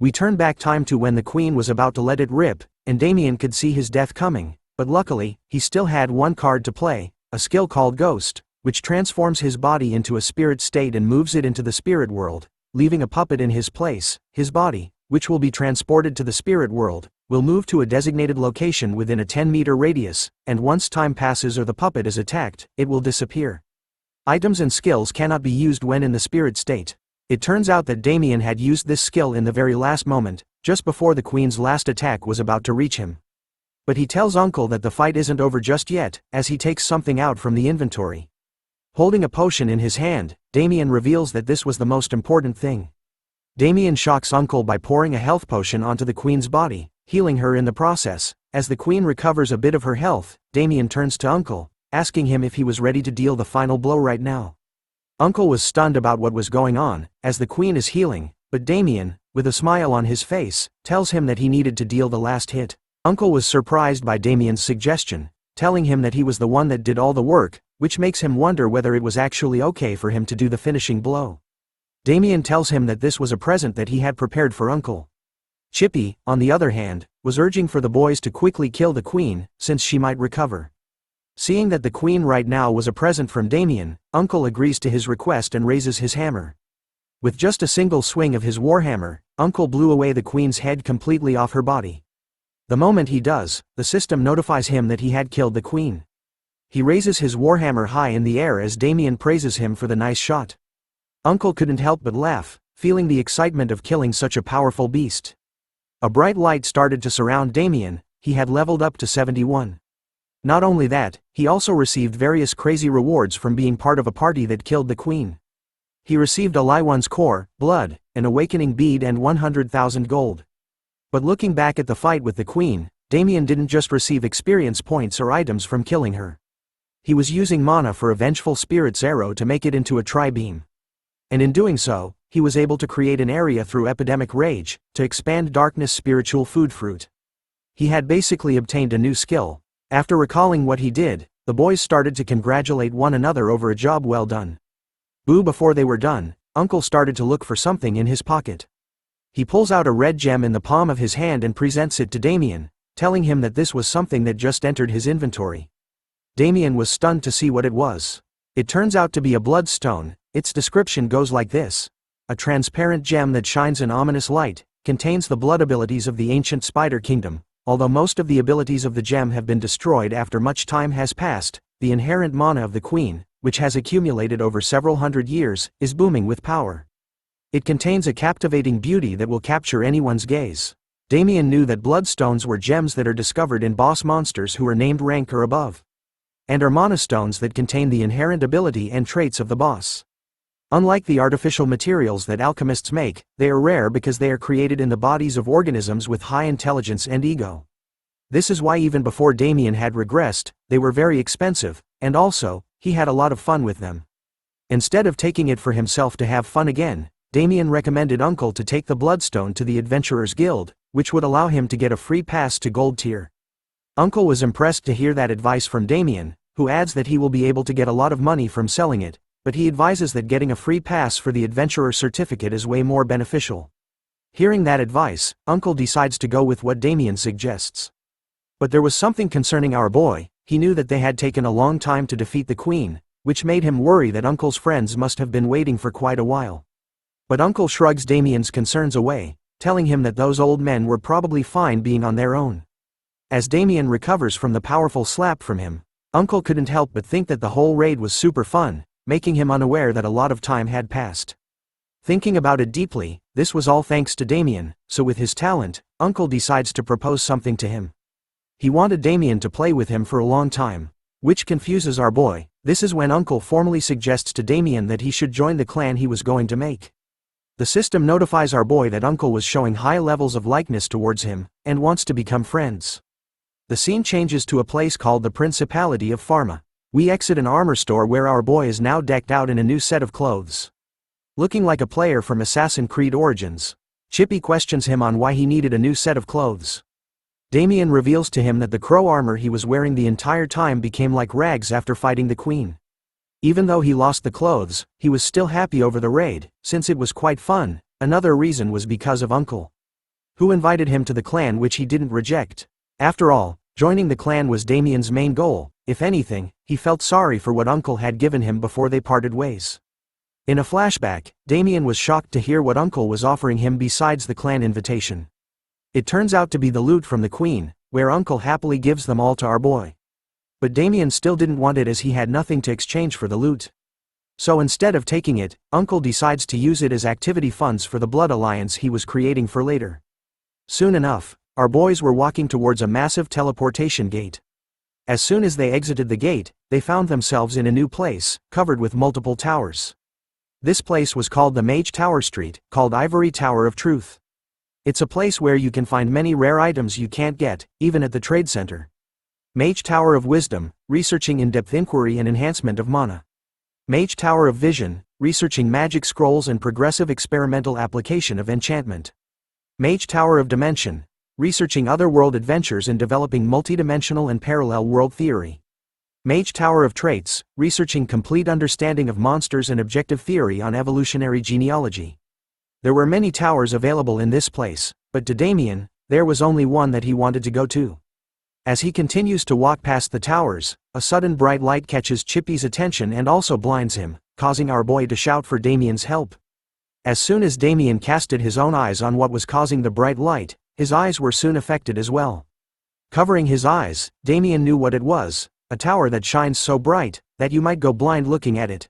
We turn back time to when the Queen was about to let it rip, and Damien could see his death coming, but luckily, he still had one card to play, a skill called Ghost, which transforms his body into a spirit state and moves it into the spirit world, leaving a puppet in his place. His body, which will be transported to the spirit world, will move to a designated location within a 10-meter radius, and once time passes or the puppet is attacked, it will disappear. Items and skills cannot be used when in the spirit state. It turns out that Damien had used this skill in the very last moment, just before the Queen's last attack was about to reach him. But he tells Uncle that the fight isn't over just yet, as he takes something out from the inventory. Holding a potion in his hand, Damien reveals that this was the most important thing. Damien shocks Uncle by pouring a health potion onto the Queen's body, healing her in the process. As the Queen recovers a bit of her health, Damien turns to Uncle, asking him if he was ready to deal the final blow right now. Uncle was stunned about what was going on, as the Queen is healing, but Damien, with a smile on his face, tells him that he needed to deal the last hit. Uncle was surprised by Damien's suggestion, telling him that he was the one that did all the work, which makes him wonder whether it was actually okay for him to do the finishing blow. Damien tells him that this was a present that he had prepared for Uncle. Chippy, on the other hand, was urging for the boys to quickly kill the Queen, since she might recover. Seeing that the Queen right now was a present from Damien, Uncle agrees to his request and raises his hammer. With just a single swing of his warhammer, Uncle blew away the Queen's head completely off her body. The moment he does, the system notifies him that he had killed the Queen. He raises his warhammer high in the air as Damien praises him for the nice shot. Uncle couldn't help but laugh, feeling the excitement of killing such a powerful beast. A bright light started to surround Damien. He had leveled up to 71. Not only that, he also received various crazy rewards from being part of a party that killed the Queen. He received a Lion's core, blood, an awakening bead and 100,000 gold. But looking back at the fight with the Queen, Damien didn't just receive experience points or items from killing her. He was using mana for a vengeful spirit's arrow to make it into a tri-beam. And in doing so, he was able to create an area through epidemic rage, to expand darkness spiritual food fruit. He had basically obtained a new skill. After recalling what he did, the boys started to congratulate one another over a job well done. Before they were done, Uncle started to look for something in his pocket. He pulls out a red gem in the palm of his hand and presents it to Damien, telling him that this was something that just entered his inventory. Damien was stunned to see what it was. It turns out to be a bloodstone. Its description goes like this: a transparent gem that shines an ominous light, contains the blood abilities of the ancient Spider Kingdom. Although most of the abilities of the gem have been destroyed after much time has passed, the inherent mana of the Queen, which has accumulated over several hundred years, is booming with power. It contains a captivating beauty that will capture anyone's gaze. Damien knew that bloodstones were gems that are discovered in boss monsters who are named rank or above, and are mana stones that contain the inherent ability and traits of the boss. Unlike the artificial materials that alchemists make, they are rare because they are created in the bodies of organisms with high intelligence and ego. This is why even before Damien had regressed, they were very expensive, and also, he had a lot of fun with them. Instead of taking it for himself to have fun again, Damien recommended Uncle to take the Bloodstone to the Adventurers Guild, which would allow him to get a free pass to Gold Tier. Uncle was impressed to hear that advice from Damien, who adds that he will be able to get a lot of money from selling it, but he advises that getting a free pass for the Adventurer certificate is way more beneficial. Hearing that advice, Uncle decides to go with what Damien suggests. But there was something concerning our boy. He knew that they had taken a long time to defeat the Queen, which made him worry that Uncle's friends must have been waiting for quite a while. But Uncle shrugs Damien's concerns away, telling him that those old men were probably fine being on their own. As Damien recovers from the powerful slap from him, Uncle couldn't help but think that the whole raid was super fun, making him unaware that a lot of time had passed. Thinking about it deeply, this was all thanks to Damien, so with his talent, Uncle decides to propose something to him. He wanted Damien to play with him for a long time, which confuses our boy. This is when Uncle formally suggests to Damien that he should join the clan he was going to make. The system notifies our boy that Uncle was showing high levels of likeness towards him, and wants to become friends. The scene changes to a place called the Principality of Pharma. We exit an armor store where our boy is now decked out in a new set of clothes. Looking like a player from Assassin's Creed Origins, Chippy questions him on why he needed a new set of clothes. Damien reveals to him that the crow armor he was wearing the entire time became like rags after fighting the Queen. Even though he lost the clothes, he was still happy over the raid, since it was quite fun. Another reason was because of Uncle, who invited him to the clan, which he didn't reject. After all, joining the clan was Damien's main goal. If anything, he felt sorry for what Uncle had given him before they parted ways. In a flashback, Damien was shocked to hear what Uncle was offering him besides the clan invitation. It turns out to be the loot from the Queen, where Uncle happily gives them all to our boy. But Damien still didn't want it as he had nothing to exchange for the loot. So instead of taking it, Uncle decides to use it as activity funds for the Blood Alliance he was creating for later. Soon enough, our boys were walking towards a massive teleportation gate. As soon as they exited the gate, they found themselves in a new place, covered with multiple towers. This place was called the Mage Tower Street, called Ivory Tower of Truth. It's a place where you can find many rare items you can't get, even at the trade center. Mage Tower of Wisdom, researching in-depth inquiry and enhancement of mana. Mage Tower of Vision, researching magic scrolls and progressive experimental application of enchantment. Mage Tower of Dimension, researching other-world adventures and developing multidimensional and parallel world theory. Mage Tower of Traits, researching complete understanding of monsters and objective theory on evolutionary genealogy. There were many towers available in this place, but to Damien, there was only one that he wanted to go to. As he continues to walk past the towers, a sudden bright light catches Chippy's attention and also blinds him, causing our boy to shout for Damien's help. As soon as Damien casted his own eyes on what was causing the bright light, his eyes were soon affected as well. Covering his eyes, Damien knew what it was, a tower that shines so bright that you might go blind looking at it.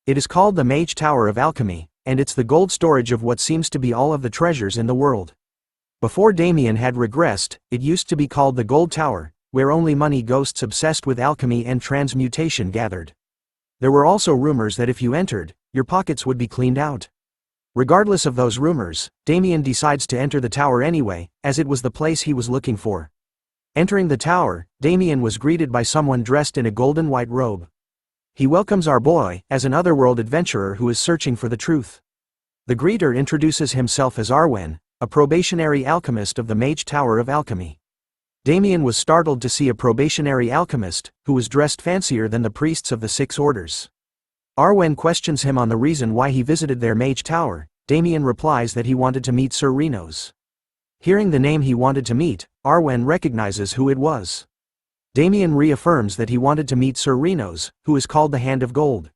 It is called the Mage Tower of Alchemy, and it's the gold storage of what seems to be all of the treasures in the world. Before Damien had regressed, it used to be called the Gold Tower, where only money ghosts obsessed with alchemy and transmutation gathered. There were also rumors that if you entered, your pockets would be cleaned out. Regardless of those rumors, Damien decides to enter the tower anyway, as it was the place he was looking for. Entering the tower, Damien was greeted by someone dressed in a golden white robe. He welcomes our boy as an otherworld adventurer who is searching for the truth. The greeter introduces himself as Arwen, a probationary alchemist of the Mage Tower of Alchemy. Damien was startled to see a probationary alchemist, who was dressed fancier than the priests of the 6 orders. Arwen questions him on the reason why he visited their Mage Tower. Damien replies that he wanted to meet Sir Renos. Hearing the name he wanted to meet, Arwen recognizes who it was. Damien reaffirms that he wanted to meet Sir Renos, who is called the Hand of Gold.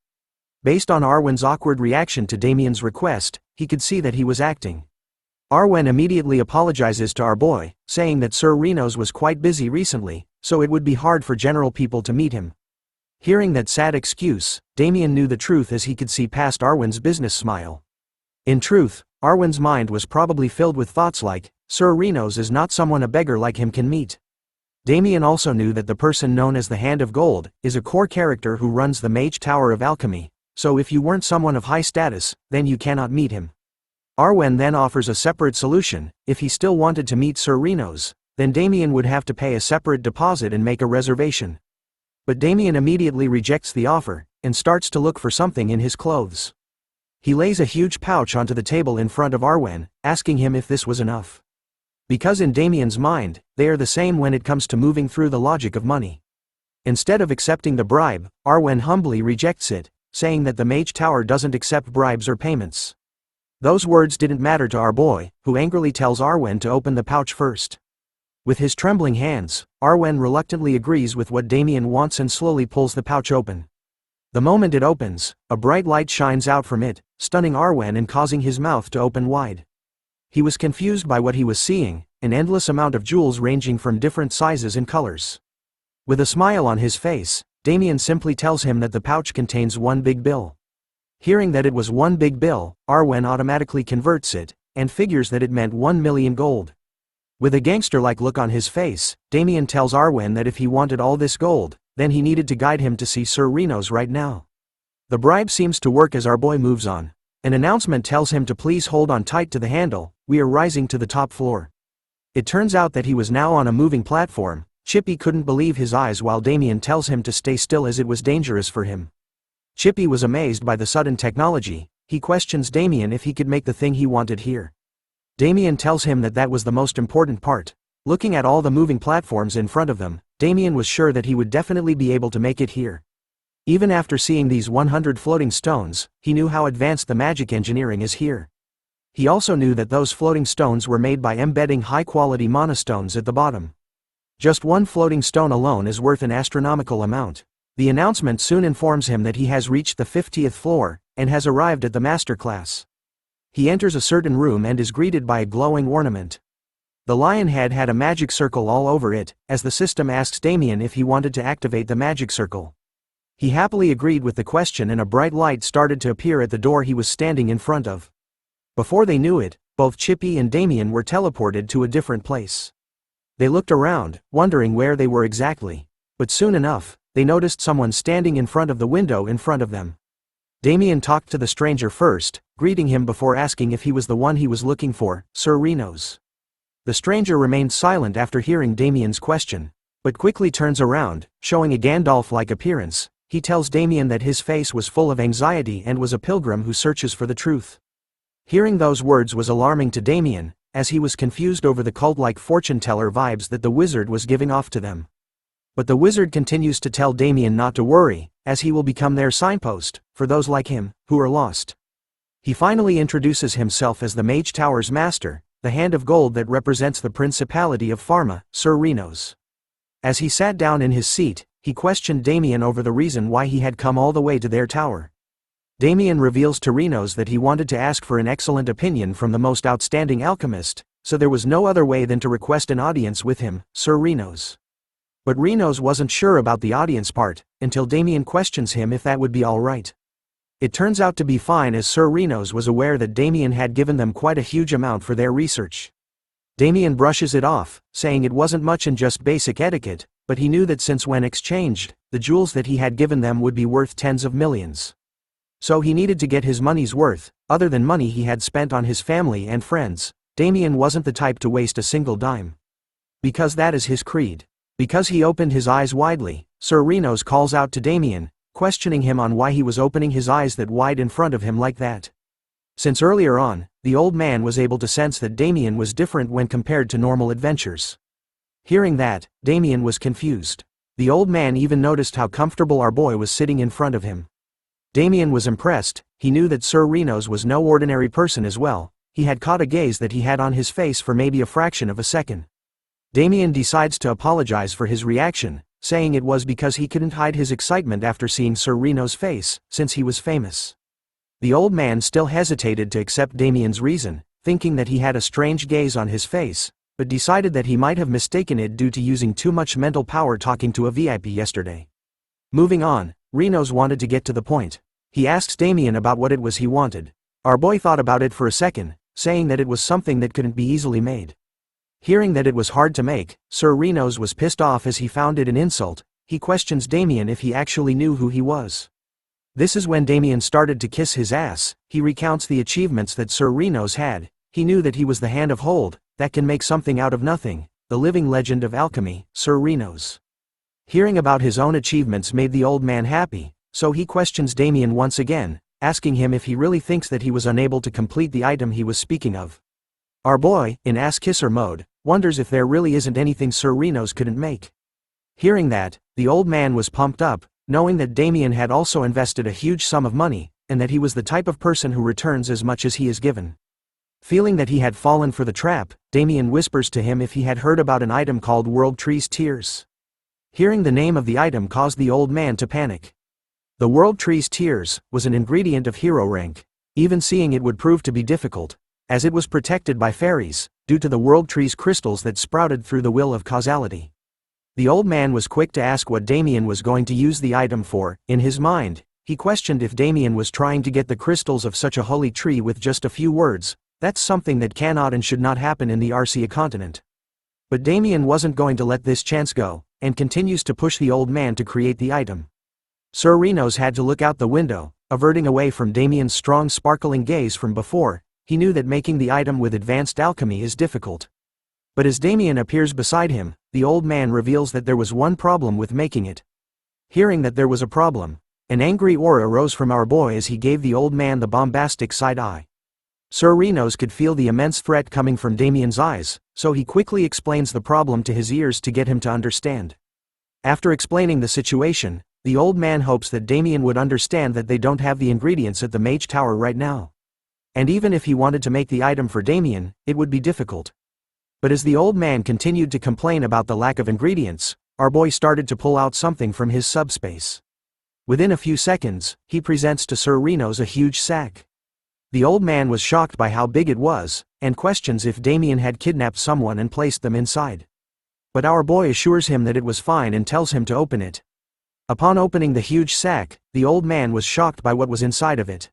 Based on Arwen's awkward reaction to Damien's request, he could see that he was acting. Arwen immediately apologizes to our boy, saying that Sir Renos was quite busy recently, so it would be hard for general people to meet him. Hearing that sad excuse, Damien knew the truth as he could see past Arwen's business smile. In truth, Arwen's mind was probably filled with thoughts like, Sir Renos is not someone a beggar like him can meet. Damien also knew that the person known as the Hand of Gold is a core character who runs the Mage Tower of Alchemy, so if you weren't someone of high status, then you cannot meet him. Arwen then offers a separate solution. If he still wanted to meet Sir Renos, then Damien would have to pay a separate deposit and make a reservation. But Damien immediately rejects the offer, and starts to look for something in his clothes. He lays a huge pouch onto the table in front of Arwen, asking him if this was enough. Because in Damien's mind, they are the same when it comes to moving through the logic of money. Instead of accepting the bribe, Arwen humbly rejects it, saying that the Mage Tower doesn't accept bribes or payments. Those words didn't matter to our boy, who angrily tells Arwen to open the pouch first. With his trembling hands, Arwen reluctantly agrees with what Damien wants and slowly pulls the pouch open. The moment it opens, a bright light shines out from it, stunning Arwen and causing his mouth to open wide. He was confused by what he was seeing, an endless amount of jewels ranging from different sizes and colors. With a smile on his face, Damien simply tells him that the pouch contains one big bill. Hearing that it was one big bill, Arwen automatically converts it, and figures that it meant 1 million gold. With a gangster-like look on his face, Damien tells Arwen that if he wanted all this gold, then he needed to guide him to see Sir Renos right now. The bribe seems to work as our boy moves on. An announcement tells him to please hold on tight to the handle, we are rising to the top floor. It turns out that he was now on a moving platform. Chippy couldn't believe his eyes while Damien tells him to stay still as it was dangerous for him. Chippy was amazed by the sudden technology. He questions Damien if he could make the thing he wanted here. Damien tells him that that was the most important part. Looking at all the moving platforms in front of them, Damien was sure that he would definitely be able to make it here. Even after seeing these 100 floating stones, he knew how advanced the magic engineering is here. He also knew that those floating stones were made by embedding high-quality monostones at the bottom. Just one floating stone alone is worth an astronomical amount. The announcement soon informs him that he has reached the 50th floor, and has arrived at the master class. He enters a certain room and is greeted by a glowing ornament. The lion head had a magic circle all over it, as the system asks Damien if he wanted to activate the magic circle. He happily agreed with the question and a bright light started to appear at the door he was standing in front of. Before they knew it, both Chippy and Damien were teleported to a different place. They looked around, wondering where they were exactly. But soon enough, they noticed someone standing in front of the window in front of them. Damien talked to the stranger first, greeting him before asking if he was the one he was looking for, Sir Renos. The stranger remained silent after hearing Damien's question, but quickly turns around, showing a Gandalf-like appearance. He tells Damien that his face was full of anxiety and was a pilgrim who searches for the truth. Hearing those words was alarming to Damien, as he was confused over the cult-like fortune-teller vibes that the wizard was giving off to them. But the wizard continues to tell Damien not to worry, as he will become their signpost, for those like him, who are lost. He finally introduces himself as the Mage Tower's master, the hand of gold that represents the Principality of Pharma, Sir Renos. As he sat down in his seat, he questioned Damien over the reason why he had come all the way to their tower. Damien reveals to Renos that he wanted to ask for an excellent opinion from the most outstanding alchemist, so there was no other way than to request an audience with him, Sir Renos. But Renos wasn't sure about the audience part, until Damien questions him if that would be alright. It turns out to be fine as Sir Renos was aware that Damien had given them quite a huge amount for their research. Damien brushes it off, saying it wasn't much and just basic etiquette, but he knew that since when exchanged, the jewels that he had given them would be worth tens of millions. So he needed to get his money's worth. Other than money he had spent on his family and friends, Damien wasn't the type to waste a single dime. Because that is his creed. Because he opened his eyes widely, Sir Renos calls out to Damien, questioning him on why he was opening his eyes that wide in front of him like that. Since earlier on, the old man was able to sense that Damien was different when compared to normal adventures. Hearing that, Damien was confused. The old man even noticed how comfortable our boy was sitting in front of him. Damien was impressed. He knew that Sir Renos was no ordinary person as well. He had caught a gaze that he had on his face for maybe a fraction of a second. Damien decides to apologize for his reaction, saying it was because he couldn't hide his excitement after seeing Sir Renos' face, since he was famous. The old man still hesitated to accept Damien's reason, thinking that he had a strange gaze on his face, but decided that he might have mistaken it due to using too much mental power talking to a VIP yesterday. Moving on, Renos wanted to get to the point. He asks Damien about what it was he wanted. Our boy thought about it for a second, saying that it was something that couldn't be easily made. Hearing that it was hard to make, Sir Renos was pissed off as he found it an insult. He questions Damien if he actually knew who he was. This is when Damien started to kiss his ass. He recounts the achievements that Sir Renos had. He knew that he was the hand of hold, that can make something out of nothing, the living legend of alchemy, Sir Renos. Hearing about his own achievements made the old man happy, so he questions Damien once again, asking him if he really thinks that he was unable to complete the item he was speaking of. Our boy, in ass-kisser mode, wonders if there really isn't anything Sir Renos couldn't make. Hearing that, the old man was pumped up, knowing that Damien had also invested a huge sum of money, and that he was the type of person who returns as much as he is given. Feeling that he had fallen for the trap, Damien whispers to him if he had heard about an item called World Tree's Tears. Hearing the name of the item caused the old man to panic. The World Tree's Tears was an ingredient of hero rank. Even seeing it would prove to be difficult, as it was protected by fairies, due to the World Tree's crystals that sprouted through the will of causality. The old man was quick to ask what Damien was going to use the item for. In his mind, he questioned if Damien was trying to get the crystals of such a holy tree with just a few words. That's something that cannot and should not happen in the Arcia continent. But Damien wasn't going to let this chance go, and continues to push the old man to create the item. Sir Renos had to look out the window, averting away from Damien's strong sparkling gaze from before. He knew that making the item with advanced alchemy is difficult. But as Damien appears beside him, the old man reveals that there was one problem with making it. Hearing that there was a problem, an angry aura rose from our boy as he gave the old man the bombastic side eye. Sir Renos could feel the immense threat coming from Damien's eyes, so he quickly explains the problem to his ears to get him to understand. After explaining the situation, the old man hopes that Damien would understand that they don't have the ingredients at the Mage Tower right now. And even if he wanted to make the item for Damien, it would be difficult. But as the old man continued to complain about the lack of ingredients, our boy started to pull out something from his subspace. Within a few seconds, he presents to Sir Renos a huge sack. The old man was shocked by how big it was, and questions if Damien had kidnapped someone and placed them inside. But our boy assures him that it was fine and tells him to open it. Upon opening the huge sack, the old man was shocked by what was inside of it.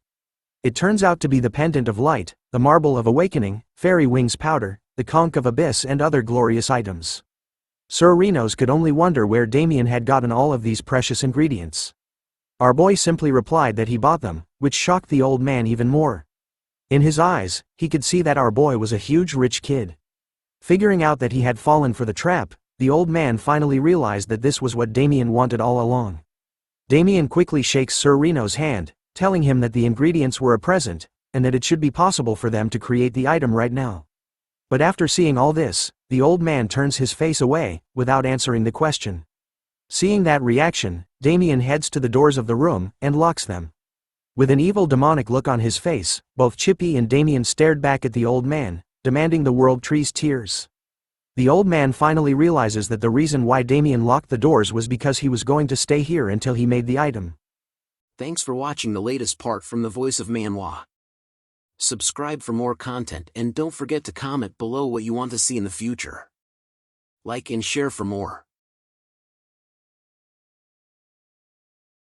It turns out to be the Pendant of Light, the Marble of Awakening, Fairy Wings Powder, the Conch of Abyss and other glorious items. Sir Renos could only wonder where Damien had gotten all of these precious ingredients. Our boy simply replied that he bought them, which shocked the old man even more. In his eyes, he could see that our boy was a huge rich kid. Figuring out that he had fallen for the trap, the old man finally realized that this was what Damien wanted all along. Damien quickly shakes Sir Renos' hand, telling him that the ingredients were a present, and that it should be possible for them to create the item right now. But after seeing all this, the old man turns his face away, without answering the question. Seeing that reaction, Damien heads to the doors of the room, and locks them. With an evil demonic look on his face, both Chippy and Damien stared back at the old man, demanding the World Tree's tears. The old man finally realizes that the reason why Damien locked the doors was because he was going to stay here until he made the item. Thanks for watching the latest part from the voice of Manhwa. Subscribe for more content and don't forget to comment below what you want to see in the future. Like and share for more.